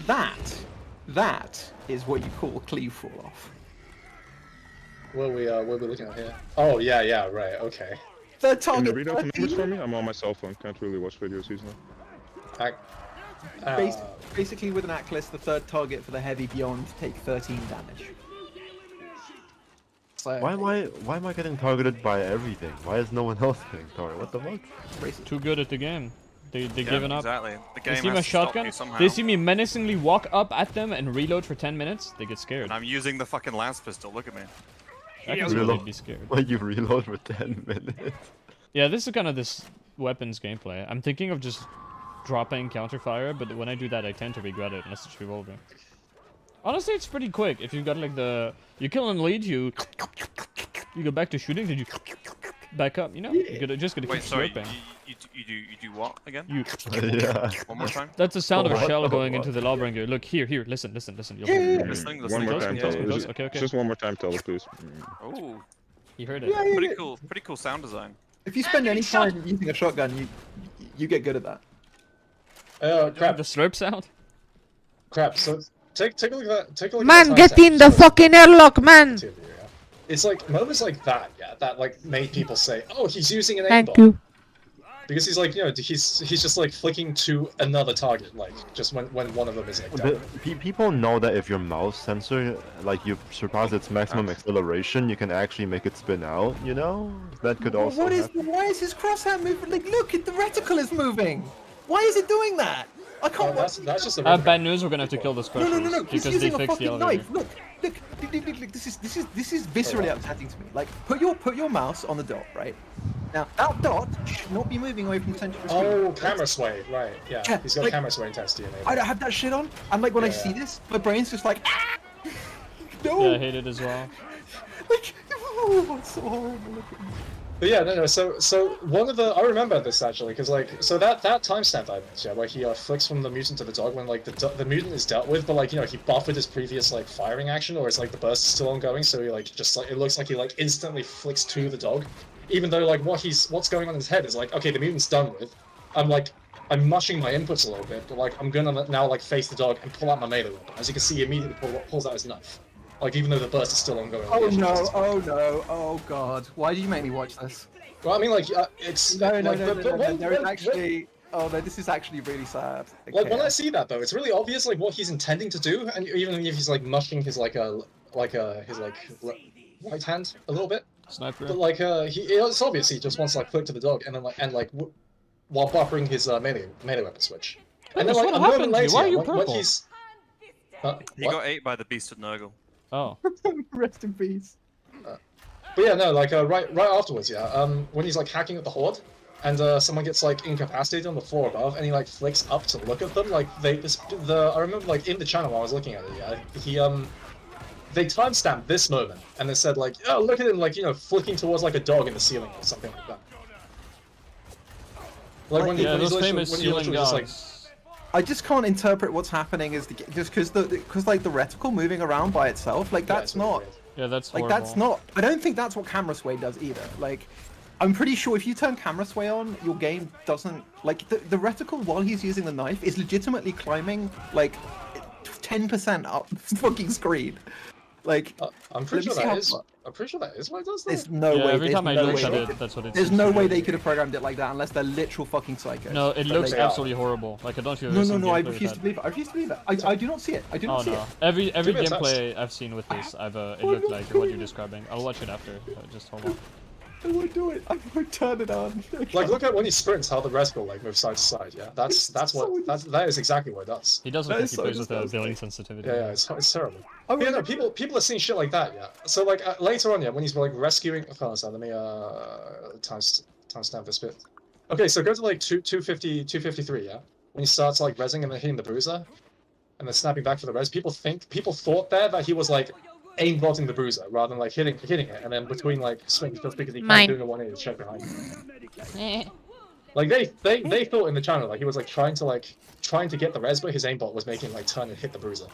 That is what you call cleave fall off. What are we looking at here? Oh yeah, right, okay. The Can target. you read out the numbers for me? I'm on my cell phone. Can't really watch videos easily. Basically, with an Atlas, the third target for the heavy beyond take 13 damage. So, Why am I getting targeted by everything? Why is no one else getting targeted? What the fuck? Too good at the game. They given up. Exactly. The game They see has my to stop shotgun. you somehow. They see me menacingly walk up at them and reload for 10 minutes. They get scared. And I'm using the fucking lance pistol. Look at me. I can really be scared. Why you reload for 10 minutes? Yeah, this is kind of this weapons gameplay. I'm thinking of just dropping counterfire, but when I do that, I tend to regret it unless it's revolver. Honestly, it's pretty quick. If you've got like you kill and lead, you go back to shooting, then you back up. You know, you're just gonna keep slurping. You do what again? Yeah. One more time. That's the sound of a What? shell going into the lawbringer. Look here, listen. You'll Listening. One more close, time, close, tell close. us. Okay. Just one more time, tell us, please. Oh, You heard it. pretty cool sound design. if you spend any time using a shotgun, you get good at that. Crap. The slurp sound. Crap. So take a look at that. Take a look Man, at get in the fucking airlock, man! It's like moments like that, yeah, that like made people say, "Oh, he's using an aimbot." Thank you. Because he's like, he's just like flicking to another target, like just when one of them is like down. But people know that if your mouse sensor, like you surpass its maximum acceleration, you can actually make it spin out. You know, that could also. Why is his crosshair moving? Like, look, the reticle is moving. Why is it doing that? I can't. That's just a Bad news. We're gonna have to kill this question No. He's because they using a fixed the fucking elevator. knife. Look. This is viscerally upsetting to me. Like, put your mouse on the dot, right? Now that dot should not be moving away from the center of the screen. Oh, camera sway, right? Yeah, he's got like, camera sway intensity enabled. I don't have that shit on, and like when I see this, my brain's just like, no. Yeah, I hate it as well. Like, oh, it's so horrible. But yeah, no. So one of the I remember this actually, because like that timestamp I mentioned, where he flicks from the mutant to the dog when like the mutant is dealt with, but like he buffered his previous like firing action, or it's like the burst is still ongoing, so he like just like it looks like he like instantly flicks to the dog, even though like what's going on in his head is like, okay, the mutant's done with. I'm mushing my inputs a little bit, but like I'm gonna now like face the dog and pull out my melee weapon. As you can see, he immediately pulls out his knife. Like, even though the burst is still ongoing. Oh no, oh god. Why did you make me watch this? Well, I mean, like, it's... No, there is actually... Oh no, this is actually really sad. Okay. Like, when I see that, though, it's really obvious, like, what he's intending to do, and even if he's, like, mushing his, right hand a little bit. Sniper. But, like, it's obvious he just wants to, like, flick to the dog, and then, while buffering his melee weapon switch. And then, like, a moment later, why are you when purple? he's... He got ate by the beast of Nurgle. Oh. Rest in peace. But yeah, no, like right afterwards, yeah. When he's like hacking at the horde, and someone gets like incapacitated on the floor above, and he like flicks up to look at them. Like I remember like in the channel while I was looking at it, yeah. They timestamped this moment, and they said like, oh, look at him like flicking towards like a dog in the ceiling or something like that. Like when those he's famous ceiling just like. I just can't interpret what's happening as just because like the reticle moving around by itself, like that's not. Yeah, that's like horrible. that's not. I don't think that's what camera sway does either. Like, I'm pretty sure if you turn camera sway on, your game doesn't like the reticle while he's using the knife is legitimately climbing like 10% up the fucking screen. Like, I'm pretty sure that is. I'm pretty sure that is what it does. There's no way. Every time I look at it, that's what it. There's no way they could have programmed it like that unless they're literal fucking psychos. No, it looks absolutely horrible. Like I don't feel. No, I refuse to believe it. I refuse to believe it. I do not see it. I do not see it. Every gameplay I've seen with this, it looked like what you're describing. I'll watch it after. Just hold on. I won't do it. I won't turn it on. Like, look at when he sprints, how the reticle like moves side to side. Yeah, that is exactly what it does. He doesn't think he plays with a billing sensitivity. Yeah, it's terrible. Oh, yeah, no, people are seeing shit like that. Yeah. So like later on, yeah, when he's like rescuing. Oh, sorry, let me timestamp this bit. Okay, so go to like 253. Yeah, when he starts like rezzing and then hitting the bruiser, and then snapping back for the res. People thought there that he was like aimbotting the bruiser rather than like hitting it, and then between like swings just because he Mine. can't do the 180 check behind him. Like they thought in the channel like he was like trying to get the res, but his aimbot was making like turn and hit the bruiser.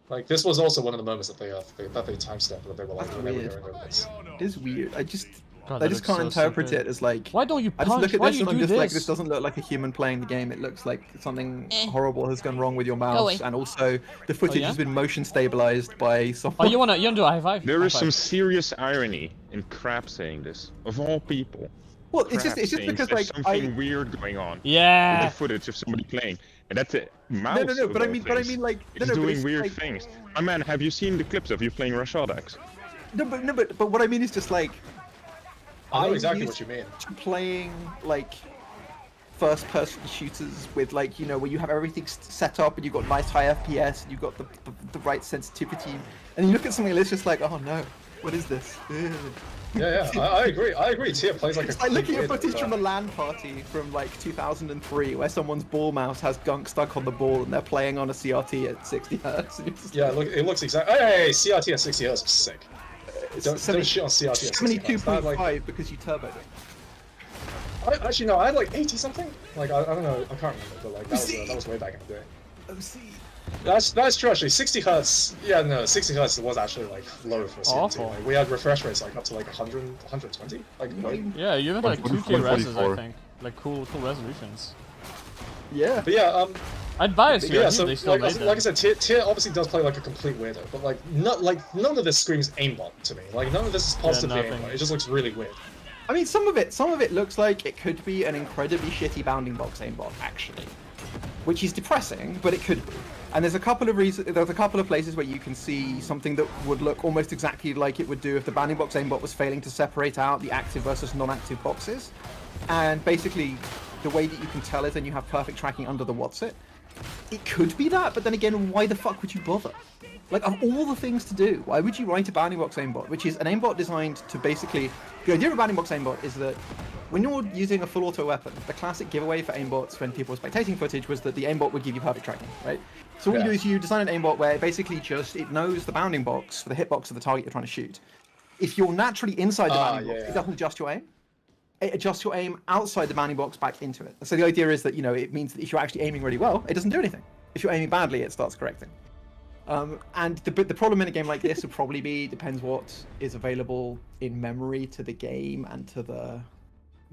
Like this was also one of the moments that they timestamped that they were like, That's they were weird. going over this. It is weird. I just God, I that just looks can't so interpret stupid. it as like. Why don't you I punch? just look at Why this do and you I'm do just like, this? this doesn't look like a human playing the game. It looks like something Eh. horrible has gone wrong with your mouse, away. and also the footage yeah? has been motion stabilized by Oh, someone. you wanna do a high five? There High is some five. serious irony in Crap saying this, of all people. Well, it's Crap just saying because there's like something weird going on with Yeah. the footage of somebody playing, and that's it. Mouse. no, of but I all mean things, like it's but doing it's weird like, things. My man, have you seen the clips of you playing Rashadex? No, but what I mean is just like. I know I'm exactly used what you mean. to playing like first-person shooters with like where you have everything set up and you've got nice high FPS and you've got the right sensitivity, and you look at something and it's just like, oh no, what is this? Yeah, I agree. I agree. Tia plays like It's a like looking at complete footage weirdo, from a LAN party from like 2003 where someone's ball mouse has gunk stuck on the ball and they're playing on a CRT at 60 Hz. Yeah, look, it looks exactly. Hey, CRT at 60 Hz was sick. Don't shit on CRT at 60 Hz. That, 72.5 like, because you turboed it. actually, no, I had like 80 something. Like, I don't know, I can't remember, but like, that was way back in the day. OC. That's true, actually. 60 Hz, yeah, no, 60 Hz was actually like low for CRT. Awful. Like, we had refresh rates like up to like 100, 120. Like, Yeah, you even like 2K 144. reses, I think. Like cool resolutions. Yeah. but yeah, I'd buy a But CRT yeah, if so they still made like I them. said, Tia obviously does play like a complete weirdo, but like none of this screams aimbot to me. Like none of this is positively nothing. aimbot. It just looks really weird. I mean, some of it looks like it could be an incredibly shitty bounding box aimbot, actually, which is depressing, but it could be. And there's a couple of reasons. There's a couple of places where you can see something that would look almost exactly like it would do if the bounding box aimbot was failing to separate out the active versus non-active boxes. And basically, the way that you can tell is then you have perfect tracking under the what's it. It could be that, but then again, why the fuck would you bother? Like, of all the things to do, why would you write a bounding box aimbot, which is an aimbot designed to basically... The idea of a bounding box aimbot is that when you're using a full auto weapon, the classic giveaway for aimbots when people were spectating footage was that the aimbot would give you perfect tracking, right? So what you do is you design an aimbot where it basically just, it knows the bounding box for the hitbox of the target you're trying to shoot. If you're naturally inside the bounding box, it doesn't adjust your aim. It adjusts your aim outside the bounding box back into it. So the idea is that, it means that if you're actually aiming really well, it doesn't do anything. If you're aiming badly, it starts correcting. And the problem in a game like this would probably be, depends what is available in memory to the game and to the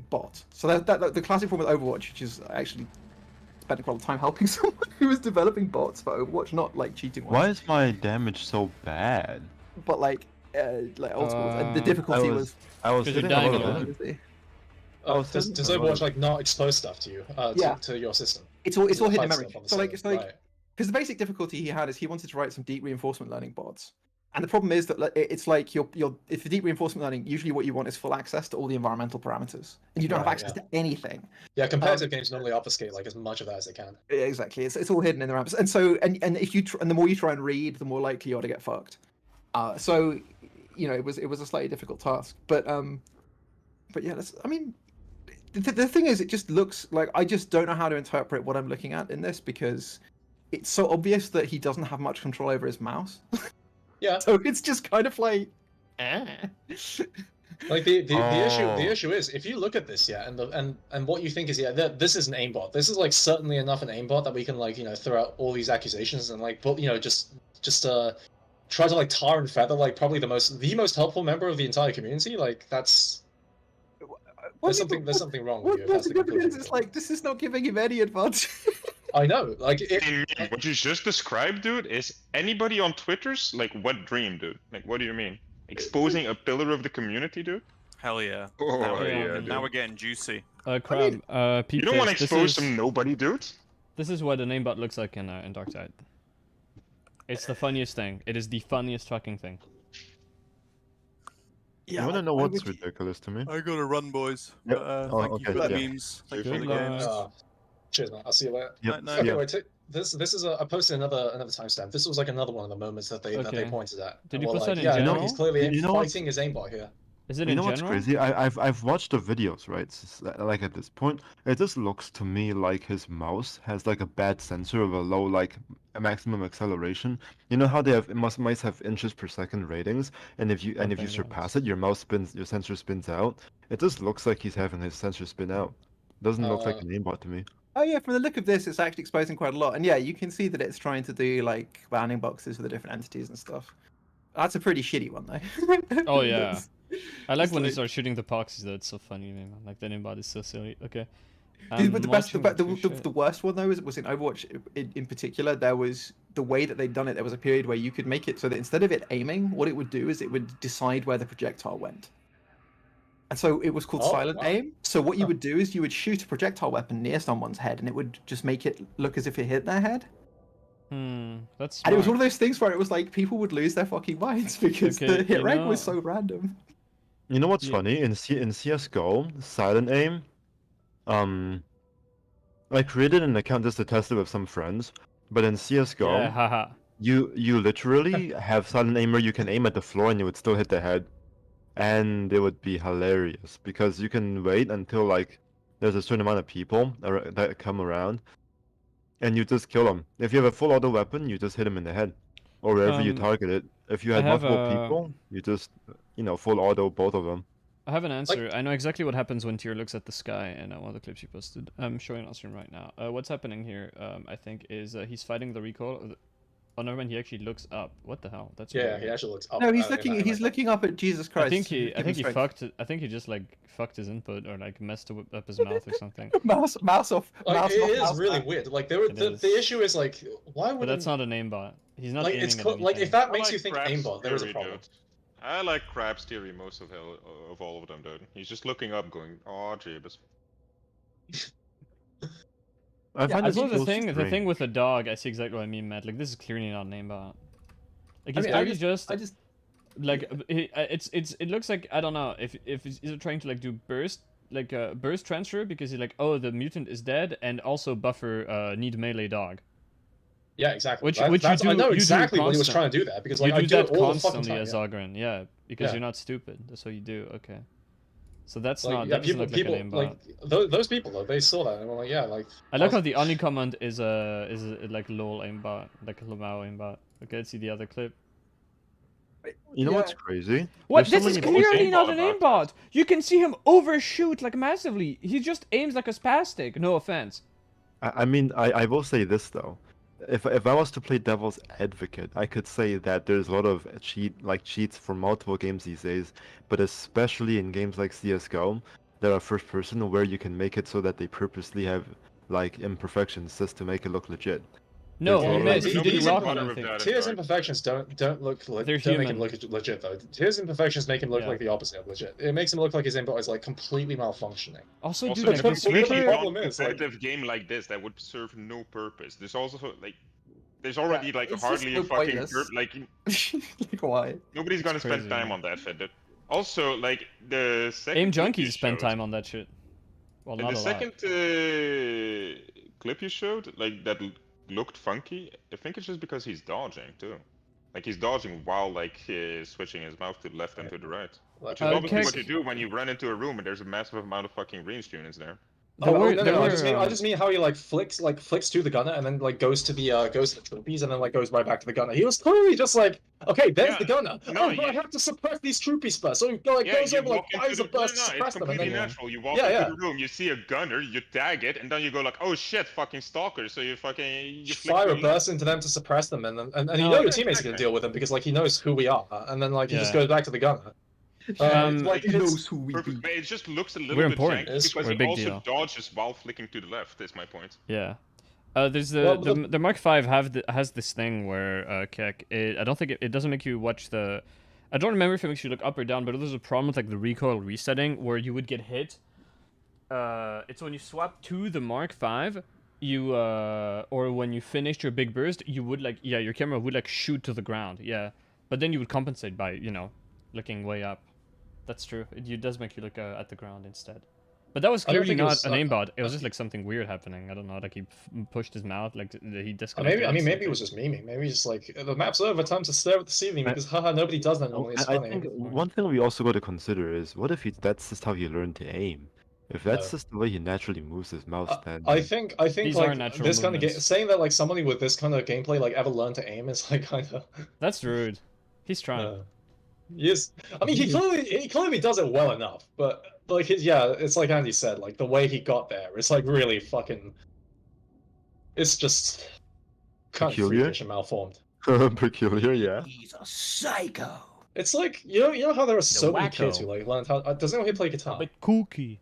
bot. So the classic problem with Overwatch, which is actually spent quite a lot of time helping someone who was developing bots for Overwatch, not like cheating ones. Why is my damage so bad? But like old school, and the difficulty was... I was Because you're hitting a dying lot a of lot. it. Does Overwatch like not expose stuff to you? To your system? It's all hidden in Hides memory. stuff on the So like server, it's like right. because the basic difficulty he had is he wanted to write some deep reinforcement learning bots. And the problem is that it's like if for deep reinforcement learning, usually what you want is full access to all the environmental parameters, and you don't have access to anything. Yeah, competitive games normally obfuscate like as much of that as they can. Yeah, exactly, it's all hidden in the ramps, and so and if you and the more you try and read, the more likely you are to get fucked. So it was a slightly difficult task, but yeah, I mean, the thing is, it just looks like I just don't know how to interpret what I'm looking at in this because it's so obvious that he doesn't have much control over his mouse. Yeah. So it's just kind of like, Like the issue is if you look at this, and what you think is this is an aimbot. This is like certainly enough an aimbot that we can like throw out all these accusations and like just try to like tar and feather like probably the most helpful member of the entire community. Like that's there's something wrong with you. What's the difference? It's like this is not giving him any advantage. I know, like what you just described, dude, is anybody on Twitter's like wet dream, dude. Like, what do you mean? Exposing a pillar of the community, dude? Hell yeah. Oh, now yeah, now we're getting juicy. Crab, you don't want to expose some nobody, dude? This is what the namebot looks like in Darktide. It's the funniest thing. It is the funniest fucking thing. Yeah, you wanna know what's ridiculous to me? I gotta run, boys. Yep. Thank you for the yeah. memes. Thank you for the Good games. Cheers, man. I'll see you later. Yep. No, Okay, this is I posted another timestamp. This was like another one of the moments that they pointed at. Did you Well, post like, that in general? he's clearly You know fighting his aimbot here. Is it You in know what's general? crazy? I've watched the videos, right? Like at this point, it just looks to me like his mouse has like a bad sensor of a low like maximum acceleration. You know how they have mice have inches per second ratings, and if you Something, surpass yes. it, your sensor spins out. It just looks like he's having his sensor spin out. Doesn't look like an aimbot to me. Oh yeah, from the look of this, it's actually exposing quite a lot, and yeah, you can see that it's trying to do like bounding boxes for the different entities and stuff. That's a pretty shitty one though. Oh yeah. I like It's when he like- starts shooting the proxies though, it's so funny, man. Like the aimbot is so silly. Okay. But the best, watching the worst one though was in Overwatch in particular. There was the way that they'd done it. There was a period where you could make it so that instead of it aiming, what it would do is it would decide where the projectile went. And so it was called silent aim. So what you would do is you would shoot a projectile weapon near someone's head, and it would just make it look as if it hit their head. That's And it was smart. one of those things where it was like people would lose their fucking minds because Okay, the hit you rank know- was so random. You know what's Yeah. funny? In CS:GO, silent aim, I created an account just to test it with some friends, but in CS:GO, Yeah, haha. you literally have silent aim where you can aim at the floor and you would still hit the head, and it would be hilarious because you can wait until like there's a certain amount of people that come around, and you just kill them. If you have a full auto weapon, you just hit them in the head, or wherever you target it. If you I had have multiple a- people, you just full auto both of them. I have an answer. I know exactly what happens when Tyr looks at the sky, and one of the clips you posted. I'm showing on screen right now. What's happening here, I think, is he's fighting the recoil. Oh, never mind. He actually looks up. What the hell? That's Yeah, weird. he actually looks up. No, he's looking. He's looking up at Jesus Christ. I think he Give him strength. fucked. I think he just like fucked his input or like messed up his mouth or something. mouse off. Like, mouse it off, is mouse really back. weird. Like the issue is like, why would But that's not an aimbot. He's not aiming at anything. like if that makes I you like think Crab's aimbot, there is a theory, problem. dude. I like Crab's theory most of all of them, dude. He's just looking up, going, "Oh, jeebus." I find I it suppose the so thing strange. with the dog, I see exactly what I mean, Matt. Like this is clearly not an aimbot. Like he's I clearly just like it looks like I don't know if he's either trying to like do burst burst transfer because he's like, oh, the mutant is dead, and also buffer need melee dog. Yeah, exactly. Which That's, you do, I know you do exactly what he was constant- trying to do there because like you I do do that it all the fucking constantly time. as Yeah. Ogren, yeah, because Yeah. you're not stupid. That's what you do. Okay, so that's Like, not yeah, that doesn't people, look like an aimbot. like those people though, they saw that and were like, yeah, like. I like how the Oni command is a like lol aimbot, like a Lamau aimbot. Okay, let's see the other clip. You know what's crazy? What? There's so This is many clearly aimbot not an about aimbot. You can see him overshoot like massively. He just aims like a spastic. No offense. I mean, I will say this though. If I was to play devil's advocate, I could say that there's a lot of cheats for multiple games these days, but especially in games like CS:GO that are first person where you can make it so that they purposely have like imperfections just to make it look legit. No, There's a he lot of- missed. He Nobody's didn't rock bothered on with anything. that. Tears imperfections don't look They're don't make him human. look legit though. Tears imperfections make him look Yeah. like the opposite of legit. It makes him look like his aimbot is like completely malfunctioning. Also, Also, dude, it's like, a this completely clipper- problem is, like- non-competitive game like this that would serve no purpose. There's also like, there's already like it's hardly a just so fucking pointless. like like why? nobody's gonna It's spend crazy, time man. on that shit. Dude. Also, like the second Aim clip you junkies spend showed- time on that shit. Well, In not the a second clip you showed, like that looked funky. I think it's just because he's dodging too. Like he's dodging while like switching his mouth to the left and to the right. Which is obviously Keck- what you do when you run into a room and there's a massive amount of fucking range units there. There Oh, were- no, there no, were, I just mean how he like flicks to the gunner and then like goes to the troopies and then like goes right back to the gunner. He was clearly just like, okay, there's Yeah, the gunner. no, Oh, but I you- have to suppress these troopies first. So he like goes you over like walk into fires a the- burst, no, it's suppress them, and completely then natural. You walk Yeah, into yeah. the room, you see a gunner, you tag it, and then you go like, oh shit, fucking stalker. So you fucking flick fire to a the burst into them to suppress them, and you No, know your teammates are gonna deal with them because like he knows who we are, and then like he just Yeah. goes back to the gunner. Like He it's, knows who we perfect, be. but it just looks a little We're bit important. janky because We're a he big also deal. dodges while flicking to the left. Is my point. Yeah. There's Well, the Mark V has this thing where Keck, I don't think it doesn't make you watch the. I don't remember if it makes you look up or down, but there's a problem with like the recoil resetting where you would get hit. It's when you swap to the Mark V, you or when you finished your big burst, you would like your camera would like shoot to the ground, but then you would compensate by looking way up. That's true. It does make you look at the ground instead. But that was I don't clearly think it not was, an aimbot. It was just like something weird happening. I don't know. Like he pushed his mouth. Like he disconnected. Maybe, I mean, maybe instantly. it was just memeing. Maybe just like the map's over, time to stare at the ceiling because haha, nobody does that normally. It's I funny. think one thing we also got to consider is what if that's just how he learned to aim? If that's just the way he naturally moves his mouse, then I think These are like natural this kind of movements. saying that like somebody with this kind of gameplay like ever learned to aim is like kind of. That's rude. He's trying. Yes, I mean he clearly does it well enough, but like yeah, it's like Andy said, like the way he got there, it's like really fucking. It's just kind of Peculiar? freakish and malformed. peculiar, yeah. He's a psycho. It's like you know how there are so many kids wacko. who like learned how. Does anyone here play guitar? But kooky.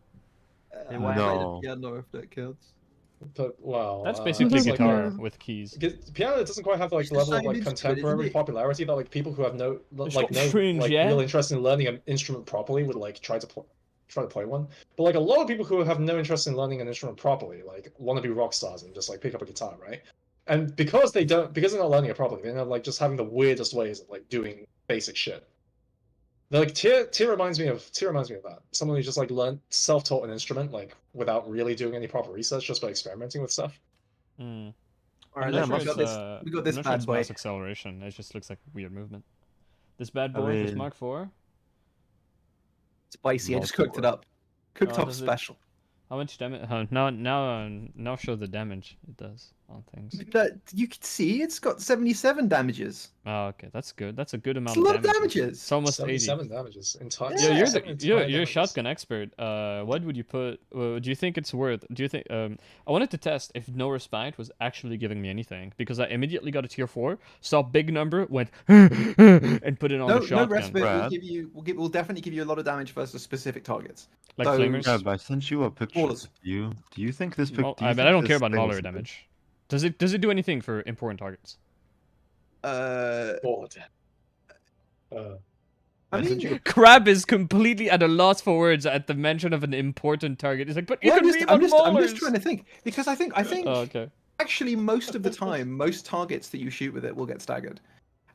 No. Piano if that counts. But wow, That's basically it's like, guitar with keys. piano doesn't quite have like the It's level of the like same instrument, contemporary isn't it? popularity that like people who have no It's like not no fringe, like yeah? real interest in learning an instrument properly would like try to play one. But like a lot of people who have no interest in learning an instrument properly like want to be rock stars and just like pick up a guitar, right? And because they're not learning it properly, they're like just having the weirdest ways of like doing basic shit. They're like Tyr reminds me of that. Someone who just like learned self-taught an instrument like without really doing any proper research, just by experimenting with stuff. Mm. All right, I'm not we sure got it's, this. We got I'm this not sure bad it's boy. mass acceleration. It just looks like weird movement. This bad I boy, this mean- Mark IV. Spicy. I just Multiple. cooked it up. Cooked Oh, up does it- special. How much damage? Now show the damage it does on things. That you can see it's got 77 damages. Oh, okay, that's good. That's a good amount It's a of lot of damage. damages. It's almost 77 80. damages. Entire. Yeah, you're 77 you're entire a damages. shotgun expert. What would you put? Do you think it's worth? Do you think? I wanted to test if no respite was actually giving me anything because I immediately got a tier 4, saw big number, went and put it on No, the shotgun. no respite will Brad. give you. Will definitely give you a lot of damage versus specific targets. Like So- flamers. Yeah, but I sent you a picture. Ballers. Do you think this picture? Well, I don't care about Mauler damage. Does it do anything for important targets? All of them. I mean, Crab is completely at a loss for words at the mention of an important target. He's like, but you well, can read on I'm Maulers. just trying to think because I think Oh, okay. actually most of the time, most targets that you shoot with it will get staggered.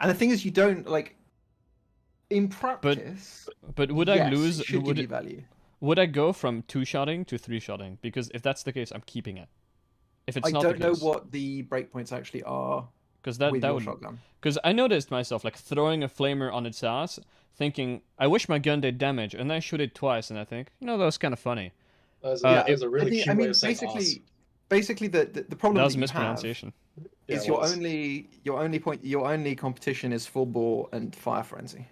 And the thing is, you don't like in practice. But would yes, I lose? It should Would give you it, value. would I go from 2-shotting to 3-shotting? Because if that's the case, I'm keeping it. If it's I not don't the know case, what the breakpoints actually are because that with that your would. shotgun. Because I noticed myself like throwing a flamer on its ass, thinking I wish my gun did damage, and then I shoot it twice, and I think that was kind of funny. That's it- a really cute way of saying basically the problem That was that you have mispronunciation. is your only competition is full bore and fire frenzy.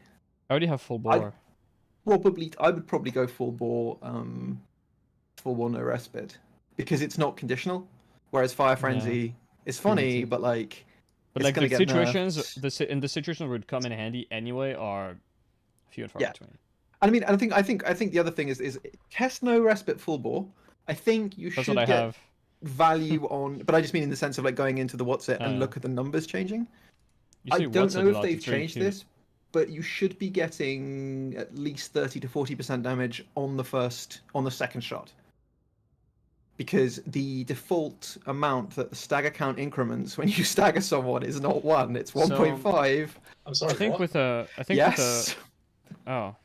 I already have full bore. I would probably go full bore no respite because it's not conditional, whereas fire frenzy is funny, but like. But it's like gonna the get situations, nerfed. in the situations where it come in handy anyway are few and far Yeah. between. I mean, I think the other thing is test no respite full bore. I think you That's should what I get have. value on, but I just mean in the sense of like going into the what's it and yeah. look at the numbers changing. You I see don't what's it know a if lot, they've it's really changed cute. this, but you should be getting at least 30 to 40% damage on the second shot. Because the default amount that the stagger count increments when you stagger someone is not 1, it's 1.5. I'm sorry. I think what? with a. I think Yes. with a. Oh.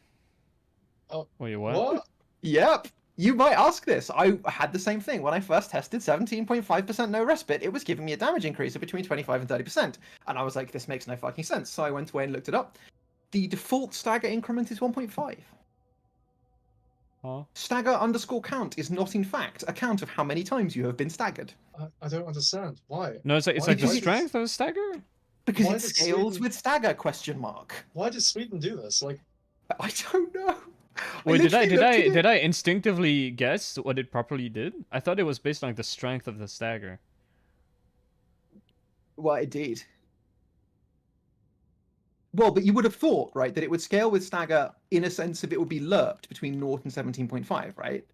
Oh. Wait, what? What? Yep. You might ask this. I had the same thing when I first tested 17.5% no respite. It was giving me a damage increase of between 25 and 30%. And I was like, this makes no fucking sense. So I went away and looked it up. The default stagger increment is 1.5. Huh? Stagger underscore count is not in fact a count of how many times you have been staggered. I don't understand. Why? No, it's like Why the does- strength of a stagger. Because Why it did scales Sweden- with stagger, question mark. Why does Sweden do this? Like, I don't know. Wait, did literally looked at it. did I instinctively guess what it properly did? I thought it was based on like the strength of the stagger. Well, it did. Well, but you would have thought, right, that it would scale with stagger in a sense of it would be lerped between 0 and 17.5, right?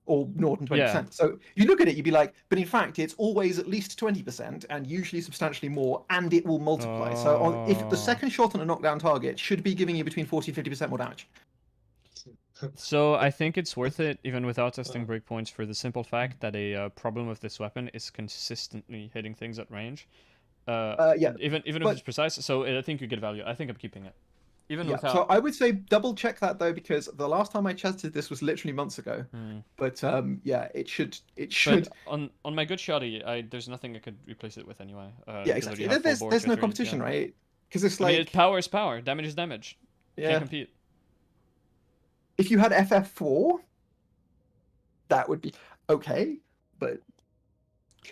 Or 0 and 20%. Yeah. So you look at it, you'd be like, but in fact, it's always at least 20% and usually substantially more, and it will multiply. So if the second shot on a knockdown target should be giving you between 40 and 50% more damage. So I think it's worth it even without testing breakpoints for the simple fact that a problem with this weapon is consistently hitting things at range. Yeah. Even if but- it's precise. So I think you get value. I think I'm keeping it. Even Yeah, without. so I would say double check that though, because the last time I tested this was literally months ago. But yeah, it should. But on my good shoddy, there's nothing I could replace it with anyway. Yeah, exactly. There's no competition, right? Because it's like power is power, damage is damage. Yeah. Can't compete. If you had FF4, that would be okay, but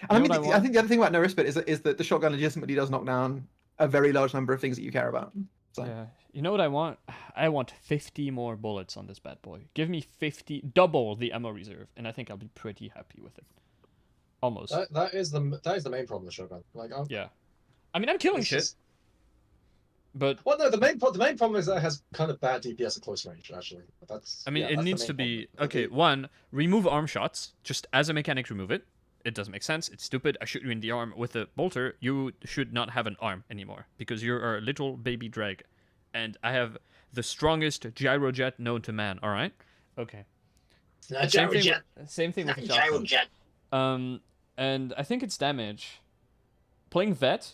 I mean, I think the other thing about No Respite is that the shotgun legitimately does knock down a very large number of things that you care about. So. Yeah. You know what I want? I want 50 more bullets on this bad boy. Give me 50, double the ammo reserve, and I think I'll be pretty happy with it. Almost. That is the main problem with shotgun. Like, yeah. I mean, I'm killing shit. But well, no, the main problem is that it has kind of bad DPS at close range. Actually, that's. I mean, it needs to be okay. One, remove arm shots. Just as a mechanic, remove it. It doesn't make sense. It's stupid. I shoot you in the arm with a bolter. You should not have an arm anymore because you're a little baby drag, and I have the strongest gyrojet known to man. All right. Okay. Same thing with the shotgun. And I think it's damage. Playing vet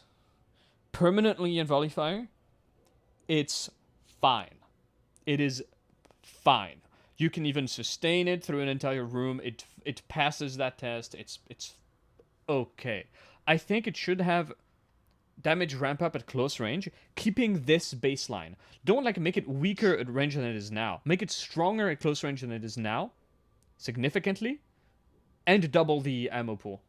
permanently in volley fire. It's fine. It is fine. You can even sustain it through an entire room. It passes that test. It's okay. I think it should have damage ramp up at close range, keeping this baseline. Don't make it weaker at range than it is now. Make it stronger at close range than it is now, significantly, and double the ammo pool.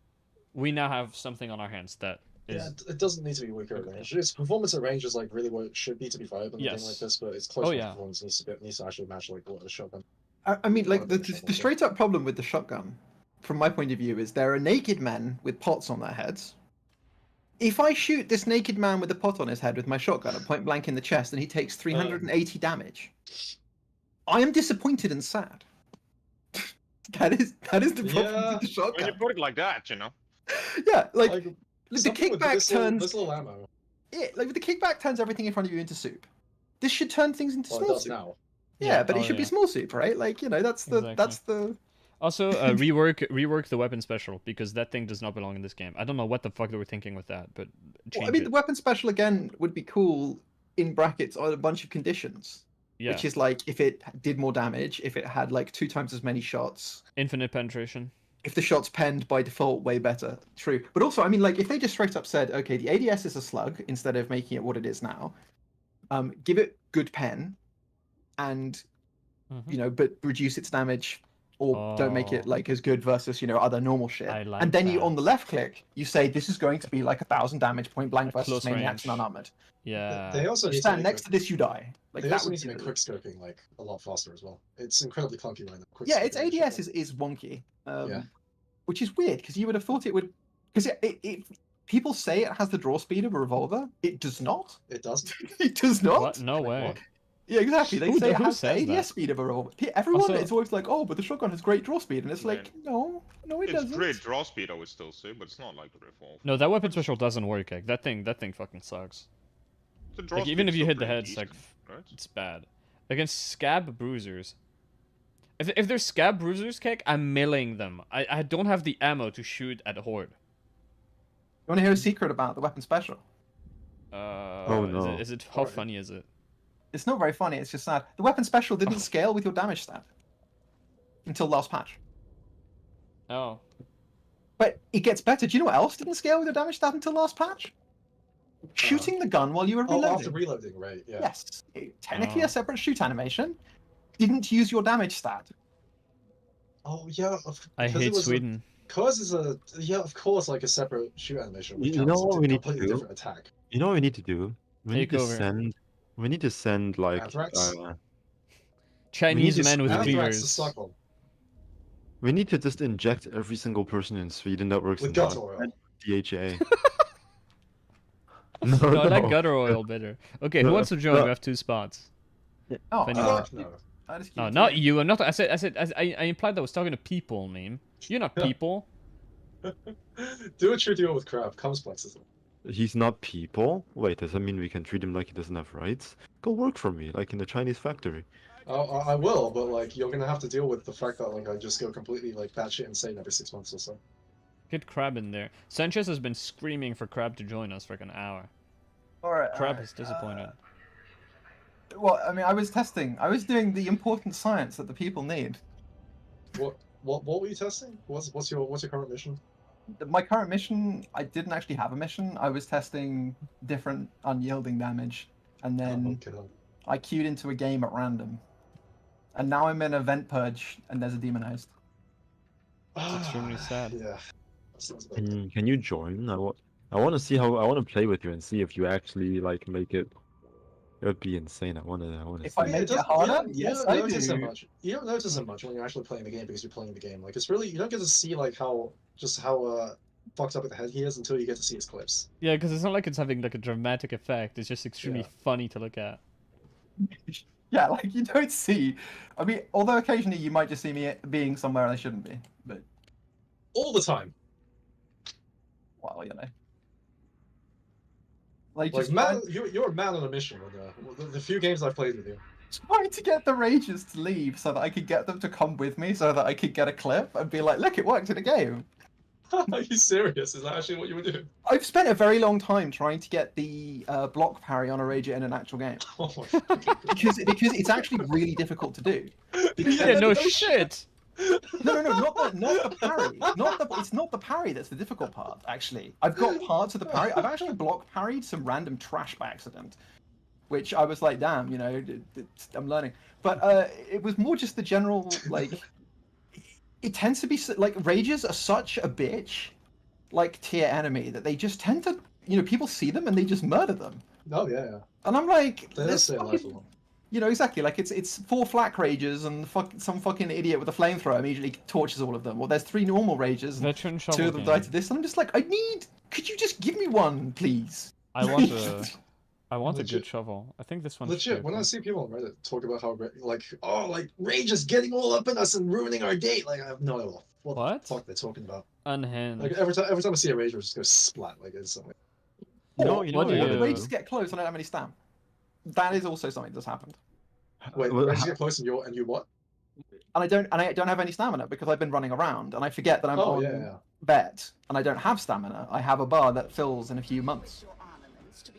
We now have something on our hands that. Yeah, it doesn't need to be weaker at range. Its performance at range is really what it should be to be viable in a game like this, but its close range performance needs to actually match what a shotgun. I mean, the straight up problem with the shotgun, from my point of view, is there are naked men with pots on their heads. If I shoot this naked man with a pot on his head with my shotgun at point blank in the chest and he takes 380 damage, I am disappointed and sad. that is the problem with the shotgun. When you put it like that, you know. Yeah, the kickback turns. This little ammo. Yeah, the kickback turns everything in front of you into soup. This should turn things into small it does soup. Now. Yeah, but it should be small soup, right? That's the. Also, rework the weapon special because that thing does not belong in this game. I don't know what the fuck they were thinking with that, but the weapon special again would be cool in brackets on a bunch of conditions. Yeah. Which is if it did more damage, if it had 2 times as many shots, infinite penetration. If the shot's penned by default, way better. True. But also, I mean, if they just straight up said, okay, the ADS is a slug instead of making it what it is now, give it good pen, and but reduce its damage, or don't make it as good versus other normal shit. And then you on the left click, you say this is going to be 1,000 damage point blank versus maniacs and unarmored. Yeah. They also stand next to this, you die. They also need to make quick scoping a lot faster as well. It's incredibly clunky right now. Its ADS is wonky. Which is weird because you would have thought it would. Because people say it has the draw speed of a revolver. It does not. It doesn't. It does not. What? No way. Yeah, exactly. They say it has the ADS that? speed of a revolver. Everyone is always but the shotgun has great draw speed, and it's no, it doesn't. It's great draw speed, I would still say, but it's not like a revolver. No, that weapon special doesn't work. That thing fucking sucks. Even if you hit the head, it's bad. Against scab bruisers. If there's scab bruisers, I'm milling them. I don't have the ammo to shoot at a horde. You want to hear a secret about the weapon special? Oh no! Is it how funny is it? It's not very funny. It's just sad. The weapon special didn't scale with your damage stat until last patch. Oh. But it gets better. Do you know what else didn't scale with your damage stat until last patch? Shooting the gun while you were reloading. After reloading, right? Yeah. Yes. Technically a separate shoot animation. Didn't use your damage stat. Oh yeah. I hate Sweden. Cause is of course, a separate shoot animation. You know what we need to do? Different attack. You know what we need to do? We need to send Chinese men with beers. We need to just inject every single person in Sweden that works with in gutter oil. DHA. No, I like gutter oil better. Okay, who wants to join? We have 2 spots. Oh, no. No, not you. I'm not. I implied that I was talking to people, meme. You're not people. Do a true deal with crap. Comes plexes. He's not people? Wait, does that mean we can treat him like he doesn't have rights? Go work for me, like in the Chinese factory. I will, but you're gonna have to deal with the fact that I just go completely batshit insane every 6 months or so. Get Crab in there. Sanchez has been screaming for Crab to join us for an hour. Alright. Crab is disappointed. Well, I mean, I was testing. I was doing the important science that the people need. What were you testing? What's your current mission? My current mission, I didn't actually have a mission. I was testing different unyielding damage, and then I queued into a game at random. And now I'm in a vent purge, and there's a demonized. It's extremely sad. Yeah. Can you join? I want to see how I want to play with you and see if you actually like make it. It would be insane. I want to. If I make it harder, yes, I do. You don't notice it much when you're actually playing the game because you're playing the game. Like it's really you don't get to see like how fucked up with the head he is until you get to see his clips. Yeah, because it's not like it's having like a dramatic effect. It's just extremely funny to look at. Yeah, like you don't see. I mean, although occasionally you might just see me being somewhere I shouldn't be, but all the time. Well, you know. Like man, you're a man on a mission. With the few games I've played with you. Trying to get the rages to leave so that I could get them to come with me, so that I could get a clip and be like, "Look, it worked in a game." Are you serious? Is that actually what you were doing? I've spent a very long time trying to get the block parry on a rager in an actual game. Oh my God. because it's actually really difficult to do. Yeah, no shit. No, not the parry. It's not the parry that's the difficult part. Actually, I've got parts of the parry. I've actually block parried some random trash by accident, which I was like, damn, you know, I'm learning. But it was more just the general like. It tends to be like rages are such a bitch, like tier enemy that they just tend to, you know, people see them and they just murder them. Oh yeah. And I'm like, you know, exactly. Like it's 4 flak rages and some fucking idiot with a flamethrower immediately torches all of them. Or there's 3 normal rages and 2 of them die to this. And I'm just like, could you just give me one, please? I want a good shovel. I think this one. Legit. When I see people on Reddit talk about how like Rage is getting all up in us and ruining our date, like I have no idea what the fuck they're talking about. Unhinged. Like every time I see a Rage, I just go splat like it's something. The rages get close and I don't have any stam. That is also something that's happened. Wait, Rages get close and you what? And I don't have any stamina because I've been running around and I forget that I'm on bet and I don't have stamina. I have a bar that fills in a few months.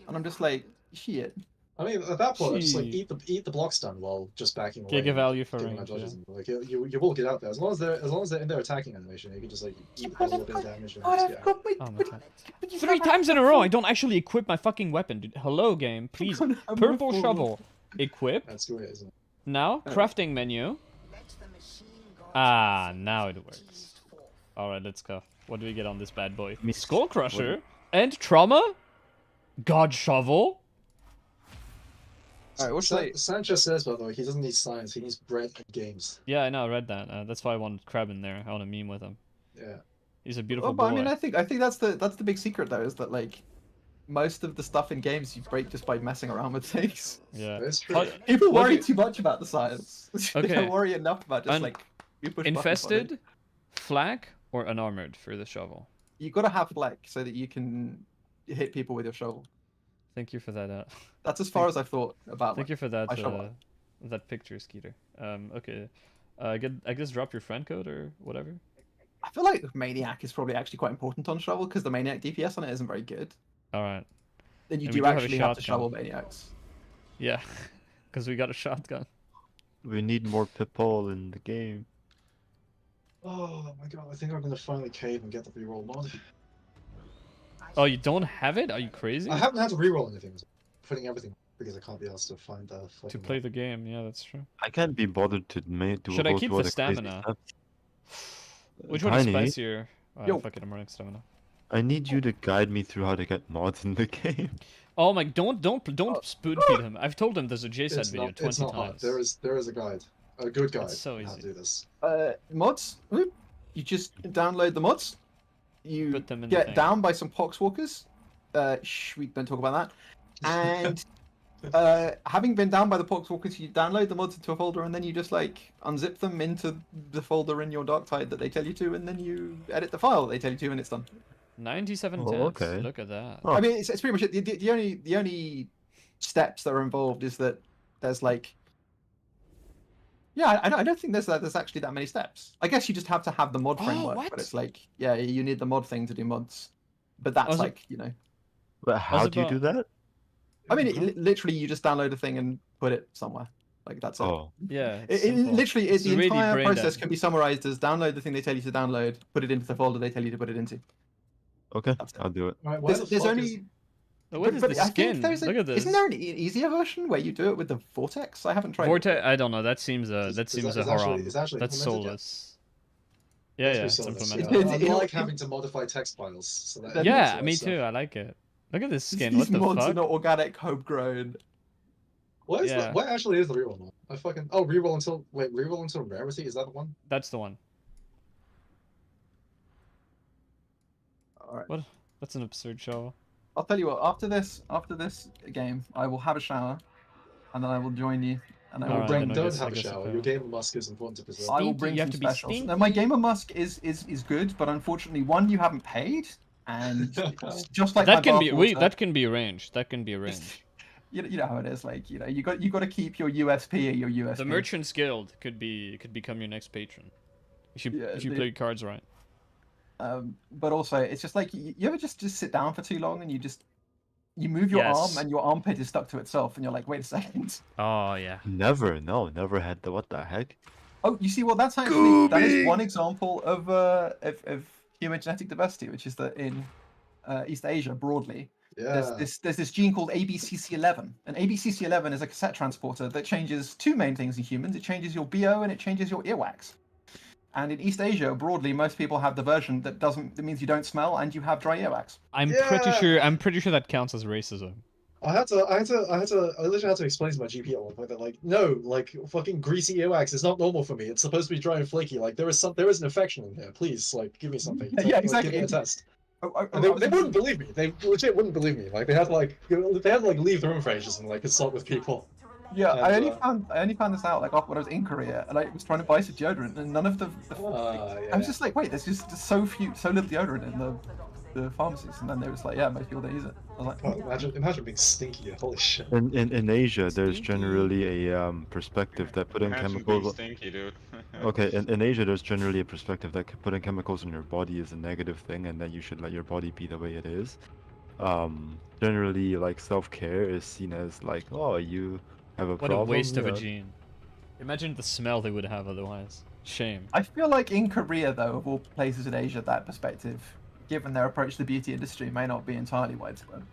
And I'm just like, shit. I mean, at that point, just like eat the block stun while just backing away. Giga value for range. range. Like you will get out there as long as they're in their attacking animation. You can just like eat a little bit of damage. And just get out. 3 times in a row, I don't actually equip my fucking weapon, dude. Hello, game, please. Purple shovel, equip. That's great, isn't it? Now crafting menu. Ah, now it works. All right, let's go. What do we get on this bad boy? Skull Crusher and trauma. God shovel. Alright, what's that? Sanchez says, by the way, he doesn't need science, he needs bread and games. Yeah, I know, I read that. That's why I wanted Crab in there. I want to meme with him. Yeah. He's a beautiful boy. boy. I mean, I think that's the big secret though, is that like most of the stuff in games you break just by messing around with things. Yeah. That's true. People worry too much about the science. Okay. They don't worry enough about just like you push infested, flak, or unarmored for the shovel. You gotta have flak so that you can hit people with your shovel. Thank you for that. That's as far as I've thought about. Thank you for that. That picture, Skeeter. Okay. I guess drop your friend code or whatever. I feel like Maniac is probably actually quite important on shovel because the Maniac DPS on it isn't very good. All right. Then you do actually have to shovel Maniacs. Yeah, because we got a shotgun. We need more people in the game. Oh my god, I think I'm gonna finally cave and get the reroll mod. Oh, you don't have it? Are you crazy? I haven't had to reroll anything. I'm putting everything because I can't be asked to find the. To play the game, yeah, that's true. I can't be bothered to do. Should I keep the stamina? Which one is spicier? Oh, fuck it, I'm running stamina. I need you to guide me through how to get mods in the game. Oh my! Don't spoon feed him. I've told him there's a JSET video 20 times. Hard. There is a guide, a good guide. It's so easy. How to do this. Mods. You just download the mods. You Put them in get down by some poxwalkers. We don't talk about that. And having been down by the poxwalkers, you download the mods into a folder, and then you just like unzip them into the folder in your Darktide that they tell you to, and then you edit the file that they tell you to, and it's done. 97 Oh, tabs. okay. Look at that. Oh. I mean, it's pretty much it. The only steps that are involved is that there's like. Yeah, I don't think there's actually that many steps. I guess you just have to have the mod framework, but it's like, yeah, you need the mod thing to do mods. But that's like, you know. But how do you do that? I mean, literally, you just download a thing and put it somewhere. Like that's it. Oh. Yeah. Literally, It's the really entire brain process dead. can be summarized as download the thing they tell you to download, put it into the folder they tell you to put it into. Okay, I'll do it. Alright, why the There's fuck only. is... What is but the I think skin? there's Look at this. Isn't there an easier version where you do it with the vortex? I haven't tried. Vortex? I don't know. That seems Is a actually haram. is actually That's implemented yet? soulless. Yeah, yeah, Must it's be soulless, implemented. yeah. I like having to modify text files. So that Yeah, me too. I like it. Look at this skin. These What the mods fuck? are not organic, homegrown. What is Yeah. what actually is the reroll mod? I fucking reroll until rarity, is that the one? That's the one. Alright. What? That's an absurd show. I'll tell you what. After this game, I will have a shower, and then I will join you. And I will Alright, bring. then I Don't guess- have I a guess shower. okay. Your gamer musk is important to preserve. I will bring You have some to be specials. Now, stinky. my gamer musk is good, but unfortunately, one, you haven't paid, and just like That my can bar be water, that can be arranged. That can be arranged. you know how it is. Like you got to keep your USP or your USP. The Merchants Guild could become your next patron. If you play your cards right. But also, it's just like you ever just sit down for too long and you move your arm Yes. and your armpit is stuck to itself, and you're like, wait a second. Oh yeah. Never had the what the heck? Oh, you see, well, that is one example of human genetic diversity, which is that in East Asia broadly, Yeah. there's this gene called ABCC11, and ABCC11 is a cassette transporter that changes two main things in humans. It changes your BO and it changes your earwax. And in East Asia, broadly, most people have the version that means you don't smell and you have dry earwax. I'm pretty sure that I had racism. I literally had to explain to my GP at one point that, like, no, like, fucking greasy earwax is not normal for me. It's supposed to be dry and flaky. Like, there is an infection in here. Please, like, give me something. Yeah, Like, exactly. give me a test. And They wouldn't believe me. They legit wouldn't believe me. Like, they had to leave the room for ages and, like, consult with people. Yeah, And, I only found this out like when I was in Korea, and I was trying to buy some deodorant, and none of the I was just like, wait, there's just so little deodorant in the pharmacies, and then they was like, yeah, most people don't use it. I was like, oh, imagine being stinky. Holy shit. In Asia, there's generally a perspective that putting Imagine chemicals. being stinky, dude. Okay, in Asia, there's generally a perspective that putting chemicals in your body is a negative thing, and that you should let your body be the way it is. Generally, like self-care is seen as like, oh, you have a What problem. a waste of a yeah. gene. Imagine the smell they would have otherwise. Shame. I feel like in Korea, though, of all places in Asia, that perspective, given their approach to the beauty industry, may not be entirely widespread.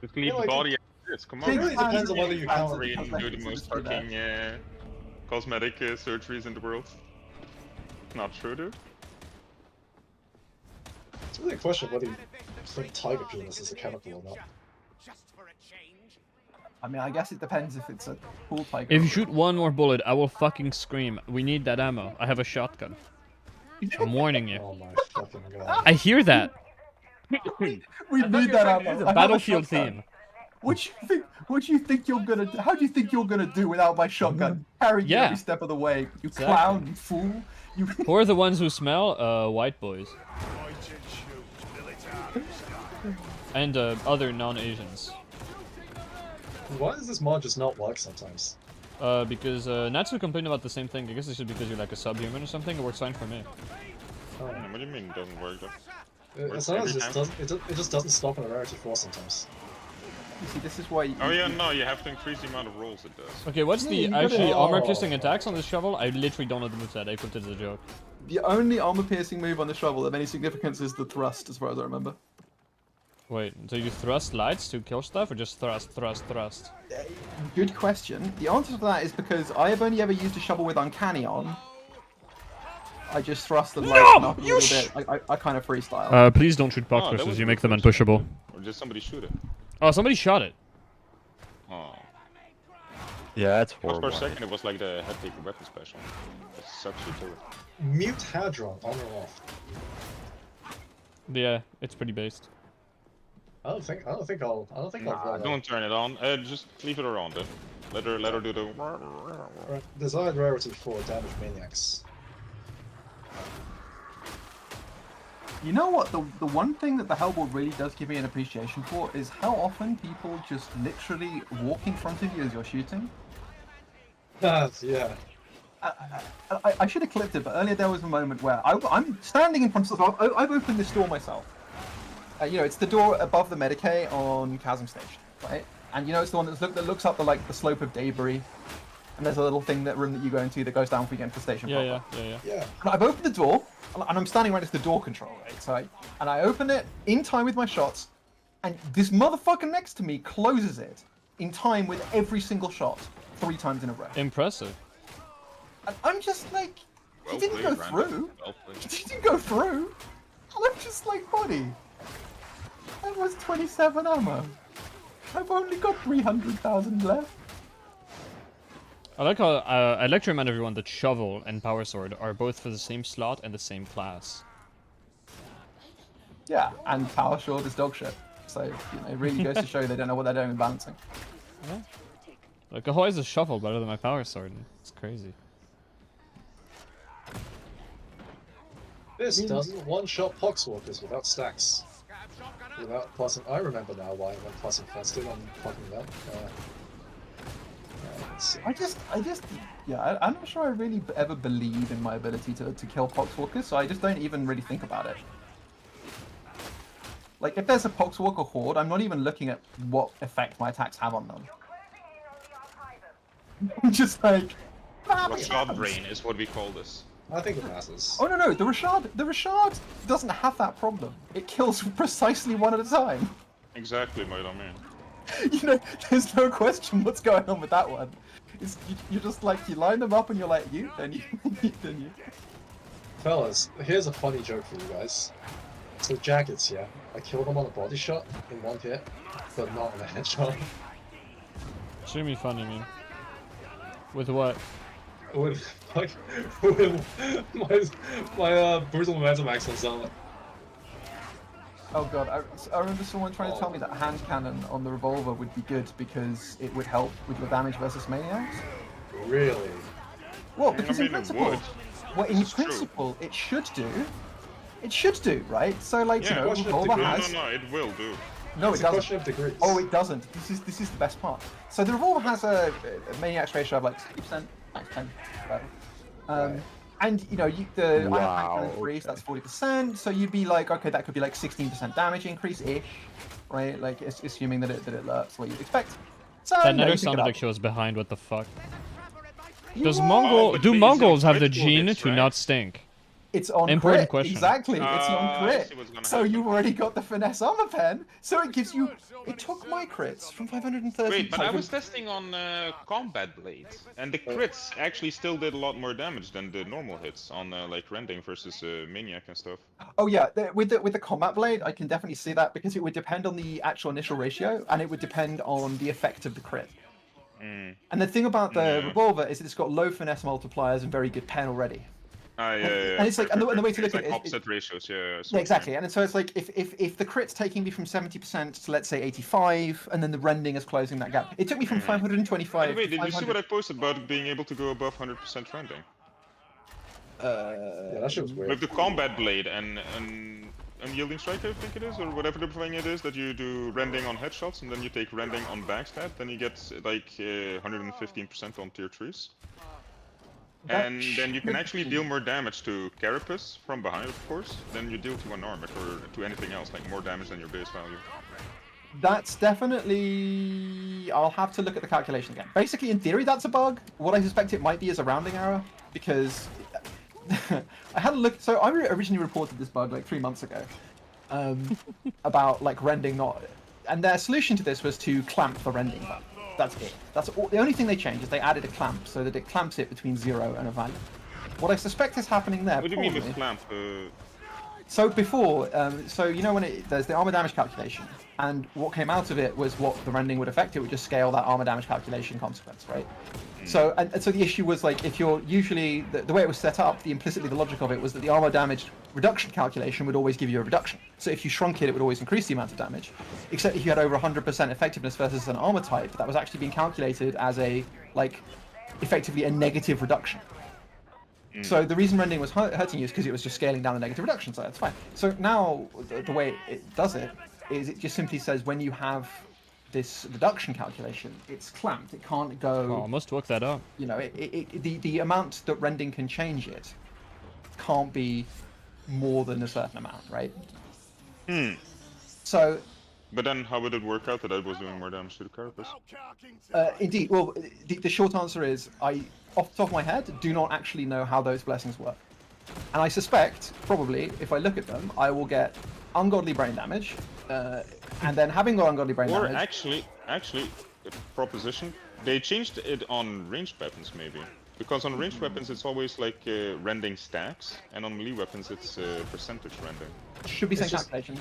Just leave the like, body as it is. Come on. It really depends on whether you count Korea do the most fucking cosmetic surgeries in the world. Not true, dude. It's really a question of whether you think tiger penis is a chemical or not. I mean, I guess it depends if it's a pool tiger. If you shoot one more bullet, I will fucking scream. We need that ammo. I have a shotgun. I'm warning you. Oh my fucking god. I hear that. We need that ammo. The I have a battlefield shotgun. theme. What do you think you're gonna do? How do you think you're gonna do without my shotgun? Carry you Yeah. every step of the way. You Exactly. clown, you fool. You. Who are the ones who smell? White boys. And other non-Asians. Why does this mod just not work sometimes? Because Natsu complained about the same thing. I guess it's just because you're like a subhuman or something. It works fine for me. What do you mean it doesn't work though? Works Sometimes every it just time? doesn't. It just doesn't stop on a rarity 4 sometimes. You see, this is why. Oh yeah, no, you have to increase the amount of rolls it does. Okay, what's Yeah, the you gotta- actually Oh. armor-piercing attacks on this shovel? I literally don't know the moveset. I equipped it as a joke. The only armor-piercing move on the shovel of any significance is the thrust, as far as I remember. Wait, so you thrust lights to kill stuff, or just thrust? Good question. The answer to that is because I have only ever used a shovel with Uncanny on. I just thrust the lights up a little bit. I kind of freestyle. Please don't shoot box that crystals. was You a make good them question. unpushable. Or did somebody shoot it? Oh, somebody shot it. Oh. Yeah, that's For horrible. a second it was like the head taker weapon special. That sucks you too. Mute Hadron on or off? Yeah, it's pretty based. I don't think I'll Don't turn it on. Just leave it around then. Let her do the. Right, desired rarity for damage maniacs. You know what? The one thing that the Hellboard really does give me an appreciation for is how often people just literally walk in front of you as you're shooting. Yeah. I should have clipped it, but earlier there was a moment where I'm standing in front of. I've opened this door myself. You know, it's the door above the Medicaid on Chasm Station. right? And you know it's the one that looks up the slope of debris, and there's a little thing room that you go into that goes down before you get into the station proper. Yeah. And I've opened the door, and I'm standing right next to the door control, right? So I open it in time with my shots, and this motherfucker next to me closes it in time with every single shot, 3 times in a row. Impressive. And I'm just like, he Well didn't played, go Brandon. through. Well played. He didn't go through. And I'm just like, buddy, that was 27 ammo. I've only got 300,000 left. I like how I'd like to remind everyone that Shovel and Power Sword are both for the same slot and the same class. Yeah, and Power Sword is dog shit. So, you know, it really goes to show they don't know what they're doing with balancing. Yeah. Like, how is a Shovel better than my Power Sword? It's crazy. This doesn't one-shot Poxwalkers without stacks. Without plus, I remember now why I went plus infested on fucking them. I'm not sure I really ever believe in my ability to kill Poxwalkers, so I just don't even really think about it. Like, if there's a Poxwalker horde, I'm not even looking at what effect my attacks have on them. I'm just like, Rashad brain is what we call this. I think it passes. oh no, the Rashad doesn't have that problem. It kills precisely one at a time. Exactly, my dumb man. You know, there's no question what's going on with that one. You're just like, you line them up and you're like, you, then you, then you. Fellas, here's a funny joke for you guys. So jackets, yeah. I killed them on a body shot in 1 hit, but not on a headshot. Extremely funny, man. With what? With my brutal momentum axe on Zelda. Oh god, I remember someone trying to tell me that hand cannon on the revolver would be good because it would help with your damage versus maniacs. Really? Well, because I in mean, it principle, would. well, in This is true. principle, it should do. It should do, right? So, like, Yeah, you know, question of revolver degree. has. No, it will do. No, It's it a doesn't. question of degrees. Oh, it doesn't. This is the best part. So the revolver has a maniacs ratio of like 60%, max 10, whatever. Right. And you know, the Wow, iron cannon increase, that's 40%. So you'd be like, okay, that could be like 16% damage increase ish, right? Like, assuming that it lurks what you'd expect. So That you know, never you pick it sounded up. like she was behind. What the fuck? You Does are- but do these are Mongols have the critical gene hits, to right? not stink? It's on Important crit. question. Exactly, it's on I crit. see what's gonna So happen. you've already got the finesse armor pen. So it gives you. It took my crits from 530. Wait, but sorry, I from- was testing on combat blades, and the crits actually still did a lot more damage than the normal hits on like rending versus maniac and stuff. Oh yeah, with the combat blade, I can definitely see that because it would depend on the actual initial ratio, and it would depend on the effect of the crit. Mm. And the thing about the Yeah. revolver is that it's got low finesse multipliers and very good pen already. Ah, yeah, yeah. And it's like, and the way to It's look at like it, opposite ratios, yeah. I see yeah, what you exactly. mean. And so it's like if the crit's taking me from 70% to let's say 85, and then the rending is closing that gap. It took me from By 525 the way, to did you see 500. what I posted about being able to go above 100% rending? Yeah, that shit was weird. With the combat blade and unyielding strike, I think it is, or whatever the thing it is, that you do rending on headshots and then you take rending on backstab, then you get like 115% on tier 3s. And then you can actually deal more damage to Carapace from behind, of course, than you deal to an armor or to anything else, like more damage than your base value. That's definitely. I'll have to look at the calculation again. Basically, in theory, that's a bug. What I suspect it might be is a rounding error because I had a look. So I originally reported this bug like 3 months ago about like rending not, and their solution to this was to clamp the rending button. That's it. That's all. The only thing they changed is they added a clamp so that it clamps it between 0 and a value. What I suspect is happening there. What do you mean with probably- clamp? So before, so you know when there's the armor damage calculation, and what came out of it was what the rending would affect. It would just scale that armor damage calculation consequence, right? So and so the issue was like if you're usually the way it was set up, implicitly the logic of it was that the armor damage reduction calculation would always give you a reduction. So if you shrunk it, it would always increase the amount of damage. Except if you had over 100% effectiveness versus an armor type, that was actually being calculated as a like effectively a negative reduction. So the reason rending was hurting you is because it was just scaling down the negative reduction, so that's fine. So now the way it does it is it just simply says when you have this reduction calculation, it's clamped. It can't go. Oh, I must work that out. You know, the amount that rending can change it can't be more than a certain amount, right? So But then how would it work out that I was doing more damage to the carapace? Indeed. Well, the short answer is I, off the top of my head, do not actually know how those blessings work. And I suspect, probably, if I look at them, I will get ungodly brain damage, and then having got ungodly brain Or damage... actually, proposition, they changed it on ranged weapons maybe. Because on ranged weapons it's always like rending stacks, and on melee weapons it's percentage rending. Should be same calculation.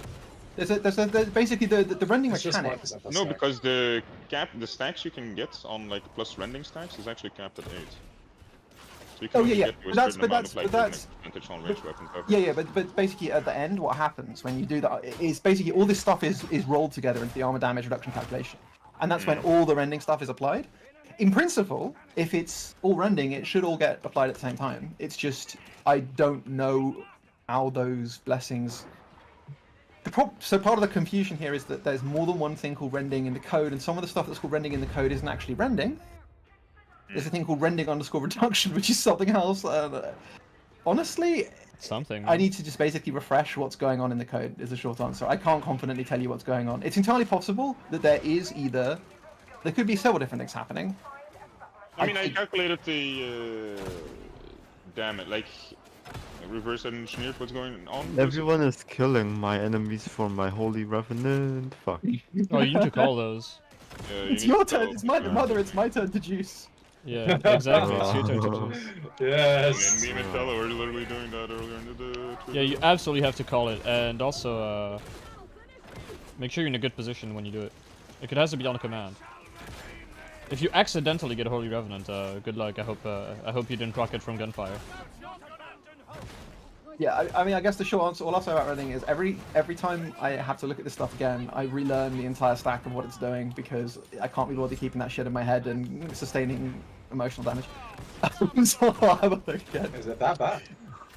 There's basically the rending mechanic. No, because the stacks you can get on like plus rending stacks is actually capped at 8. So you can only get to a certain amount of like percentage on ranged weapons. Yeah, but basically at the end, what happens when you do that is basically all this stuff is rolled together into the armor damage reduction calculation, and that's when all the rending stuff is applied. In principle, if it's all rending, it should all get applied at the same time. It's just I don't know how those blessings. So part of the confusion here is that there's more than one thing called rending in the code, and some of the stuff that's called rending in the code isn't actually rending. There's a thing called rending_reduction, which is something else. Honestly, something. I need to just basically refresh what's going on in the code. Is the short answer. I can't confidently tell you what's going on. It's entirely possible that there could be several different things happening. I mean, I calculated the damage, like reverse engineered what's going on. Everyone is killing my enemies for my holy revenant. Fuck. Oh, you need to call those. It's your turn. It's my mother. It's my turn to juice. Yeah, exactly. It's your turn to juice. Yes. Me and Fella were literally doing that earlier in the. Yeah, you absolutely have to call it, and also make sure you're in a good position when you do it. Like, it has to be on a command. If you accidentally get a Holy Revenant, good luck. I hope you didn't proc it from gunfire. Yeah, I mean, I guess the short answer, all I'll say about rending is every time I have to look at this stuff again, I relearn the entire stack of what it's doing because I can't be bothered keeping that shit in my head and sustaining emotional damage. So I'll have a look again. Is it that bad?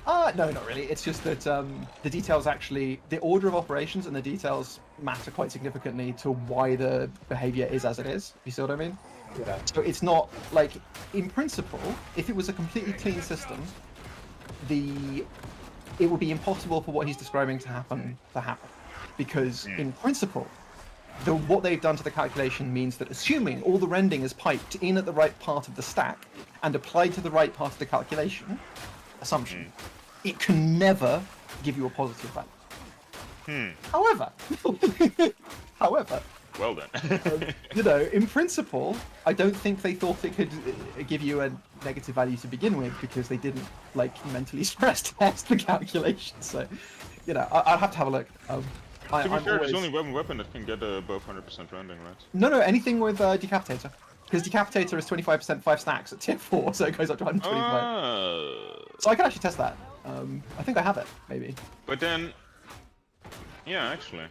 No, not really. It's just that the details actually, the order of operations and the details matter quite significantly to why the behavior is as it is. You see what I mean? Yeah. So it's not like, in principle, if it was a completely clean system, it would be impossible for what he's describing to happen, because in principle, what they've done to the calculation means that assuming all the rending is piped in at the right part of the stack and applied to the right part of the calculation assumption, it can never give you a positive value. However, well then. in principle, I don't think they thought it could give you a negative value to begin with because they didn't mentally stress test the calculation. So, I'll have to have a look. To be fair, there's only one weapon that can get above 100% rending, right? No, anything with Decapitator. Because Decapitator is 25% 5 stacks at tier 4, so it goes up to 125. So I can actually test that. I think I have it, maybe. But then, yeah, actually.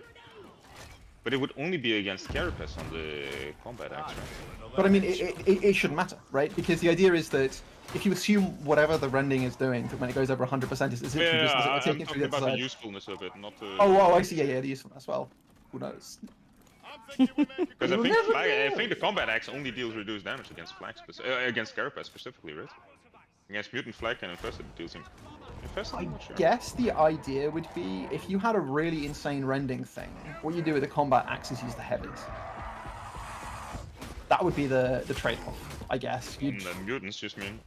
But it would only be against Carapace on the combat axe, right? But I mean, it shouldn't matter, right? Because the idea is that if you assume whatever the rending is doing, when it goes over 100%, it's literally just I'm talking about the usefulness of it, not the... Oh, I see, yeah, the usefulness. Well, who knows? Because I think the combat axe only deals reduced damage against against Carapace specifically, right? Against Mutant Flag and Infested it deals Infested, I sure. guess the idea would be, if you had a really insane rending thing, what you do with the combat axe is use the heavies. That would be the trade-off, I guess. The mutants just mean...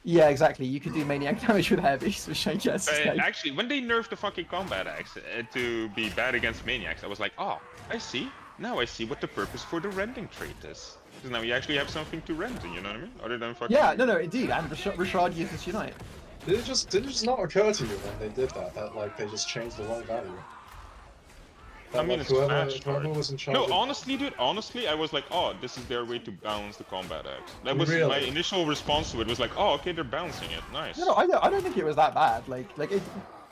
Yeah, exactly. You could do maniac damage with heavies, which I guess is like... Actually, when they nerfed the fucking combat axe to be bad against maniacs, I was like, oh, I see. Now I see what the purpose for the rending trait is. Because now you actually have something to rend, you know what I mean? Other than fucking... Yeah, no, indeed. And Richard uses Unite. Did it just not occur to you when they did that like they just changed the wrong value? I mean, it's whoever was in charge. No, honestly, dude, I was like, oh, this is their way to balance the combat axe. That was my initial response to it. Was like, oh, okay, they're balancing it. Nice. No, I don't think it was that bad. Like it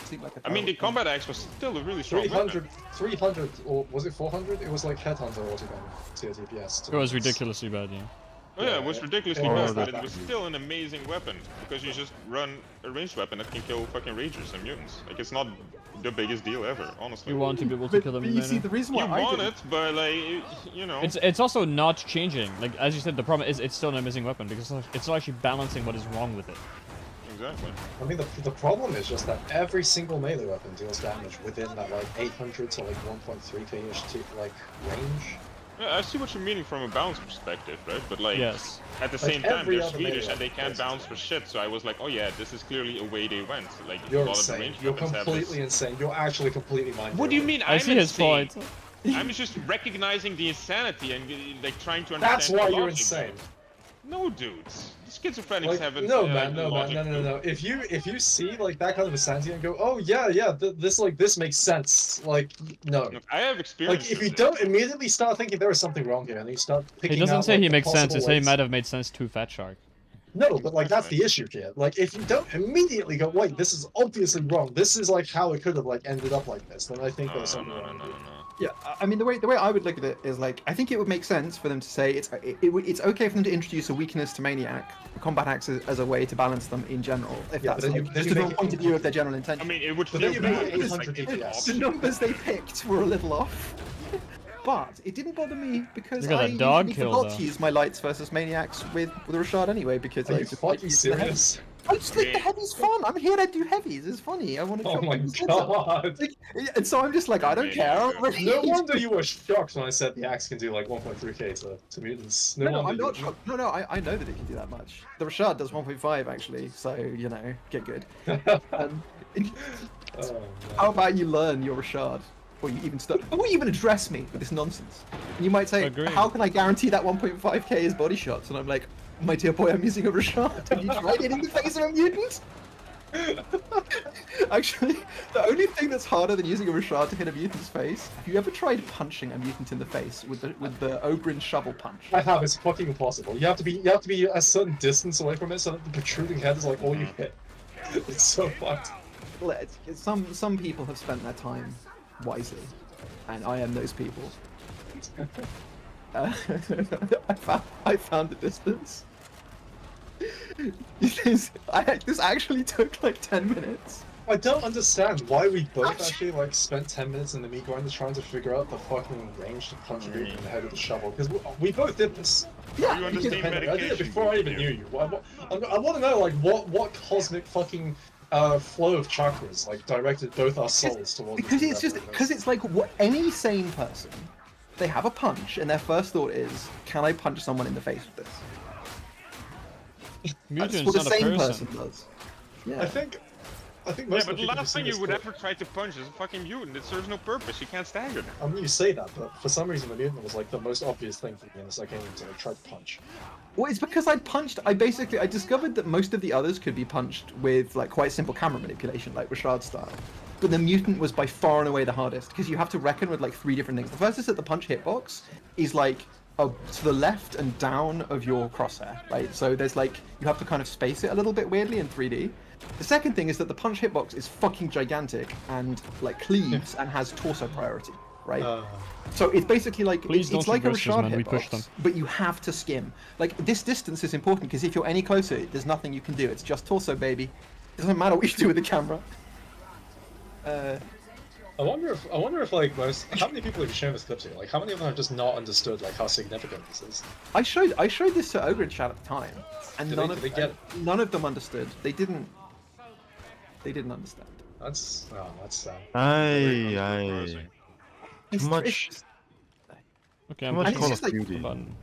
seemed like a... I mean, the combat axe was still a really strong 300, or was it 400? It was like Headhunter autogun tier DPS. It was ridiculously bad, yeah. Oh yeah, it was ridiculously bad, but it was still an amazing weapon, because you just run a ranged weapon that can kill fucking Ragers and Mutants. Like, it's not the biggest deal ever, honestly. You want to be able to kill them. But you see, the reason why you want it, but like, you know... It's also not changing. Like, as you said, the problem is it's still an amazing weppen, because it's not actually balancing what is wrong with it. Exactly. I mean, the problem is just that every single melee weapon deals damage within that like 800 to like 1.3k-ish like range. Yeah, I see what you're meaning from a bounce perspective, right? But like, Yes. at the Like, same time, every they're other Swedish melee and they weapon can't does bounce for shit. So I was like, oh yeah, this is clearly a way they went. Like You're a lot of the insane. ranged You're weapons have completely this. insane. You're actually completely mind. What do you mean? I I'm see his insane. point. I'm just recognizing the insanity and like trying to understand. That's why the you're logic insane. behind it. No, dudes. The schizophrenics Like, haven't. no, man, no, logic, man, no, dude. no, no. If you see like that kind of insanity and go, oh yeah, yeah, this makes sense. Like, no. Look, I have experience. Like, if with you it. don't immediately start thinking there is something wrong here, and you start picking He doesn't out, say like, he the makes sense. He possible say he ways- might have made sense to Fat Shark. No, but like that's the issue here. Like, if you don't immediately go, wait, this is obviously wrong. This is like how it could have like ended up like this. Then I think there's something wrong. with it. Yeah, I mean the way I would look at it is like I think it would make sense for them to say it's okay for them to introduce a weakness to Maniac combat axe as a way to balance them in general. If Yeah, that's but then like, you- then just you from make a point of view of their general I intention. mean, it would But feel then you make bad. it It's like 800 it's DPS. The numbers they picked were a little off. But it didn't bother me because Look at I that dog usually kill, forgot though. to use my lights versus maniacs with Rashad anyway because Are I you just like fucking use the heavy. serious? I just think the heavy's fun. I'm here to do heavies. It's funny. I want to. Oh chop my people's heads off. god. Like, and so I'm just like, I don't care. I'm ready. No wonder you were shocked when I said the axe can do like 1.3k to mutants. No, No, wonder I'm not you- shocked. No, I know that it can do that much. The Rashad does 1.5 actually, so you know, get good. Oh, man. How about you learn your Rashad? Or you even start, or you even address me with this nonsense. And you might say, Agreed. how can I guarantee that 1.5k is body shots? And I'm like, my dear boy, I'm using a Rashad. Have you tried hitting the face of a mutant? Actually, the only thing that's harder than using a Rashad to hit a mutant's face, have you ever tried punching a mutant in the face with the Ogrin shovel punch? I have. It's fucking impossible. You have to be a certain distance away from it, so that the protruding head is like all you hit. It's so fucked. Some people have spent their time wisely, and I am those people. I found the distance. This actually took like 10 minutes. I don't understand why we both actually like spent 10 minutes in the meat grinder trying to figure out the fucking range to punch a dude in the head with a shovel, because we both did this. Yeah, You understand Independently. I did it medication, before I even knew you. I want to know like what cosmic fucking flow of chakras like directed both our souls towards. Because this it's just endeavor. because it's like what any sane person, they have a punch and their first thought is, can I punch someone in the face with this? That's Mutant's what a not a sane person. person does. Yeah. I think most Yeah, of but the the people who last see thing you this would clip- ever try to punch is a fucking mutant. It serves no purpose. You can't stand it. I mean, you say that, but for some reason the mutant was like the most obvious thing for me in the second game to like, try to punch. Well, it's because I discovered that most of the others could be punched with like quite simple camera manipulation, like Rashad style. But the mutant was by far and away the hardest because you have to reckon with like 3 different things. The first is that the punch hitbox is like to the left and down of your crosshair, right? So there's like you have to kind of space it a little bit weirdly in 3D. The second thing is that the punch hitbox is fucking gigantic and like cleaves and has torso priority, right? So it's basically like Please it's don't like a reverse this, Rashad man. We pushed them. hitbox, but you have to skim. Like this distance is important because if you're any closer, there's nothing you can do. It's just torso, baby. It doesn't matter what you do with the camera. I wonder if like how many people have you shown this clip to? Like how many of them have just not understood like how significant this is? I showed this to Ogre chat at the time, and Did none they- of did they get it? none of them understood. They didn't understand. That's sad. Aye. Too much. Okay, Too I'm much And it's Call just of like- Duty. button.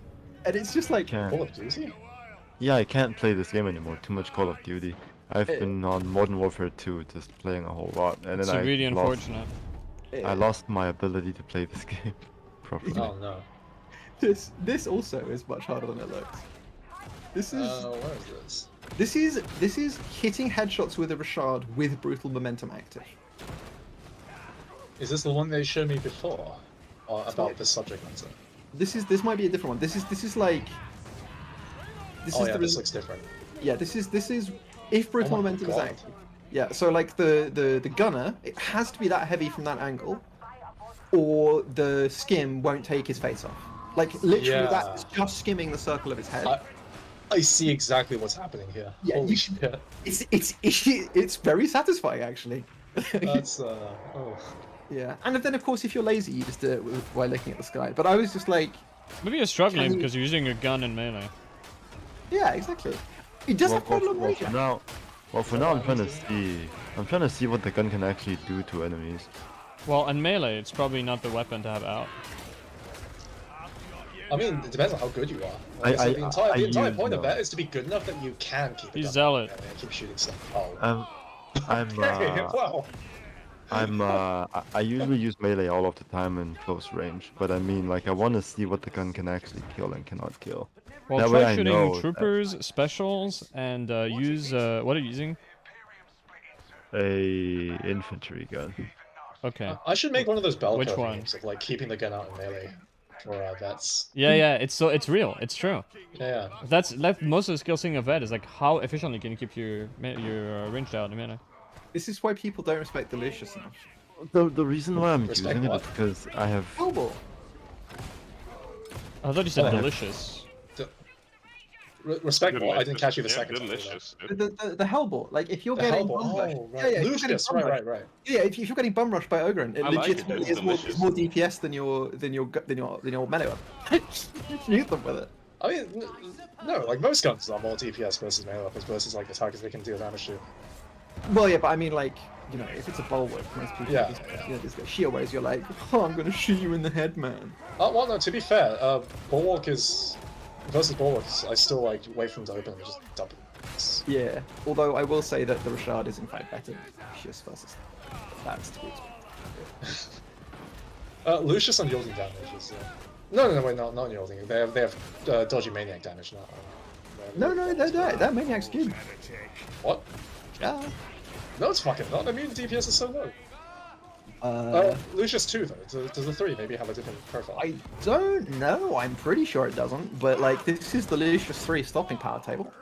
And it's just like Can't. Call of Duty? Yeah, I can't play this game anymore. Too much Call of Duty. I've been on Modern Warfare 2, just playing a whole lot, and It's then I really lost. unfortunate. I lost my ability to play this game properly. Oh no. this also is much harder than it looks. This is Where is this? this is hitting headshots with a Rashad with brutal momentum active. Is this the one they showed me before? Or about this subject matter? This might be a different one. This is like Oh yeah, the this looks different. Yeah, this is if brutal Oh my momentum is God. active. Yeah, so like the gunner, it has to be that heavy from that angle, or the skim won't take his face off. Like literally, Yeah. that's just skimming the circle of his head. I see exactly what's happening here. Yeah, Holy you- shit. It's very satisfying actually. That's oh. Yeah, and then of course if you're lazy, you just do it while looking at the sky. But I was just like, Maybe you're struggling Can you- because you're using a gun in melee. yeah, exactly. It does have quite a long range. for now, Well, for now, I'm trying to see. I'm trying to see what the gun can actually do to enemies. Well, in melee, it's probably not the weapon to have out. I mean, it depends on how good you are. Like, so the entire point of that is to be good enough that you can keep it He's up zealot. and keep shooting stuff. Oh. I'm Well. I usually use melee all of the time in close range, but I mean, like, I want to see what the gun can actually kill and cannot kill. Well, that try way I shooting know troopers, specials, and use what are you using? a infantry gun. Okay. I should make one of those bell Which curve one? games of like keeping the gun out in melee for vets. Yeah, it's real. It's true. Yeah. That's most of the skill setting of that is like how efficiently can you keep your ranged out in a minute. This is why people don't respect the Lucius enough. The reason why I'm using it is because I have. Hellball. I thought you said delicious. Respect what? I didn't catch you the second delicious. time. The Hellball. Like if you're getting bum rushed, right. yeah, Lucius, right. Yeah, if you're getting bum rushed by Ogryn, it I like it, legitimately it's is more DPS than your melee one. Shoot them with it. I mean, no, like most guns are more DPS versus melee weapons versus like attackers they can deal damage to. Well, yeah, but I mean, like, you know, if it's a bulwark, most people Yeah. just get shield, whereas you're like, oh, I'm gonna shoot you in the head, man. Well, no, to be fair, Bulwark is versus Bulwarks. I still like wait for them to open and just dump it. Yeah, although I will say that the Rashad is in fact better than Lucius versus that's to be expected. Lucius unyielding damage is. No, wait, not unyielding. They have dodgy maniac damage, not. No, they're maniac's good. What? Yeah. No, it's fucking not. I mean, the DPS is so low. Lucius 2 though. Does the 3 maybe have a different profile? I don't know. I'm pretty sure it doesn't. But like, this is the Lucius 3 stopping power table.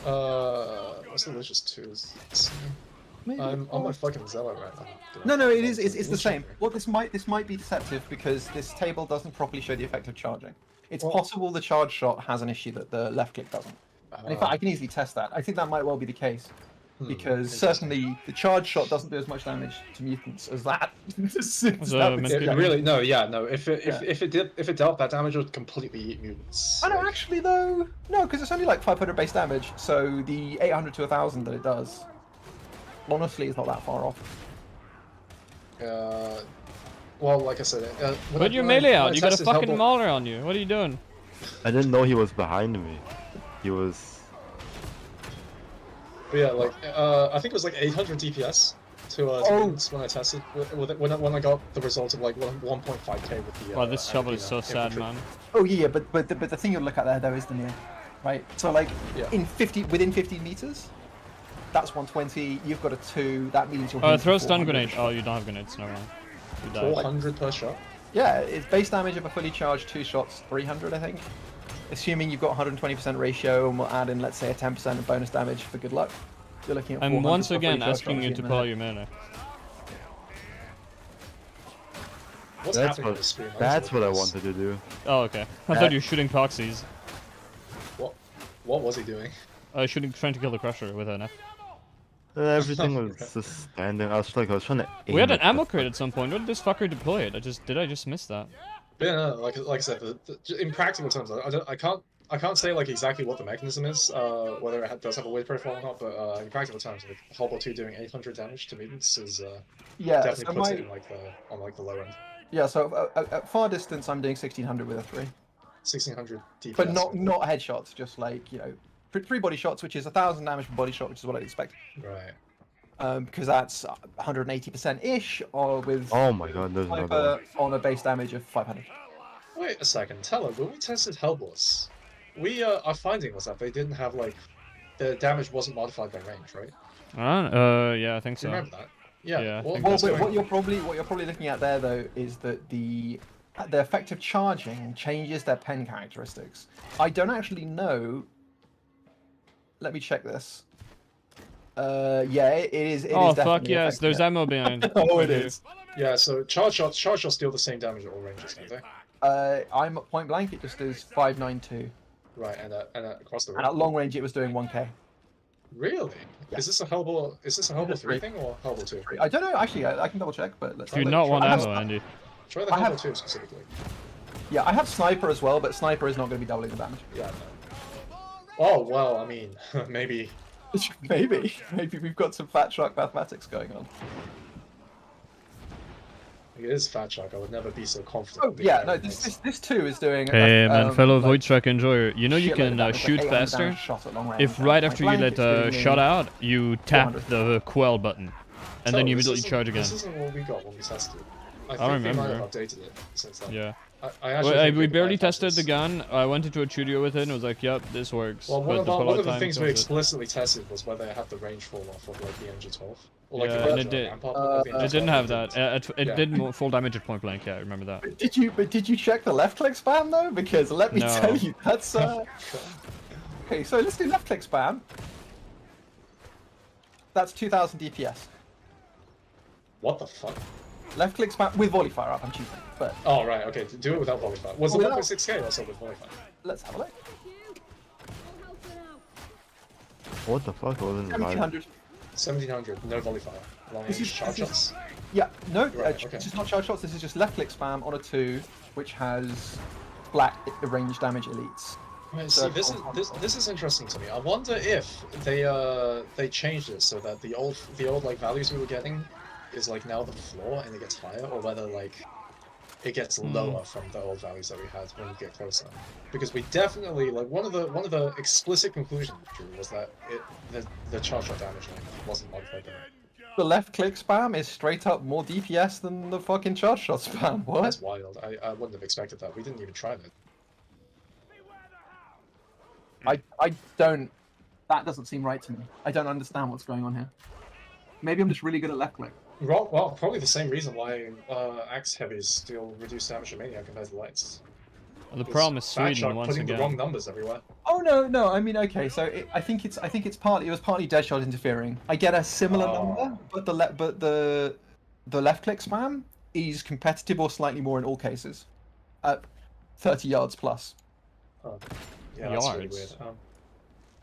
What's the Lucius 2? I'm on my fucking Zealot right now. No, it is. It's the same. Well, this might be deceptive because this table doesn't properly show the effect of charging. It's possible the charge shot has an issue that the left click doesn't. And in fact, I can easily test that. I think that might well be the case. Because certainly the charge shot doesn't do as much damage to mutants as that. No. If it dealt that damage, it would completely eat mutants. Oh no, actually though, no, because it's only like 500 base damage. So the 800 to 1000 that it does, honestly, is not that far off. Well, like I said, put your melee out. You got a fucking mauler on you. What are you doing? I didn't know he was behind me. He was. But yeah, like I think it was like 800 DPS to mutants when I tested when I got the results of like 1.5k with the. Wow, this shovel is so sad, man. Oh yeah, but the thing you'll look at there though is the near, right? So like within 15 meters, that's 120. You've got a 2. That means you're. Throw a stun grenade. Oh, you don't have grenades. Never mind. You died. 400 per shot. Yeah, it's base damage of a fully charged 2 shots, 300, I think. Assuming you've got 120% ratio, and we'll add in, let's say, a 10% of bonus damage for good luck. You're looking at. I'm once again asking you to pull your mana. What's happening on the screen? That's what I wanted to do. Oh, okay. I thought you were shooting proxies. What was he doing? Trying to kill the Crusher with an F. Everything was just standing. I was trying to. We had an ammo crate at some point. Where did this fucker deploy it? Did I just miss that? Yeah, no, like I said, in practical terms, I can't say like exactly what the mechanism is, whether it does have a weight profile or not. But in practical terms, like Hellboy 2 doing 800 damage to mutants is definitely puts it in like the low end. Yeah, so at far distance, I'm doing 1600 with a 3. 1600 DPS. But not headshots, just like 3 body shots, which is 1000 damage per body shot, which is what I'd expect. Right. Because that's 180% ish, or with oh my god, there's another on a base damage of 500. Wait a second, tell her, when we tested Hellboys, our finding was that they didn't have like the damage wasn't modified by range, right? Yeah, I think so. Do you remember that? Yeah. Well, what you're probably looking at there though is that the effect of charging changes their pen characteristics. I don't actually know. Let me check this. Yeah, it is. Oh fuck yes, there's ammo behind. Oh, it is. Yeah, so charge shots deal the same damage at all ranges, don't they? I'm at point blank. It just does 592. Right, and across the room. And at long range, it was doing 1k. Really? Yeah. Is this a Hellboy 3 thing or Hellboy 2? I don't know. Actually, I can double check, but let's. Do you not want ammo, Andy? Try the Hellboy 2 specifically. Yeah, I have sniper as well, but sniper is not going to be doubling the damage. Yeah, no. Oh well, I mean, maybe. Maybe we've got some fat shark mathematics going on. It is fat shark. I would never be so confident. Oh yeah, no, this too is doing. Hey man, fellow like, void strike enjoyer, you know you shitload of can damage, like shoot 800 faster damage shot at long range, if and right point after you blank, let it's giving me shot out, you tap 400. the quell button, and then you this immediately isn't- charge again. This isn't what we got when we tested it. I I think they might remember. have updated it since then. Yeah. I actually think we they barely might have tested the this. gun. I went into a studio with it and it was like, yep, this works. Well, but one of the time things we kills it. explicitly tested was whether it had the range fall off of like the MG12. Or like Yeah, the and original it did. ramp up of the It MG12, didn't have didn't. that. It Yeah. did full damage at point blank. Yeah, I remember that. But did you check the left click spam though? Because let me No. tell you, that's Okay, so let's do left click spam. That's 2000 DPS. What the fuck? Left click spam with volley fire up. I'm cheating, but Oh right, okay. Do it without volley fire. Was the Without- 1.6k also with volley fire? let's have a look. What the fuck? I wasn't live. 1700. 1700, no volley fire. Long This range is- charge this is- shots. Yeah, no, Right, okay. this is not charge shots. This is just left click spam on a 2, which has black range damage elites. Right, So see, this is interesting to me. I wonder if they changed it so that the old like values we were getting is like now the floor and it gets higher, or whether like it gets lower from the old values that we had when we get closer. Because we definitely like one of the explicit conclusions we drew was that the charge shot damage wasn't modified there. The left click spam is straight up more DPS than the fucking charge shot spam. What? That's wild. I wouldn't have expected that. We didn't even try that. I don't. That doesn't seem right to me. I don't understand what's going on here. Maybe I'm just really good at left click. Well, probably the same reason why axe heavies still reduce damage to mania compared to lights. Well, the problem is Fat Sweden Shark once putting again. the wrong numbers everywhere. Oh no. I mean, okay. So I think it's partly it was partly Deadshot interfering. I get a similar number, but the left click spam is competitive or slightly more in all cases, at 30 yards plus. Oh. Yeah, that's really weird. Yards.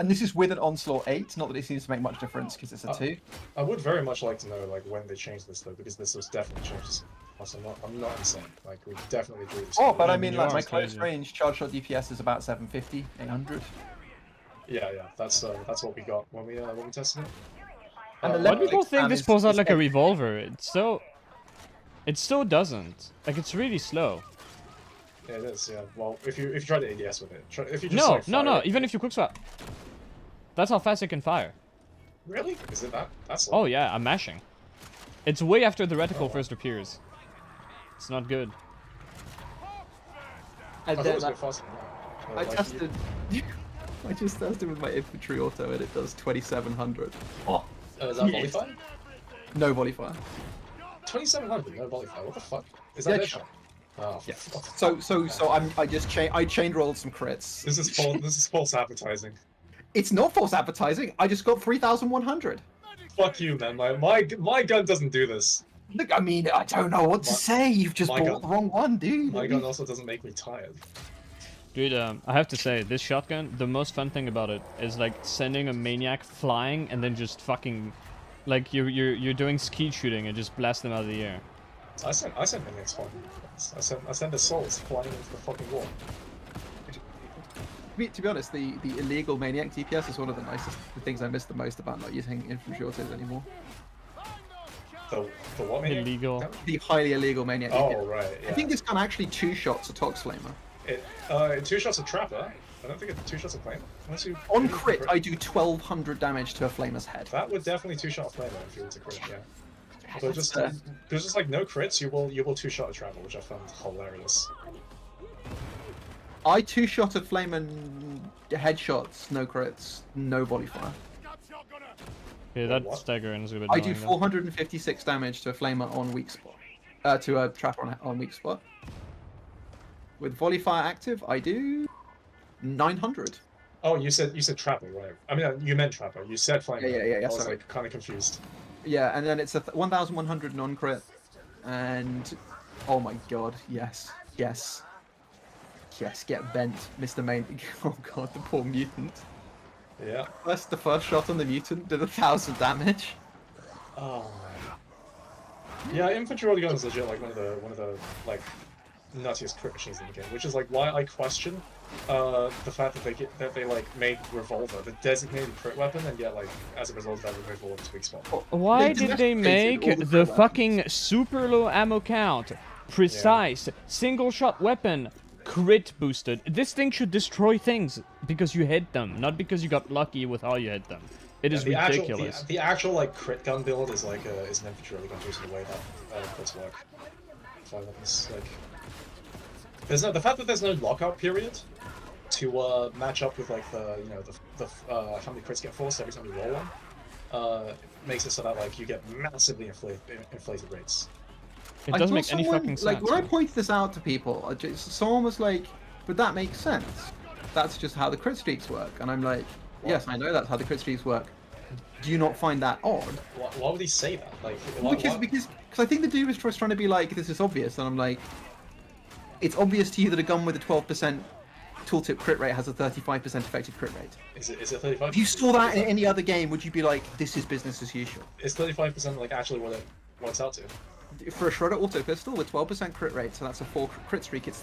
And this is with an onslaught 8. Not that it seems to make much difference because it's a 2. I would very much like to know like when they changed this though, because this was definitely changed. I'm not insane. Like we definitely drew this. Oh, but I Yeah, mean, you like are my close crazy. range charge shot DPS is about 750, 800. Yeah, that's what we got when we tested it. And the Why left do people click think spam this is- pulls out is like a every- revolver? It so doesn't. Like it's really slow. Yeah, it is. Yeah. Well, if you try to ADS with it, if you just No, like, no, fire no. it- Even if you quick swap, that's how fast it can fire. Really? Is it that? That's. Oh yeah, I'm mashing. It's way after the reticle Oh. first appears. It's not good. I And thought it then was a I, bit faster than that. I tested. I just tested with my infantry auto and it does 2700. Oh, Is that volley yes. fire? No volley fire. 2700, no volley fire. What the fuck? Is that Yeah, dead shot? Oh, for fuck's So I chain rolled some crits. This is false advertising. It's not false advertising. I just got 3100. Fuck you, man. My gun doesn't do this. Look, I mean, I don't know what to say. You've just my bought gun- the wrong one, dude. My gun also doesn't make me tired. Dude, I have to say, this shotgun, the most fun thing about it is like sending a maniac flying and then just fucking, like you're doing skeet shooting and just blast them out of the air. I sent maniacs flying. I sent the souls flying into the fucking wall. To be honest, the illegal maniac DPS is one of the things I miss the most about not using infantry autos anymore. The what maniac? Illegal. The highly illegal maniac DPS. Oh right. Yeah. I think this gun actually 2 shots a Tox Flamer. It 2 shots of trapper. I don't think it's 2 shots of flame. Unless you On maybe crit, I do 1200 damage to a Flamer's head. That would definitely 2-shot flame if you were to crit. Yeah. But that's, just there's just like no crits. You will 2-shot a trapper, which I found hilarious. I 2-shot a Flamer, headshots, no crits, no volley fire. Okay, that What? stagger is a bit I do annoying, though. 456 damage to a Flamer on weak spot. To a trapper on weak spot. With volley fire active, I do 900. Oh, you said trapper, right? I mean, you meant trapper. You said flame. Yeah, I was sorry. like kind of confused. Yeah, and then it's a 1100 non-crit, and oh my god, yes, get bent, Mr. Main. Oh god, the poor mutant. Yeah. The first shot on the mutant did 1000 damage. Oh man. Yeah, infantry gun is legit like one of the like nuttiest crit machines in the game, which is like why I question the fact that they like made Revolver the designated crit weapon, and yet like as a result of that removal of its weak spot. Why did they make the fucking super low ammo count, precise, single shot weapon, crit boosted? This thing should destroy things because you hit them, not because you got lucky with how you hit them. It is ridiculous. The actual like crit gun build is like is an infantry really gun boost in the way that crits work. Fire weapons, like there's no the fact that there's no lockout period to match up with like the how many crits get forced every time you roll one, makes it so that like you get massively inflated rates. It doesn't make any fucking sense. Like when I point this out to people, someone was like, "But that makes sense. That's just how the crit streaks work." And I'm like, "Yes, I know that's how the crit streaks work. Do you not find that odd?" Why would he say that? Like, because I think the dude was trying to be like, "This is obvious," and I'm like, "It's obvious to you that a gun with a 12% tooltip crit rate has a 35% effective crit rate." Is it 35? If you saw that in any other game, would you be like, "This is business as usual"? Is 35% like actually what it works out to? For a Shredder auto pistol with 12% crit rate, so that's a 4 crit streak. It's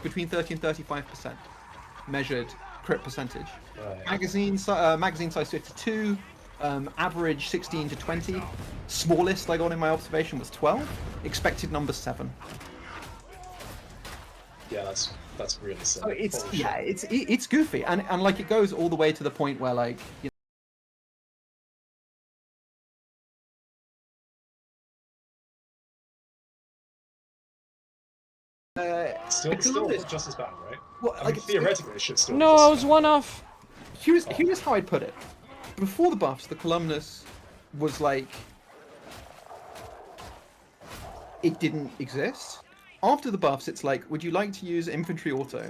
between 30 and 35% measured crit percentage. Right. Magazine size 52. Average 16 to 20. Smallest I got in my observation was 12. Expected number 7. Yeah, that's really sad. So it's goofy, and like it goes all the way to the point where like still just as bad, right? Well, I mean, theoretically, it should still. No, I was one off. Here's how I'd put it. Before the buffs, the columnus was like it didn't exist. After the buffs, it's like, would you like to use infantry auto?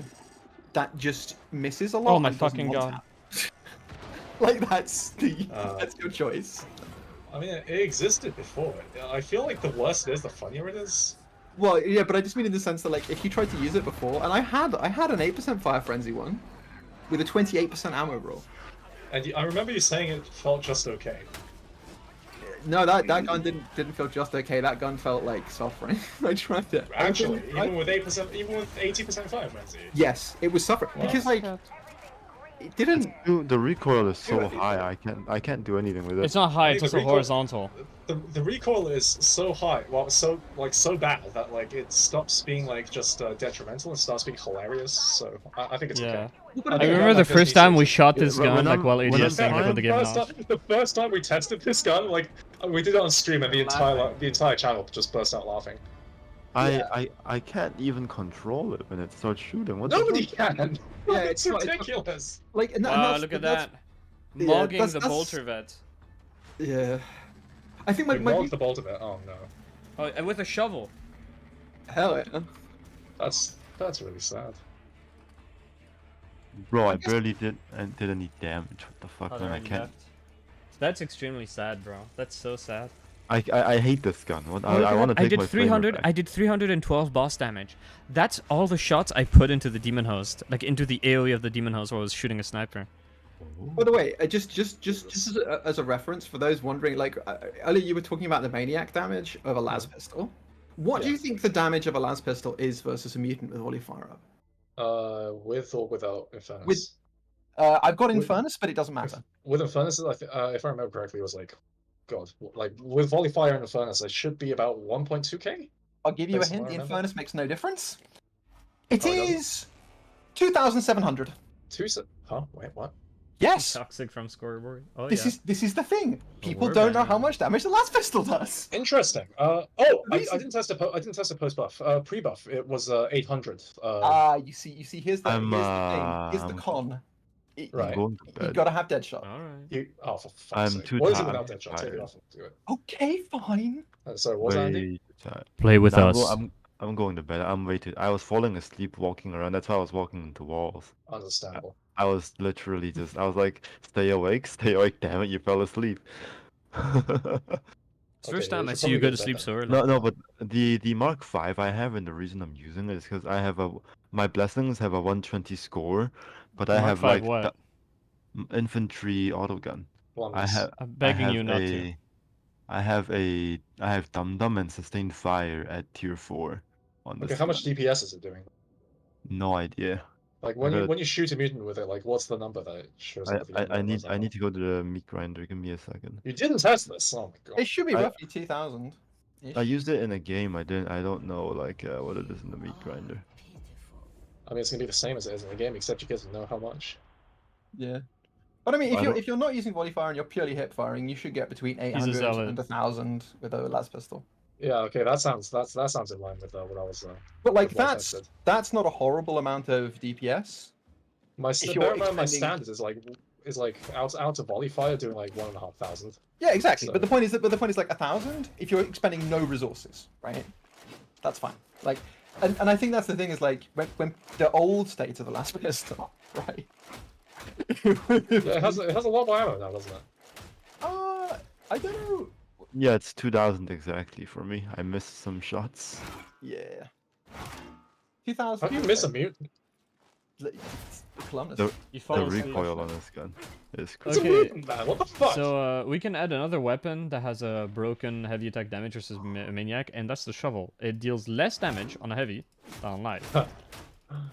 That just misses a lot. Oh my fucking god! Like that's your choice. I mean, it existed before. I feel like the worse it is, the funnier it is. Well, yeah, but I just mean in the sense that like if you tried to use it before, and I had an 8% fire frenzy one with a 28% ammo roll. And I remember you saying it felt just okay. No, that gun didn't feel just okay. That gun felt like suffering. I tried it. Actually, even with 80% fire frenzy. Yes, it was suffering because like it didn't. Dude, the recoil is so high. I can't do anything with it. It's not high. It's also horizontal. The recoil is so high, well, so bad that like it stops being like just detrimental and starts being hilarious. So I think it's okay. I remember the first time we shot this gun like while ADS thing before the game launched. The first time we tested this gun, like we did it on stream, and the entire channel just burst out laughing. I can't even control it when it starts shooting. What Nobody can. Yeah, it's ridiculous. Like, wow, look at that. Mogging the bolter vet. Yeah. I think my the bolter vet. Oh no. Oh, and with a shovel. Hell yeah. That's really sad. Bro, I barely did any damage. What the fuck, man? I can't. That's extremely sad, bro. That's so sad. I hate this gun. I want to take my 300. I did 312 boss damage. That's all the shots I put into the demon host, like into the AOE of the demon host while I was shooting a sniper. By the way, just as a reference for those wondering, like earlier you were talking about the maniac damage of a las pistol. What do you think the damage of a las pistol is versus a mutant with volley fire up? With or without Infernus? With, I've got Infernus, but it doesn't matter. With Infernus, if I remember correctly, it was like, God, like with volley fire and Infernus, it should be about 1.2k. I'll give you a hint. The Infernus makes no difference. It is 2,700. Huh? Wait, what? Yes. Toxic from scoreboard. Oh this yeah. This is the thing. People don't know how much damage the last pistol does. Interesting. I didn't test a post buff. Pre buff. It was 800. You see. Here's the thing. Here's the con. Right. Going to bed. You gotta have Deadshot. All right. For fuck's sake. too What is it tired. without Deadshot? Take it off. Do it. Okay, fine. Sorry, what was that, Andy? Play with us. I'm going to bed. I'm waiting. I was falling asleep walking around. That's why I was walking into walls. Understandable. I was literally just. I was like, stay awake, stay awake. Damn it, you fell asleep. It's the first time I see you go to sleep so early. No, but the Mark V I have, and the reason I'm using it is because I have my blessings have a 120 score, but I have like what? Infantry autogun. I'm begging you not to. I have Dum Dum and Sustained Fire at tier 4 on this. Okay, how much DPS is it doing? No idea. Like when you shoot a mutant with it, like what's the number that it shows up at the end? I need to go to the meat grinder. Give me a second. You didn't test this. Oh my god. It should be roughly 2,000. I used it in a game. I don't know like what it is in the meat grinder. I mean, it's gonna be the same as it is in the game, except you get to know how much. Yeah. But I mean, if you're not using volley fire and you're purely hip firing, you should get between 800 and 1,000 with a las pistol. Yeah, okay, that sounds in line with what I was. But like that's not a horrible amount of DPS. My standard is like out of volley fire doing like 1,500. Yeah, exactly. So... But the point is like 1,000. If you're expending no resources, right? That's fine. Like, and I think that's the thing is like when the old state of the last pistol, right? Yeah, it has a lot more ammo now, doesn't it? I don't know. Yeah, it's 2,000 exactly for me. I missed some shots. Yeah. 2,000. How do you miss a mutant? The recoil on this gun is crazy. Okay, mutant, man. What the fuck? So we can add another weapon that has a broken heavy attack damage versus maniac, and that's the shovel. It deals less damage on a heavy than on light.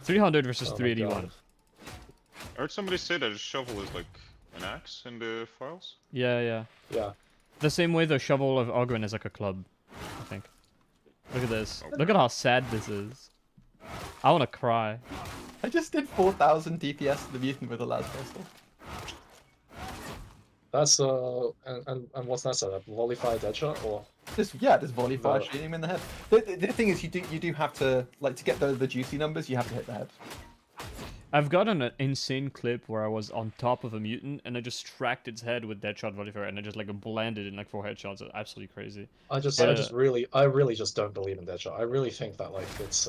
300 versus 381. I heard somebody say that a shovel is like an axe in the files. Yeah. The same way the shovel of Ogren is like a club, I think. Look at this. Look at how sad this is. I wanna cry. I just did 4,000 DPS to the mutant with a las pistol. That's and what's that setup? Volley fire deadshot or? Just volley fire shooting him in the head. The thing is, you do have to like to get the juicy numbers. You have to hit the head. I've got an insane clip where I was on top of a mutant and I just tracked its head with deadshot volley fire and I just like blended in like 4 headshots. It's absolutely crazy. I really just don't believe in deadshot. I really think that like it's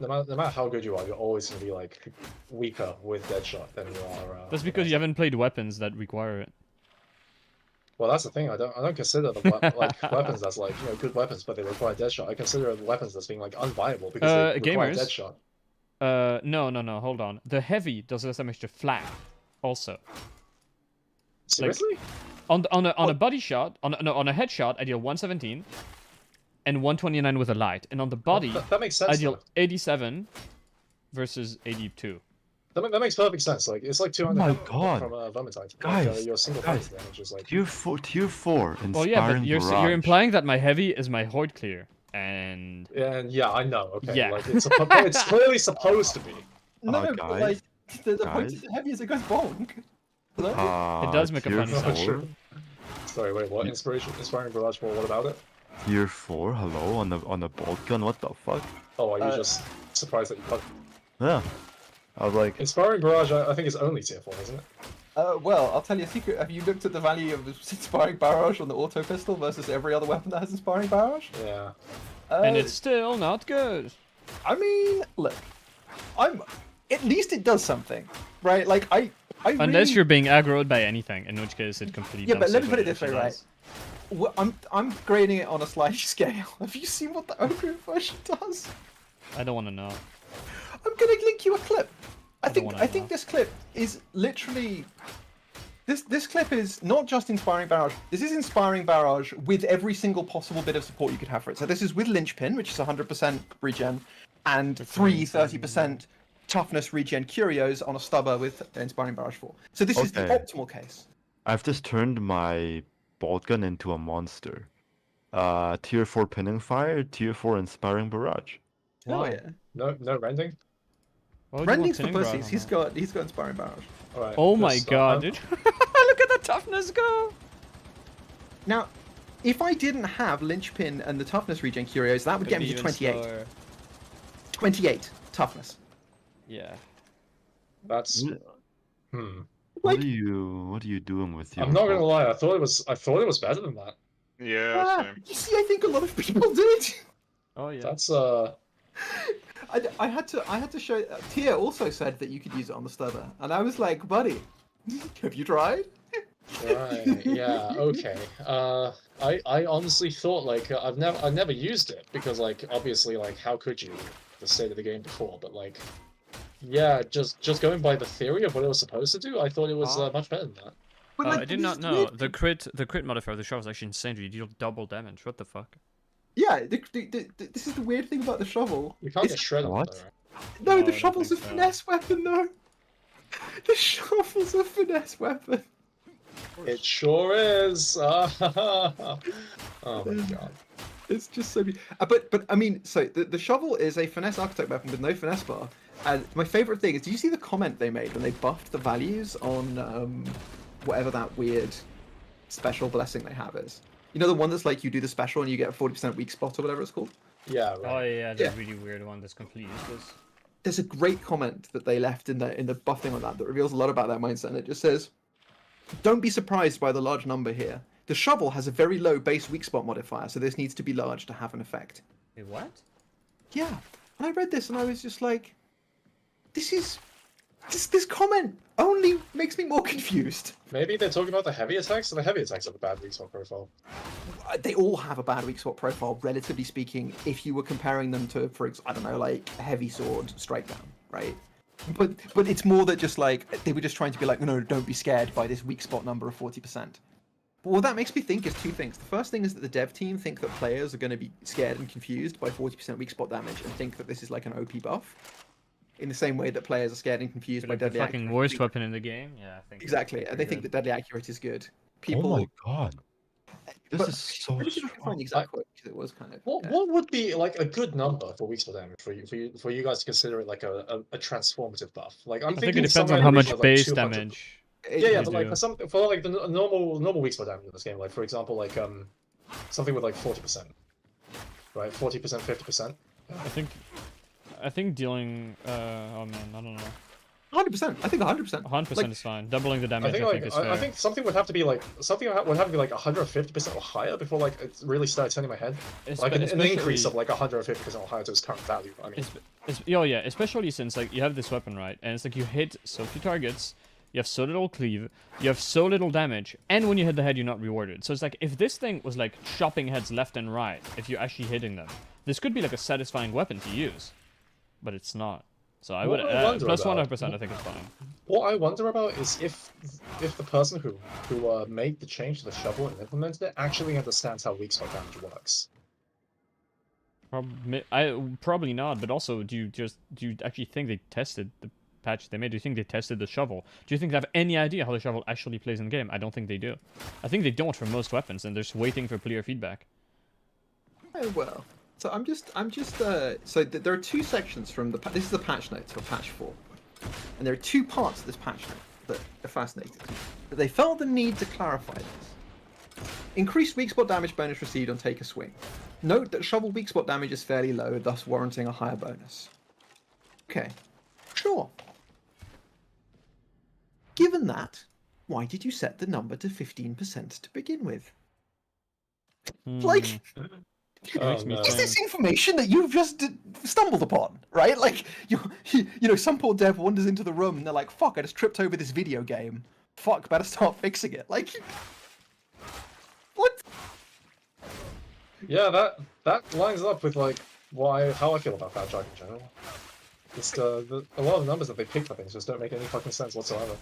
no matter how good you are, you're always gonna be like weaker with deadshot than you are. That's because you haven't played weapons that require it. Well, that's the thing. I don't consider the weapons that's like good weapons, but they require deadshot. I consider the weapons that's being like unviable because they require deadshot. No, hold on. The heavy does less damage to flat, also. Seriously? Like, on a body shot, on a headshot, I deal 117, and 129 with a light, and on the body, that makes sense. I deal 87 versus 82. That makes perfect sense. Like it's like 200 from Vermintide. Guys, like, your single point damage is like tier 4 inspiring. Well, yeah, but you're implying that my heavy is my horde clear. And yeah, I know. Okay, yeah. like it's clearly supposed to be. No, but like the point is the heavy is it goes bonk. It does make a funny sound. Sure. Sorry, wait, what? Inspiring barrage for what about it? Tier 4, hello, on a bolt gun. What the fuck? Oh, are you just surprised that you cut? Yeah, I was like. Inspiring barrage, I think is only tier 4, isn't it? Well, I'll tell you a secret. Have you looked at the value of Inspiring Barrage on the auto pistol versus every other weapon that has Inspiring Barrage? Yeah. And it's still not good. I mean, look, at least it does something, right? Like unless you're being aggroed by anything, in which case it completely. Yeah, but let me put it this way, right? I'm grading it on a sliding scale. Have you seen what the Ogre version does? I don't want to know. I'm gonna link you a clip. I think this clip is literally this clip is not just Inspiring Barrage. This is Inspiring Barrage with every single possible bit of support you could have for it. So this is with Linchpin, which is 100% regen, and 30% toughness regen curios on a stubber with Inspiring Barrage 4. So this is the optimal case. I've just turned my bolt gun into a monster. Tier 4 pinning fire, tier 4 Inspiring Barrage. Oh yeah. No rending. Rending's for pussies. He's got Inspiring Barrage. Right, oh my god, dude. Look at the toughness go! Now, if I didn't have Linchpin and the toughness regen curios, that would get me to 28. 28 toughness. Yeah. That's What are you doing with your? I'm not gonna lie, I thought it was better than that. Yeah, same. You see, I think a lot of people did. Oh yeah. That's I had to show. Tia also said that you could use it on the stubber, and I was like, buddy, have you tried? Right. Yeah. Okay. I honestly thought like I've never used it because like obviously like how could you the state of the game before, but like yeah, just going by the theory of what it was supposed to do, I thought it was much better than that. I did not know the crit modifier of the shovel is actually insane. You deal double damage. What the fuck? Yeah, this is the weird thing about the shovel. You can't get shredded. What? No, No, the I don't shovel's a think so. finesse weapon, though. The shovel's a finesse weapon. It sure is. Oh my god. It's just so. But I mean, so the shovel is a finesse archetype weapon with no finesse bar. And my favorite thing is, do you see the comment they made when they buffed the values on whatever that weird special blessing they have is? You know, the one that's like you do the special and you get a 40% weak spot or whatever it's called. Yeah, Oh right. yeah, the really weird one that's completely useless. There's a great comment that they left in the buffing on that reveals a lot about that mindset. And it just says, "Don't be surprised by the large number here. The shovel has a very low base weak spot modifier, so this needs to be large to have an effect." Wait, what? Yeah, and I read this and I was just like, this comment only makes me more confused. Maybe they're talking about the heavy attacks, so the heavy attacks have a bad weak spot profile. They all have a bad weak spot profile, relatively speaking, if you were comparing them to, I don't know, like heavy sword strike down, right? But it's more that just like they were just trying to be like, no, don't be scared by this weak spot number of 40%. But what that makes me think is two things. The first thing is that the dev team think that players are going to be scared and confused by 40% weak spot damage and think that this is like an OP buff. In the same way that players are scared and confused by Like deadly the fucking accuracy. worst weapon in the game. Yeah, I think. Exactly, and they think that deadly accuracy is good. People. Oh my god. This is so Let me see if I can find the exact quote because it was kind of. What would be like a good number for weak spot damage for you guys to consider it like a transformative buff? Like I'm I think thinking it depends somewhere on in how the much region of, base 200. damage. Yeah, you but like do. for like the normal weak spot damage in this game, like for example, like something with like 40%, right? 40%, 50%. I think dealing. Oh man, I don't know. 100%. I think 100%. 100% is fine. Doubling the damage, I think is fair. I think something would have to be like 150% or higher before like it really started turning my head. Like an increase of like 150% or higher to its current value. I mean, yeah, especially since like you have this weapon, right? And it's like you hit so few targets, you have so little cleave, you have so little damage, and when you hit the head, you're not rewarded. So it's like if this thing was like chopping heads left and right, if you're actually hitting them, this could be like a satisfying weapon to use, but it's not. So I would plus 100%. I think it's fine. What I wonder about is if the person who made the change to the shovel and implemented it actually understands how weak spot damage works. Probably not. But also, do you actually think they tested the patch they made? Do you think they tested the shovel? Do you think they have any idea how the shovel actually plays in the game? I don't think they do. I think they don't for most weapons, and they're just waiting for player feedback. Oh well. So I'm just so there are two sections from this is the patch notes for patch 4, and there are two parts of this patch note that are fascinating. But they felt the need to clarify this. Increased weak spot damage bonus received on take a swing. Note that shovel weak spot damage is fairly low, thus warranting a higher bonus. Okay, sure. Given that, why did you set the number to 15% to begin with? Like. Is this information that you've just stumbled upon, right? Like, you know, some poor dev wanders into the room and they're like, "Fuck! I just tripped over this video game. Fuck! Better start fixing it." Like, what? Yeah, that lines up with like how I feel about Fat Shark in general. Just a lot of the numbers that they pick for things just don't make any fucking sense whatsoever.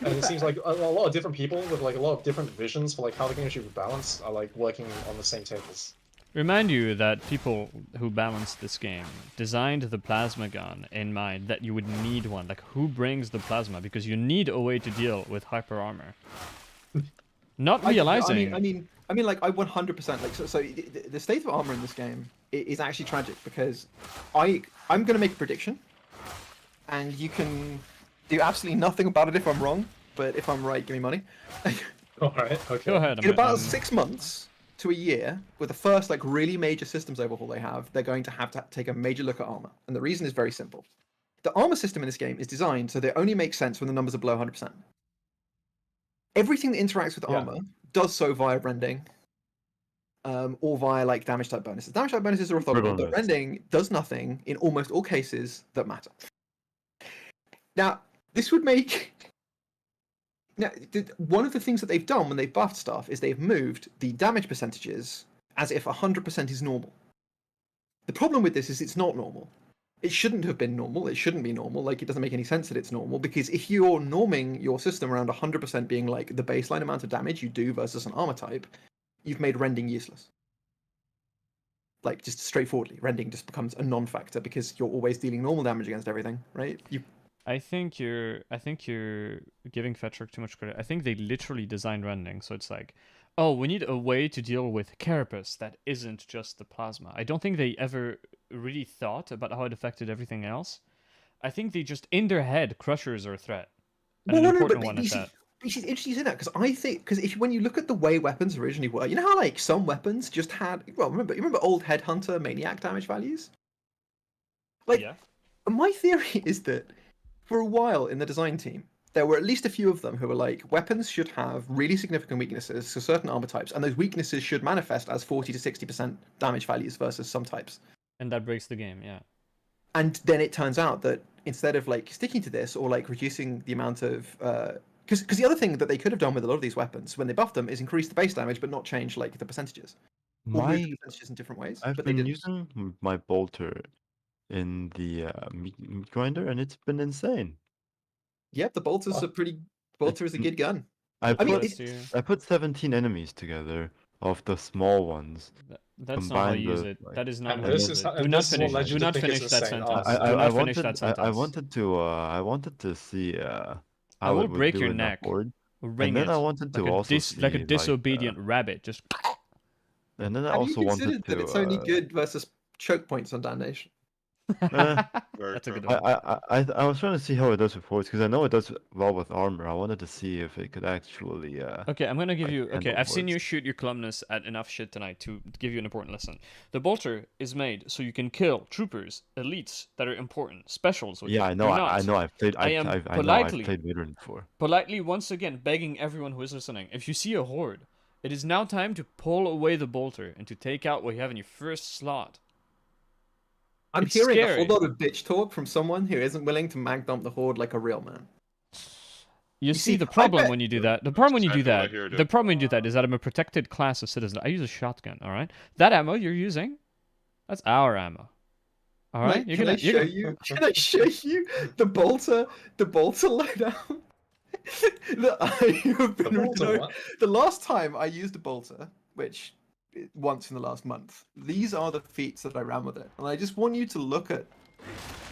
And it seems like a lot of different people with like a lot of different visions for like how the game should be balanced are like working on the same tables. Remind you that people who balanced this game designed the plasma gun in mind that you would need one. Like, who brings the plasma? Because you need a way to deal with hyper armor. Not realizing. I mean, like I 100% like so. The state of armor in this game is actually tragic because I'm gonna make a prediction, and you can do absolutely nothing about it if I'm wrong. But if I'm right, give me money. All right. Okay. Go ahead. In about 6 months to a year, with the first like really major systems overhaul they have, they're going to have to take a major look at armor, and the reason is very simple. The armor system in this game is designed so they only make sense when the numbers are below 100%. Everything that interacts with armor does so via rending, or via like damage type bonuses. Damage type bonuses are orthogonal, but rending does nothing in almost all cases that matter. Now, this would make. Now, one of the things that they've done when they've buffed stuff is they've moved the damage percentages as if 100% is normal. The problem with this is it's not normal. It shouldn't have been normal. It shouldn't be normal. Like, it doesn't make any sense that it's normal, because if you're norming your system around 100% being like the baseline amount of damage you do versus an armor type, you've made rending useless. like just straightforwardly. Rending just becomes a non-factor because you're always dealing normal damage against everything, right? I think you're giving Fetrick too much credit. I think they literally designed rending, so it's like, oh, we need a way to deal with Carapace that isn't just the plasma. I don't think they ever really thought about how it affected everything else. I think they just in their head, Crushers are a threat. And an important one at that. Which is interesting you say that, because I think, when you look at the way weapons originally were, you know how like some weapons just had, well, remember old Headhunter Maniac damage values? Like, yeah. My theory is that for a while in the design team, there were at least a few of them who were like, weapons should have really significant weaknesses to certain armor types, and those weaknesses should manifest as 40 to 60% damage values versus some types. And that breaks the game, yeah. And then it turns out that instead of like sticking to this or like reducing the amount of because the other thing that they could have done with a lot of these weapons when they buffed them is increase the base damage but not change like the percentages. Or move the percentages in different ways. I've been using my bolter in the meat grinder, and it's been insane. Yep, the bolter's a good gun. I put 17 enemies together of the small ones. That's not how you use it. That is not how you use it. Do not finish that sentence. I wanted to see I will break your neck. And then I wanted to also see like a disobedient rabbit. Just. And then I also wanted to. That it's only good versus choke points on damnation. That's a good one. I was trying to see how it does with force because I know it does well with armor. I wanted to see if it could actually. Okay, I'm gonna give you. Okay, I've seen you shoot your Columnus at enough shit tonight to give you an important lesson. The bolter is made so you can kill troopers, elites that are important, specials. Yeah, I know. I know. I've played. I've played veteran before. Politely, once again, begging everyone who is listening: if you see a horde, it is now time to pull away the bolter and to take out what you have in your first slot. I'm hearing a whole lot of bitch talk from someone who isn't willing to mag dump the horde like a real man. You see, the problem when you do that, the problem when you do that is that I'm a protected class of citizen. I use a shotgun, all right? That ammo you're using, that's our ammo. All right? Can I show you the bolter loadout? That I have been the last time I used a bolter, which once in the last month. These are the feats that I ran with it. And I just want you to look at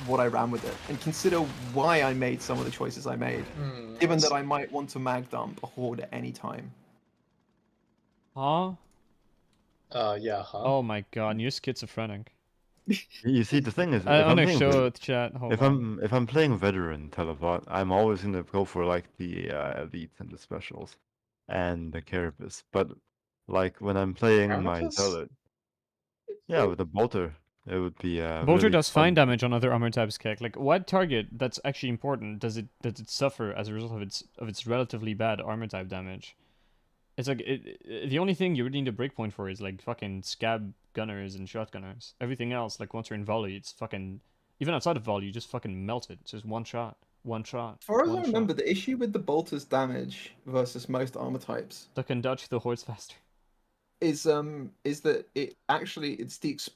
what I ran with it and consider why I made some of the choices I made, given that I might want to mag dump a horde at any time. Huh? Yeah, huh? Oh my god, you're schizophrenic. You see, the thing is, I'm gonna show it, chat. If I'm playing veteran Telebot, I'm always gonna go for like the elites and the specials, and the carapace. But like when I'm playing my zealot, yeah, with the bolter, it would be. Bolter does fine damage on other armor types. Keck. Like what target that's actually important does it suffer as a result of its relatively bad armor type damage? It's like the only thing you really need a breakpoint for is like fucking scab gunners and shotgunners. Everything else, like once you're in volley, it's fucking even outside of volley, you just fucking melt it. It's just one shot. One shot. As far as I remember, the issue with the bolter's damage versus most armor types, that can dodge the hordes faster, is that it actually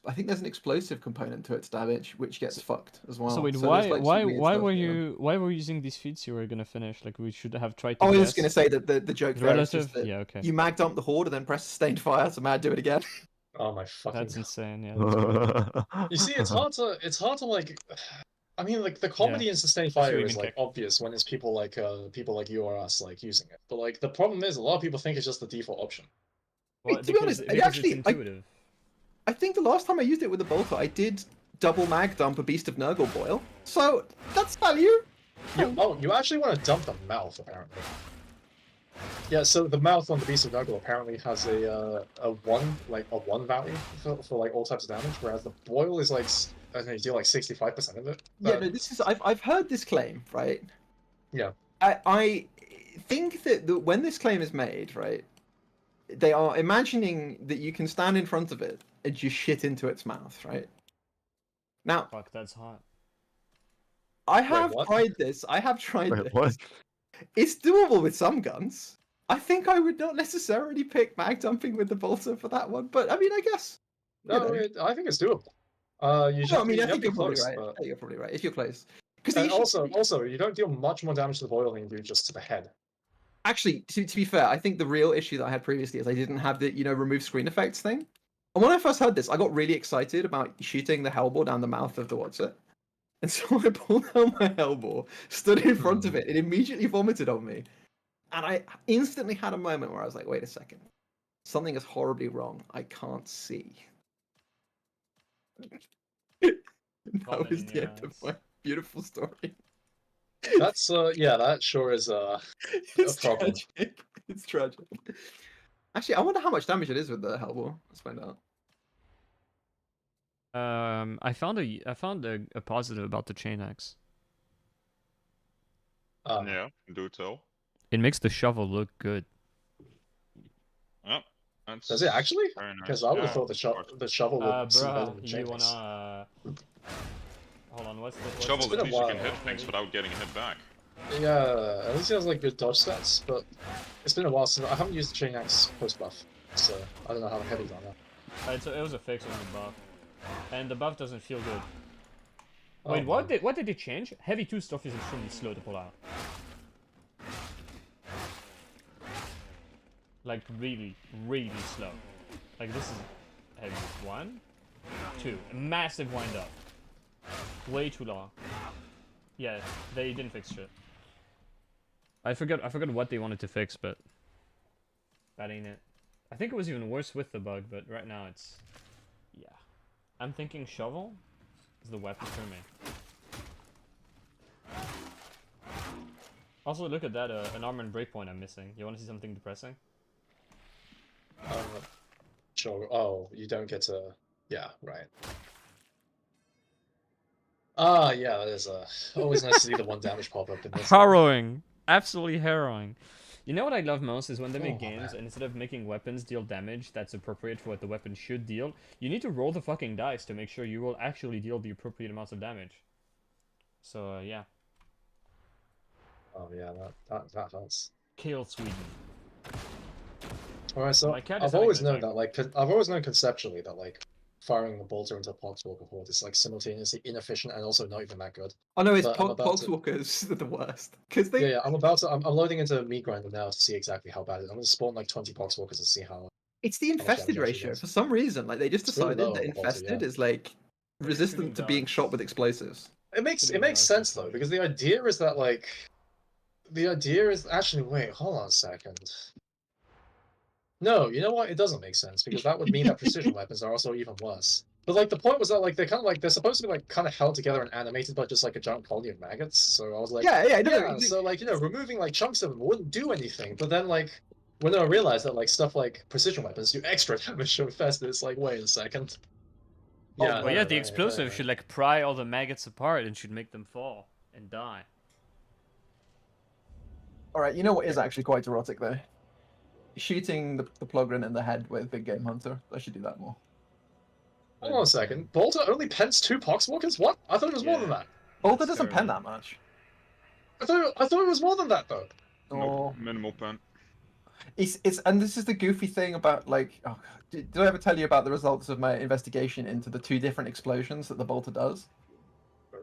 I think there's an explosive component to its damage which gets fucked as well. So wait, why were you using these feats you were gonna finish? Like we should have tried to. I was gonna say that the joke there is just that yeah, okay. You mag dump the horde and then press sustained fire to mad do it again. Oh my fucking. That's insane. Yeah. You see, it's hard to like. I mean, like the comedy in sustained fire is like obvious when it's people like you or us like using it. But like the problem is a lot of people think it's just the default option. Well, to be honest, it's intuitive. I think the last time I used it with the bolter, I did double mag dump a Beast of Nurgle boil, so that's value. You actually want to dump the mouth apparently. Yeah, so the mouth on the Beast of Nurgle apparently has a one value for like all types of damage, whereas the boil is like I don't know, you deal like 65% of it. Yeah, no, this is I've heard this claim, right? Yeah. I think that when this claim is made, right, they are imagining that you can stand in front of it and just shit into its mouth, right? Now, fuck, that's hot. I have tried this. I have tried this. What? It's doable with some guns. I think I would not necessarily pick mag dumping with the bolter for that one, but I mean, I guess. No, I think it's doable. I think you're probably right. But... you're probably right if you're close. And also, you don't deal much more damage to the boil than you do just to the head. Actually, to be fair, I think the real issue that I had previously is I didn't have the remove screen effects thing. And when I first heard this, I got really excited about shooting the Hellbore down the mouth of the what's it. And so I pulled out my Hellbore, stood in front of it, it immediately vomited on me. And I instantly had a moment where I was like, wait a second. Something is horribly wrong. I can't see. That was the end of my beautiful story. That's yeah, that sure is It's a problem. tragic. It's tragic. Actually, I wonder how much damage it is with the Hellbore. Let's find out. I found a positive about the chain axe. Yeah, do tell. It makes the shovel look good. Yep. That's Does it actually? very nice. Because I would have Yeah, thought the shovel would see better Bruh, than you chain axe. wanna hold on, what's the Shovel been at a least you can while. hit things without getting hit back. Yeah, at least he has like good dodge stats, but it's been a while since I haven't used the chain axe post buff, so I don't know how heavy on that. it was a fix on the buff. And the buff doesn't feel good. Oh, Wait, what did they change? Heavy 2 stuff is extremely slow to pull out. Like really, really slow. Like this is heavy 1, 2. Massive wind up. Way too long. Yeah, they didn't fix shit. I forgot what they wanted to fix, but that ain't it. I think it was even worse with the bug, but right now it's yeah. I'm thinking shovel is the weapon for me. Also, look at that, an armor and breakpoint I'm missing. You want to see something depressing? Sure. Oh, you don't get to. Yeah, right. Ah, yeah, that is always nice to see the 1 damage pop up in this. Harrowing, absolutely harrowing. You know what I love most is when they make Oh, games man. and instead of making weapons deal damage that's appropriate for what the weapon should deal, you need to roll the fucking dice to make sure you will actually deal the appropriate amounts of damage. So yeah. Oh yeah, that hurts. Kill Sweden. Alright, so My cat is I've having always an known attack. that I've alwaalways known conceptually that firing the bolter into a Poxwalker horde is simultaneously inefficient and also not even that good. Oh no, it's But I'm about to- Pogswalkers are the worst. Because they Yeah, I'm loading into Meat Grinder now to see exactly how bad it is. I'm gonna spawn 20 Poxwalkers and see how. It's the much infested damage actually ratio. does. For some reason, like they just It's really decided low that on the bolter, infested yeah. is like resistant shooting to being darts. shot with explosives. It makes Shooting makes darts sense though, actually. because the idea is that the idea is actually wait, hold on a second. No, you know what? It doesn't make sense because that would mean that precision weapons are also even worse. But the point was that they're supposed to be kind of held together and animated by just a giant colony of maggots. So I was like, No, so removing chunks of them wouldn't do anything. But then when I realized that stuff like precision weapons do extra damage to infested, it's like, wait a second. Yeah, Well, yeah, the right, explosive right. should like pry all the maggots apart and should make them fall and die. Alright, you know what is actually quite erotic though? Shooting the Plugrin in the head with Big Game Hunter. I should do that more. Hold on a second. Bolter only pens 2 Poxwalkers? What? I thought it was more than that. Bolter doesn't pen that much. I thought it was more than that though. Oh. Minimal pen. It's and this is the goofy thing about did I ever tell you about the results of my investigation into the 2 different explosions that the Bolter does?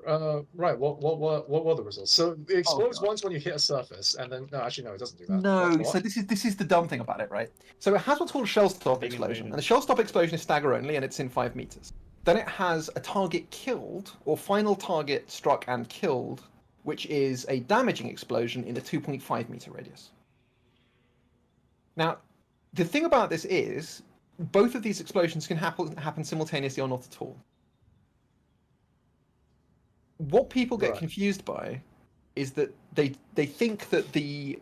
Right. What were the results? So it explodes God. once when you hit a surface, and then no, actually no, it doesn't do that. No, What? so this is the dumb thing about it, right? So it has what's called a shell stop Being explosion, invaded. and the shell stop explosion is stagger only, and it's in 5 meters. Then it has a target killed or final target struck and killed, which is a damaging explosion in a 2.5 meter radius. Now, the thing about this is both of these explosions can happen simultaneously or not at all. What people get Right. confused by is that they think that the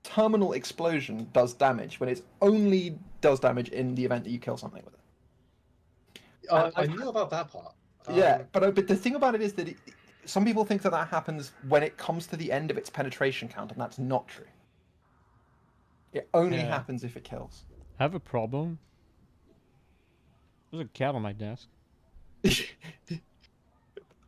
terminal explosion does damage when it only does damage in the event that you kill something with it. I knew about that part. Yeah, but the thing about it is that some people think that happens when it comes to the end of its penetration count, and that's not true. It only Yeah. happens if it kills. Have a problem? There's a cat on my desk.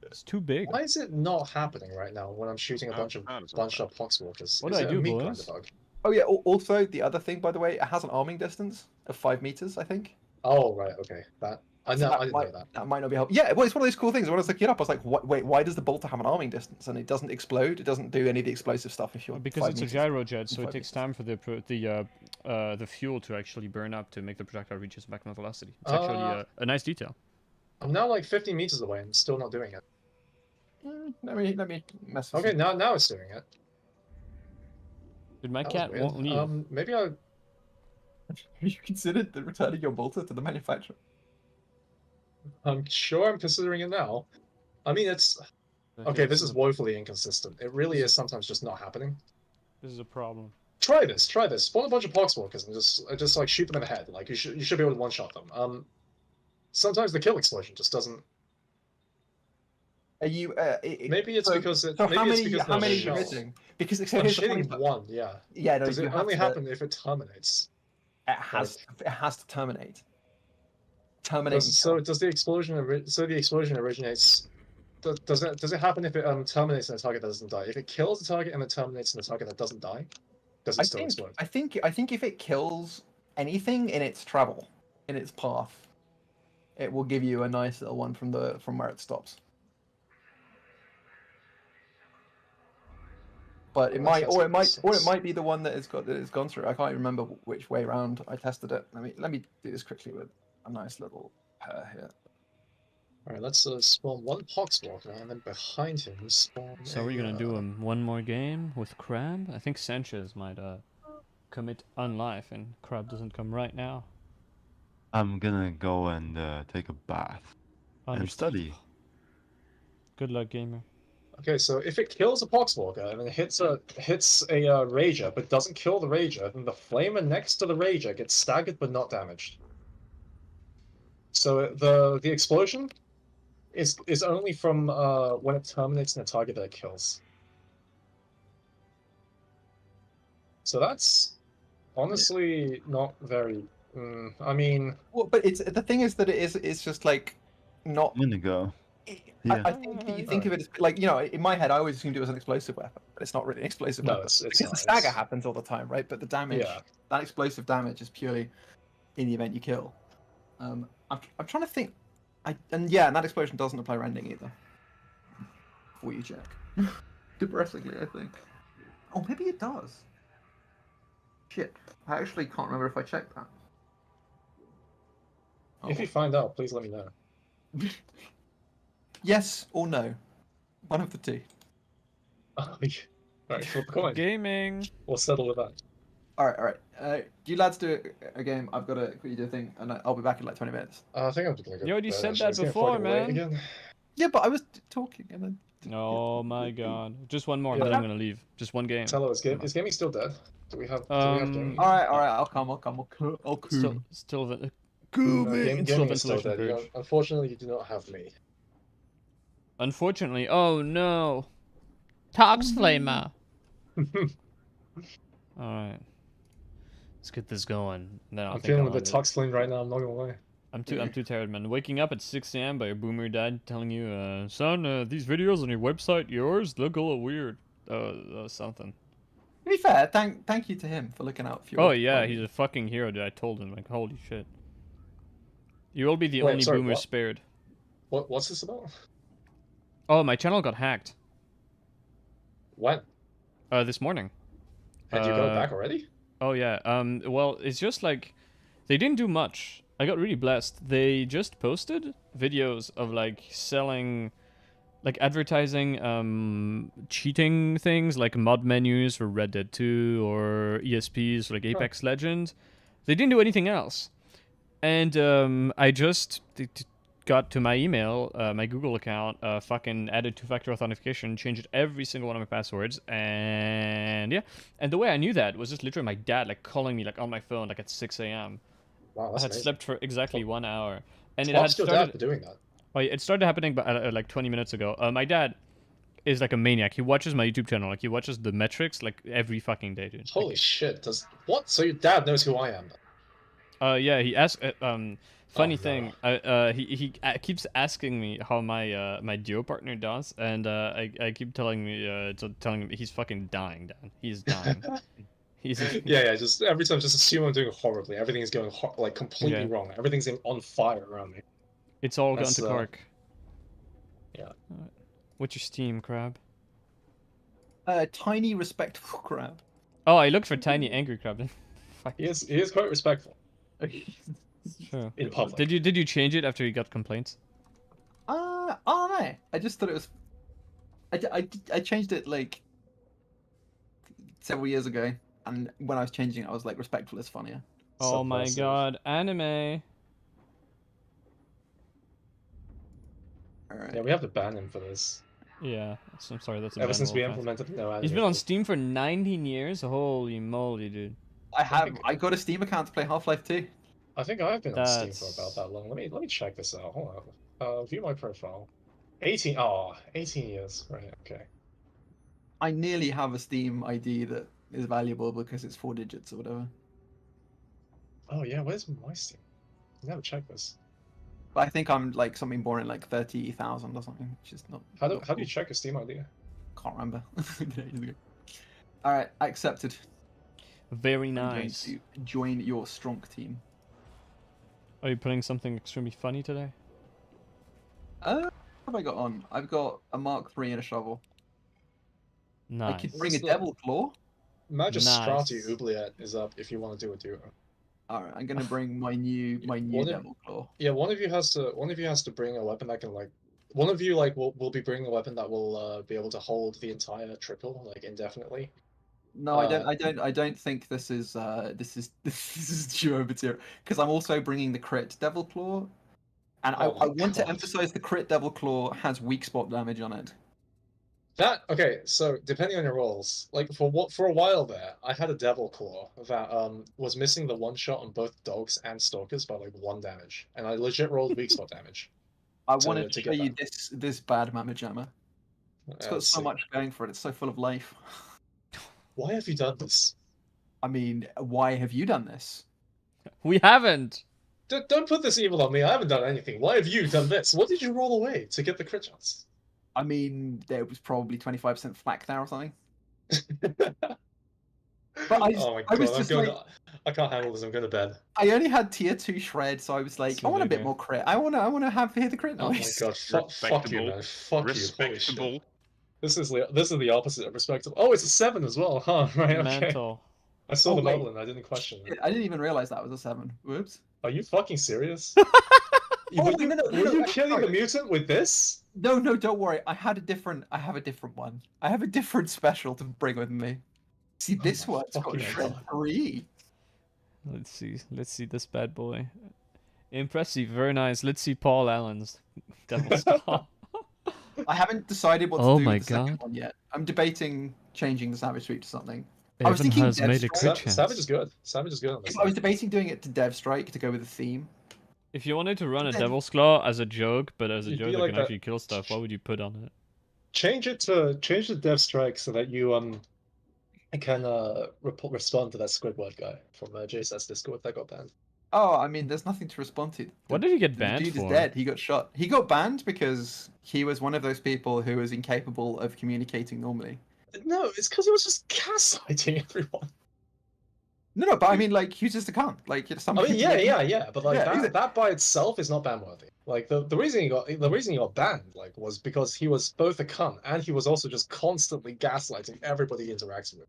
It's too big. Why is it not happening right now when I'm shooting a bunch of Poxwalkers? What Is do I it a do, meat boys? grinder bug? Oh yeah. Also, the other thing, by the way, it has an arming distance of 5 meters, I think. Oh right, okay. I So didn't know that. That might not be helpful. Yeah, well, it's one of those cool things. When I was looking it up, I was like, wait, why does the bolter have an arming distance? And it doesn't explode. It doesn't do any of the explosive stuff if you're Because 5 it's meters. a gyro jet, so it 5 takes meters. time for the the fuel to actually burn up to make the projectile reach its maximum velocity. It's actually a nice detail. I'm now like 50 meters away and still not doing it. Let me mess with Okay, now it's doing it. Dude, my That was cat weird. won't leave. Maybe I. Have you considered returning your bolter to the manufacturer? I'm sure I'm considering it now. I mean, it's okay. This is woefully inconsistent. It really is sometimes just not happening. This is a problem. Try this. Try this. Spawn a bunch of poxwalkers and just like shoot them in the head. Like you should be able to one shot them. Sometimes the kill explosion just doesn't. Are you? Maybe it's because it. So maybe how it's many? because How there's many are you shells. hitting? Because so I'm here's the hitting funny one. Yeah. Yeah, no, Does you it have only to- happen if it terminates? It has. It has to terminate. Terminate. So does the explosion? So the explosion originates. Does it happen if it terminates in a target that doesn't die? If it kills the target and it terminates in a target that doesn't die, does it still explode? I think if it kills anything in its travel, in its path, it will give you a nice little one from where it stops. But it might, or it might be the one that it's gone through. I can't remember which way round I tested it. Let me do this quickly with a nice little pair here. All right, let's spawn one poxwalker and then behind him spawn. So are you gonna do one more game with Crab? I think Sanchez might commit unlife, and Crab doesn't come right now. I'm gonna go and take a bath and study. Good luck, gamer. Okay, so if it kills a poxwalker and then hits a rager but doesn't kill the rager, then the flamer next to the rager gets staggered but not damaged. So the explosion is only from when it terminates in a target that it kills. So that's honestly not very. I mean, well, but the thing is that it's just like not. I'm gonna go. Yeah. I think that you think of it as like, you know, in my head I always assumed it was an explosive weapon, but it's not really an explosive weapon. It's because not, the stagger happens all the time, right? But the damage, Yeah. that explosive damage is purely in the event you kill. I'm trying to think. And that explosion doesn't apply rending either. Before you check. Depressingly, I think. Oh, maybe it does. Shit, I actually can't remember if I checked that. If you find out, please let me know. Yes or no, one of the two. Alright, flip a coin. Gaming. We'll settle with that. All right. Do you lads do a game? I've got to quickly do a thing, and I'll be back in like 20 minutes. I think I'm just gonna go. You already to bed, said actually. that It's getting before, fucking late man. again. Yeah, but I was talking and then. Oh my god. Just one more, Yeah. then I'm gonna leave. Just one game. Tell us, is gaming still dead? Do we have gaming? All right. I'll come. Still No, gaming gaming is still ventilation dead. purge. Unfortunately, you do not have me. Unfortunately, oh no. Tox Flamer. Alright. Let's get this going. Then I'll I'm think feeling a I'll bit end it. tox flame right now. I'm not gonna lie. I'm too tired, man. Waking up at 6 a.m. by a boomer dad telling you, son, these videos on your website, yours, look a little weird. Something. To be fair, thank you to him for looking out for your. Oh yeah, he's a fucking hero, dude. I told him, like, holy shit. You will be the only boomer what? spared. What's this about? Oh, my channel got hacked. When? This morning. Had you got it back already? Oh yeah. Well, it's just like they didn't do much. I got really blessed. They just posted videos of like selling, like advertising, cheating things like mod menus for Red Dead 2 or ESPs for like Apex Legends. They didn't do anything else. And I just got to my email, my Google account, fucking added two-factor authentication, changed every single one of my passwords, and yeah. And the way I knew that was just literally my dad like calling me like on my phone like at 6 a.m. Wow, that's I had amazing. slept for exactly 1 hour, and it Props had to your dad started. for doing that. Oh, yeah, it started happening like 20 minutes ago. My dad is like a maniac. He watches my YouTube channel. Like he watches the metrics like every fucking day, dude. Holy shit! What? So your dad knows who I am? Yeah, he asked. Funny Oh, thing, he keeps asking me how my my duo partner does, and I keep telling him he's fucking dying, Dan. He's dying. Yeah. Just every time, just assume I'm doing horribly. Everything is going like completely wrong. Everything's on fire around me. It's all gone That's, to Kark. Yeah. What's your Steam, Crab? Tiny respectful crab. Oh, I looked for Tiny Angry Crab. He is quite respectful. True. In public. Did you change it after you got complaints? I don't know. I just thought it was. I changed it like several years ago, and when I was changing it, I was like, respectful is funnier. Oh my god, anime. Alright. Yeah, we have to ban him for this. Yeah, I'm sorry, that's a Ever since we offense. implemented the no anime. He's been on Steam for 19 years? Holy moly, dude. I got a Steam account to play Half-Life 2. I think I've been on Steam for about that long. Let me check this out. Hold on. View my profile. 18 years. Right, okay. I nearly have a Steam ID that is valuable because it's 4 digits or whatever. Oh yeah, where's my Steam? Never checked this. But I think I'm like something boring like 30,000 or something, which is not. How do you check your Steam ID? Can't remember. Alright, accepted. Very I'm going nice. to join your strong team. Are you putting something extremely funny today? What have I got on? I've got a Mark III and a shovel. Nice. I could bring a Devil Claw. Magistrati Nice. Oubliette is up if you want to do a duo. Alright, I'm gonna bring my new Devil Claw. Yeah, one of you has to bring a weapon that can like. One of you like will be bringing a weapon that will be able to hold the entire triple like indefinitely. No, I don't think this is duo material because I'm also bringing the crit Devil Claw, and I want to emphasize the crit Devil Claw has weak spot damage on it. Okay, so depending on your rolls, like for a while there, I had a Devil Claw that was missing the one shot on both dogs and stalkers by like 1 damage, and I legit rolled weak spot damage. I wanted to show you this bad Mamma Jammer. It's got so see. much going for it. It's so full of life. Why have you done this? I mean, why have you done this? We haven't. Don't put this evil on me. I haven't done anything. Why have you done this? What did you roll away to get the crit shots? I mean, there was probably 25% flak there or something. But Oh my god, I can't handle this. I'm going to bed. I only had tier 2 shred, so I was like, I want a bit more crit. I want to hear the crit noise. Oh my god, fuck you, man. Fuck you. Holy shit. This is the opposite of respectable. Oh, it's a 7 as well, huh? Right, okay. Mental. I saw the bubble and I didn't question it. I didn't even realize that was a 7. Whoops. Are you fucking serious? Were you killing the mutant with this? No, don't worry. I have a different one. I have a different special to bring with me. See, this one's got shred 3. Let's see this bad boy. Impressive, very nice. Let's see Paul Allen's Devil's Claw. I haven't decided what to Oh do my with the second god. one yet. I'm debating changing the Savage Sweep to something. Evan I was thinking has Dev made a Strike. crit chance. Savage is good. Savage is good on this. I was debating doing it to Dev Strike to go with the theme. If you wanted to run a Then- Devil's Claw as a joke, but as a You'd joke be that like can that- actually kill stuff, what would you put on it? Change the Dev Strike so that you can respond to that Squidward guy from JSS Discord that got banned. Oh, I mean, there's nothing to respond to. What did he get The banned dude for? is dead. He got shot. He got banned because he was one of those people who was incapable of communicating normally. No, it's because he was just gaslighting everyone. No, but I mean, like, he was just a cunt. Like, some I mean, people- yeah, but like Yeah, that by itself is not ban worthy. Like the reason he got banned like was because he was both a cunt and he was also just constantly gaslighting everybody he interacts with.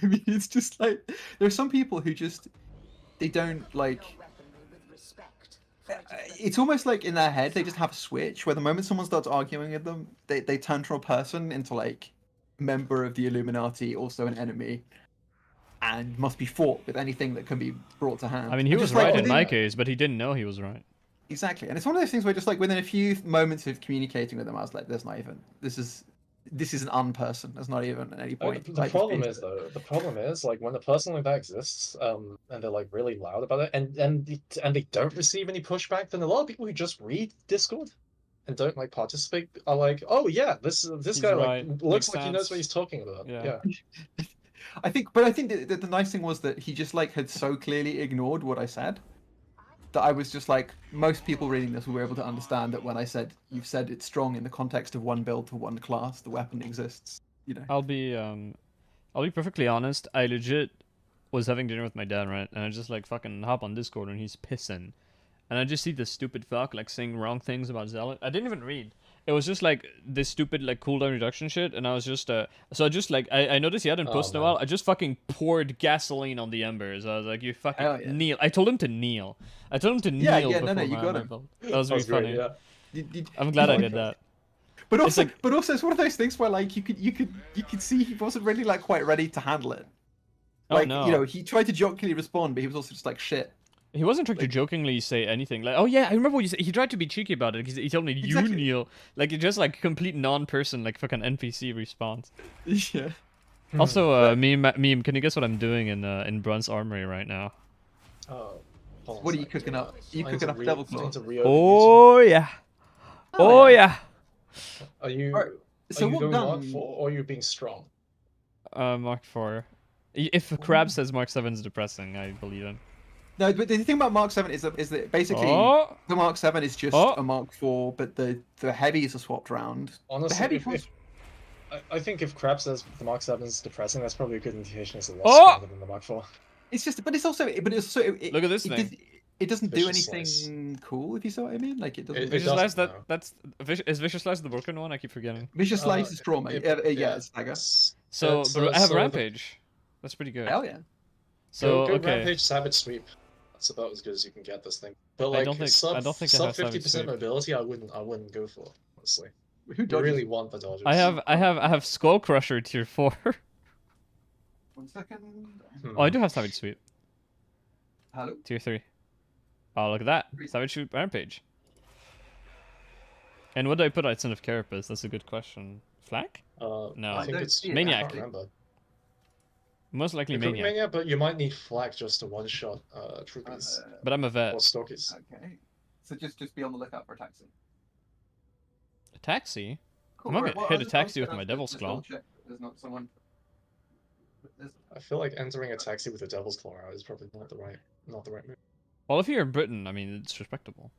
I mean, it's just like there's some people who just they don't like. It's almost like in their head they just have a switch where the moment someone starts arguing with them, they turn from a person into like member of the Illuminati, also an enemy, and must be fought with anything that can be brought to hand. I mean, he And was just, like, right in within- my case, but he didn't know he was right. Exactly, and it's one of those things where just like within a few moments of communicating with them, I was like, "There's not even this is an unperson. There's not even at any point." The problem is like when a person like that exists, and they're like really loud about it, and they don't receive any pushback, then a lot of people who just read Discord and don't like participate are like, oh yeah, this guy right. like looks Makes like he knows sense. what he's talking about. Yeah. I think the nice thing was that he just like had so clearly ignored what I said that I was just like, most people reading this will be able to understand that when I said you've said it's strong in the context of one build to one class, the weapon exists. You know. I'll be perfectly honest. I legit was having dinner with my dad, right? And I just like fucking hop on Discord and he's pissing, and I just see this stupid fuck like saying wrong things about Zealot. I didn't even read, It was just like this stupid like cooldown reduction shit, and I was just so I just like I noticed he hadn't posted in a while. I just fucking poured gasoline on the embers. I was like, you fucking kneel. I told him to kneel. I told him to kneel before you got my him. build. That was really great, funny. yeah. I'm glad I did that. But also, it's one of those things where like you could see he wasn't really like quite ready to handle it. Like no. you know, he tried to jokingly respond, but he was also just like shit. He wasn't trying to jokingly say anything. Like, oh yeah, I remember what you said. He tried to be cheeky about it. He told me, you kneel. Like, it's just like complete non-person, like fucking NPC response. Yeah. Also, meme, can you guess what I'm doing in Brunt's Armory right now? What are you cooking up? Are you cooking up Devil Claw? Oh yeah. Oh yeah. Are you so going what Mark 4 or are you being strong? Mark 4. If Crab says Mark 7 is depressing, I believe him. No, but the thing about Mark 7 is that basically the Mark 7 is just a Mark 4, but the heavies are swapped around. Honestly, I think if Crab says the Mark 7 is depressing, that's probably a good indication it's a less stronger than the Mark 4. It's just, but it's also, look at this thing. It doesn't do anything cool, if you see what I mean. Like it doesn't. Vicious Slice, is Vicious Slice the broken one? I keep forgetting. Vicious Slice is trauma. Yeah, it's Stagger. So I have Rampage. That's pretty good. Hell yeah. So go Rampage Savage Sweep. That's about as good as you can get this thing. But like I don't think sub I 50% mobility, I wouldn't go for, honestly. Who you really want the dodges? I have Skull Crusher tier 4. 1 second. Oh, I do have Savage Sweep. Hello. Tier 3. Oh, look at that. Savage Sweep Rampage. And what do I put outside of Carapace? That's a good question. Flak? No. I think it's Maniac. I can't remember. Most likely It could be Maniac. Maniac, but you might need Flak just to one-shot Troopies. But I'm a vet. Or Stalkies. Okay. So just be on the lookout for a taxi. A taxi? Cool. I'm not Right, gonna well, hit a taxi with my Devil's Claw. Check that there's not someone. I feel like entering a taxi with a Devil's Claw out is probably not the right move. Well, if you're in Britain, I mean, it's respectable.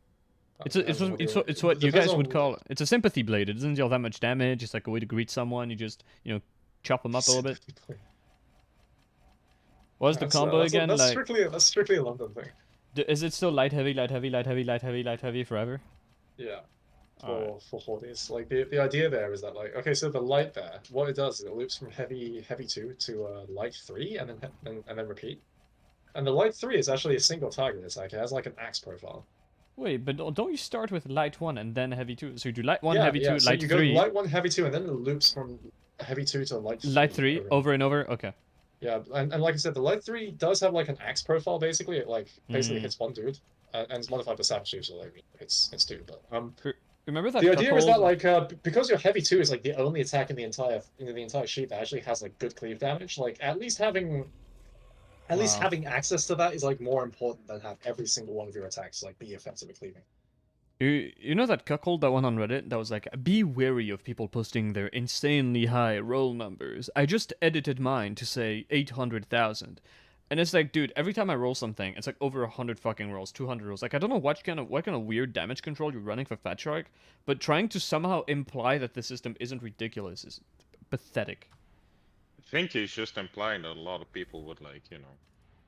It's Depends what you guys on- would call it. It's a sympathy blade. It doesn't deal that much damage. It's like a way to greet someone. You just, chop them up a little bit. What's the combo again? That's Like, strictly a London thing. is it still light heavy, light heavy, light heavy, light heavy, light heavy forever? Yeah. Alright. For Hordes. Like the idea there is that like okay, so the light there, what it does is it loops from heavy 2 to light 3 and then repeat. And the light 3 is actually a single target. It's like it has like an axe profile. Wait, but don't you start with light 1 and then heavy 2? So you do light 1, yeah, heavy 2, so light you 3. go light 1, heavy 2, and then it loops from heavy 2 to light 3. Light 3 over and over. Okay. Yeah, and like I said, the light 3 does have like an axe profile basically. It like basically hits one dude, and it's modified by savage too, so like it's 2. But remember that the idea is that like because your heavy 2 is like the only attack in the entire sheet that actually has like good cleave damage. Like at least having access to that is like more important than have every single one of your attacks like be effective at cleaving. You know that cuckold that went on Reddit that was like, be wary of people posting their insanely high roll numbers. I just edited mine to say 800,000. And it's like, dude, every time I roll something, it's like over 100 fucking rolls, 200 rolls. Like, I don't know what kind of weird damage control you're running for Fat Shark, but trying to somehow imply that the system isn't ridiculous is pathetic. I think he's just implying that a lot of people would like,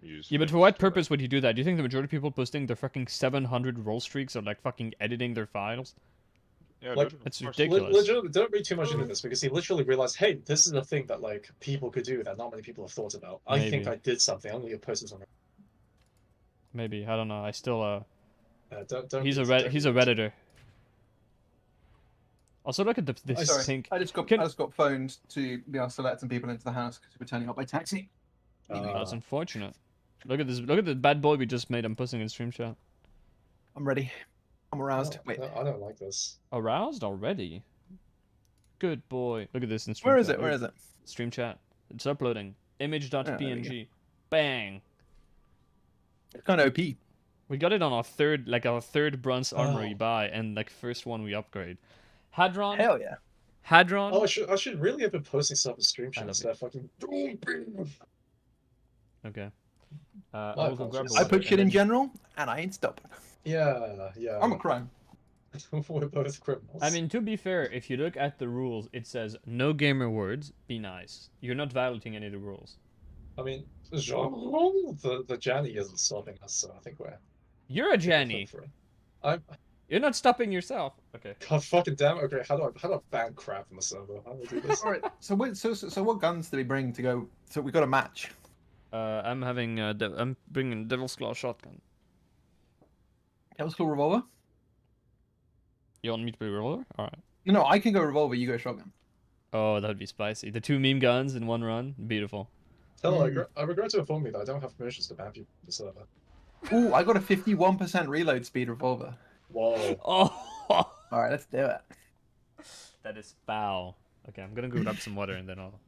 use. Yeah, but for what purpose would you do that? Do you think the majority of people posting their fucking 700 roll streaks are like fucking editing their files? Yeah, like, it's ridiculous. Legitimately, don't read too much into this because he literally realized, hey, this is a thing that like people could do that not many people have thought about. I think I did something. I'm gonna post it something. Maybe, I don't know. I still don't he's a redditor. Also, look at this pink. I just got phoned to be asked to let some people into the house because we were turning up by taxi. That's unfortunate. Look at this. Look at the bad boy we just made. I'm posting in stream chat. I'm ready. I'm aroused. Wait. I don't like this. Aroused already? Good boy. Look at this in stream Where is chat. it? Where is it? Stream chat. It's uploading. Image.png. Bang. It's kind of OP. We got it on our third bronze armory buy and like first one we upgrade. Hadron. Hell yeah. Hadron. Oh, I should really have been posting stuff in stream chat instead of fucking. Okay. I put shit in general, and I ain't stopping. Yeah. I'm a crime. We're both criminals. I mean, to be fair, if you look at the rules, it says no gamer words, be nice. You're not violating any of the rules. I mean, the Janny isn't stopping us, so I think we're... You're a Janny. I'm You're not stopping yourself. Okay. God fucking damn. Okay, how do I ban crap from the server? How do I do this? All right. So what guns do we bring to go? So we got a match. I'm having I'm bringing Devil's Claw shotgun. Devil's Claw revolver. You want me to be revolver? All right. No, I can go revolver. You go shotgun. Oh, that'd be spicy. The 2 meme guns in one run. Beautiful. Tell I regret to inform you that I don't have permissions to ban people from the server. Ooh, I got a 51% reload speed revolver. Whoa. Oh. All right, let's do it. That is foul. Okay, I'm gonna go grab some water and then I'll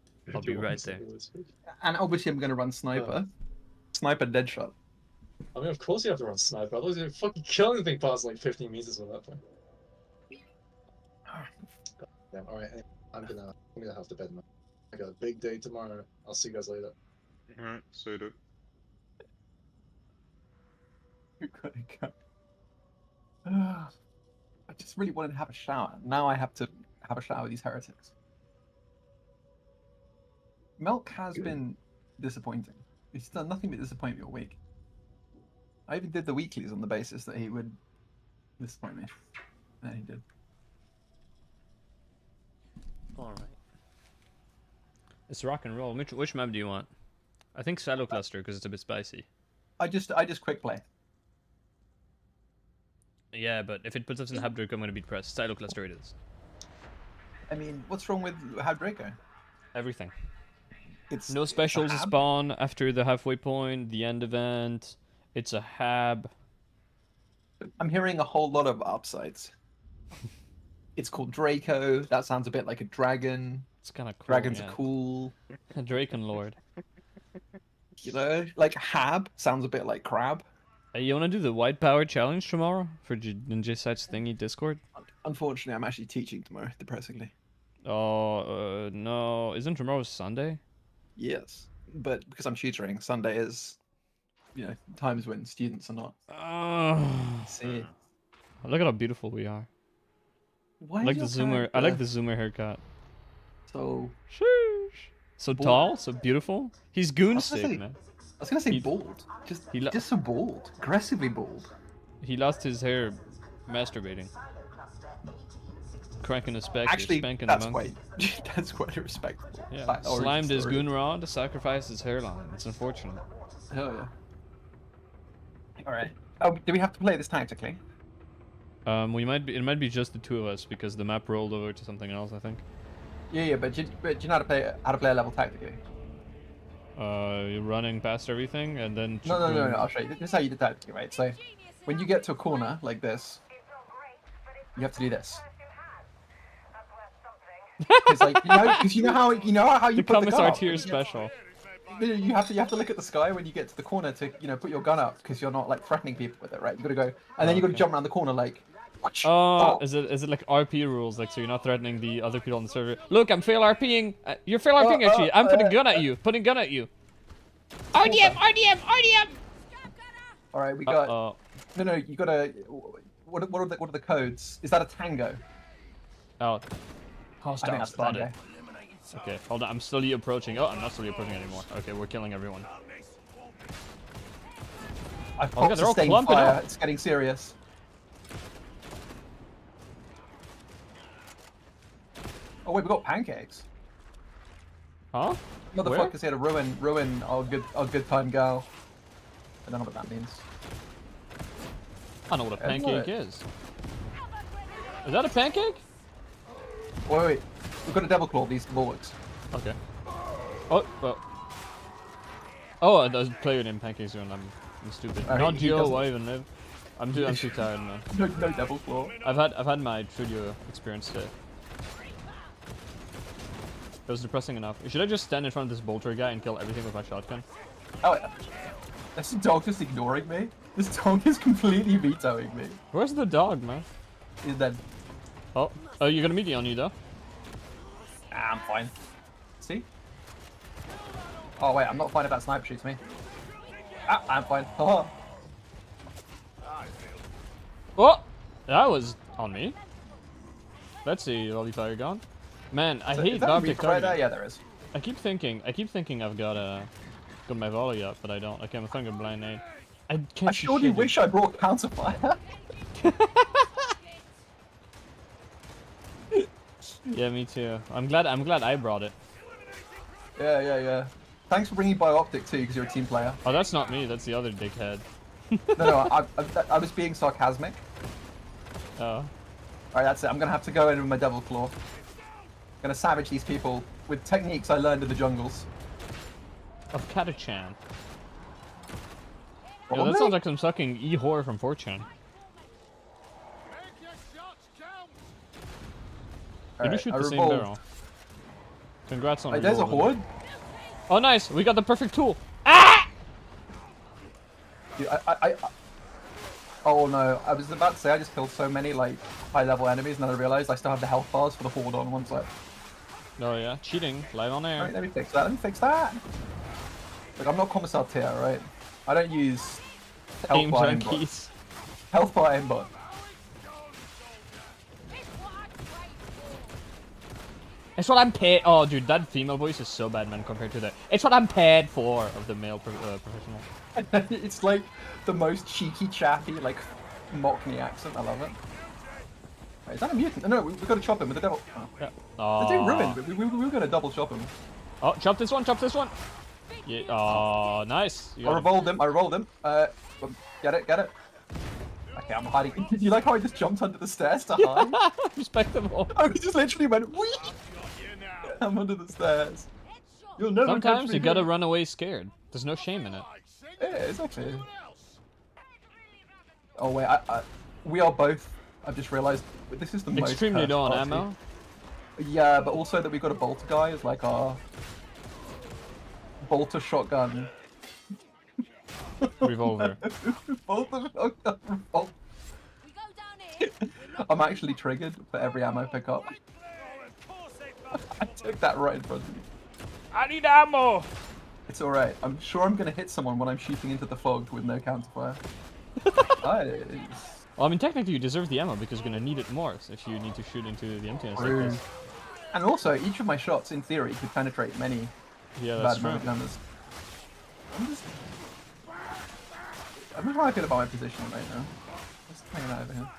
be right there. And obviously, I'm gonna run sniper. Sniper dead shot. I mean, of course you have to run sniper. Otherwise, you fucking kill anything past like 15 meters at that point. God damn. All right, I'm gonna have to bed now. I got a big day tomorrow. I'll see you guys later. Alright, so you do. You gotta go. I just really wanted to have a shower. Now I have to have a shower with these heretics. Milk has been disappointing. He's done nothing but disappoint me all week. I even did the weeklies on the basis that he would disappoint me. And he did. Alright. It's rock and roll. Which map do you want? I think Silo Cluster because it's a bit spicy. I just quick play. Yeah, but if it puts us in Hab Draco, I'm gonna be depressed. Silo Cluster it is. I mean, what's wrong with Hab Draco? Everything. It's no specials Hab? spawn after the halfway point, the end event. It's a Hab. I'm hearing a whole lot of upsides. It's called Draco. That sounds a bit like a dragon. It's kind of cool. Dragons yeah. are cool. A Draken Lord. You know, like Hab sounds a bit like crab. Hey, you wanna do the White Power Challenge tomorrow for Ninja Sites thingy Discord? Unfortunately, I'm actually teaching tomorrow, depressingly. Oh, no. Isn't tomorrow Sunday? Yes, but because I'm tutoring, Sunday is, you know, times when students are not. See. Look at how beautiful we are. Why I like is the your zoomer. I like character the zoomer haircut. So. Sheesh. So Bald. tall, so beautiful. He's goon sick, man. I was gonna say bald. Just so bald, aggressively bald. He lost his hair masturbating. Cracking a speck, Actually, spanking that's a monkey. that's quite respectable. Yeah, slimed his goon rod, sacrificed his hairline. It's unfortunate. Hell yeah. All right. Oh, do we have to play this tactically? We might be. It might be just the 2 of us because the map rolled over to something else. I think. Yeah, but do you know how to play a level tactically? You're running past everything and then. No. I'll show you. This is how you do tactically, right? So, when you get to a corner like this, you have to do this. Because like you know how you the put the gun Commissar up. tier special. You have to look at the sky when you get to the corner to put your gun up because you're not like threatening people with it, right? You gotta go and then you gotta jump around the corner like. Oh, is it like RP rules, like so you're not threatening the other people on the server? Look, I'm fail RPing. You're fail RPing actually. I'm putting gun at you. Putting gun at you. RDM. All right, we got. No, you gotta. What are the codes? Is that a tango? Oh. I think that's Spotted. Okay, hold on. I'm slowly approaching. Oh, I'm not slowly approaching anymore. Okay, we're killing everyone. I've popped they're all sustained clumping fire. up. It's getting serious. Oh wait, we got pancakes. Huh? Motherfuckers here to ruin our good time girl. I don't know what that means. I know what a pancake is. Is that a pancake? Wait. We've got a devil claw, these bullets. Okay. Oh, there's a player named Pancake Zone. I'm stupid. Not Geo, why even live? I'm too tired, man. No devil claw. I've had my Trudio experience today. It was depressing enough. Should I just stand in front of this bolter guy and kill everything with my shotgun? Oh yeah. This dog just ignoring me. This dog is completely vetoing me. Where's the dog, man? He's dead. Oh, you're gonna meet me on you though. I'm fine. See? Oh wait, I'm not fine if that sniper shoots me. I'm fine. Oh, that was on me. Let's see, Lolly Fire gone. Man, I hate Bobtic targeting. Yeah, there is. I keep thinking I've got my volley up, but I don't. Okay, I'm throwing a blind nade. I surely wish I brought counterfire. Yeah, me too. I'm glad I brought it. Yeah. Thanks for bringing Bioptic too, because you're a team player. Oh, that's not me. That's the other dickhead. No, I was being sarcasmic. Oh. Alright, that's it. I'm gonna have to go in with my Devil Claw. I'm gonna savage these people with techniques I learned in the jungles. Of Katachan. What, Yo, that mate? sounds like some sucking e-horror from 4chan. Did you shoot the same barrel? Congrats on Wait, there's a revolving. horde? Oh, nice! We got the perfect tool! Ah! Dude, oh no, I was about to say I just killed so many like high-level enemies and then I realized I still have the health bars for the horde on one side. Oh yeah, cheating. Live on air. Alright, let me fix that. Look, I'm not Commissar tier, right? I don't use health Game bar aimbot. junkies. Health bar aimbot. It's what I'm paid. Oh, dude, that female voice is so bad, man, compared to the. It's what I'm paid for of the male professional. It's like the most cheeky, chappy, like Mockney accent. I love it. Wait, is that a mutant? No, we've got to chop him with the devil. Oh. Yeah. The dude ruined. We were going to double chop him. Oh, chop this one, chop this one. Yeah. Oh, nice. I revolved him. Get it. Okay, I'm hiding. Did you like how I just jumped under the stairs to hide? Respectable. I just literally went, whee! I'm under the stairs. You'll never catch Sometimes me you gotta here. run away scared. There's no shame in it. Yeah, exactly. Oh wait, we are both. I've just realised this is the most Extremely cursed low on party. ammo. Yeah, but also that we've got a bolter guy as like our bolter shotgun. Revolver. Bolter shotgun revolver. I'm actually triggered for every ammo pickup. I took that right in front of you. I need ammo! It's alright. I'm sure I'm gonna hit someone when I'm shooting into the fog with no counterfire. Nice. Well, I mean, technically you deserve the ammo because you're gonna need it more if you need to shoot into the emptiness like True. this. And also, each of my shots, in theory, could penetrate many Yeah, that's bad true. mode gunners. I'm just not good about my positioning right now. Just hanging out over here.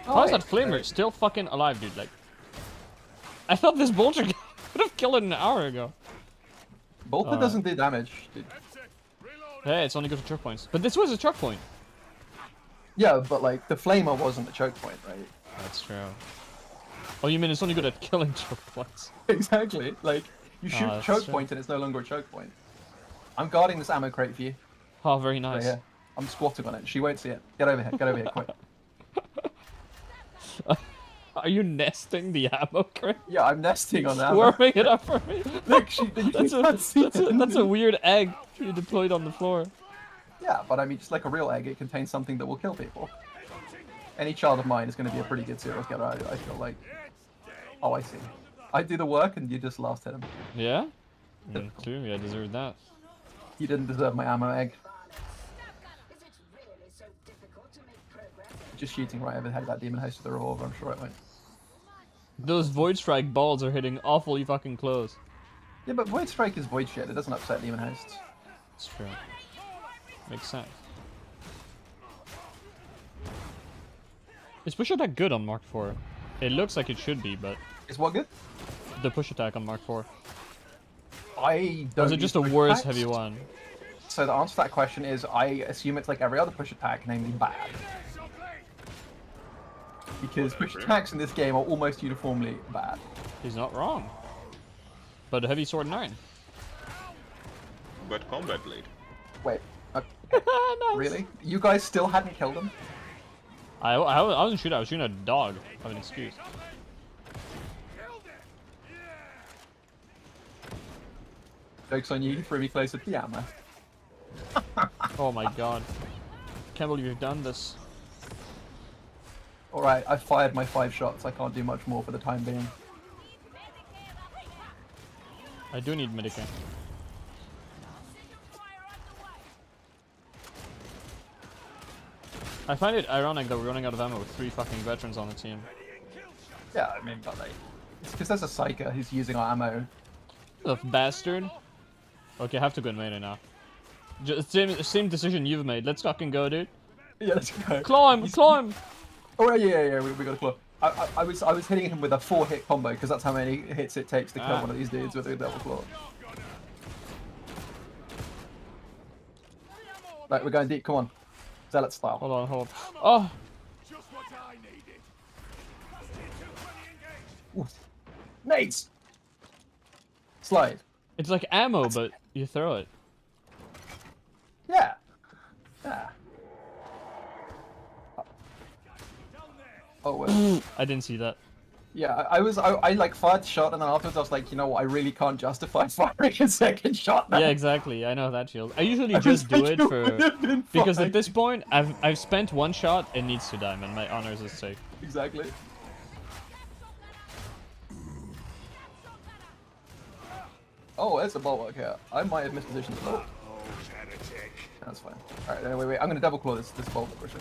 How is that flamer still fucking alive, dude? Like, I thought this bolter guy would have killed it an hour ago. Bolter doesn't do damage, dude. Hey, it's only good for choke points. But this was a choke point. Yeah, but like, the flamer wasn't a choke point, right? That's true. Oh, you mean it's only good at killing choke points? Exactly. Like, you shoot that's choke true. point and it's no longer a choke point. I'm guarding this ammo crate for you. Oh, very nice. Right here. I'm squatting on it. She won't see it. Get over here, quick. Are you nesting the ammo crate? Yeah, I'm nesting on that. ammo. Warming it up for me. Look, That's a weird egg you deployed on the floor. Yeah, but I mean, just like a real egg, it contains something that will kill people. Any child of mine is going to be a pretty good serial killer, I feel like. Oh, I see. I do the work and you just last hit him. Yeah? Clearly I deserve that. You didn't deserve my ammo egg. Just shooting right over the head of that demon host with the revolver, I'm sure it won't. Those Void Strike balls are hitting awfully fucking close. Yeah, but Void Strike is Void shit, it doesn't upset demon hosts. It's true. Makes sense. Is push attack good on Mark IV? It looks like it should be, but... Is what good? The push attack on Mark IV. I don't Or is it use just a push worse attacks. heavy one? So the answer to that question is, I assume it's like every other push attack, namely bad. Because push attacks in this game are almost uniformly bad. He's not wrong. But a heavy sword 9. But combat blade. Wait. Nice. Really? You guys still hadn't killed him? I wasn't shooting, I was shooting a dog. I have an excuse. Joke's on you, you threw me closer to the ammo. Oh my god. Can't believe you've done this. Alright, I've fired my 5 shots, I can't do much more for the time being. I do need medicine. I find it ironic that we're running out of ammo with 3 fucking veterans on the team. Yeah, I mean, but like, it's because there's a psyker who's using our ammo. The bastard. Okay, I have to go in melee now. Just same decision you've made. Let's fucking go, dude. Yeah, let's go. Climb, climb. Oh yeah, we got a claw. I was hitting him with a 4-hit combo because that's how many hits it takes to kill one of these dudes with a double claw. Right, we're going deep. Come on, Zealot style. Hold on, hold. Oh. Nades. Slide. It's like ammo, but you throw it. Yeah. Yeah. Oh well. I didn't see that. Yeah, I like fired the shot and then afterwards I was like, you know what, I really can't justify firing a second shot now. Yeah, exactly. I know that shield. I usually just do it for because at this point I've spent one shot. It needs to die, man. My honors is safe. Exactly. Oh, it's a bulwark here. I might have mispositioned the bulwark. That's fine. Alright, wait. I'm gonna double claw this bulwark for sure.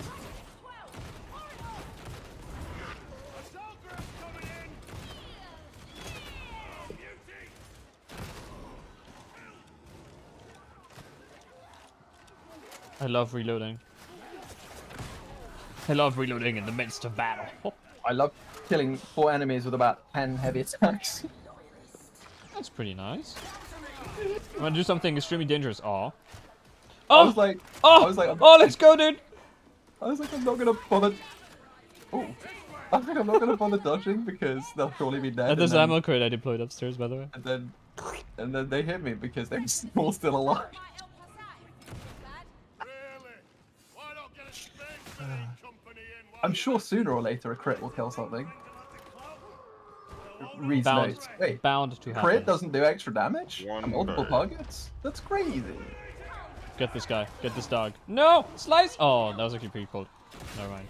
I love reloading. I love reloading in the midst of battle. I love killing 4 enemies with about 10 heavy attacks. That's pretty nice. I'm gonna do something extremely dangerous. Aw. I was like, let's go, dude. I was like, I'm not gonna bother. Oh, I was like, I'm not gonna bother dodging because they'll surely be dead. And there's an ammo crate I deployed upstairs, by the way. And then they hit me because they're all still alive. I'm sure sooner or later a crit will kill something. Reads notes. Wait, bound to happen. Crit doesn't do extra damage? One Multiple bird. targets? That's crazy. Get this guy. Get this dog. No! Slice! Oh, that was actually pretty cool. Never mind.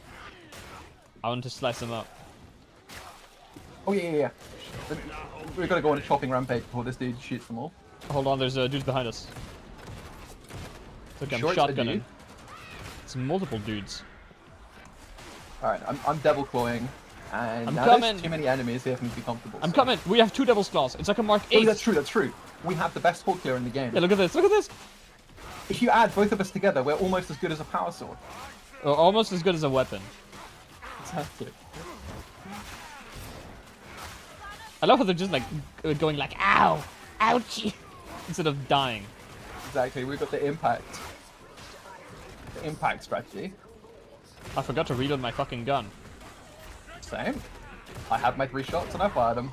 I want to slice him up. Oh yeah. We've got to go on a chopping rampage before this dude shoots them all. Hold on, there's dudes behind us. It's like I'm Sure it's a shotgunning. dude? It's multiple dudes. Alright, I'm double clawing. And I'm now coming. there's too many enemies here for me to be comfortable. I'm coming. We have 2 devil's claws. It's like a Mark 8. Oh, that's true. We have the best hold clear in the game. Yeah, look at this. Look at this. If you add both of us together, we're almost as good as a power sword. Almost as good as a weapon. Exactly. I love how they're just like going like, ow, ouchie, instead of dying. Exactly, we've got the impact. The impact strategy. I forgot to reload my fucking gun. Same. I had my 3 shots and I fired them.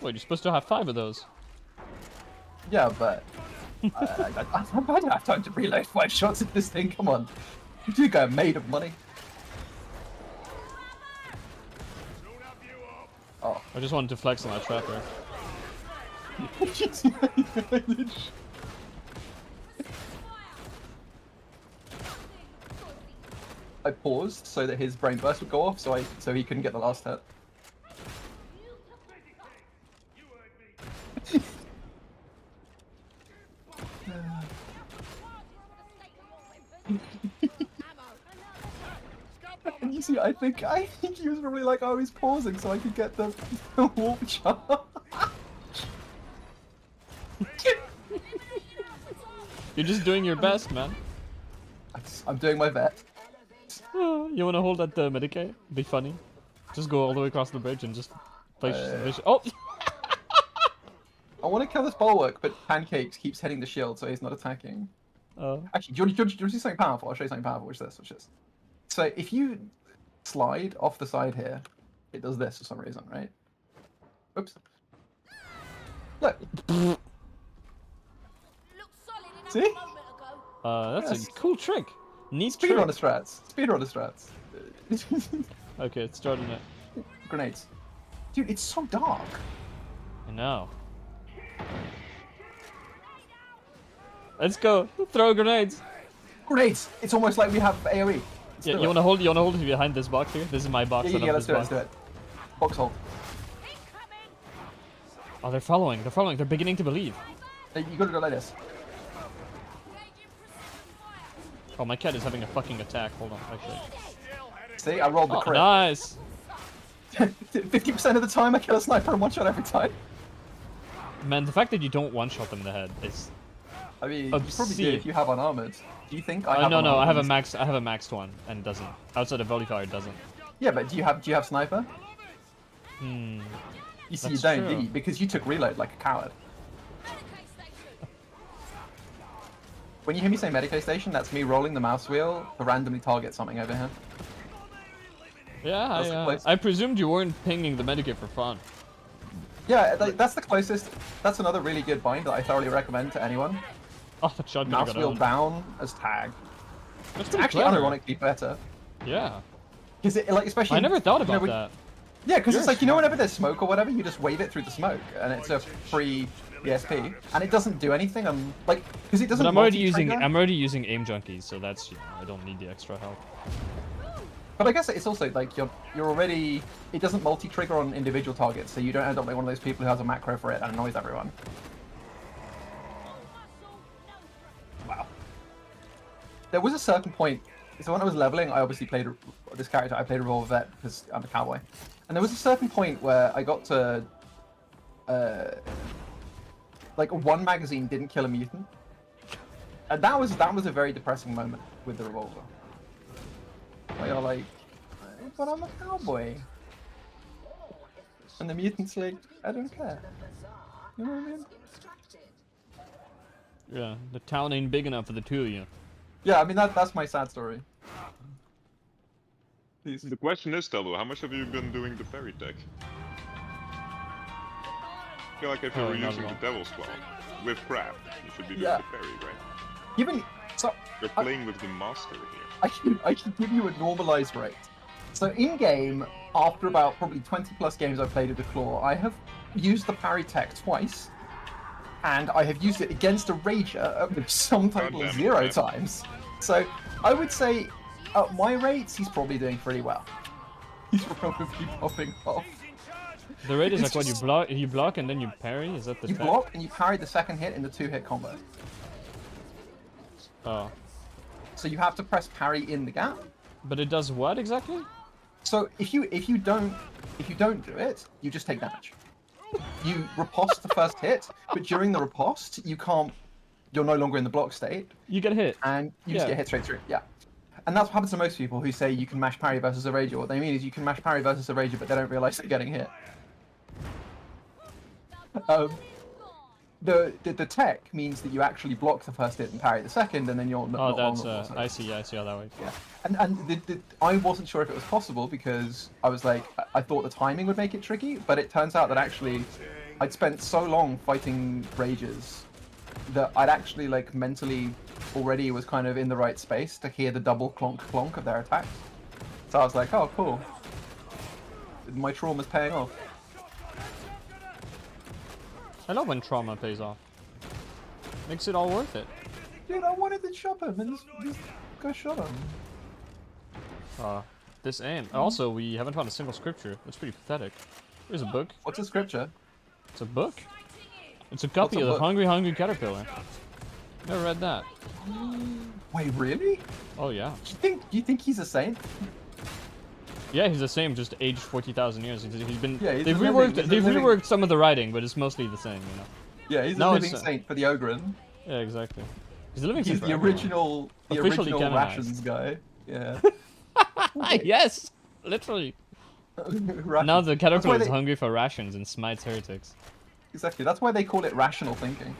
Wait, you're supposed to have 5 of those. Yeah, but I don't have time to reload 5 shots at this thing. Come on, you do go made of money. Oh, I just wanted to flex on that trapper. I paused so that his brain burst would go off, so he couldn't get the last hit. And you see, I think he was probably like, oh, he's pausing so I could get the warp charge. You're just doing your best, man. I'm doing my vet. You wanna hold that Medicaid? Be funny. Just go all the way across the bridge and just place oh! I want to kill this bulwark, but Pancakes keeps hitting the shield, so he's not attacking. Actually, do you want to see something powerful? I'll show you something powerful. Watch this, watch this. So if you slide off the side here, it does this for some reason, right? Oops. Look. See? That's a cool trick. Neat Speedrunner strats. Speedrunner strats. Okay, it's starting it. Grenades. Dude, it's so dark. I know. Let's go. Throw grenades. Grenades! It's almost like we have AoE. Yeah, you wanna hold it behind this box here? This is my box. Yeah, let's do it. Box hold. Oh, they're following. They're beginning to believe. Hey, you gotta go like this. Oh, my cat is having a fucking attack. Hold on, actually. See, I rolled the crit. Nice! 50% of the time I kill a sniper and 1 shot every time. Man, the fact that you don't one-shot them in the head is I mean, you probably do Obscene. if you have unarmored. Do you think I have No, I have a unarmored? max. I have a maxed one, and it doesn't. Outside of Volley Fire, it doesn't. Yeah, but do you have sniper? Hmm. You see, That's you don't, true. do you? Because you took reload like a coward. When you hear me say Medico Station, that's me rolling the mouse wheel to randomly target something over here. That's the Yeah, place. I presumed you weren't pinging the Medikit for fun. Yeah, that's the closest. That's another really good bind that I thoroughly recommend to anyone. Oh, the shotgun Mouse got wheel owned. down as tag. That's It's pretty actually clever. unironically better. Yeah. Because it, like, especially. I never thought you know, about when- that. Yeah, because You're it's like, you know, smart. whenever there's smoke or whatever, you just wave it through the smoke, and it's a free ESP, and it doesn't do anything. Like, because it doesn't. But I'm already multi-trigger. using aim junkies, so that's I don't need the extra help. But I guess it's also like you're already. It doesn't multi-trigger on individual targets, so you don't end up like one of those people who has a macro for it and annoys everyone. Wow. There was a certain point. So when I was leveling, I obviously played this character. I played Revolver Vet because I'm a cowboy, and there was a certain point where I got to. Like one magazine didn't kill a mutant, and that was a very depressing moment with the revolver. Where you're like, but I'm a cowboy, and the mutant's like, I don't care. You know what I mean? Yeah, the town ain't big enough for the two of you. Yeah, I mean that's my sad story. The question is, Telo, how much have you been doing the parry tech? I feel like if you Oh, were not using at the all. Devil's Claw with Crab, you should be doing Yeah. the parry, right? Even so, You're playing with the master here. I can give you a normalized rate. So in game, after about probably 20 plus games I've played with the claw, I have used the parry tech twice, and I have used it against a rager some total Goddamn, 0 man. times. So I would say at my rates, he's probably doing pretty well. He's probably popping off. The rate is It's like what just- you block and then you parry. Is that the You tech? block and you parry the second hit in the 2-hit combo. Oh, So you have to press parry in the gap. but it does what exactly? So if you don't do it, you just take damage. You riposte the first hit, but during the riposte, you're no longer in the block state, You get hit. and you just Yeah. get hit straight through. Yeah. And that's what happens to most people who say you can mash parry versus a rager. What they mean is you can mash parry versus a rager, but they don't realize they're getting hit. The tech means that you actually block the first hit and parry the second, and then you're Oh, not that's vulnerable. So- I see how that works. Yeah, and I wasn't sure if it was possible because I was like, I thought the timing would make it tricky, but it turns out that actually I'd spent so long fighting rages that I'd actually like mentally already was kind of in the right space to hear the double clonk clonk of their attacks. So I was like, oh cool, my trauma's paying off. I love when trauma pays off. Makes it all worth it. Dude, I wanted to chop him, and this guy shot him. This aim. Also, we haven't found a single scripture. That's pretty pathetic. Here's a book. What's a scripture? It's a book. It's a copy a of the book? Hungry Hungry Caterpillar. Never read that. Wait, really? Oh yeah. Do you think he's a saint? Yeah, he's the same, just aged 40,000 years. He's been. Yeah, he's they've a living- reworked. he's a They've living- reworked some of the writing, but it's mostly the same, you know. Yeah, he's No, a it's, living saint for the Ogren. Yeah, exactly. He's a living He's saint. the original Officially canonized. rations guy. Yeah. Yes, literally. Rations. Now the That's caterpillar why is they- hungry for rations and smites heretics. Exactly. That's why they call it rational thinking.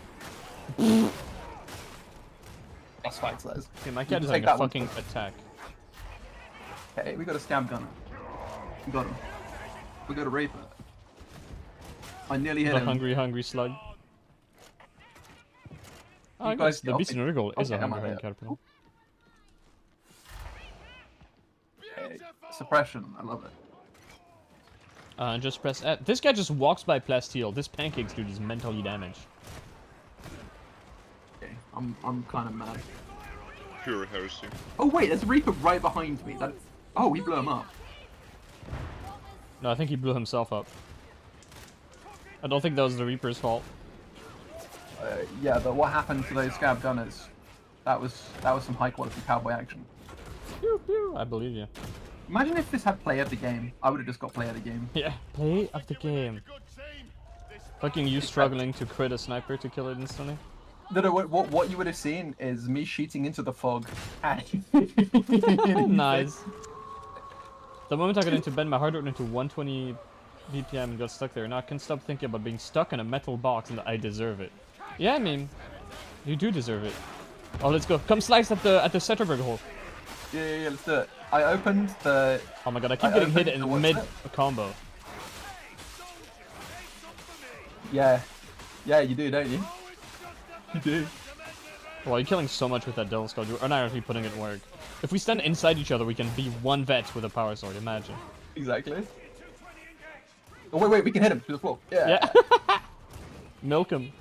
Boss fights, those. Okay, my You cat is take having a that one fucking first. attack. Okay, we got a scab gunner. We got him. We got a reaper. I nearly hit The him. hungry slug. Oh, I You guess guys the got beast me. in Wriggle is a Okay, I'm hungry out caterpillar. Okay, suppression. I love it. And just press F. This guy just walks by plasteel. This pancakes dude is mentally damaged. Okay, I'm kind of mad. Pure heresy. Oh wait, there's a reaper right behind me. Oh, we blew him up. No, I think he blew himself up. I don't think that was the Reaper's fault. Yeah, but what happened to those scab gunners? That was some high quality cowboy action. Pew, pew. I believe you. Imagine if this had play of the game. I would have just got play of the game. Yeah, play of the game. Fucking you struggling to crit a sniper to kill it instantly. No, what you would have seen is me shooting into the fog. Nice. The moment I got into bed, my heart went into 120 BPM and got stuck there. Now I can't stop thinking about being stuck in a metal box and that I deserve it. Yeah, I mean, you do deserve it. Oh, let's go. Come slice at the Zetterberg hole. Yeah, let's do it. I opened the... Oh my god, I keep getting hit in mid combo. Yeah. Yeah, you do, don't you? You do. Well, you're killing so much with that Devil Skull. You're not actually putting it in work. If we stand inside each other, we can be one vet with a power sword, imagine. Exactly. Oh, wait, we can hit him through the floor. Yeah. Milk him.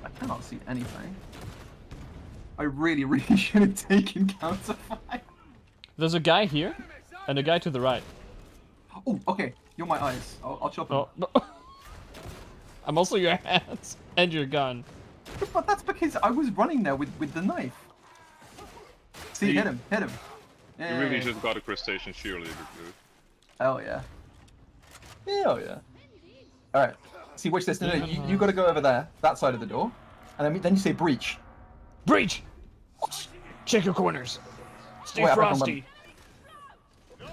I cannot see anything. I really should have taken counterfire. There's a guy here, and a guy to the right. Oh, okay. You're my eyes. I'll chop him. Oh, no. I'm also your hands and your gun. But that's because I was running there with the knife. See, hit him. You really just got a crustacean cheerleader, dude. Hell yeah. Hell yeah. Alright. See, watch this. No, you gotta go over there, that side of the door. And then you say breach. Breach! Check your corners. Stay frosty.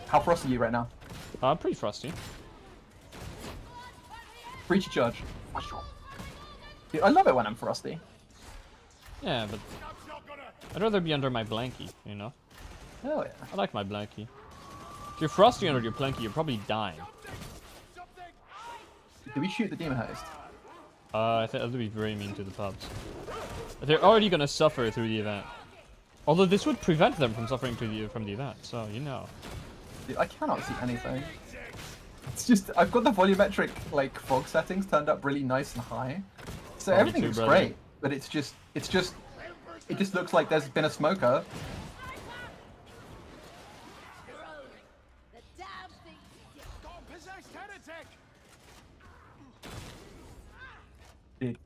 How frosty are you right now? Pretty frosty. Breach charge. Dude, I love it when I'm frosty. Yeah, but I'd rather be under my blankie, you know? Hell yeah. I like my blankie. If you're frosty under your blankie, you're probably dying. Do we shoot the demon host? I think that would be very mean to the pubs. They're already gonna suffer through the event. Although this would prevent them from suffering from the event, so you know. Dude, I cannot see anything. It's just, I've got the volumetric, like, fog settings turned up really nice and high. So everything looks great, but it just looks like there's been a smoker. Dude,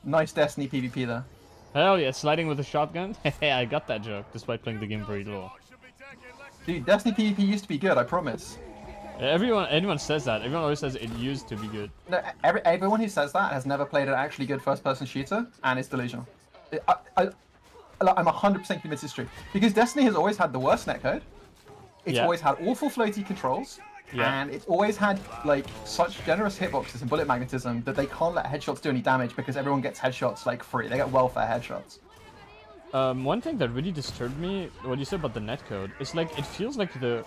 nice Destiny PvP there. Hell yeah, sliding with a shotgun? Hey, I got that joke, despite playing the game very low. Dude, Destiny PvP used to be good, I promise. Anyone says that. Everyone always says it used to be good. No, everyone who says that has never played an actually good first-person shooter, and it's delusional. I'm 100% convinced it's true. Because Destiny has always had the worst netcode. It's always had awful floaty controls. And it's always had, like, such generous hitboxes and bullet magnetism that they can't let headshots do any damage because everyone gets headshots, like, free. They get welfare headshots. One thing that really disturbed me, what you said about the netcode, is like, it feels like the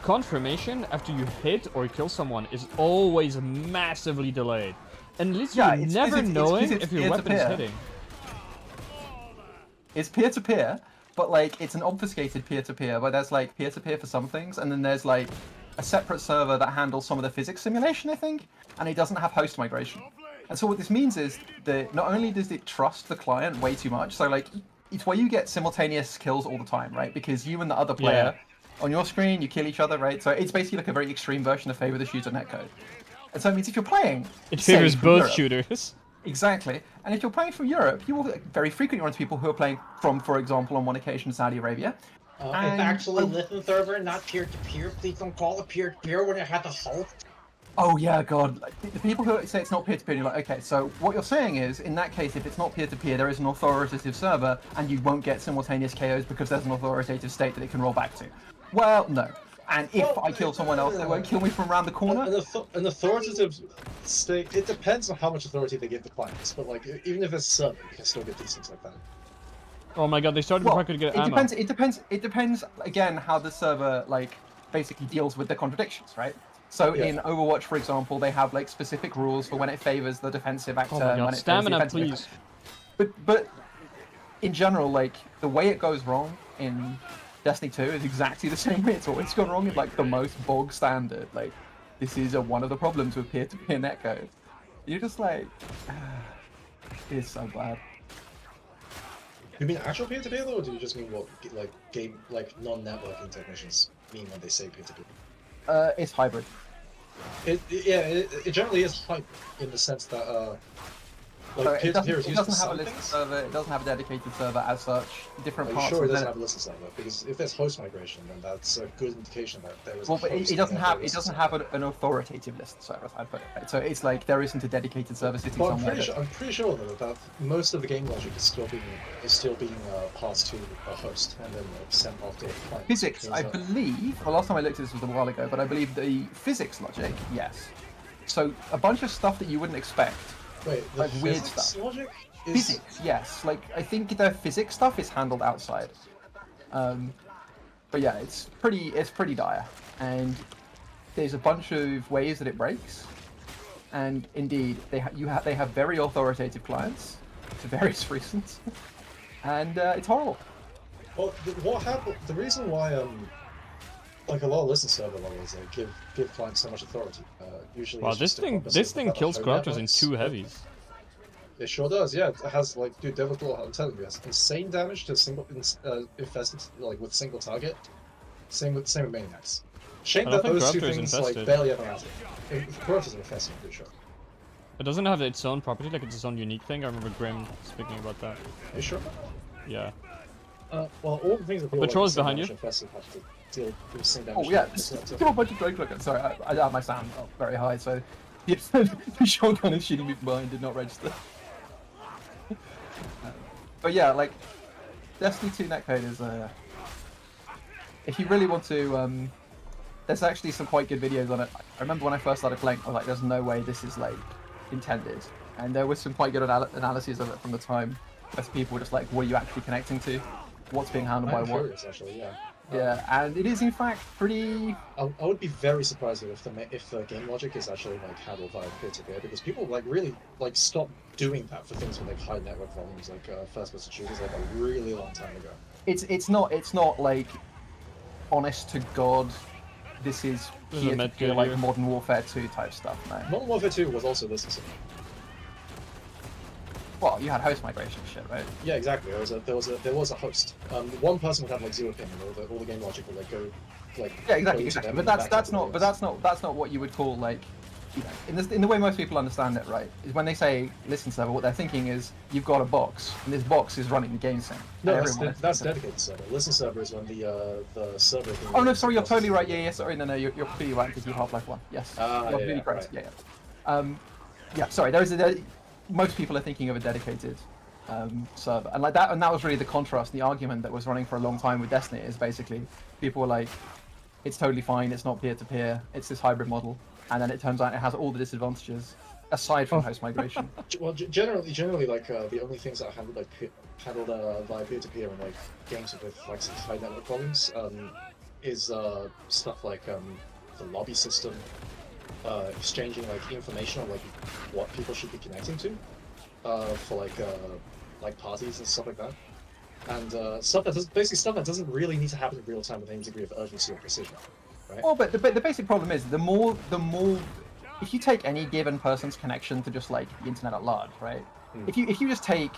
confirmation after you hit or kill someone is always massively delayed. And at least you're never knowing if your weapon is hitting. It's peer-to-peer, but, like, it's an obfuscated peer-to-peer, where there's, like, peer-to-peer for some things, and then there's, like, a separate server that handles some of the physics simulation, I think, and it doesn't have host migration. And so what this means is that not only does it trust the client way too much, so, like, it's where you get simultaneous kills all the time, right? Because you and the other player, on your screen, you kill each other, right? So it's basically like a very extreme version of favor the shooter netcode. And so it means if you're playing... It favors both shooters. Exactly. And if you're playing from Europe, you will very frequently run into people who are playing from, for example, on one occasion, Saudi Arabia. It's actually Lithium server, not peer-to-peer. Please don't call it peer-to-peer when it had the host. Oh yeah, God. Like, the people who say it's not peer-to-peer, you're like, okay, so what you're saying is, in that case, if it's not peer-to-peer, there is an authoritative server, and you won't get simultaneous KOs because there's an authoritative state that it can roll back to. Well, no. And if I kill someone else, they won't kill me from around the corner? An authoritative state, it depends on how much authority they give the clients, but like, even if it's server, you can still get these things like that. Oh my god, they started before I could get ammo. It depends, again, how the server, like, basically deals with the contradictions, right? So in Overwatch, for example, they have, like, specific rules for when it favors the defensive actor. Oh my god, when it stamina, favors the please. But in general, like, the way it goes wrong in Destiny 2 is exactly the same way it's always gone wrong in, like, the most bog standard. Like, this is one of the problems with peer-to-peer netcode. You're just like, it's so bad. You mean actual peer-to-peer though, or do you just mean what, like, non-networking technicians mean when they say peer-to-peer? It's hybrid. It generally is hybrid in the sense that So Like it peer-to-peer is doesn't, it used for doesn't have a some list things. server. It doesn't have a dedicated server as such. Different Are you parts. sure it of doesn't the- have a listen server? Because if there's host migration, then that's a good indication that there is Well, a but host. it doesn't and therefore have a listen server. an authoritative list server. As I put it. Right? So it's like there isn't a dedicated server sitting But somewhere. I'm pretty sure though that most of the game logic is still being passed to a host and then sent off to a client. Physics, I believe. The last time I looked at this was a while ago, but I believe the physics logic, yes. So a bunch of stuff that you wouldn't expect. Wait, the like weird physics stuff. logic is... Physics, yes. Like I think the physics stuff is handled outside. But yeah, it's pretty dire, and there's a bunch of ways that it breaks. And indeed, they have very authoritative clients for various reasons, and it's horrible. Well, what happened? The reason why like a lot of listen server levels give clients so much authority. Usually. Wow, it's this just to thing compensate for kills home crouchers in networks. 2 heavies. It sure does. Yeah, it has like, dude, Devil's Claw. I'm telling you, it has insane damage to single infested, like with single target. Same with Maniacs. Shame I don't that think those two Raptor's things infested. like barely ever matter. Corruptors are infested, I'm pretty sure. It doesn't have its own property, like it's its own unique thing. I remember Grim speaking about that. Are you sure? Yeah. Well, all the things that people Patrol like is behind you. infested have to deal with the same damage. Oh yeah, still a bunch of drag clickers. Sorry, I have my sound up very high, so the shotgun is shooting me from behind did not register. But yeah, like Destiny 2 netcode is if you really want to, there's actually some quite good videos on it. I remember when I first started playing, I was like, "There's no way this is like intended," and there was some quite good analyses of it from the time, as people were just like, "What are you actually connecting to? What's being handled by I'm what?" curious, actually, yeah. Yeah, and it is in fact pretty. I would be very surprised if the game logic is actually like handled via peer-to-peer, because people like really like stopped doing that for things with like high network volumes, like first-person shooters, like a really long time ago. It's not like honest to god. This is This is a med peer-to-peer, kit like here. Modern Warfare 2 type stuff. No. Modern Warfare 2 was also this. Well, you had host migration shit, right? Yeah, exactly. There was a host. One person would have like 0 ping, and all the game logic would like go like. Yeah, exactly. go to Exactly. them But and that's back that's to the not. But others. that's not what you would call like. You know, in the way most people understand it, right, is when they say listen server, what they're thinking is you've got a box, and this box is running the game sim. No, and that's, everyone- that's dedicated server. Listen server is when the server. Oh no, sorry, you're totally right. Yeah, sorry, no, you're completely right because you Half-Life 1. Yes, Ah, you're yeah, completely correct. right. Yeah. Yeah, sorry. There is most people are thinking of a dedicated server, and like that, and that was really the contrast, the argument that was running for a long time with Destiny is basically people were like, it's totally fine, it's not peer-to-peer, it's this hybrid model, and then it turns out it has all the disadvantages aside from host migration. Well, generally, like the only things that are handled via peer-to-peer in like games with like some high network volumes is stuff like the lobby system, exchanging like information on like what people should be connecting to, for like parties and stuff like that, and stuff that doesn't really need to happen in real time with any degree of urgency or precision, right? Well, but the basic problem is the more if you take any given person's connection to just like the internet at large, right? If you just take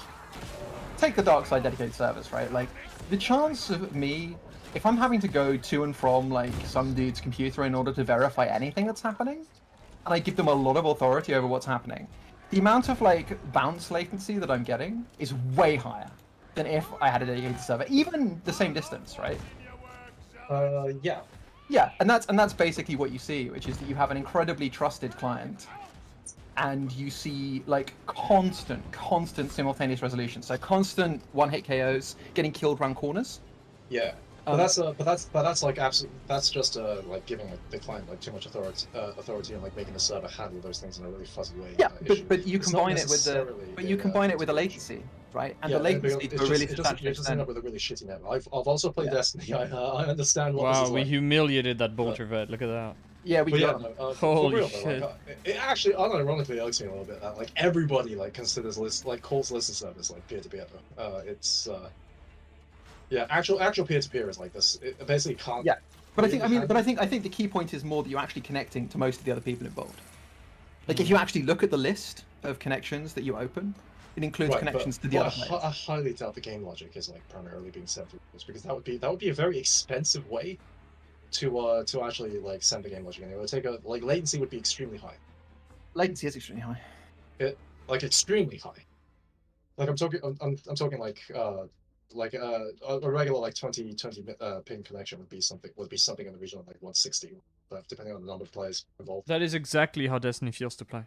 the dark side dedicated servers, right? Like the chance of me, if I'm having to go to and from like some dude's computer in order to verify anything that's happening, and I give them a lot of authority over what's happening, the amount of like bounce latency that I'm getting is way higher than if I had a dedicated server, even the same distance, right? Yeah. Yeah, and that's basically what you see, which is that you have an incredibly trusted client, and you see like constant simultaneous resolution. So constant one-hit KOs, getting killed around corners. Yeah, but that's like absolute. That's just like giving the client like too much authority and like making the server handle those things in a really fuzzy way. Yeah, issue. but you It's not combine it with the necessarily you combine it with the latency, right? And the latency to a really substantial It just end extent. up with a really shitty network. I've also played Destiny. I understand what this Wow, is we like. humiliated that Bolter vet. Look at that. Yeah, we But yeah, got. no, Holy for real, shit. though, like, it actually unironically irks me a little bit that like everybody like considers calls listen service like peer-to-peer. It's yeah, actual peer-to-peer is like this. It basically can't. Yeah, but really I think the key point is more that you're actually connecting to most of the other people involved. Like if you actually look at the list of connections that you open, it includes Right, connections but, to the but other players. I highly doubt the game logic is like primarily being sent through this, because that would be a very expensive way to actually like send the game logic. And it would take latency would be extremely high. Latency is extremely high. like extremely high. Like I'm talking like a regular like 20 ping connection would be something in the region of like 160, but depending on the number of players involved. That is exactly how Destiny feels to play.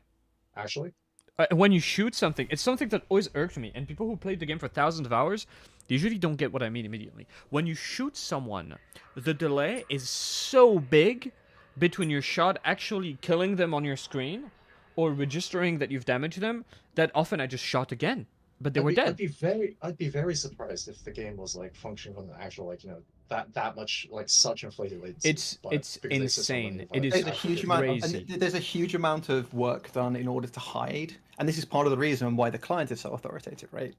Actually, when you shoot something, it's something that always irked me, and people who played the game for thousands of hours, they usually don't get what I mean immediately. When you shoot someone, the delay is so big between your shot actually killing them on your screen or registering that you've damaged them that often I just shot again, but they were dead. I'd be very surprised if the game was like functioning on an actual like that much like such inflated latency. It's insane. It is there's a huge crazy. amount. There's a huge amount of work done in order to hide, and this is part of the reason why the client is so authoritative, right?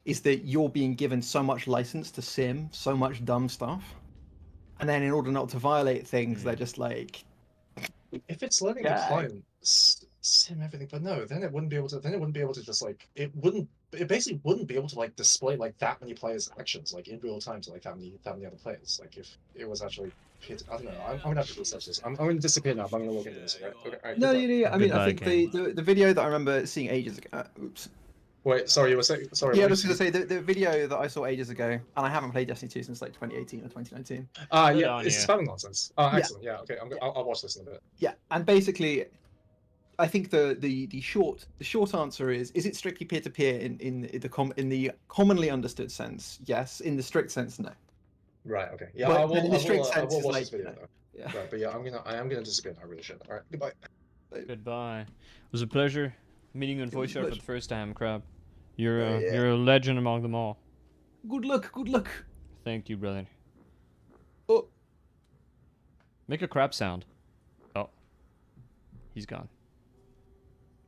Is that you're being given so much license to sim so much dumb stuff, and then in order not to violate things, they're just like. If it's letting the client sim everything, but no, then it wouldn't be able to. Then it wouldn't be able to just like it wouldn't. It basically wouldn't be able to like display like that many players' actions like in real time to like that many other players. Like if it was actually hit. I don't know. I'm gonna have to research this. I'm gonna disappear now. But I'm gonna look into this. Okay. Okay. All right, No, goodbye. yeah. I mean, I think the video that I remember seeing ages ago. Oops. Wait, sorry, you were saying. Sorry. Yeah, I was going to say the video that I saw ages ago, and I haven't played Destiny 2 since like 2018 or 2019. Yeah, it's spamming nonsense. Excellent. Yeah, okay. I'll watch this in a bit. Yeah, and basically, I think the short answer is it strictly peer to peer in the commonly understood sense? Yes. In the strict sense, no. Right. Okay. Yeah. But I will. in the strict sense, I will it's watch like, this video though. Yeah. Right, but yeah, I am gonna disappear. I really should. All right. Goodbye. Goodbye. It was a pleasure meeting you in voice chat for the first time, Crab. You're yeah. you're a legend among them all. Good luck. Good luck. Thank you, brother. Oh. Make a crab sound. Oh. He's gone.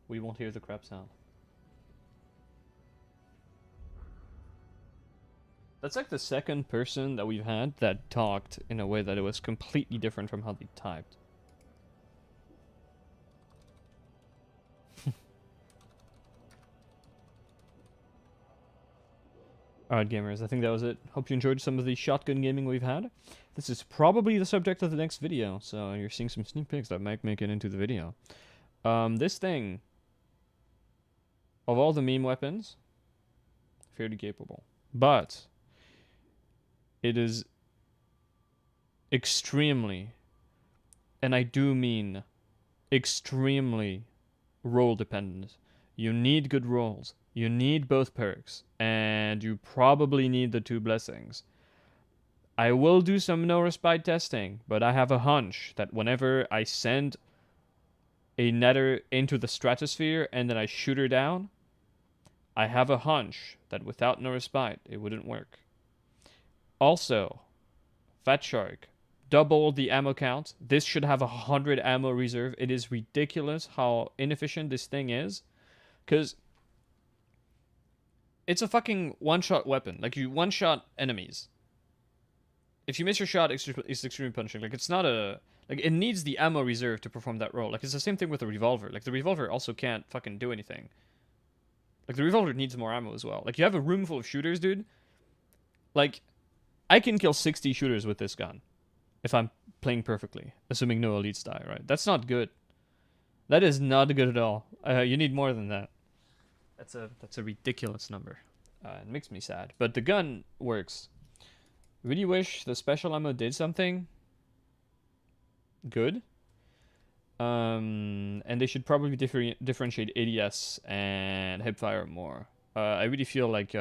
We won't hear the crab sound. That's like the second person that we've had that talked in a way that it was completely different from how they typed. Alright, gamers, I think that was it. Hope you enjoyed some of the shotgun gaming we've had. This is probably the subject of the next video, so you're seeing some sneak peeks that might make it into the video. This thing, of all the meme weapons, fairly capable. But it is extremely, and I do mean extremely, role dependent. You need good rolls. You need both perks, and you probably need the 2 blessings. I will do some no respite testing, but I have a hunch that whenever I send a netter into the stratosphere and then I shoot her down, I have a hunch that without no respite, it wouldn't work. Also, Fat Shark, double the ammo count. This should have 100 ammo reserve. It is ridiculous how inefficient this thing is, because it's a fucking one-shot weapon. Like, you one-shot enemies. If you miss your shot, it's extremely punishing. Like, it's not a... Like, it needs the ammo reserve to perform that role. Like, it's the same thing with the revolver. Like, the revolver also can't fucking do anything. Like, the revolver needs more ammo as well. Like, you have a room full of shooters, dude. Like, I can kill 60 shooters with this gun. If I'm playing perfectly. Assuming no elites die, right? That's not good. That is not good at all. You need more than that. That's a ridiculous number. It makes me sad. But the gun works. Really wish the special ammo did something good. And they should probably differentiate ADS and hipfire more. I really feel like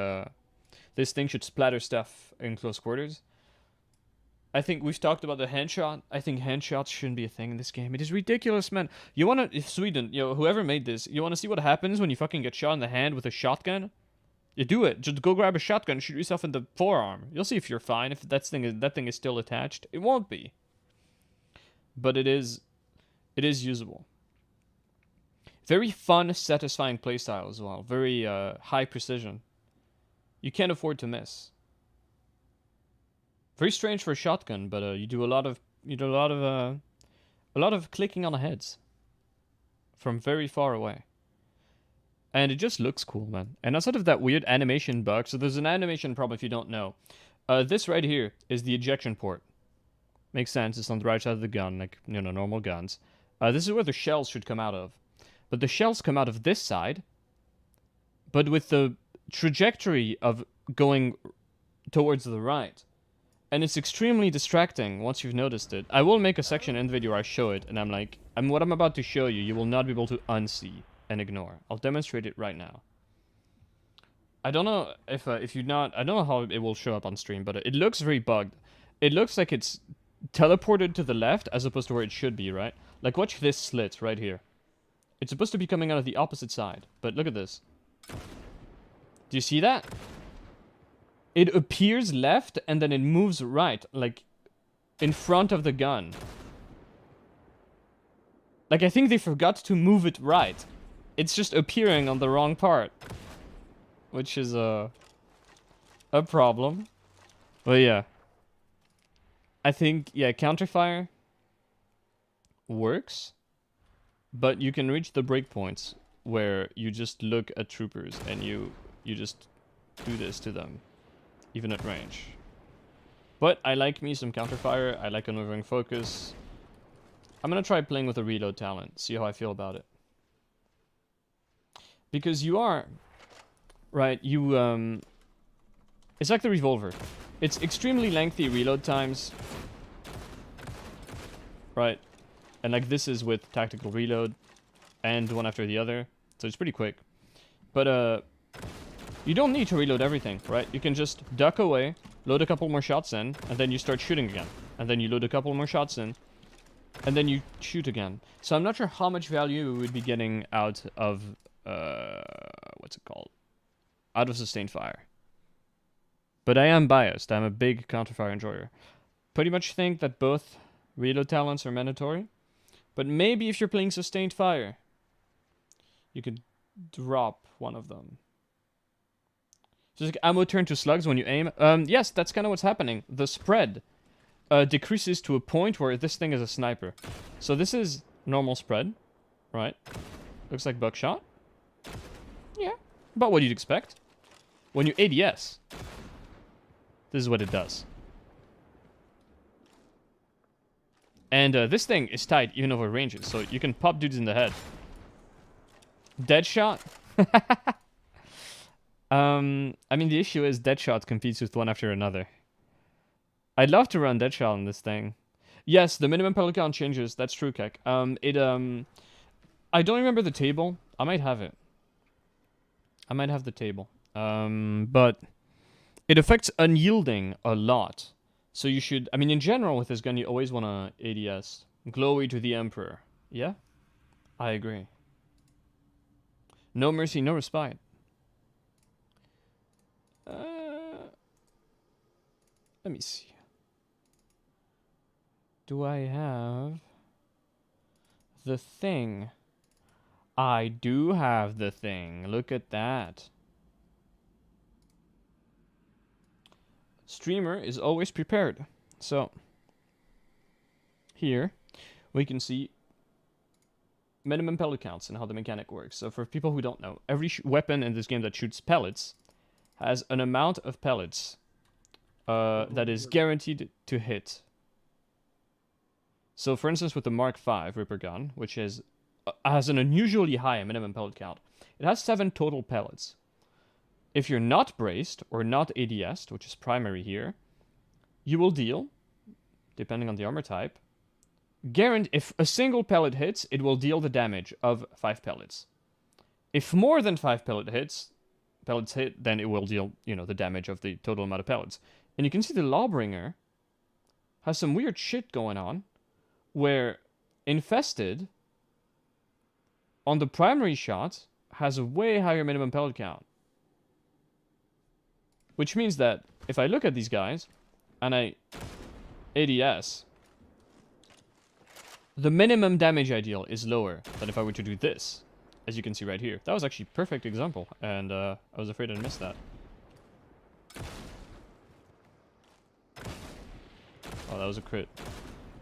this thing should splatter stuff in close quarters. I think we've talked about the handshot. I think handshots shouldn't be a thing in this game. It is ridiculous, man. You wanna, if Sweden, whoever made this, you wanna see what happens when you fucking get shot in the hand with a shotgun? You do it. Just go grab a shotgun, shoot yourself in the forearm. You'll see if you're fine. If that thing is still attached, it won't be. But it is usable. Very fun, satisfying playstyle as well. Very high precision. You can't afford to miss. Very strange for a shotgun, but you do a lot of clicking on the heads from very far away, and it just looks cool, man. And outside of that weird animation bug, so there's an animation problem if you don't know. This right here is the ejection port. Makes sense. It's on the right side of the gun, like normal guns. This is where the shells should come out of, but the shells come out of this side, but with the trajectory of going towards the right. And it's extremely distracting once you've noticed it. I will make a section in the video where I show it, and I'm like, what I'm about to show you, you will not be able to unsee and ignore. I'll demonstrate it right now. I don't know if you're not, I don't know how it will show up on stream, but it looks very bugged. It looks like it's teleported to the left as opposed to where it should be, right? Like, watch this slit right here. It's supposed to be coming out of the opposite side, but look at this. Do you see that? It appears left and then it moves right, like in front of the gun. Like, I think they forgot to move it right. It's just appearing on the wrong part, which is a problem. But yeah, I think, yeah, counterfire works, but you can reach the breakpoints where you just look at troopers and you just do this to them, even at range. But I like me some counterfire, I like unwavering focus. I'm gonna try playing with a reload talent, see how I feel about it. Because you are, right, it's like the revolver. It's extremely lengthy reload times, right? And like this is with tactical reload and one after the other, so it's pretty quick. But you don't need to reload everything, right? You can just duck away, load a couple more shots in, and then you start shooting again. And then you load a couple more shots in, and then you shoot again. So I'm not sure how much value we would be getting out of, what's it called? Out of sustained fire. But I am biased. I'm a big counterfire enjoyer. Pretty much think that both reload talents are mandatory. But maybe if you're playing sustained fire, you could drop one of them. Just like ammo turn to slugs when you aim. Yes, that's kind of what's happening. The spread decreases to a point where this thing is a sniper. So this is normal spread, right? Looks like buckshot. Yeah, about what you'd expect. When you ADS, this is what it does. And this thing is tight even over ranges, so you can pop dudes in the head. Deadshot. I mean, the issue is Deadshot competes with one after another. I'd love to run Deadshot on this thing. Yes, the minimum pellet count changes. That's true, Keck. I don't remember the table. I might have it. I might have the table. But it affects unyielding a lot. So you should, I mean, in general, with this gun, you always want to ADS. Glory to the Emperor. Yeah? I agree. No mercy, no respite. Let me see. Do I have the thing? I do have the thing. Look at that. Streamer is always prepared. So, here we can see minimum pellet counts and how the mechanic works. So for people who don't know, every weapon in this game that shoots pellets has an amount of pellets that is guaranteed to hit. So for instance, with the Mark V Ripper gun, which has an unusually high minimum pellet count, it has 7 total pellets. If you're not braced or not ADS'd, which is primary here, you will deal, depending on the armor type, if a single pellet hits, it will deal the damage of 5 pellets. If more than 5 pellets hit, then it will deal, the damage of the total amount of pellets. And you can see the Lawbringer has some weird shit going on, where Infested, on the primary shot, has a way higher minimum pellet count. Which means that if I look at these guys, and I ADS, the minimum damage I deal is lower than if I were to do this, as you can see right here. That was actually a perfect example, and I was afraid I'd miss that. Oh, that was a crit.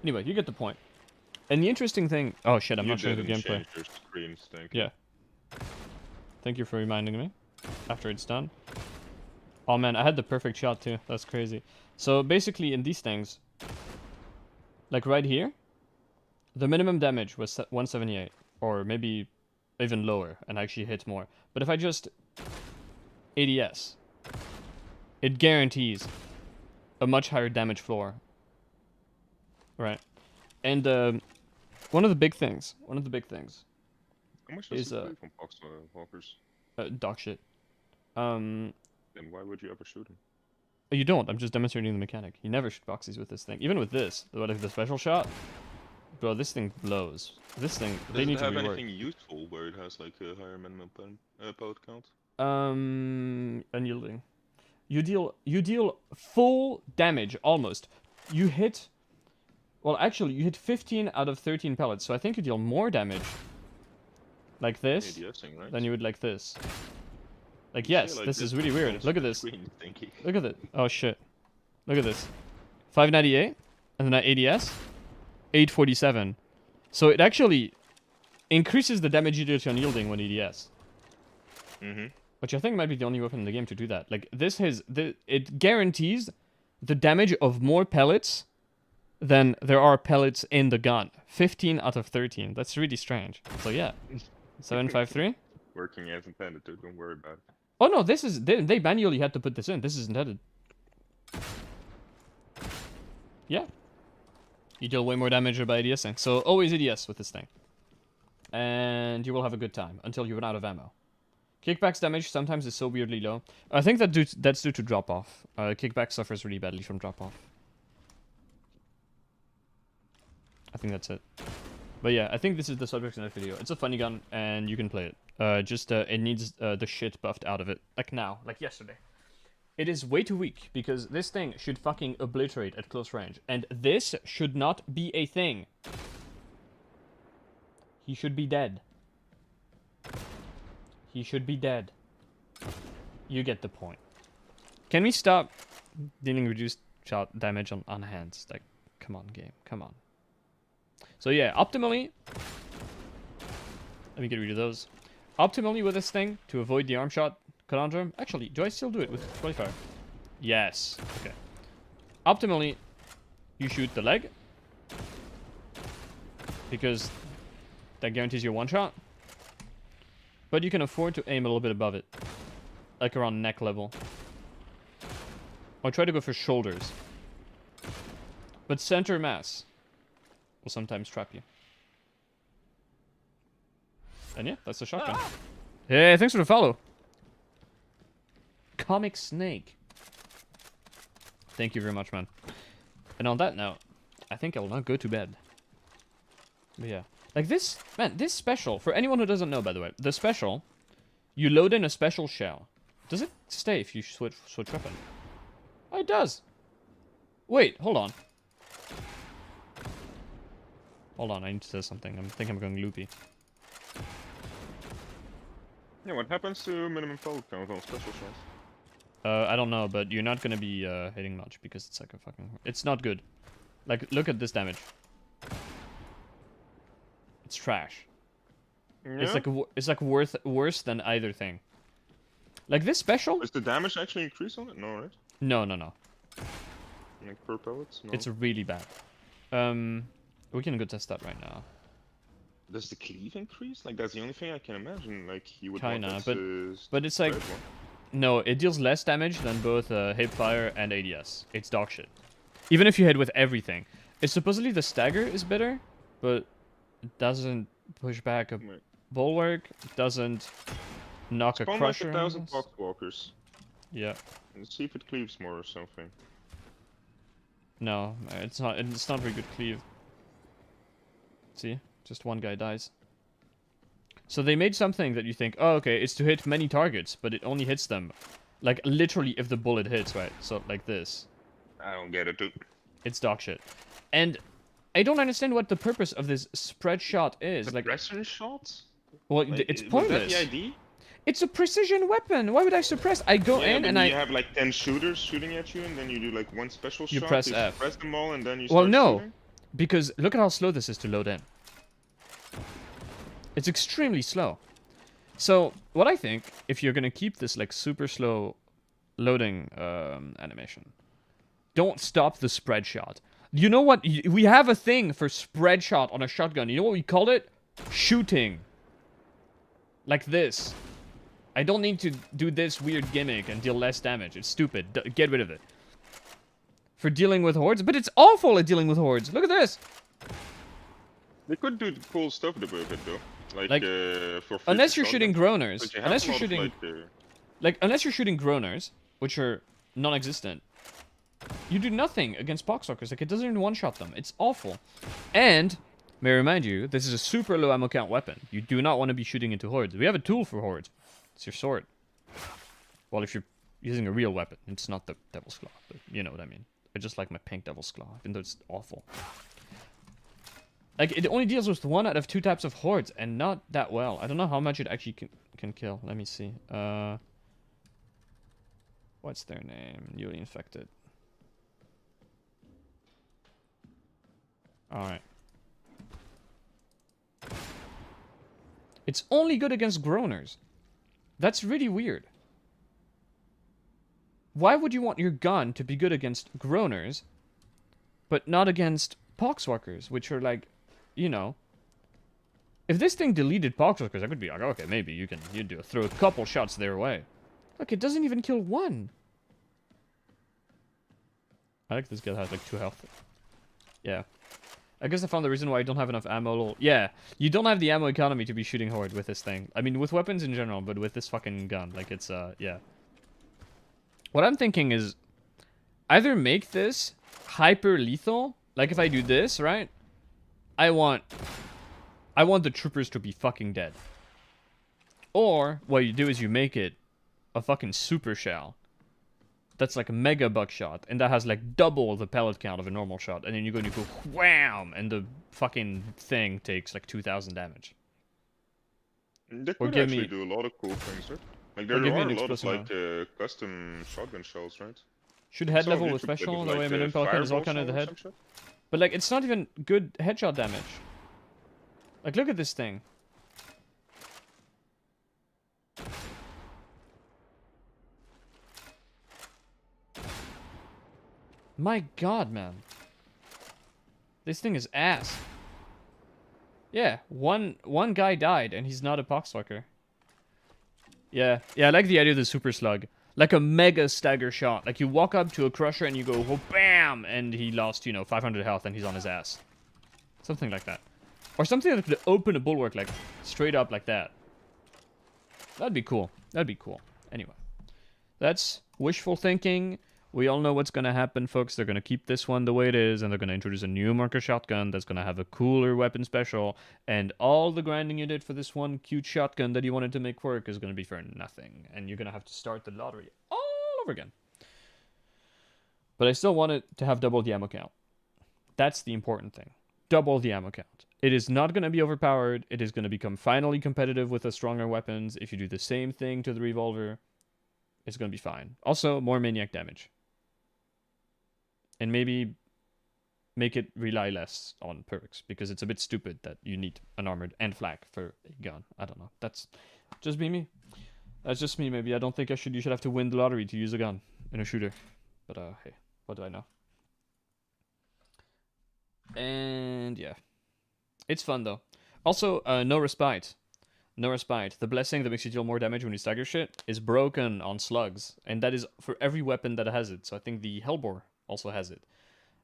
Anyway, you get the point. And the interesting thing... Oh shit, I'm not showing the gameplay. Your screens, thank you. Yeah. Thank you for reminding me after it's done. Oh man, I had the perfect shot too. That's crazy. So basically in these things, like right here, the minimum damage was 178, or maybe even lower, and actually hit more. But if I just ADS. It guarantees a much higher damage floor. Right. And one of the big things. How much does is it play from walkers? dog shit. Then why would you ever shoot him? You don't. I'm just demonstrating the mechanic. You never shoot boxies with this thing. Even with this, the special shot, bro, this thing blows. This thing, they need to rework. Does it have anything useful where it has like a higher minimum pellet count? Unyielding. You deal full damage almost. You hit. Well, actually, you hit 15 out of 13 pellets, so I think you deal more damage like this right? than you would like this. Like, yes, like this is really weird. Look at this. Screen, Look at it. Oh, shit. Look at this. 598, and then at ADS, 847. So it actually increases the damage you do to unyielding when ADS. Which I think might be the only weapon in the game to do that. Like, this has... it guarantees the damage of more pellets than there are pellets in the gun. 15 out of 13. That's really strange. So, yeah. 753? Working as intended, dude. Don't worry about it. Oh no, this is... They manually had to put this in. This is intended. Yeah. You deal way more damage by ADSing. So always ADS with this thing. And you will have a good time until you run out of ammo. Kickback's damage sometimes is so weirdly low. I think that's due to drop-off. Kickback suffers really badly from drop-off. I think that's it. But yeah, I think this is the subject of that video. It's a funny gun, and you can play it. It needs the shit buffed out of it. Like now, like yesterday. It is way too weak, because this thing should fucking obliterate at close range. And this should not be a thing. He should be dead. He should be dead. You get the point. Can we stop dealing reduced shot damage on hands? Like, come on, game. Come on. So yeah, optimally... Let me get rid of those. Optimally with this thing, to avoid the arm shot conundrum... Actually, do I still do it with 25? Yes. Okay. Optimally, you shoot the leg. Because that guarantees you one shot. But you can afford to aim a little bit above it. Like around neck level. Or try to go for shoulders. But center mass will sometimes trap you. And yeah, that's the shotgun. Hey, thanks for the follow. Comic Snake. Thank you very much, man. And on that note, I think I will not go to bed. But yeah. Like this, man, this special, for anyone who doesn't know, by the way, the special, you load in a special shell. Does it stay if you switch weapon? Oh, it does. Wait, hold on. Hold on, I need to say something. I think I'm going loopy. Yeah, what happens to minimum pellet count on special shells? I don't know, but you're not gonna be hitting much because it's like a fucking... It's not good. Like, look at this damage. It's trash. Yeah? It's like worse than either thing. Like this special... Does the damage actually increase on it? No, right? No. Like per pellets? No. It's really bad. We can go test that right now. Does the cleave increase? Like, that's the only thing I can imagine. Like, you would Kinda, want this, but it's like... No, it deals less damage than both hipfire and ADS. It's dog shit. Even if you hit with everything. It's supposedly the stagger is better, but it doesn't push back a bulwark. It doesn't knock a crusher. Like 1,000 boxwalkers. Yeah. And see if it cleaves more or something. No, it's not. It's not very good cleave. See, just one guy dies. So they made something that you think, oh, okay, it's to hit many targets, but it only hits them, like literally if the bullet hits, right? So like this. I don't get it, dude. It's dog shit, and I don't understand what the purpose of this spread shot is. Suppression shots? Well, like, it's pointless. Was that the idea? It's a precision weapon. Why would I suppress? I go in and you have like 10 shooters shooting at you, and then you do like one special shot. You press F. Press them all, and then you. Well, start no, shooting? because look at how slow this is to load in. It's extremely slow. So what I think, if you're gonna keep this like super slow loading animation, don't stop the spread shot. You know what? We have a thing for spread shot on a shotgun. You know what we call it? Shooting. Like this. I don't need to do this weird gimmick and deal less damage. It's stupid. Get rid of it. For dealing with hordes? But it's awful at dealing with hordes. Look at this. They could do cool stuff with it though. Like for unless you're shooting groaners. But you have Unless a you're lot of, shooting... Like, unless you're shooting groaners, which are non-existent, you do nothing against poxwalkers. Like, it doesn't even one-shot them. It's awful. And, may I remind you, this is a super low ammo count weapon. You do not want to be shooting into hordes. We have a tool for hordes. It's your sword. Well, if you're using a real weapon, it's not the Devil's Claw, but you know what I mean. I just like my pink Devil's Claw, even though it's awful. Like, it only deals with 1 out of 2 types of hordes, and not that well. I don't know how much it actually can kill. Let me see. What's their name? Newly infected. Alright. It's only good against groaners. That's really weird. Why would you want your gun to be good against groaners, but not against poxwalkers, which are like, you know... If this thing deleted poxwalkers, I could be like, okay, maybe you do throw a couple shots their way. Look, it doesn't even kill 1. I like this guy has like 2 health. Yeah. I guess I found the reason why I don't have enough ammo. Yeah, you don't have the ammo economy to be shooting horde with this thing. I mean, with weapons in general, but with this fucking gun. Like, it's, yeah. What I'm thinking is either make this hyper lethal. Like, if I do this, right? I want the troopers to be fucking dead. Or, what you do is you make it a fucking super shell. That's like a mega buckshot, and that has like double the pellet count of a normal shot, and then you go and you go wham, and the fucking thing takes like 2,000 damage. They could actually do a lot of cool things, right? Like there are a lot of like custom shotgun shells, right? Should head level with special, that way Minimum Pelican is all kind of the head. But like, it's not even good headshot damage. Like, look at this thing. My god, man. This thing is ass. Yeah, one guy died, and he's not a poxwalker. Yeah, I like the idea of the super slug. Like a mega stagger shot. Like, you walk up to a crusher and you go, oh, bam! And he lost, you know, 500 health and he's on his ass. Something like that. Or something that could open a bulwark, like, straight up like that. That'd be cool. That'd be cool. Anyway. That's wishful thinking. We all know what's going to happen, folks. They're going to keep this one the way it is, and they're going to introduce a new marker shotgun that's going to have a cooler weapon special, and all the grinding you did for this one cute shotgun that you wanted to make work is going to be for nothing, and you're going to have to start the lottery all over again. But I still want it to have double the ammo count. That's the important thing. Double the ammo count. It is not going to be overpowered. It is going to become finally competitive with the stronger weapons. If you do the same thing to the revolver, it's going to be fine. Also, more maniac damage. And maybe make it rely less on perks, because it's a bit stupid that you need an armored and flak for a gun. I don't know. That's just me. That's just me, maybe. I don't think you should have to win the lottery to use a gun in a shooter. But, hey, what do I know? And, yeah. It's fun, though. Also, no respite. No respite. The blessing that makes you deal more damage when you stagger shit is broken on slugs. And that is for every weapon that has it. So I think the Hellbore also has it.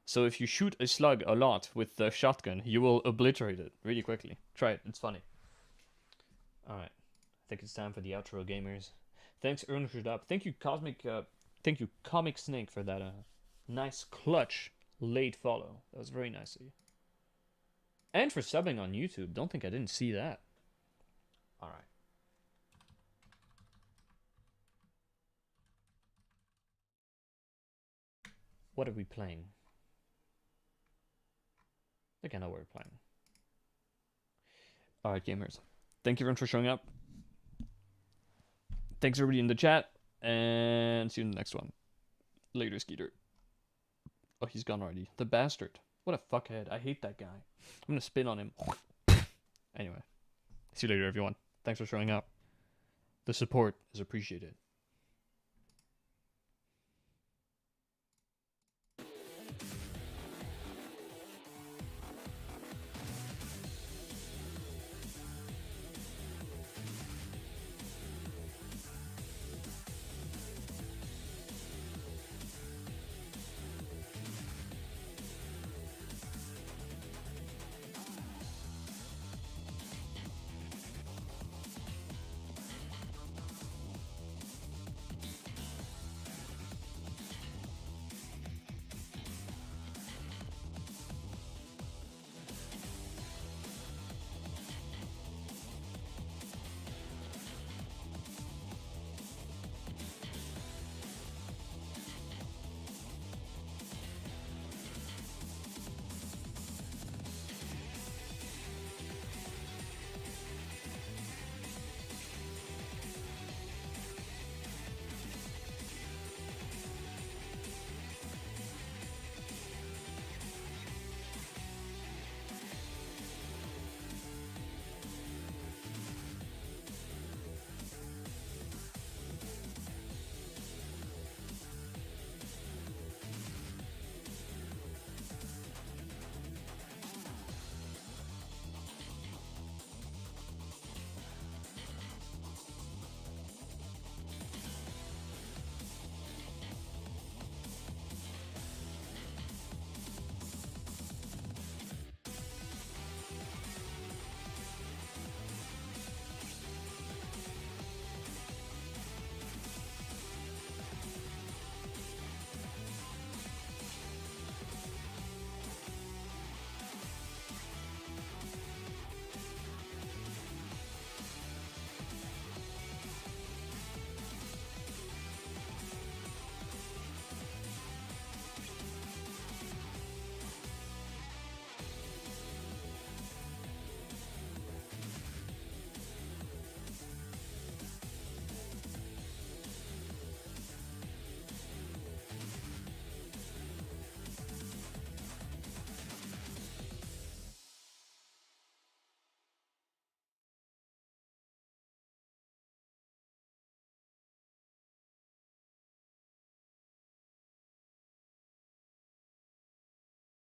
So if you shoot a slug a lot with the shotgun, you will obliterate it really quickly. Try it. It's funny. Alright. I think it's time for the outro, gamers. Thanks, Up. Thank you, Comic Snake, for that nice clutch late follow. That was very nice of you. And for subbing on YouTube. Don't think I didn't see that. Alright. What are we playing? I think I know what we're playing. Alright, gamers. Thank you everyone for showing up. Thanks everybody in the chat. And see you in the next one. Later, Skeeter. Oh, he's gone already. The bastard. What a fuckhead. I hate that guy. I'm gonna spin on him. Anyway. See you later, everyone. Thanks for showing up. The support is appreciated.